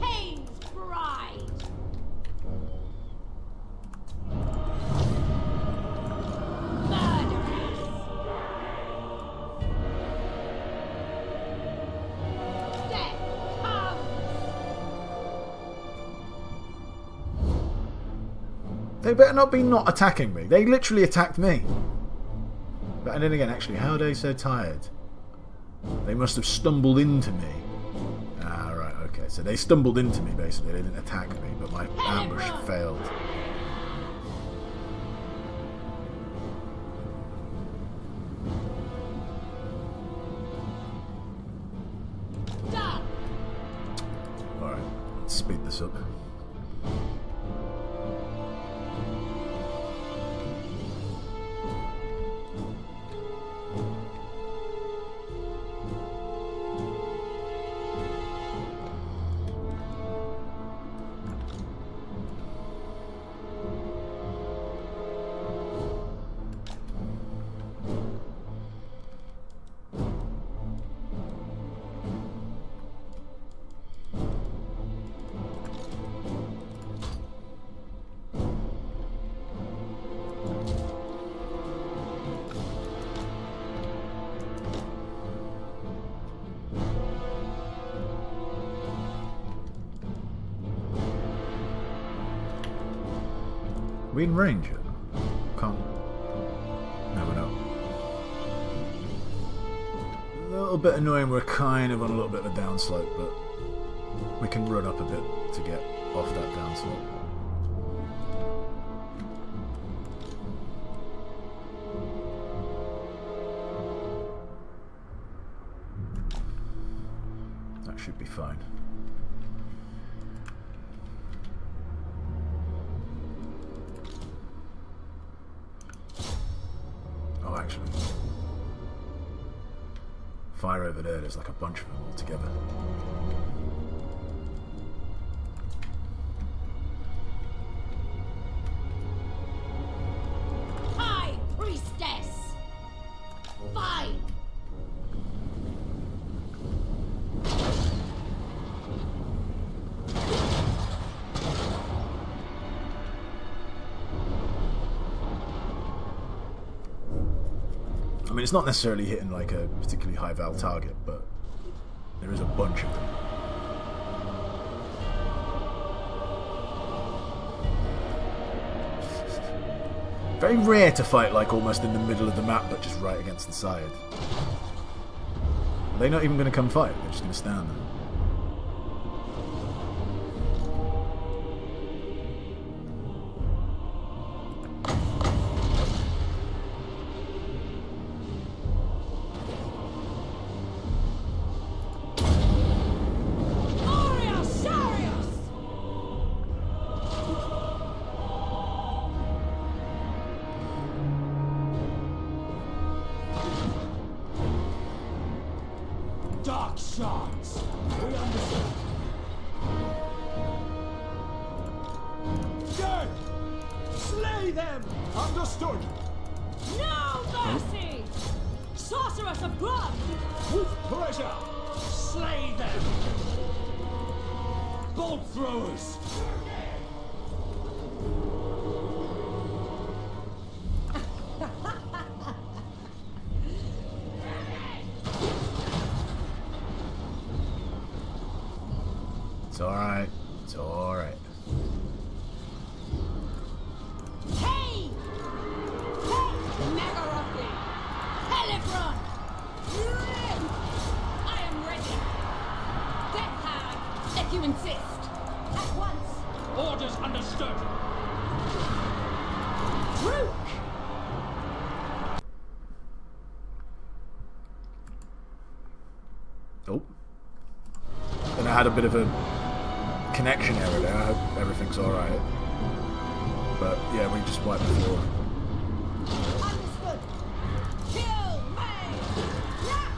Pain's pride. They better not be not attacking me. They literally attacked me. But and then again, actually, how are they so tired? They must have stumbled into me. Ah, right, okay. So they stumbled into me, basically. They didn't attack me, but my ambush failed. Alright, let's speed this up. We in range yet? Can't. No, we're not. A little bit annoying, we're kind of on a little bit of a downslope, but we can run up a bit to get off that downslope. That should be fine. fire over there. There's like a bunch of them all together. High Priestess! Fine! I mean, it's not necessarily hitting like a particularly high val target, but there is a bunch of them. Very rare to fight like almost in the middle of the map, but just right against the side. Are they not even going to come fight? They're just going to stand there. Dark shards. We understand. Dead! Slay them! Understood! No mercy! Sorceress of blood! With pleasure! Slay them! Bolt throwers! It's alright. It's alright. Hey! Hey! Naggaroth! Hellebron! I am ready! Death Hag, if you insist! At once! Orders understood! Rook! Oh. Then I had a bit of a connection error there. I hope everything's alright. But yeah, we just wiped the floor. Understood! Kill me! Rack!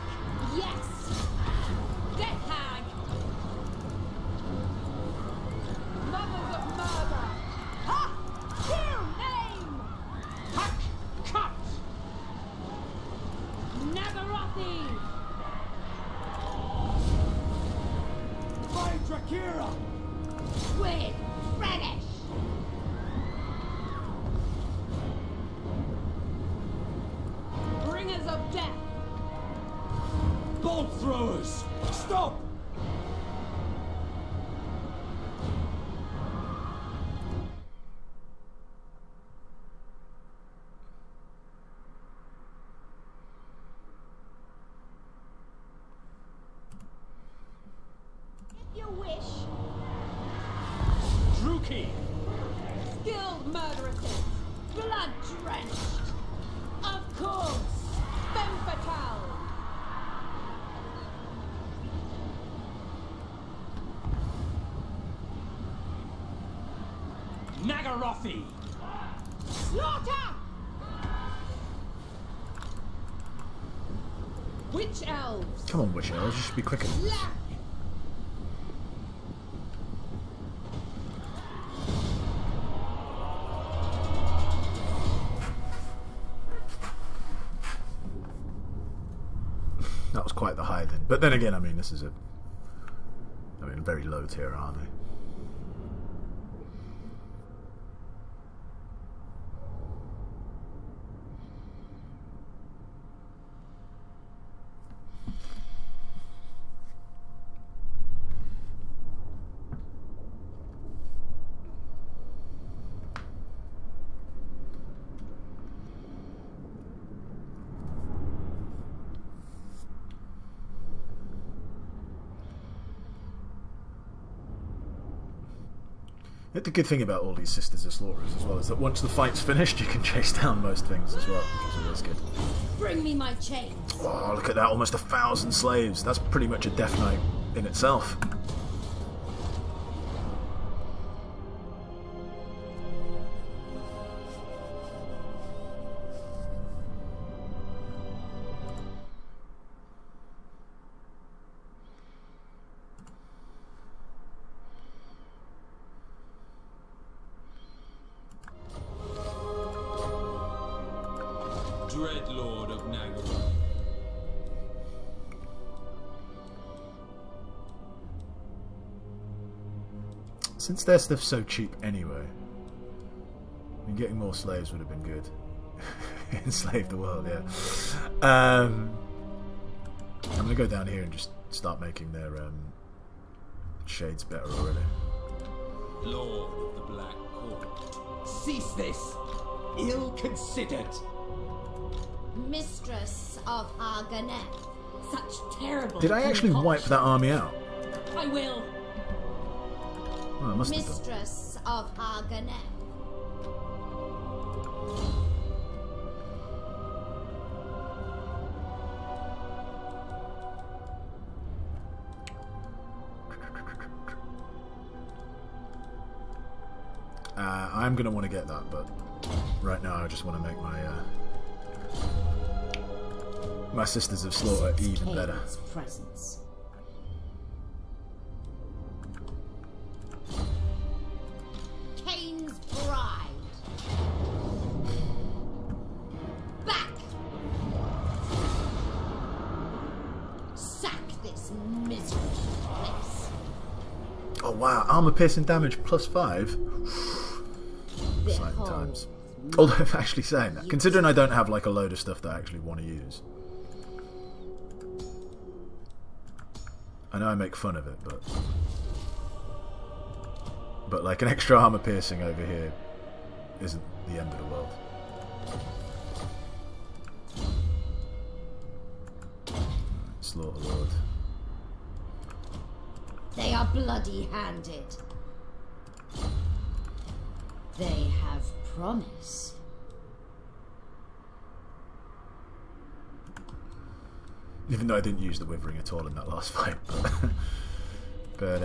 Yes! Death Hag! Mothers of murder! Ha! Kill name! Hack! Cut! Naggarothi! By Drakira! With Reddish! Bringers of death! Bolt throwers! Stop! If you wish. Druki! Skilled murderesses! Blood drenched! Of course! Femme fatale! Naggarothi! Slaughter! Witch elves! Come on, Witch Elves, you should be quicker than this. Lack! That was quite the high then. But then again, I mean, this is a very low tier army. The good thing about all these Sisters of Slaughterers as well is that once the fight's finished, you can chase down most things as well, which is always good. Bring me my chains. Oh, look at that, almost 1,000 slaves. That's pretty much a Death Knight in itself. Dreadlord of Naggaroth. Since their stuff's so cheap anyway, getting more slaves would have been good. Enslave the world, yeah. I'm gonna go down here and just start making their shades better already. Lord of the Black Court. Cease this! Ill-considered! Mistress of Har Ganeth. Such terrible. Did I actually wipe that army out? I will. Oh, I must have done. Mistress of Har Ganeth. I'm going to want to get that, but right now I just want to make my Sisters of Slaughter even better. Presence. Cain's bride. Back. Sack this miserable place. Oh wow, armor piercing damage +5. Exciting times. Although, actually saying that, considering I don't have like a load of stuff that I actually want to use. I know I make fun of it, but like an extra armor piercing over here isn't the end of the world. Slaughter Lord. They are bloody-handed. They have promise. Even though I didn't use the Withering at all in that last fight, but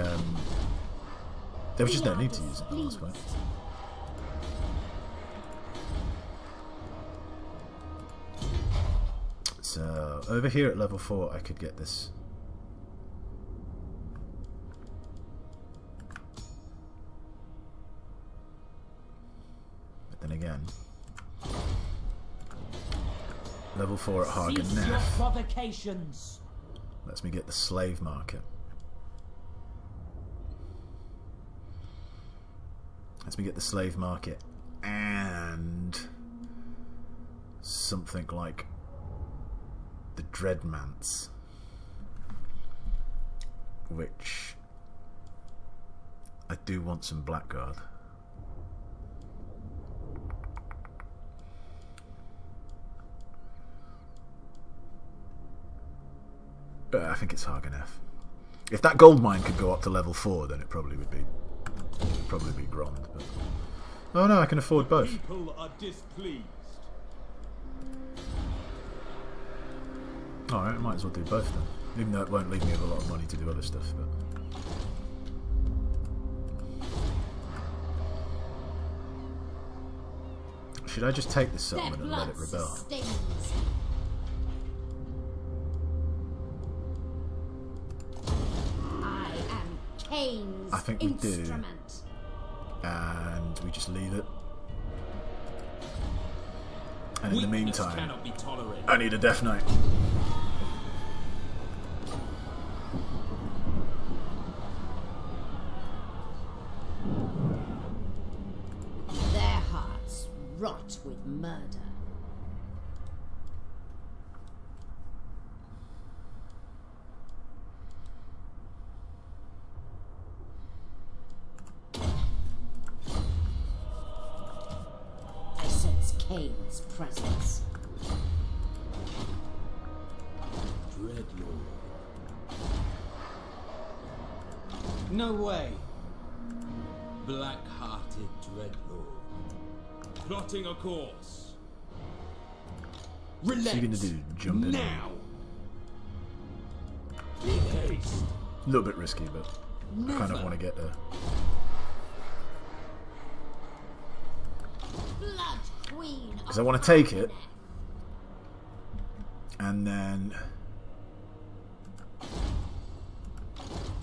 there was just no need to use it in the last fight. So over here at level 4, I could get this. But then again, level 4 at Har Ganeth provocations. lets me get the slave market. Lets me get the slave market and something like the Dreadmance, which I do want some Blackguard. I think it's Har Ganeth. If that gold mine could go up to level 4, then it probably would be Grand. But oh no, I can afford both. People are displeased. Alright, I might as well do both then. Even though it won't leave me with a lot of money to do other stuff. But should I just take this settlement and let it rebel? I think we do, and we just leave it. And in the meantime, I need a Death Knight. Their hearts rot with murder. Cain's presence. Dreadlord. No way. Black-hearted Dreadlord. Plotting a course. What's he gonna do? Jump in? Now. A little bit risky, but I kind of want to get there. Because I want to take it, and then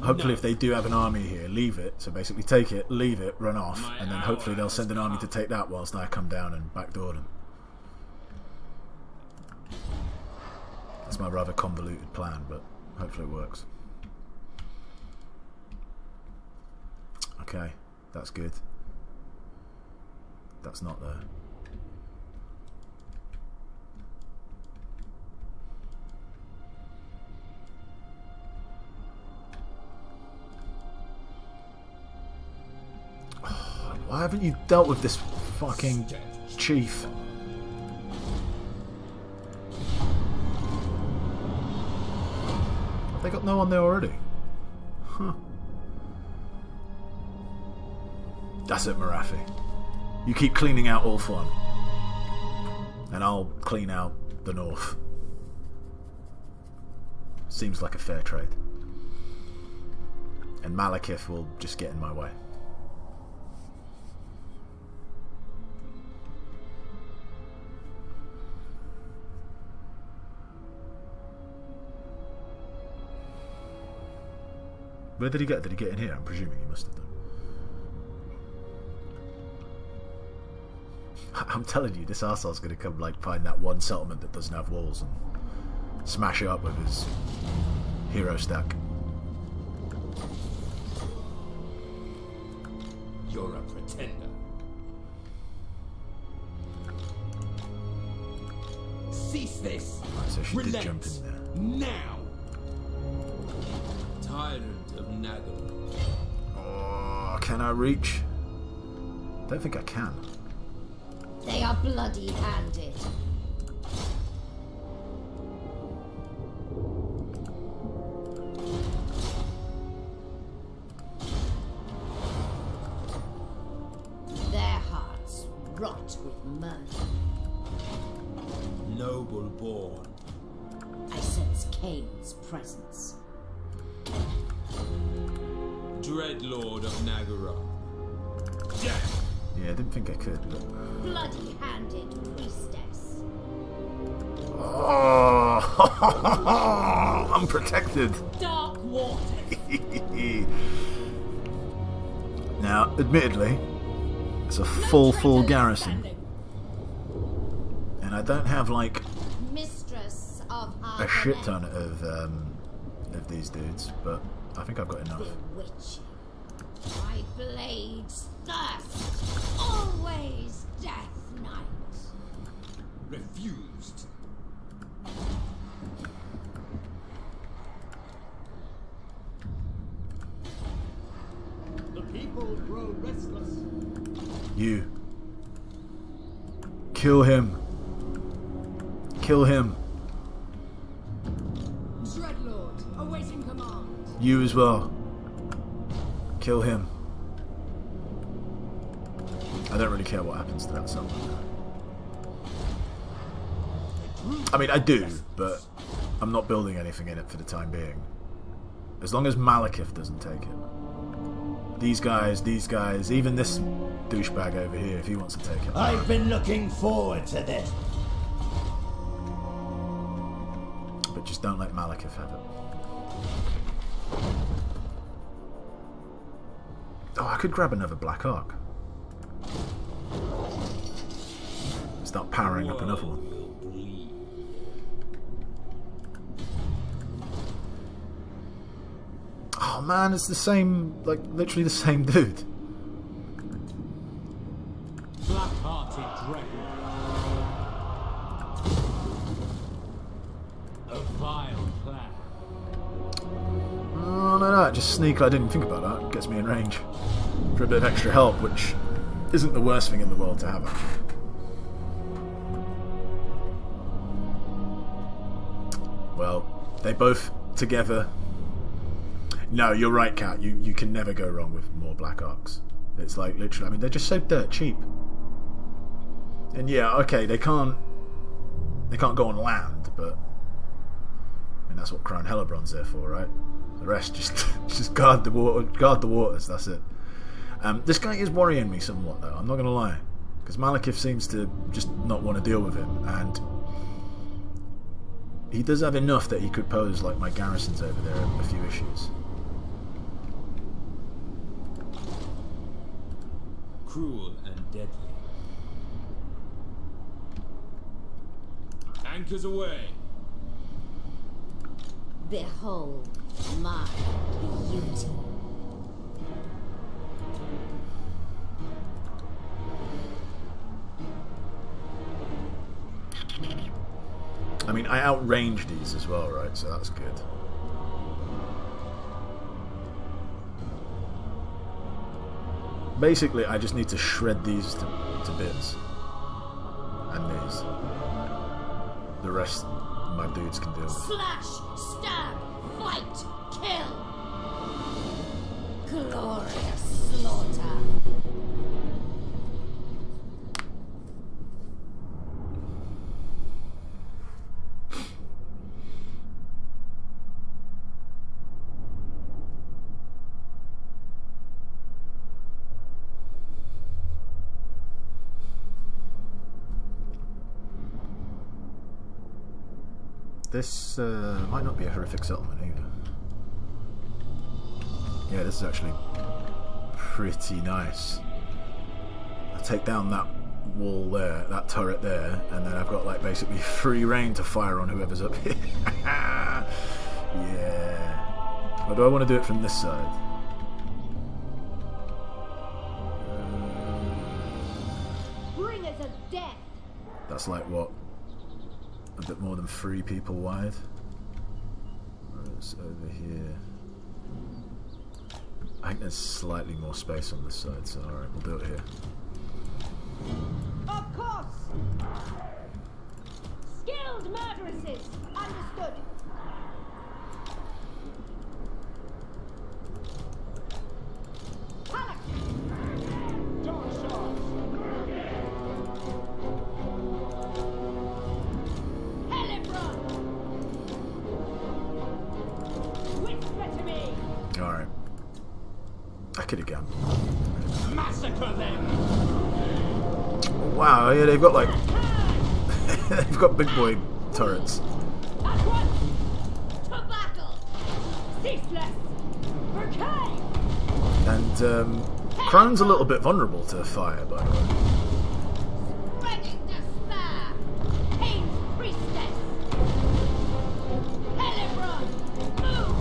hopefully if they do have an army here, leave it. So basically take it, leave it, run off, and then hopefully they'll send an army to take that whilst I come down and backdoor them. It's my rather convoluted plan, but hopefully it works. Okay, that's good. That's not there. Oh, why haven't you dealt with this fucking chief? Have they got no one there already? Huh. That's it, Marathi. You keep cleaning out Ulthuan, and I'll clean out the north. Seems like a fair trade. And Malekith will just get in my way. Where did he get? Did he get in here? I'm presuming he must have done. I'm telling you, this arsehole's going to come, like, find that one settlement that doesn't have walls and smash it up with his hero stack. You're a pretender. Cease this. Right, so she did jump in there. Now. Tyrant of Naggaroth. Oh, can I reach? Don't think I can. They are bloody-handed. Their hearts rot with murder. Noble born. I sense Cain's presence. Dread Lord of Naggaroth. Death! Yeah, I didn't think I could. But... Bloody-handed priestess. Oh, unprotected. Dark Vortex. Now, admittedly, it's a full garrison, and I don't have like Mistress of Har a shit Ganeth. ton of these dudes, but I think I've got enough. Bewitching. My blades thirst. Always death knight. Refused. The people grow restless. You. Kill him. Kill him. Dreadlord, awaiting command. You as well. Kill him. I don't really care what happens to that someone. I mean, I do, but I'm not building anything in it for the time being. As long as Malekith doesn't take it. These guys, even this douchebag over here, if he wants to take it. I've been looking forward to this. But just don't let Malekith have it. Oh, I could grab another Black Ark. Start powering up another one. Oh man, it's the same, like literally the same dude. Black-hearted dragon. A vile plan. Oh no, just sneak. I didn't think about that. Gets me in range for a bit of extra help, which isn't the worst thing in the world to have. Actually. Well, they both together. No, you're right, Kat. You can never go wrong with more Black Arks. It's like literally. I mean, they're just so dirt cheap. And yeah, okay, they can't go on land, but and that's what Crone Hellebron's there for, right? The rest just guard the waters. That's it. This guy is worrying me somewhat, though. I'm not going to lie, because Malekith seems to just not want to deal with him, and he does have enough that he could pose like my garrisons over there a few issues. Cruel and deadly. Anchors away. Behold my beauty. I mean, I outrange these as well, right? So that's good. Basically, I just need to shred these to bits. And these. The rest, my dudes can deal with. Slash, stab, fight, kill. Glorious slaughter. This might not be a horrific settlement either. Yeah, this is actually pretty nice. I take down that wall there, that turret there, and then I've got like basically free reign to fire on whoever's up here. Yeah. Or do I want to do it from this side? Bringers of death. That's like what? A bit more than 3 people wide. It's over here. I think there's slightly more space on this side, so alright, we'll do it here. Of course. Skilled murderesses. Understood. Panic. Don't shots. Hellebron. Whisper to me. Alright. I could have gone. Massacre them! Wow, yeah, they've got like they've got big boy turrets. At once. To battle. Ceaseless. Brigade. And Crone's a little bit vulnerable to fire, by the way. Spreading despair. Pain's priestess. Hellebron, move.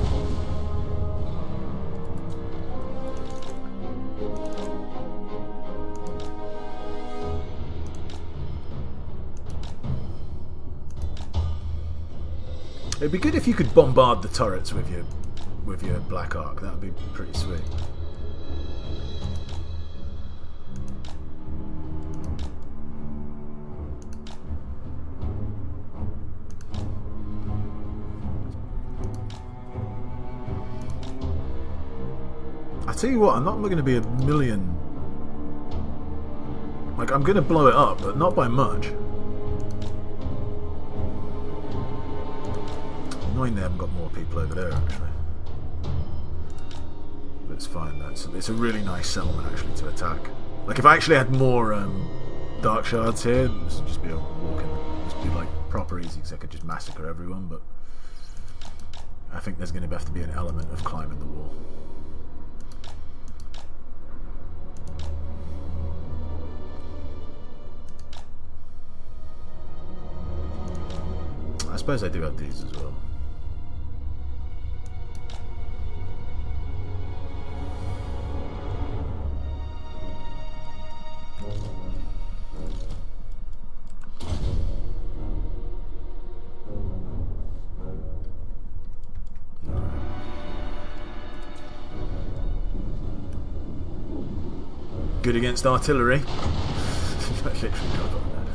It'd be good if you could bombard the turrets with your black arc. That would be pretty sweet. I tell you what, I'm not going to be a million. Like, I'm going to blow it up, but not by much. Annoying they haven't got more people over there, actually. But it's fine, though. It's a really nice settlement, actually, to attack. Like, if I actually had more dark shards here, this would just be a walk-in. This would be, like, proper easy, because I could just massacre everyone, but I think there's going to have to be an element of climbing the wall. I suppose I do have these as well. Good against artillery. Literally got on there.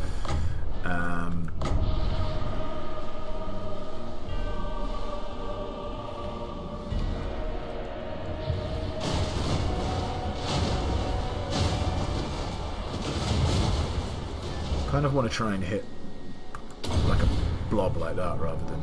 Kind of want to try and hit like a blob like that rather than.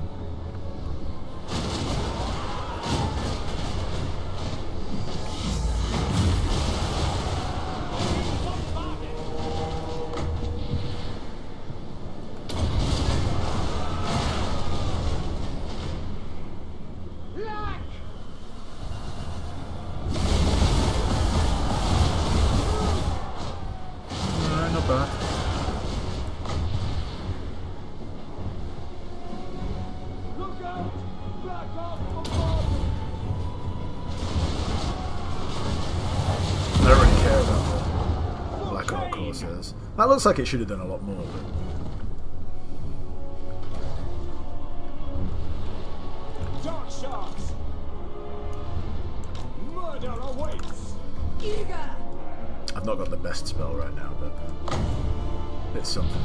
Not bad. Naggaroth says. That looks like it should have done a lot more. But... Dark sharks. Murder awaits. Eager. I've not got the best spell right now, but it's something.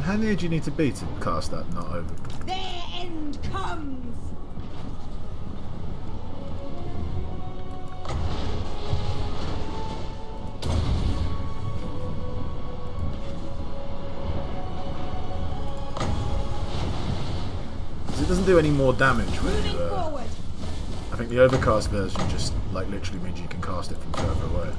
How near do you need to be to cast that not over? Their end comes. Because it doesn't do any more damage when Moving you, forward. I think the overcast version just like literally means you can cast it from further away.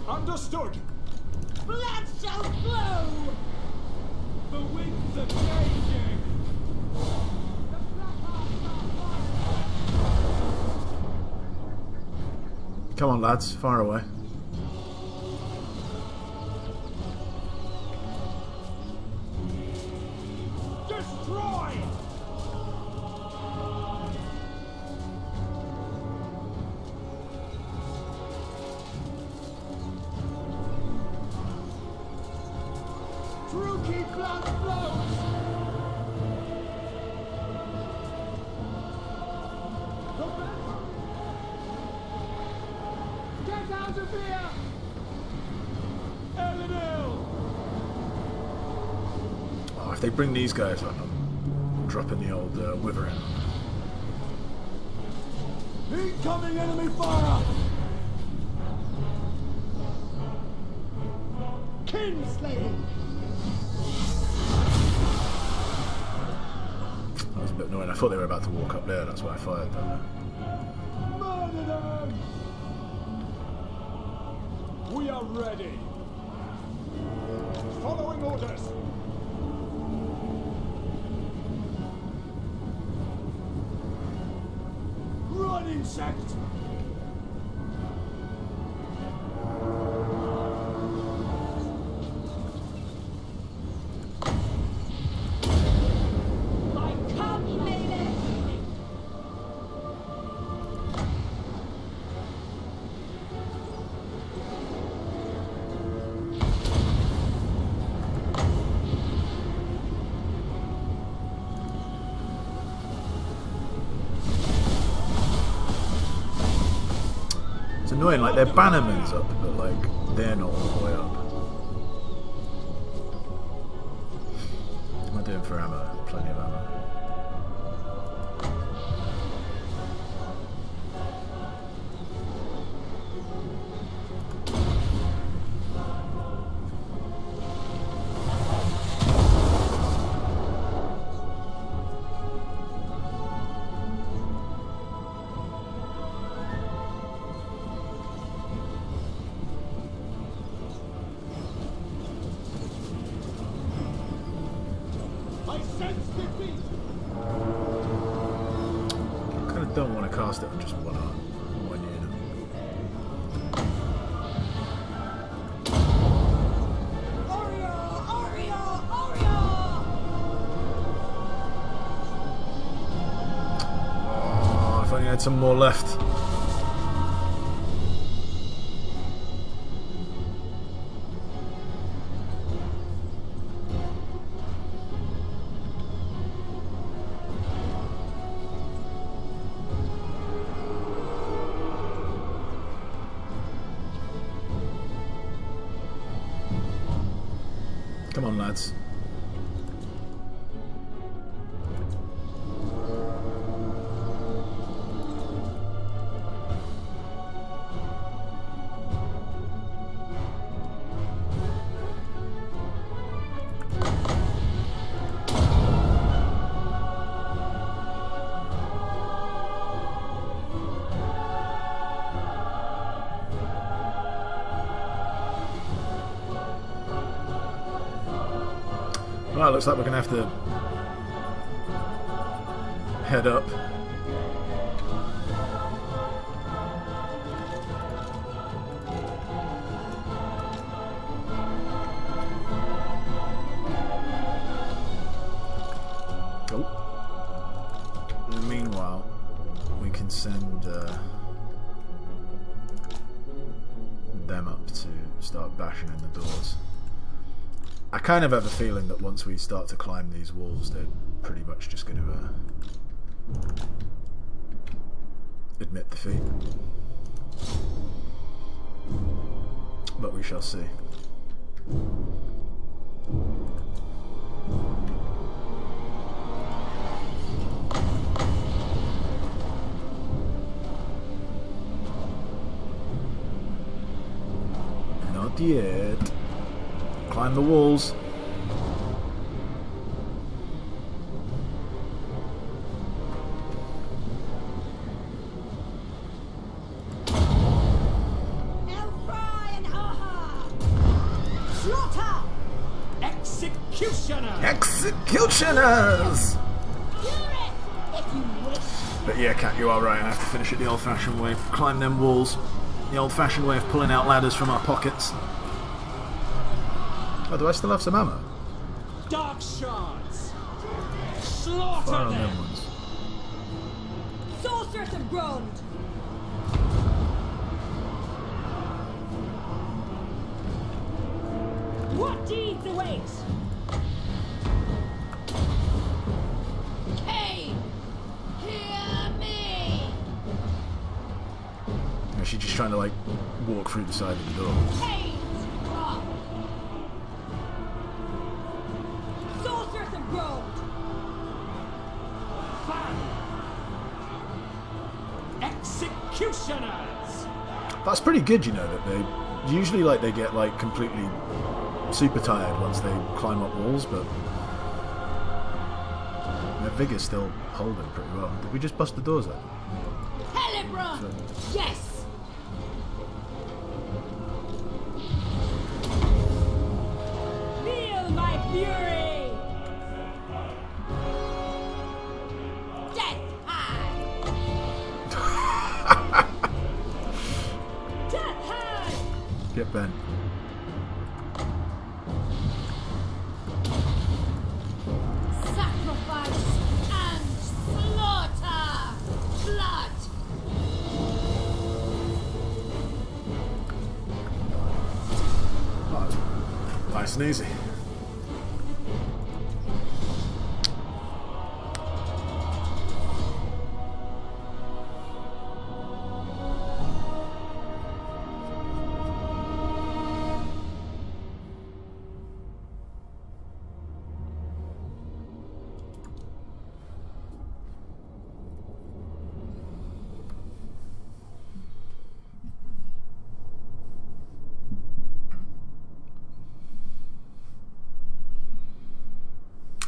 Understood. Blood shall flow. The winds are changing. The black hearts are Come on, lads, fire away. destroy. Druki blood flows! Get out of here! Elenil! Oh, if they bring these guys on, I'm dropping the old Wyvern. Incoming enemy fire! Kinslaying! That was a bit annoying. I thought they were about to walk up there, that's why I fired them. Murder them! We are ready. Following orders. Run, insect! I come, lady. It's annoying, like their bannerman's up, but like they're not all the way up. What am I doing for ammo? Plenty of ammo. I sense defeat! I kind of don't want to cast it on just one unit. Aria! Aria! Aria! Oh, if I only had some more left. Come on, lads. Well, looks like we're going to have to head up. Oh. In the meanwhile, we can send them up to start bashing in the doors. I kind of have a feeling that once we start to climb these walls, they're pretty much just going to admit defeat. But we shall see. Not yet. Climb the walls. Executioners! But yeah, Cat, you are right. I have to finish it the old-fashioned way. Climb them walls. The old-fashioned way of pulling out ladders from our pockets. Oh, do I still have some ammo? Dark shards! Slaughter Fire on them! them ones. Sorceress of Crone! What deeds await? Hey! Hear me! Is she just trying to, like, walk through the side of the door? Hey! Rock! Sorceress of Crone! Executioners! That's pretty good, you know, that they usually, like, they get, like, completely super tired once they climb up walls, but their vigor's still holding pretty well. Did we just bust the doors out? Hellebron! So, Yes! Feel my fury! Death high! Death high! get bent. Sacrifice and slaughter! Blood! Oh, nice and easy.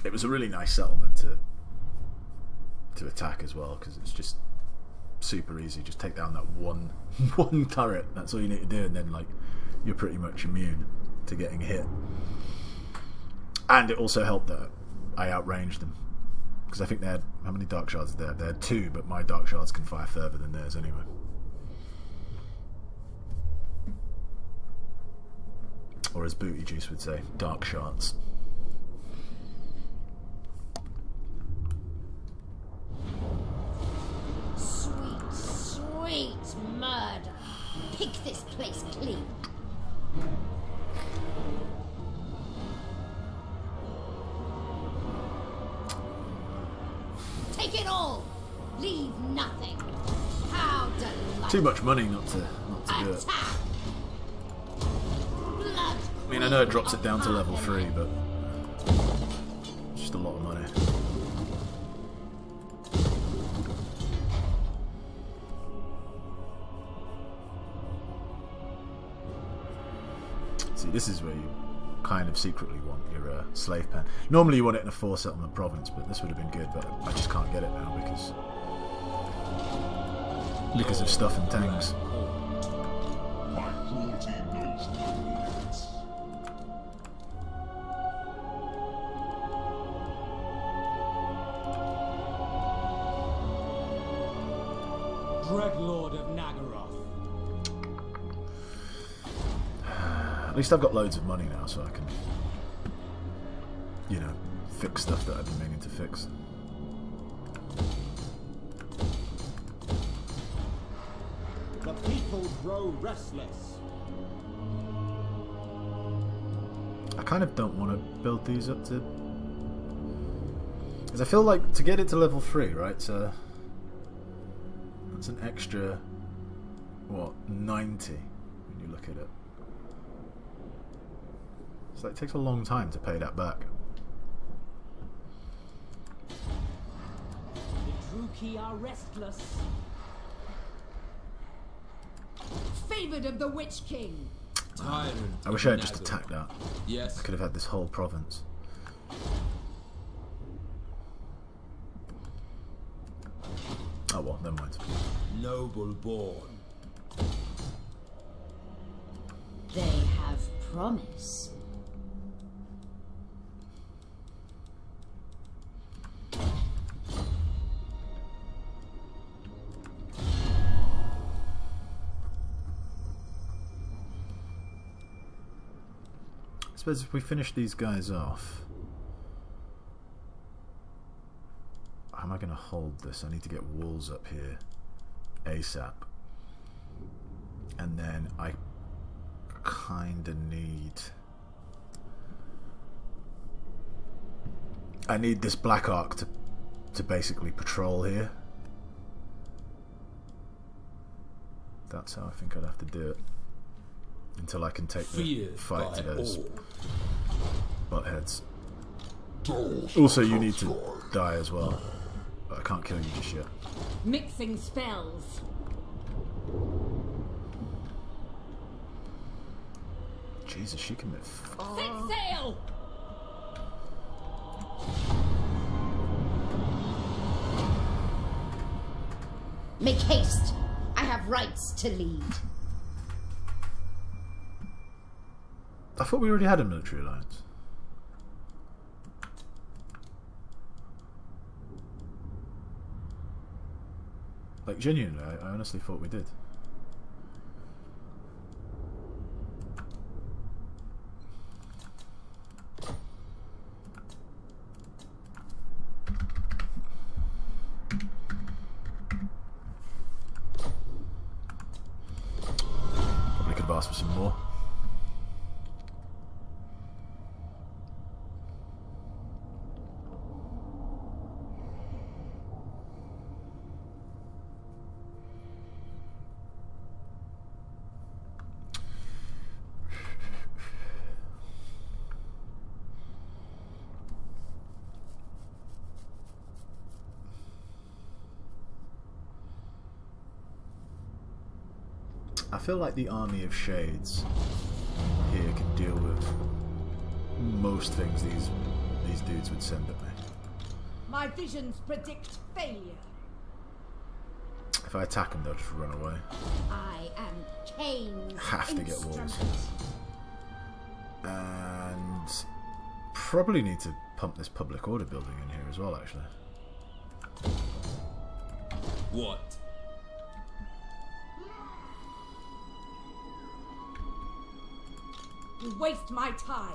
It was a really nice settlement to attack as well, because it's just super easy. Just take down that one turret. That's all you need to do, and then like you're pretty much immune to getting hit. And it also helped that I outranged them, because I think they had, how many dark shards did they have? They had 2, but my dark shards can fire further than theirs anyway. Or as Booty Juice would say, dark shards. Sweet murder. Pick this place clean. Take it all. Leave nothing. How delightful. Too much money not to do it. Attack. Blood. I mean, I know it drops it down to level 3, but it's just a lot of money. See, this is where you kind of secretly want your slave pen. Normally you want it in a 4-settlement province, but this would have been good, but I just can't get it now because of stuff and tanks. My cruelty knows no limits. Dreadlord of Naggaroth. At least I've got loads of money now, so I can, you know, fix stuff that I've been meaning to fix. The people grow restless. I kind of don't want to build these up to... Because I feel like to get it to level 3, right, so... That's an extra, what, 90 when you look at it. So it takes a long time to pay that back. The Druki are restless. Favored of the Witch King. Tyrant. I wish I had just attacked that. Yes. I could have had this whole province. Oh well, never mind. Noble born. They have promise. I suppose if we finish these guys off, how am I going to hold this? I need to get walls up here ASAP, and then I kind of need this Black Ark to basically patrol here. That's how I think I'd have to do it. Until I can take the fight to those butt heads. Also, you need to die as well. But I can't kill you just yet. Mixing spells. Jesus, she can move. Set sail! Make haste. I have rights to lead. I thought we already had a military alliance. Like, genuinely, I honestly thought we did. Probably could have asked for some more. I feel like the Army of Shades here can deal with most things these dudes would send at me. My visions predict failure. If I attack them, they'll just run away. I am Cain's Have to get walls. instrument. And probably need to pump this public order building in here as well, actually. What? You waste my time.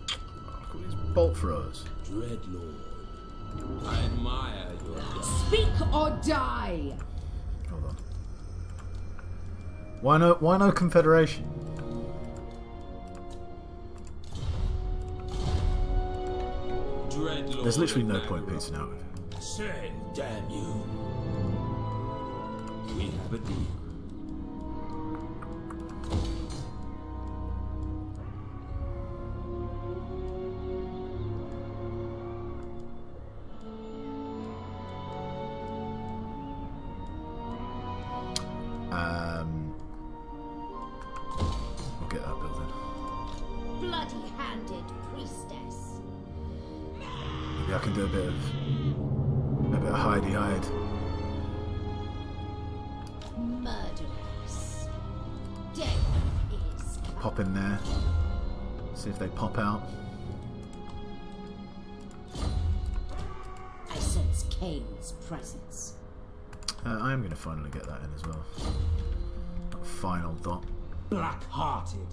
Oh, look at these bolt throwers. Dreadlord. I admire your depth. Speak or die. Hold on. Why no confederation? Dreadlord. There's literally no point piecing out with it. Say, damn you. We have a deal. We'll get that building. Bloody-handed priestess. Maybe I can do a bit of hidey-hide. Murderers. Death is Pop in there. See if they pop out. I sense Cain's presence. I am going to finally get that in as well. That final dot. Black-hearted.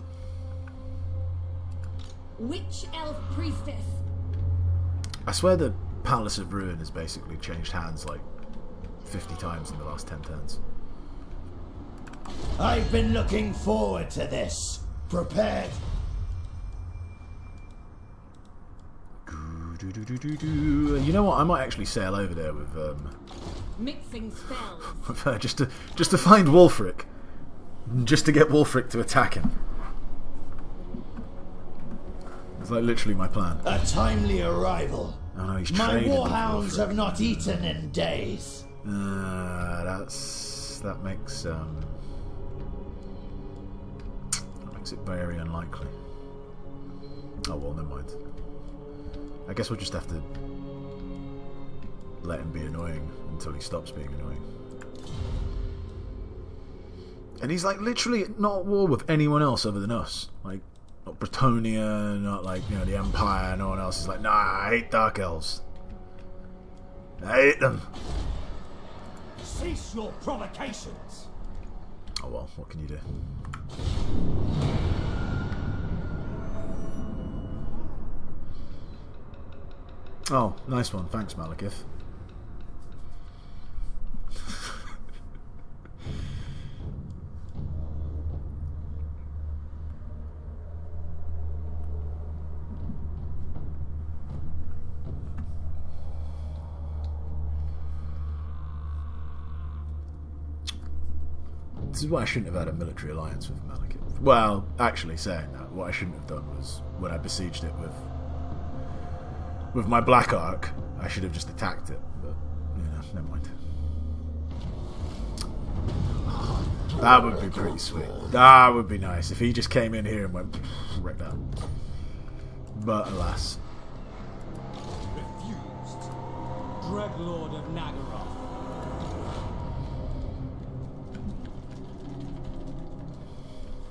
Witch elf priestess. I swear the Palace of Ruin has basically changed hands like 50 times in the last 10 turns. I've been looking forward to this. Prepared. You know what? I might actually sail over there with Mixing spells. with her just to find Wulfric, just to get Wulfric to attack him. It's like literally my plan. A timely arrival. Oh no, he's My trading with warhounds Wulfric. have not eaten in days. That makes it very unlikely. Oh well, never mind. I guess we'll just have to let him be annoying until he stops being annoying. And he's like literally not at war with anyone else other than us. Like, not Bretonia, not like, you know, the Empire, no one else is like, nah, I hate Dark Elves. I hate them. Cease your provocations. Oh well, what can you do? Oh, nice one. Thanks, Malekith. This is why I shouldn't have had a military alliance with Malekith. Well, actually saying that, what I shouldn't have done was when I besieged it with my Black Ark, I should have just attacked it, but, you know, never mind. That would be pretty sweet. That would be nice if he just came in here and went right down. But alas. Refused. Dreadlord of Naggaroth.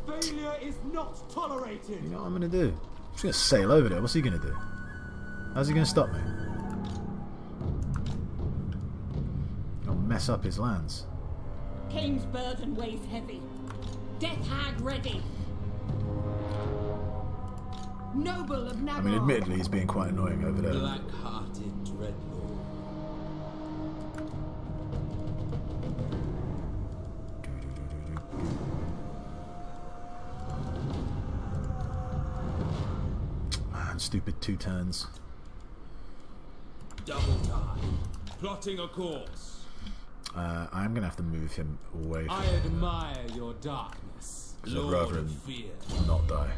Failure is not tolerated. You know what I'm going to do? I'm just going to sail over there. What's he going to do? How's he going to stop me? I'll mess up his lands. Kane's burden weighs heavy. Death hag ready. Noble of Naggaroth. I mean, admittedly, he's being quite annoying over there. Black-hearted dreadlord. Man, stupid 2 turns. Double time. Plotting a course. I'm going to have to move him away from I admire your darkness. because I'd Lord rather of him fear. not die.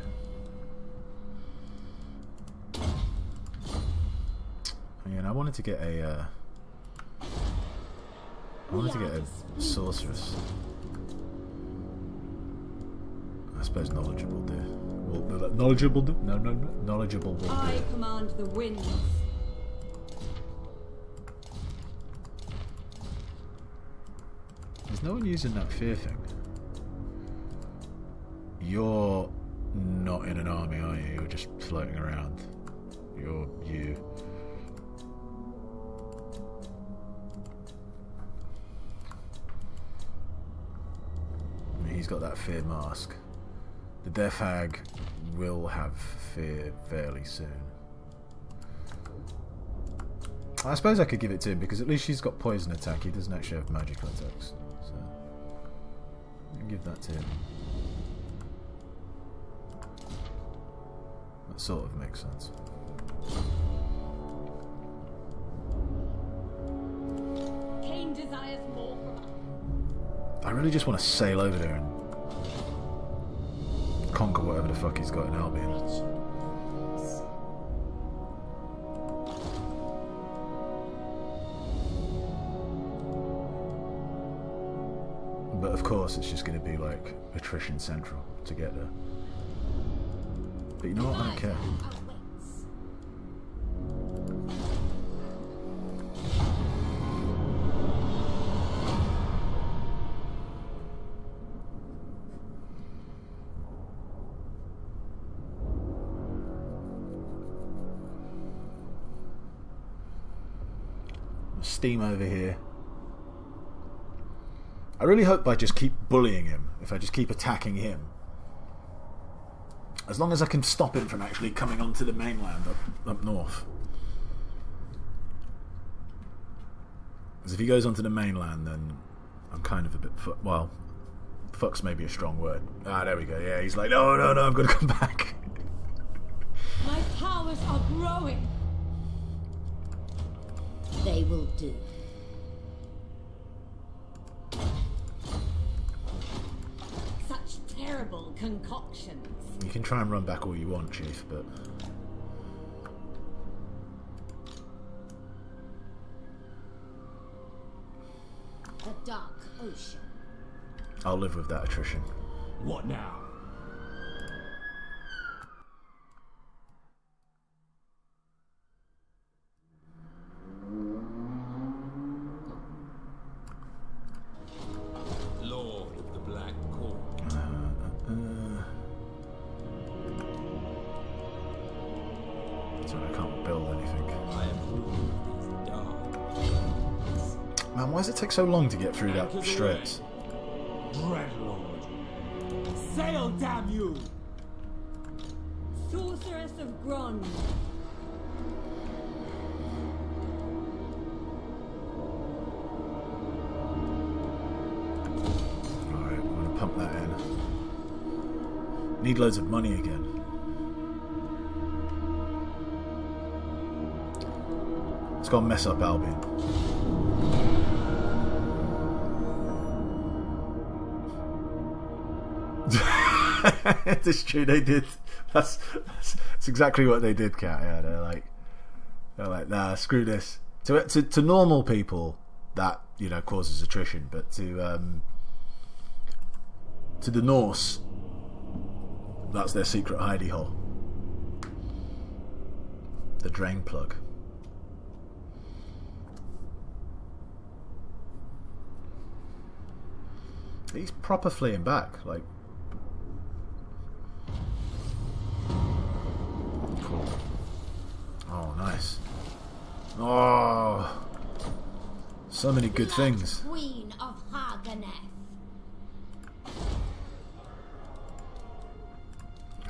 And I wanted to get a sorceress. I suppose knowledgeable do. Well, knowledgeable do? No, knowledgeable will I do. command the winds. There's no one using that fear thing. You're not in an army, are you? You're just floating around. You're you. I mean, he's got that fear mask. The Death Hag will have fear fairly soon. I suppose I could give it to him because at least she's got poison attack. He doesn't actually have magical attacks. So I can give that to him. That sort of makes sense. Kane desires more. I really just want to sail over there and conquer whatever the fuck he's got in Albion. But of course it's just going to be like attrition central to get there. But you know what? I don't care. Steam over here. I really hope I just keep bullying him, if I just keep attacking him, as long as I can stop him from actually coming onto the mainland up north. Because if he goes onto the mainland, then I'm kind of a bit well, fuck's maybe a strong word. Ah, there we go. Yeah, he's like, no, I'm going to come back. My powers are growing. They will do. Such terrible concoctions. You can try and run back all you want, Chief, but... The Dark Ocean. I'll live with that attrition. What now? Lord of the Black Core. So I can't build anything. I approve these dark. Man, why does it take so long to get through that strait? Dreadlord. Sail, damn you! Sorceress of Crone. Alright, I'm going to pump that in. Need loads of money again. Let's go and mess up Albion. It's true, they did. That's exactly what they did, Cat. Yeah, they're like, nah, screw this. To normal people, that, you know, causes attrition, but to the Norse, that's their secret hidey hole. The drain plug. He's proper fleeing back, like. Cool. Oh, nice. Oh, so many good things. Queen of Har Ganeth.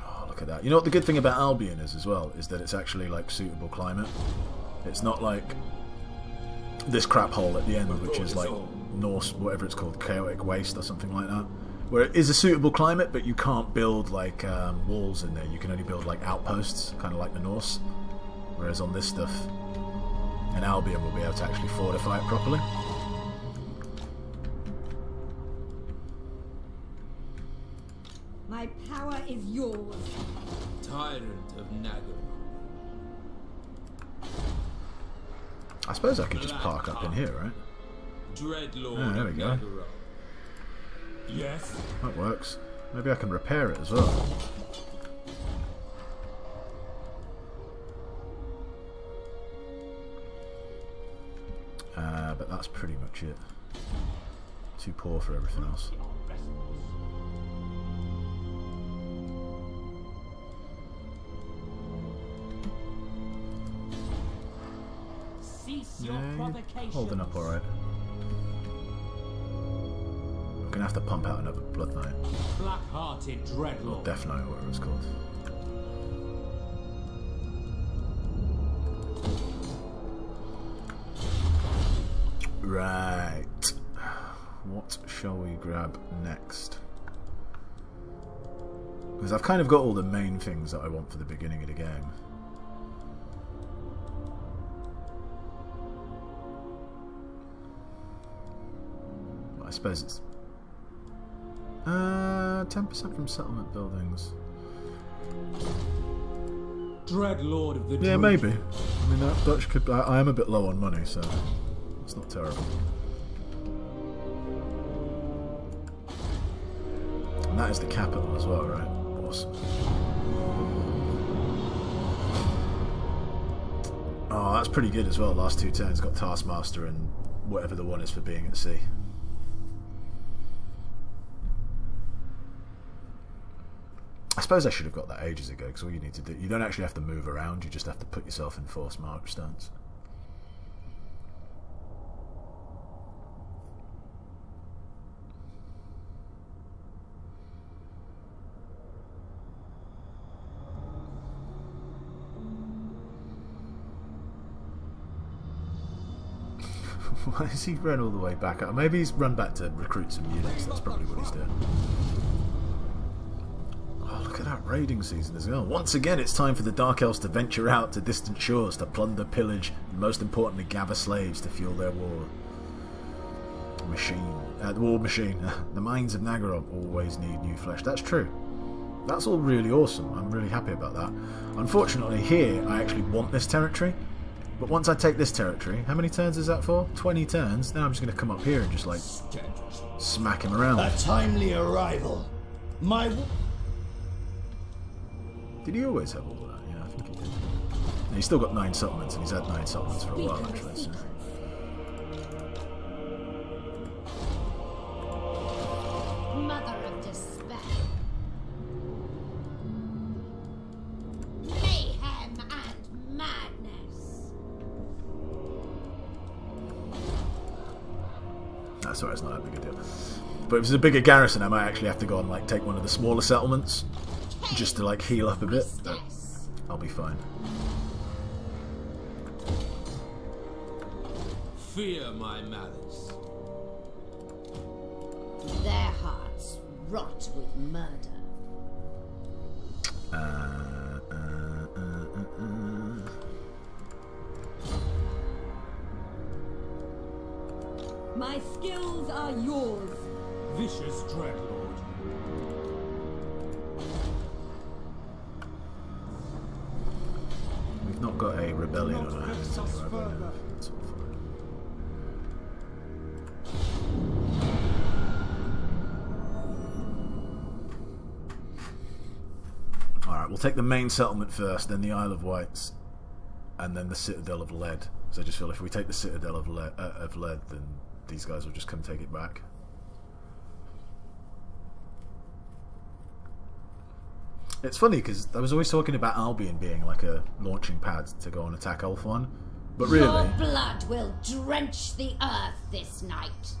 Oh, look at that. You know what the good thing about Albion is as well, is that it's actually like suitable climate. It's not like this crap hole at the end, which is like Norse, whatever it's called, chaotic waste or something like that, where it is a suitable climate, but you can't build like walls in there. You can only build like outposts, kind of like the Norse. Whereas on this stuff, in Albion, we'll be able to actually fortify it properly. My power is yours. Tyrant of Naggaroth. I suppose I could just park up in here, right? Dreadlord there we of go. Naggaroth. Yes. That works. Maybe I can repair it as well. But that's pretty much it. Too poor for everything else. Cease your Yeah, provocations. holding up alright. I'm gonna have to pump out another Blood Knight. Black-hearted Or dreadlord. Death Knight, whatever it's called. Right. What shall we grab next? Because I've kind of got all the main things that I want for the beginning of the game. I suppose it's 10% from settlement buildings. Dreadlord of the Yeah, Dream. maybe. I mean, that Dutch could. I am a bit low on money, so it's not terrible. And that is the capital as well, right? Awesome. Oh, that's pretty good as well. Last two turns got Taskmaster and whatever the one is for being at sea. I suppose I should have got that ages ago, because all you need to do, you don't actually have to move around, you just have to put yourself in force march stance. Why has he run all the way back up? Maybe he's run back to recruit some units. That's probably what he's doing. Oh, look at that raiding season as well. Once again, it's time for the Dark Elves to venture out to distant shores to plunder, pillage, and most importantly, gather slaves to fuel their war machine. The war machine. The mines of Naggaroth always need new flesh. That's true. That's all really awesome. I'm really happy about that. Unfortunately, here I actually want this territory. But once I take this territory, how many turns is that for? 20 turns. Then I'm just going to come up here and just like smack him around. A timely arrival. My. Did he always have all that? Yeah, I think he did. And he's still got 9 settlements, and he's had 9 settlements for a while actually. So. Mother of despair. Mayhem and madness. That's alright, it's not that big a deal. But if it's a bigger garrison, I might actually have to go and like take one of the smaller settlements just to like heal up a bit. But I'll be fine. Fear my malice. Their hearts rot with murder. My skills are yours. Vicious Dreadlord. We've not got a rebellion on our hands anyway, but no, that's all fine. Alright, we'll take the main settlement first, then the Isle of Wights, and then the Citadel of Lead. So I just feel if we take the Citadel of Lead, then these guys will just come take it back. It's funny because I was always talking about Albion being like a launching pad to go and attack Ulthuan, but really... Your blood will drench the earth this night.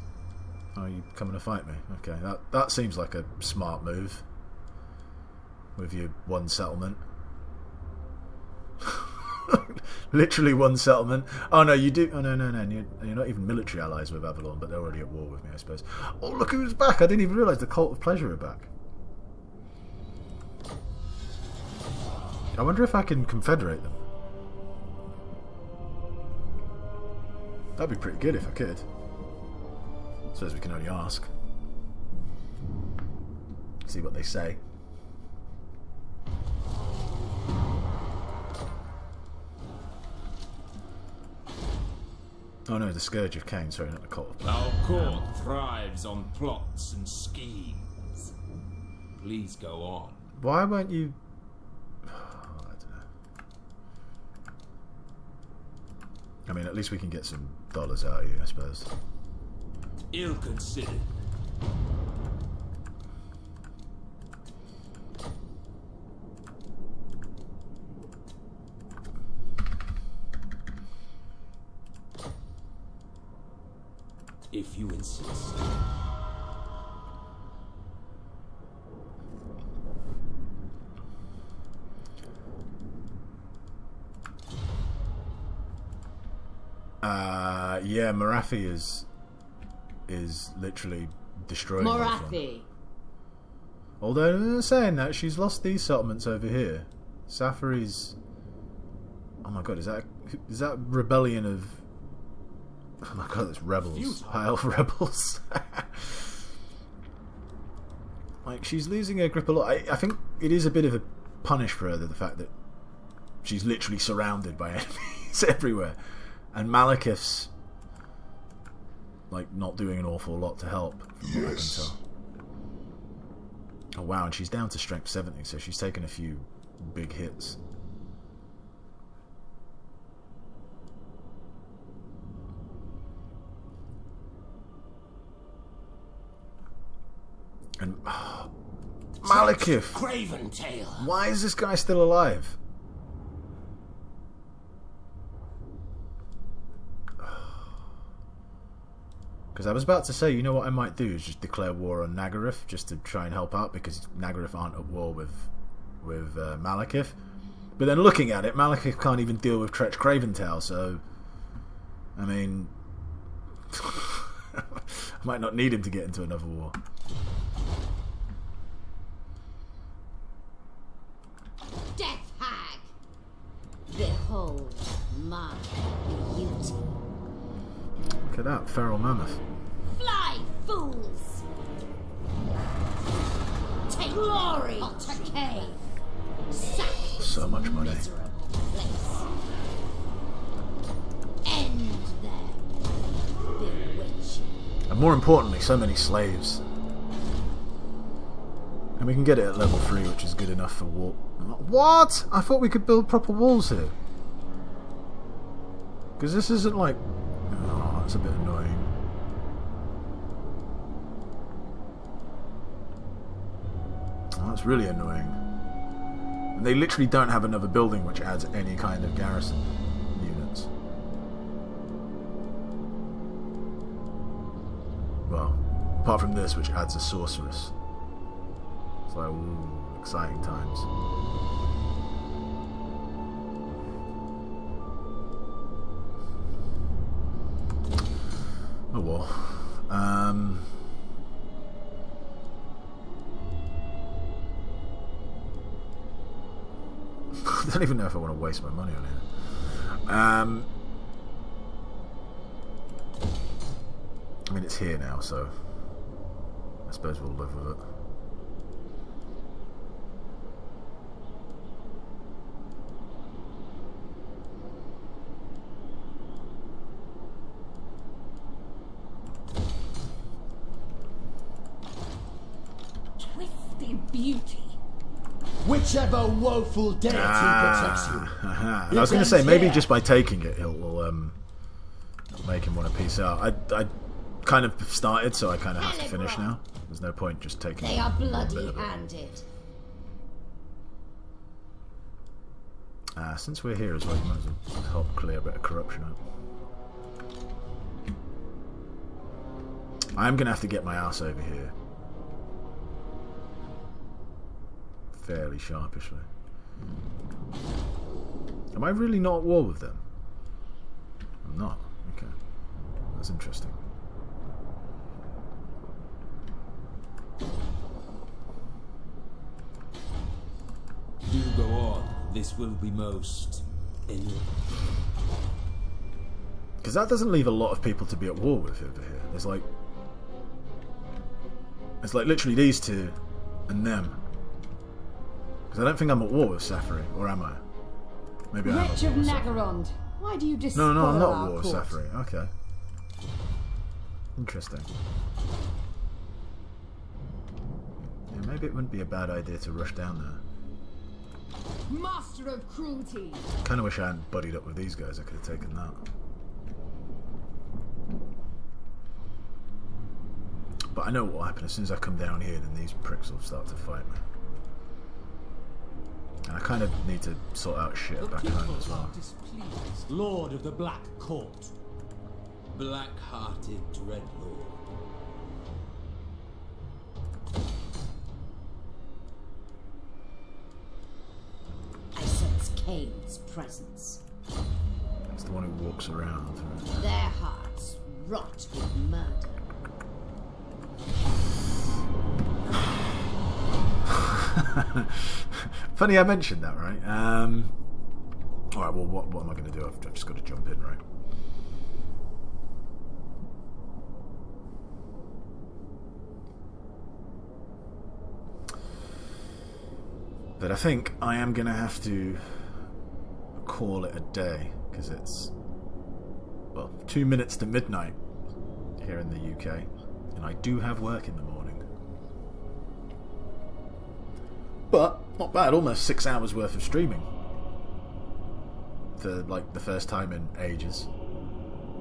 Oh, you coming to fight me? Okay, that seems like a smart move. With your one settlement. Literally one settlement. Oh no, you do... Oh no. You're not even military allies with Avalon, but they're already at war with me, I suppose. Oh, look who's back! I didn't even realise the Cult of Pleasure are back. I wonder if I can confederate them. That'd be pretty good if I could. Suppose we can only ask. See what they say. Oh no, the Scourge of Cain, sorry, not the Cult of Pleasure. Our court thrives on plots and schemes. Please go on. Why won't you... I mean, at least we can get some dollars out of you, I suppose. Ill-considered. If you insist. Yeah, Morathi is literally destroying Morathi. Although, saying that, she's lost these settlements over here. Safari's... Oh my god, is that rebellion of... Oh my god, it's rebels. High Elf rebels. Like, she's losing her grip a lot. I think it is a bit of a punish for her, the fact that she's literally surrounded by enemies everywhere. And Malekith's like not doing an awful lot to help, from what I can tell. Oh wow, and she's down to strength 70, so she's taken a few big hits. And Malekith! Craven tail. Why is this guy still alive? Because I was about to say, you know what I might do is just declare war on Naggaroth, just to try and help out, because Naggaroth aren't at war with Malekith. But then looking at it, Malekith can't even deal with Tretch Craventail, so I mean, I might not need him to get into another war. Death hag! Behold my beauty. Look at that, feral mammoth. Fly, fools! Take glory to cave. Sack So much money. miserable place. End them. Bewitch. And more importantly, so many slaves. And we can get it at level 3, which is good enough for wall. What? I thought we could build proper walls here. Because this isn't like... Oh, that's a bit annoying. Oh, that's really annoying. And they literally don't have another building which adds any kind of garrison units. Well, apart from this, which adds a sorceress. So, ooh, exciting times. Oh well. I don't even know if I want to waste my money on here. I mean, it's here now, so I suppose we'll live with it. Twisted beauty. Whichever woeful deity protects you. I was going to say, maybe just by taking it, it'll make him want to peace out. I kind of started, so I kind of have to finish now. There's no point just taking. They are bloody-handed. Since we're here as well, you might as well help clear a bit of corruption out. I'm going to have to get my ass over here fairly sharpishly. Am I really not at war with them? I'm not. Okay. That's interesting. Do go on. This will be most... Because that doesn't leave a lot of people to be at war with over here. There's like... It's like literally these two and them. Because I don't think I'm at war with Safari, or am I? Maybe I am. Wretch of Naggaroth, why do you despoil No, I'm not at our war with court? Safari. Okay. Interesting. Yeah, maybe it wouldn't be a bad idea to rush down there. Master of cruelty. Kind of wish I hadn't buddied up with these guys. I could have taken that. But I know what will happen as soon as I come down here. Then these pricks will start to fight me. And I kind of need to sort out shit The back people home as are well. displeased, Lord of the Black Court. Black-hearted dreadlord. I sense Cain's presence. It's the one who walks around. Right? Their hearts rot with murder. Funny I mentioned that, right? Alright, well, what am I going to do? I've just got to jump in, right? But I think I am going to have to call it a day, because it's, well, 2 minutes to midnight here in the UK, and I do have work in the morning. But, not bad, almost 6 hours worth of streaming. For, like, the first time in ages.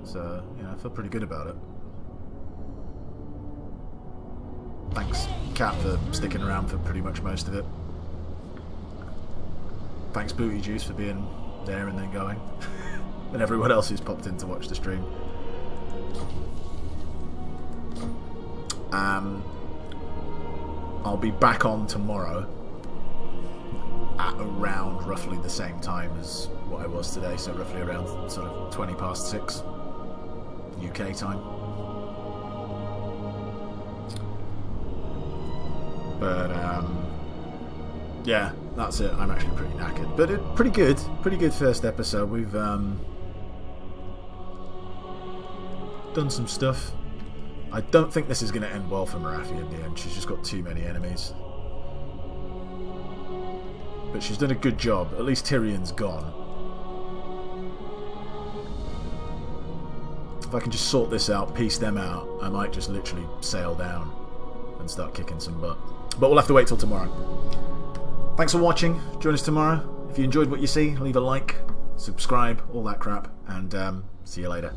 So, you know, I feel pretty good about it. Thanks, Cat, for sticking around for pretty much most of it. Thanks, Booty Juice, for being there and then going. And everyone else who's popped in to watch the stream. I'll be back on tomorrow at around roughly the same time as what I was today, so roughly around sort of 6:20 UK time. But yeah, that's it. I'm actually pretty knackered, but pretty good first episode. We've done some stuff. I don't think this is going to end well for Marathi in the end. She's just got too many enemies. But she's done a good job. At least Tyrion's gone. If I can just sort this out, piece them out, I might just literally sail down and start kicking some butt. But we'll have to wait till tomorrow. Thanks for watching. Join us tomorrow. If you enjoyed what you see, leave a like, subscribe, all that crap, and see you later.